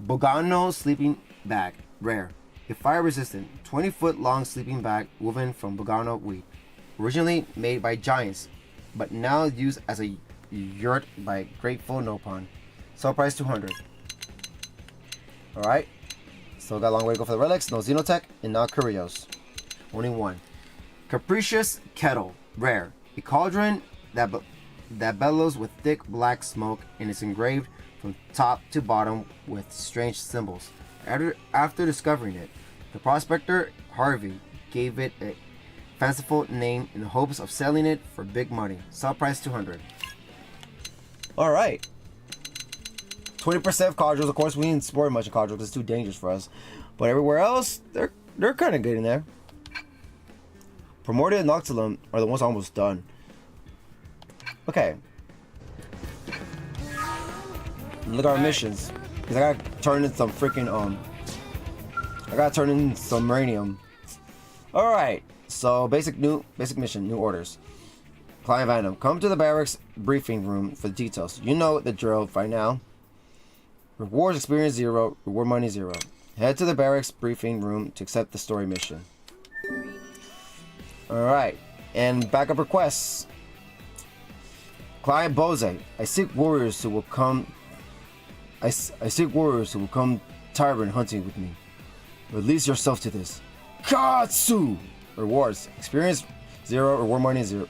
Bogano sleeping bag, rare. A fire-resistant, 20-foot long sleeping bag woven from Bogano weed. Originally made by giants, but now used as a yurt by grateful Nopon. Sell price 200. Alright. Still got a long way to go for the relics. No Xenotech, and now Curios. Only 1. Capricious Kettle, rare. A cauldron that bellows with thick black smoke and is engraved from top to bottom with strange symbols. After discovering it, the prospector Harvey gave it a fanciful name in the hopes of selling it for big money. Sell price 200. Alright. 20% of cauldrons. Of course, we didn't sport much of cauldrons because it's too dangerous for us. But everywhere else, they're kind of good in there. Primordial and Noctilum are the ones almost done. Okay. Look at our missions. Because I gotta turn in some freaking, I gotta turn in some uranium. Alright. So, basic mission, new orders. Client Venom, come to the barracks briefing room for the details. You know the drill by now. Rewards experience 0, reward money 0. Head to the barracks briefing room to accept the story mission. Alright, and backup requests. Client Bose, I seek warriors who will come tyrant hunting with me. Release yourself to this. Katsu! Rewards. Experience 0, reward money 0.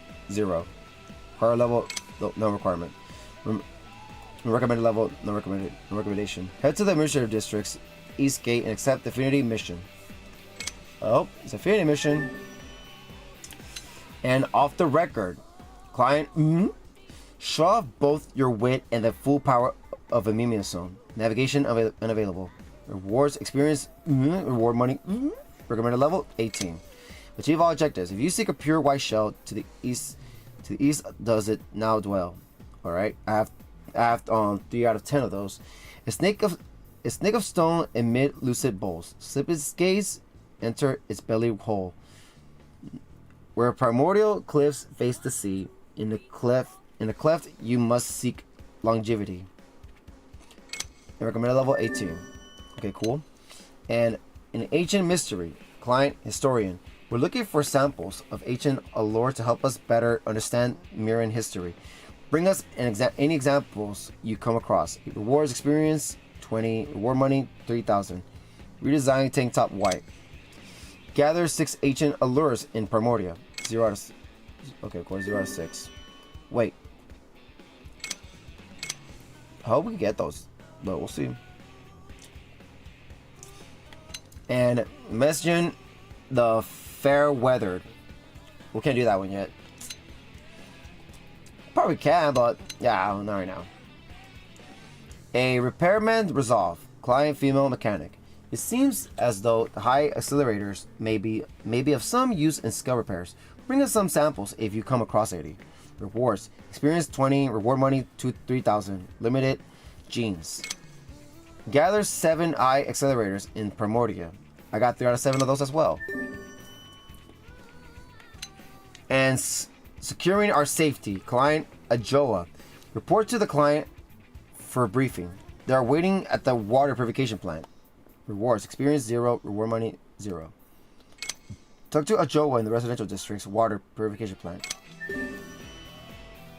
Higher level, no requirement. Recommended level, no recommendation. Head to the administrative district's east gate and accept the Affinity mission. Oh, it's Affinity mission. And off the record, client, show off both your wit and the full power of a Mimiosome. Navigation unavailable. Rewards experience. Reward money. Recommended level 18. Achieve all objectives. If you seek a pure white shell to the east, does it now dwell? All right. I have 3 out of 10 of those. A snake of stone amid lucid bowls. Slip its gaze, enter its belly hole. Where primordial cliffs face the sea, in the cleft you must seek longevity. And recommended level 18. Okay, cool. And an ancient mystery, client historian. We're looking for samples of ancient allure to help us better understand Miran history. Bring us any examples you come across. Rewards experience 20, reward money 3,000. Redesign tank top white. Gather 6 ancient allures in Primordia. 0 out of okay, of course 0 out of 6. Wait. How we get those? But we'll see. And Mesgen the Fair Weathered. We can't do that one yet. Probably can, but yeah, not right now. A repairman resolve. Client female mechanic. It seems as though the high accelerators may be of some use in skill repairs. Bring us some samples if you come across any. Rewards. Experience 20, reward money 3,000. Limited genes. Gather 7 eye accelerators in Primordia. I got 3 out of 7 of those as well. And securing our safety. Client Ajoa. Report to the client for a briefing. They are waiting at the water purification plant. Rewards. Experience 0. Reward money 0. Talk to Ajoa in the residential district's water purification plant.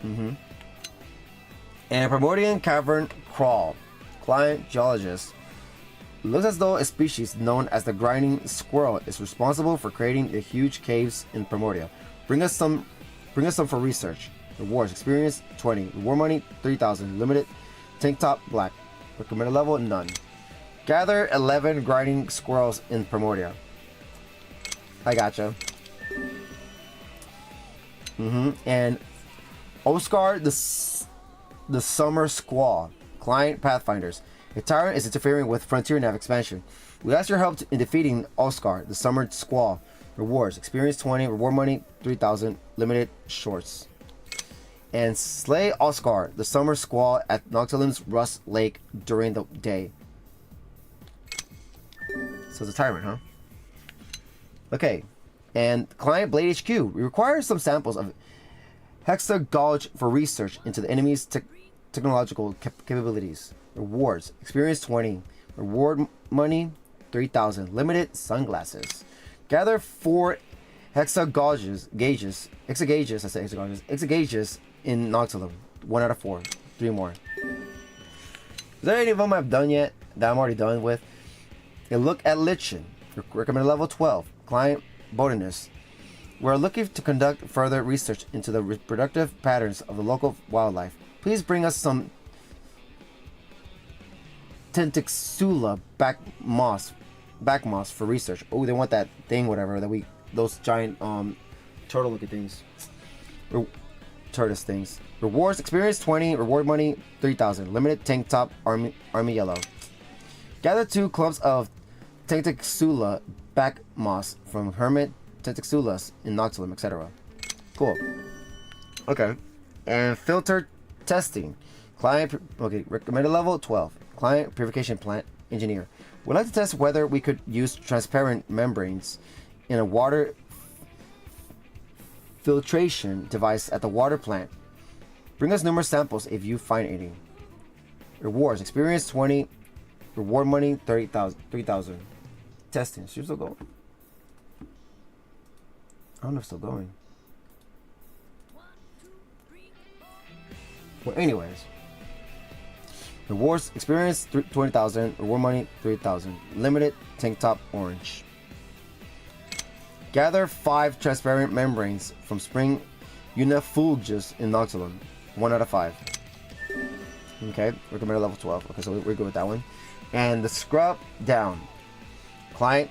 And Primordian Cavern Crawl. Client Geologist. Looks as though a species known as the grinding squirrel is responsible for creating the huge caves in Primordia. Bring us some for research. Rewards. Experience 20. Reward money 3,000. Limited tank top black. Recommended level none. Gather 11 grinding squirrels in Primordia. I gotcha. And Oscar the Summer Squall. Client Pathfinders. A tyrant is interfering with Frontier Nav expansion. We ask your help in defeating Oscar the Summer Squall. Rewards. Experience 20. Reward money 3,000. Limited shorts. And slay Oscar the Summer Squall at Noctilume's Rust Lake during the day. So it's a tyrant, huh? Okay. And client Blade HQ. We require some samples of Hexa Gulch for research into the enemy's technological capabilities. Rewards. Experience 20. Reward money 3,000. Limited sunglasses. Gather 4 hexa gauges in Noctilum. 1 out of 4. 3 more. Is there any of them I've done yet that I'm already done with? A look at Lichen. Recommended level 12. Client Botanist. We're looking to conduct further research into the reproductive patterns of the local wildlife. Please bring us some Tentixula back moss for research. Oh, they want that thing, whatever that those giant turtle looking things, tortoise things. Rewards. Experience 20. Reward money 3,000. Limited tank top army yellow. Gather 2 clumps of Tentixula back moss from Hermit Tentixulas in Noctilum, etc. Cool. Okay. And filter testing. Client. Okay. Recommended level 12. Client purification plant engineer. We'd like to test whether we could use transparent membranes in a water filtration device at the water plant. Bring us numerous samples if you find any. Rewards. Experience 20. Reward money 3,000. Testing. She's still going. I don't know if it's still going. Well, anyways. Rewards. Experience 20,000. Reward money 3,000. Limited tank top orange. Gather 5 transparent membranes from Spring Unifulgus in Noctilum. 1 out of 5. Okay, recommended level 12. Okay, so we're good with that one. And the scrub down. Client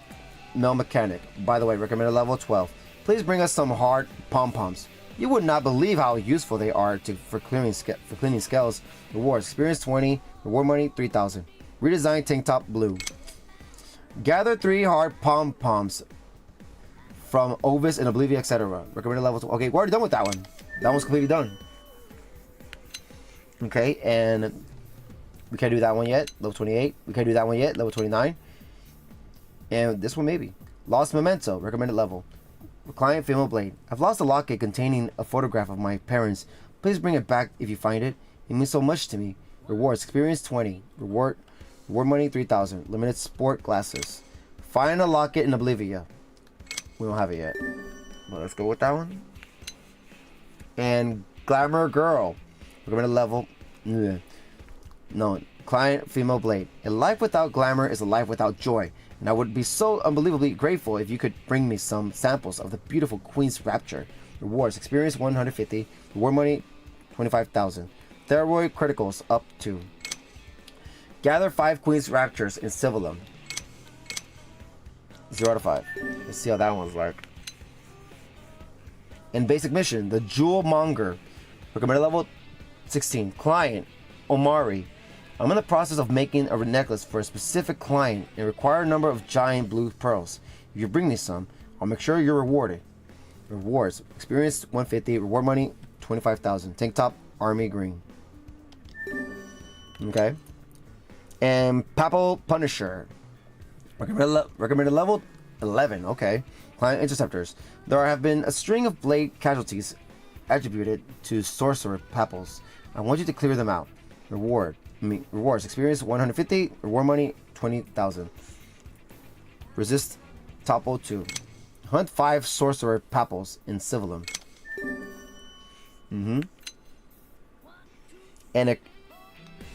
Mel Mechanic. By the way, recommended level 12. Please bring us some hard pom-poms. You would not believe how useful they are for cleaning scales. Rewards. Experience 20. Reward money 3,000. Redesign tank top blue. Gather 3 hard pom-poms from Ovis and Oblivia, etc. Recommended level 2. Okay, we're already done with that one. That one's completely done. Okay, and we can't do that one yet. Level 28. We can't do that one yet. Level 29. And this one maybe. Lost Memento. Recommended level. Client Female Blade. I've lost a locket containing a photograph of my parents. Please bring it back if you find it. It means so much to me. Rewards. Experience 20. Reward money 3,000. Limited sport glasses. Find a locket in Oblivia. We don't have it yet. Well, let's go with that one. And Glamour Girl. Recommended level. No. Client Female Blade. A life without glamour is a life without joy. And I would be so unbelievably grateful if you could bring me some samples of the beautiful Queen's Rapture. Rewards. Experience 150. Reward money 25,000. Thyroid criticals up to. Gather 5 Queen's Raptures in Civilum. 0 out of 5. Let's see how that one's like. And basic mission, the Jewel Monger. Recommended level 16. Client, Omari. I'm in the process of making a necklace for a specific client and require a number of giant blue pearls. If you bring me some, I'll make sure you're rewarded. Rewards. Experience 150. Reward money 25,000. Tank top, army green. Okay. And Papal Punisher. Recommended level 11. Okay. Client interceptors. There have been a string of blade casualties attributed to sorcerer Papals. I want you to clear them out. Rewards. Experience 150. Reward money 20,000. Resist topple 2. Hunt 5 sorcerer Papals in Civilum. And a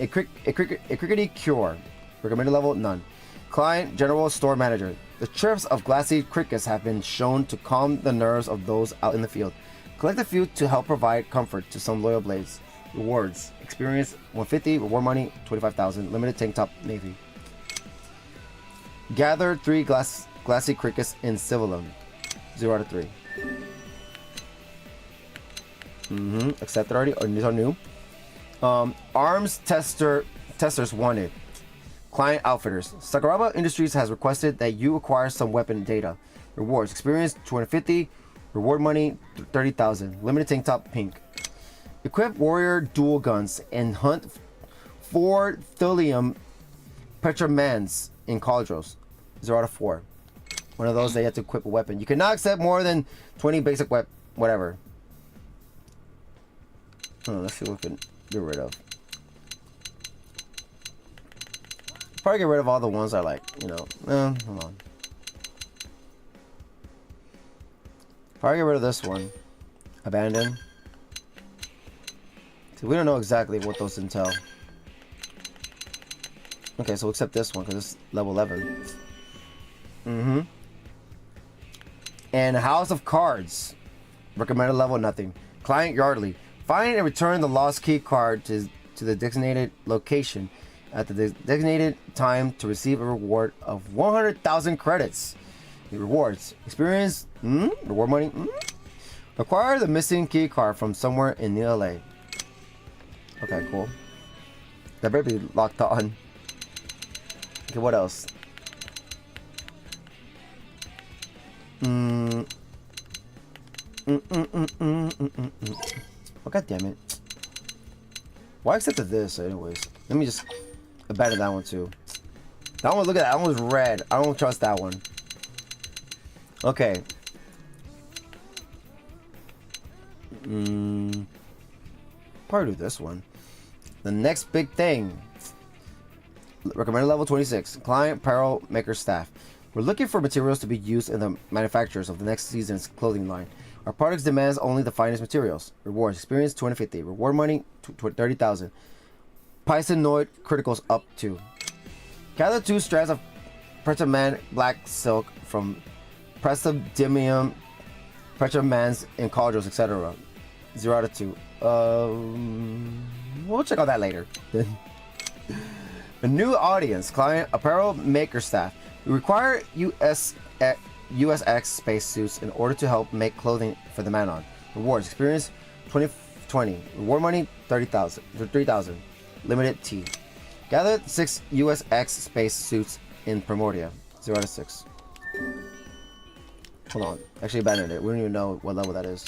crickety cure. Recommended level none. Client General Store Manager. The chirps of glassy crickets have been shown to calm the nerves of those out in the field. Collect a few to help provide comfort to some loyal blades. Rewards. Experience 150. Reward money 25,000. Limited tank top navy. Gather 3 glassy crickets in Civilum. 0 out of 3. Accepted already. Or these are new. Arms testers wanted. Client outfitters. Sakuraba Industries has requested that you acquire some weapon data. Rewards. Experience 250. Reward money 30,000. Limited tank top pink. Equip warrior dual guns and hunt 4 Thulium Petramans in Cauldros. 0 out of 4. One of those that you have to equip a weapon. You cannot accept more than 20 basic whatever. Let's see what we can get rid of. Probably get rid of all the ones I like, you know. Hold on. Probably get rid of this one. Abandon. See, we don't know exactly what those entail. Okay, so we'll accept this one because it's level 11. And House of Cards. Recommended level nothing. Client Yardley. Find and return the lost key card to the designated location at the designated time to receive a reward of 100,000 credits. The rewards. Experience. Reward money. Acquire the missing key card from somewhere in the LA. Okay, cool. That better be locked on. Okay, what else? Oh, god damn it. Why accepted this anyways? Let me just abandon that one too. That one, look at that. That one was red. I don't trust that one. Okay. Probably do this one. The next big thing. Recommended level 26. Client Apparel Maker Staff. We're looking for materials to be used in the manufacturers of the next season's clothing line. Our products demands only the finest materials. Rewards. Experience 250. Reward money 30,000. Pisonoid criticals up to. Gather 2 strands of Preterman black silk from Prestodimium Pretermans in Cauldros, etc. 0 out of 2. We'll check out that later. A new audience. Client Apparel Maker Staff. We require USX spacesuits in order to help make clothing for the Manon. Rewards. Experience 2020. Reward money 30,000. 3,000. Limited T. Gather 6 USX space suits in Primordia. 0 out of 6. Hold on. Actually abandoned it. We don't even know what level that is.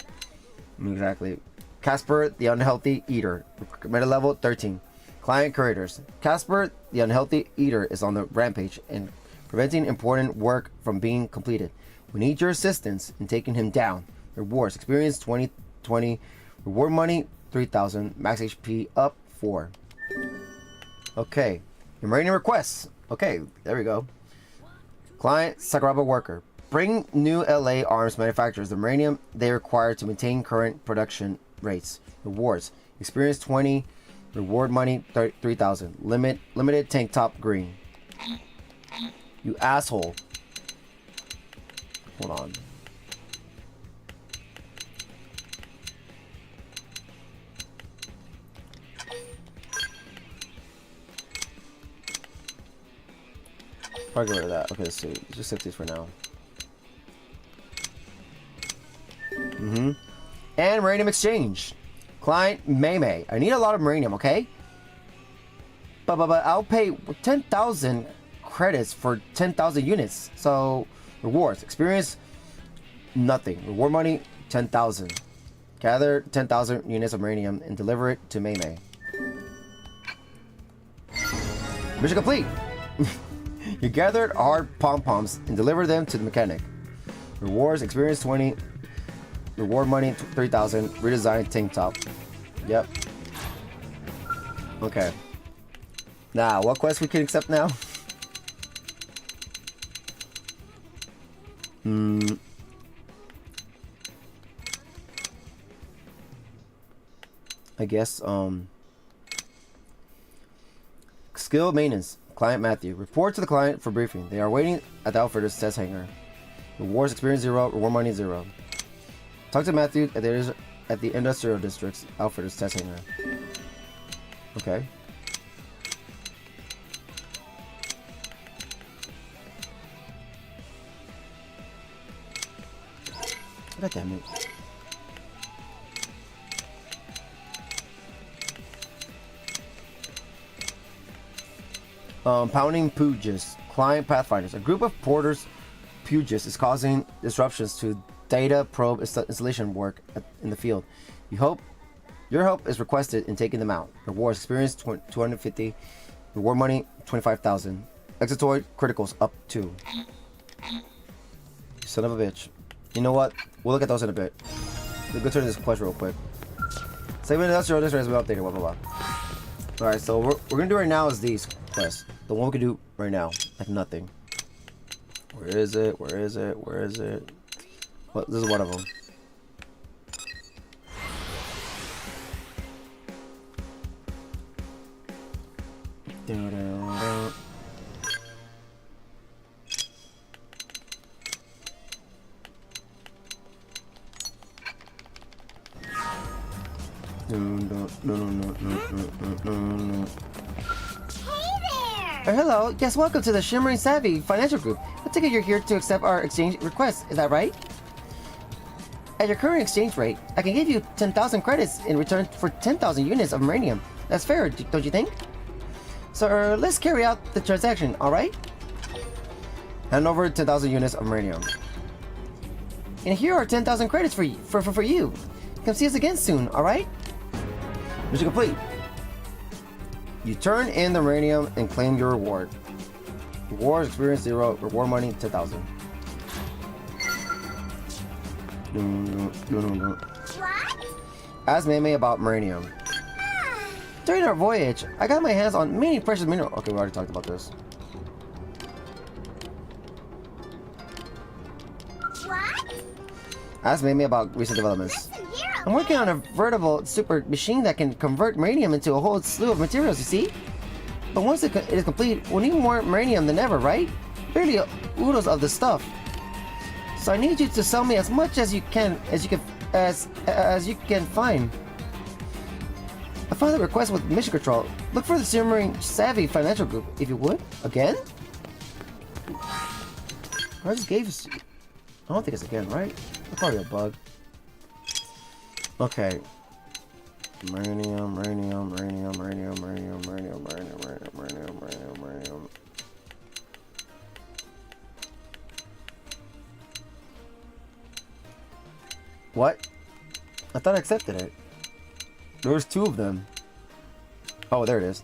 Exactly. Casper the Unhealthy Eater. Recommended level 13. Client creators. Casper the Unhealthy Eater is on the rampage and preventing important work from being completed. We need your assistance in taking him down. Rewards. Experience 2020. Reward money 3,000. Max HP up 4. Okay. Remaining requests. Okay, there we go. Client Sakuraba worker. Bring new LA arms manufacturers the uranium they require to maintain current production rates. Rewards. Experience 20. Reward money 3,000. Limited tank top green. You asshole. Hold on. Probably get rid of that. Okay, let's see. Let's just set these for now. And Uranium Exchange. Client Maymay. I need a lot of Uranium, okay? But I'll pay 10,000 credits for 10,000 units. So, rewards. Experience, nothing. Reward money, 10,000. Gather 10,000 units of Uranium and deliver it to Maymay. Mission complete! You gathered hard pom-poms and deliver them to the mechanic. Rewards, experience 20. Reward money 3,000. Redesign tank top. Yep. Okay. Now, what quest we can accept now? I guess, skill maintenance. Client Matthew. Report to the client for briefing. They are waiting at the Outfitters test hangar. Rewards experience 0. Reward money 0. Talk to Matthew at the Industrial District's Outfitters test hangar. Okay. God damn it. Pounding Pugis. Client Pathfinders. A group of porters Pugis is causing disruptions to data probe installation work in the field. Your help is requested in taking them out. Rewards experience 250. Reward money 25,000. Exitoid criticals up 2. Son of a bitch. You know what? We'll look at those in a bit. We'll go through this quest real quick. Save industrial district as we updated. Blah blah blah. All right, so what we're gonna do right now is these quests. The one we can do right now, like nothing. Where is it? Where is it? Where is it? What? This is one of them. Hello. Yes, welcome to the Shimmering Savvy Financial Group. I take it you're here to accept our exchange request. Is that right? At your current exchange rate, I can give you 10,000 credits in return for 10,000 units of uranium. That's fair, don't you think? So let's carry out the transaction, alright? Hand over 10,000 units of uranium. And here are 10,000 credits for you. Come see us again soon, alright? Mission complete. You turn in the uranium and claim your reward. Reward experience 0. Reward money 10,000. No. What? Ask Maymay about uranium. During our voyage, I got my hands on many precious minerals. Okay, we already talked about this. What? Ask Maymay about recent developments. Listen here, I'm working on a veritable super machine that can convert uranium into a whole slew of materials, you see? But once it is complete, we'll need more uranium than ever, right? Barely oodles of the stuff. So I need you to sell me as much as you can find. I filed a request with Mission Control. Look for the Shimmering Savvy Financial Group, if you would. Again? I just gave us. I don't think it's again, right? It's probably a bug. Okay. Radium. What? I thought I accepted it. There was 2 of them. Oh, there it is.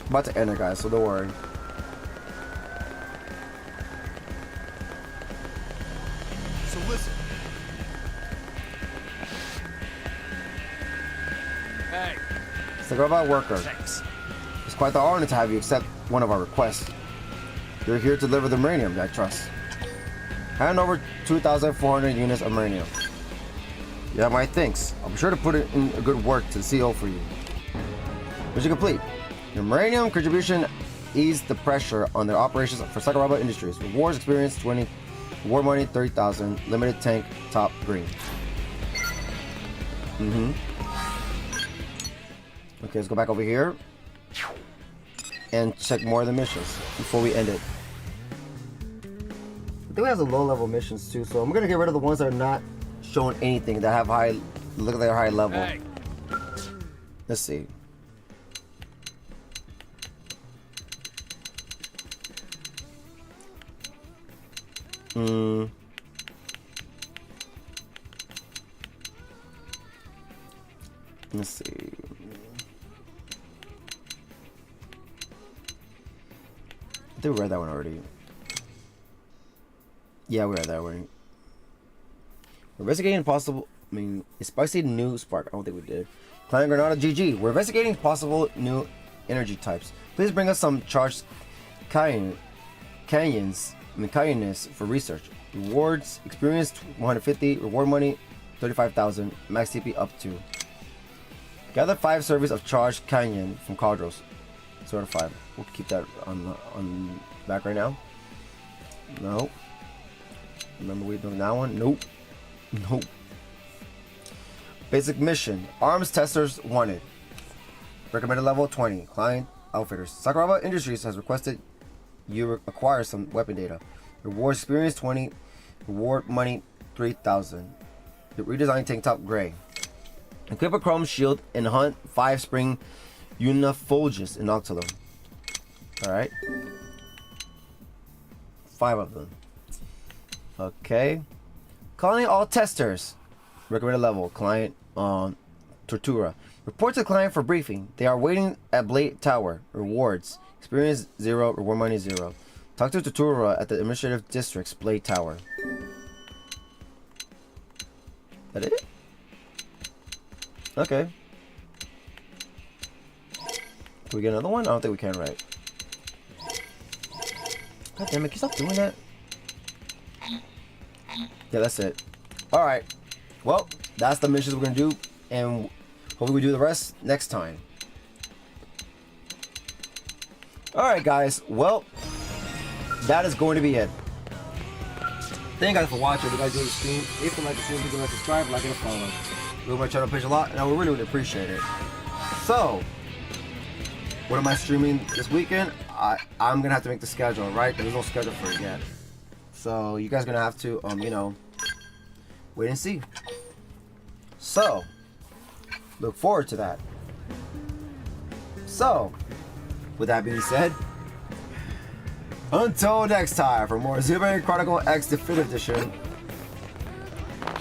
About to end it, guys, so don't worry. So listen. Hey, It's the robot worker. thanks. It's quite the honor to have you accept one of our requests. You're here to deliver the uranium, I trust. Hand over 2,400 units of uranium. You have my thanks. I'll be sure to put it in a good work to the CO for you. Mission complete. Your uranium contribution eased the pressure on the operations for Sakuraba Industries. Rewards experience 20. Reward money 30,000. Limited tank top green. Okay, let's go back over here and check more of the missions before we end it. I think we have some low-level missions too, so I'm gonna get rid of the ones that are not showing anything that have high, look at their high level. Hey, Let's see. Let's see. I think we read that one already. Yeah, we read that one. We're investigating possible. I mean, it's spicy new spark. I don't think we did. Client Granada GG. We're investigating possible new energy types. Please bring us some charged canyons for research. Rewards experience 150. Reward money 35,000. Max TP up to. Gather 5 servers of charged canyon from Caldros. Sort of 5. We'll keep that on back right now. No. Remember we doing that one? Nope. Nope. Basic mission. Arms testers wanted. Recommended level 20. Client outfitters. Sakuraba Industries has requested you acquire some weapon data. Reward experience 20. Reward money 3,000. Redesign tank top gray. Equip a chrome shield and hunt 5 spring unifolges in Octolum. Alright. 5 of them. Okay. Calling all testers. Recommended level. Client Tortura. Report to the client for briefing. They are waiting at Blade Tower. Rewards. Experience 0. Reward money 0. Talk to Tortura at the Administrative District's Blade Tower. That it? Okay. Can we get another one? I don't think we can, right? God damn it, can you stop doing that? Yeah, that's it. Alright. Well, that's the missions we're gonna do, and hopefully we do the rest next time. Alright guys, well, that is going to be it. Thank you guys for watching. If you guys enjoyed the stream, if you like the stream, please like, subscribe, like, and follow. Really my channel page a lot, and I would really appreciate it. So, what am I streaming this weekend? I'm gonna have to make the schedule, right? There's no schedule for it yet. So you guys are gonna have to, you know, wait and see. So, look forward to that. So, with that being said, until next time, for more Xenoblade Chronicles X Definitive Edition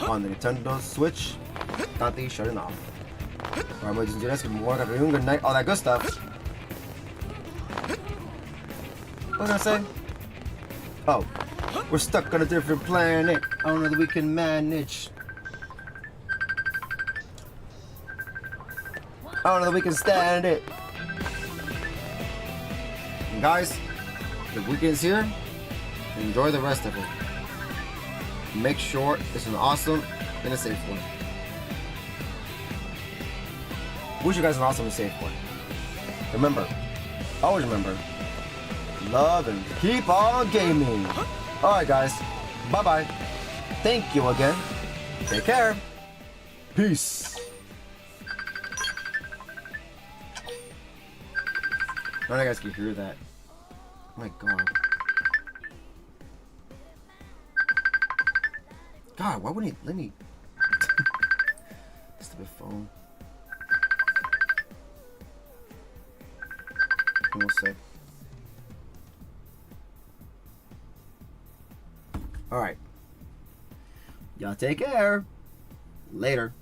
on the Nintendo Switch, Taty shutting off. Alright, ladies and gentlemen, good morning, good afternoon, good night, all that good stuff. What was I gonna say? Oh, we're stuck on a different planet. I don't know that we can manage. I don't know that we can stand it. And guys, the weekend's here. Enjoy the rest of it. Make sure it's an awesome and a safe one. Wish you guys an awesome and safe one. Remember, always remember, love and keep on gaming. Alright guys, bye bye. thank you again. Take care. Peace. I don't know if you guys can hear that. Oh my god. God, why wouldn't he let me? Stupid phone. Almost sick. Alright. Y'all take care. Later.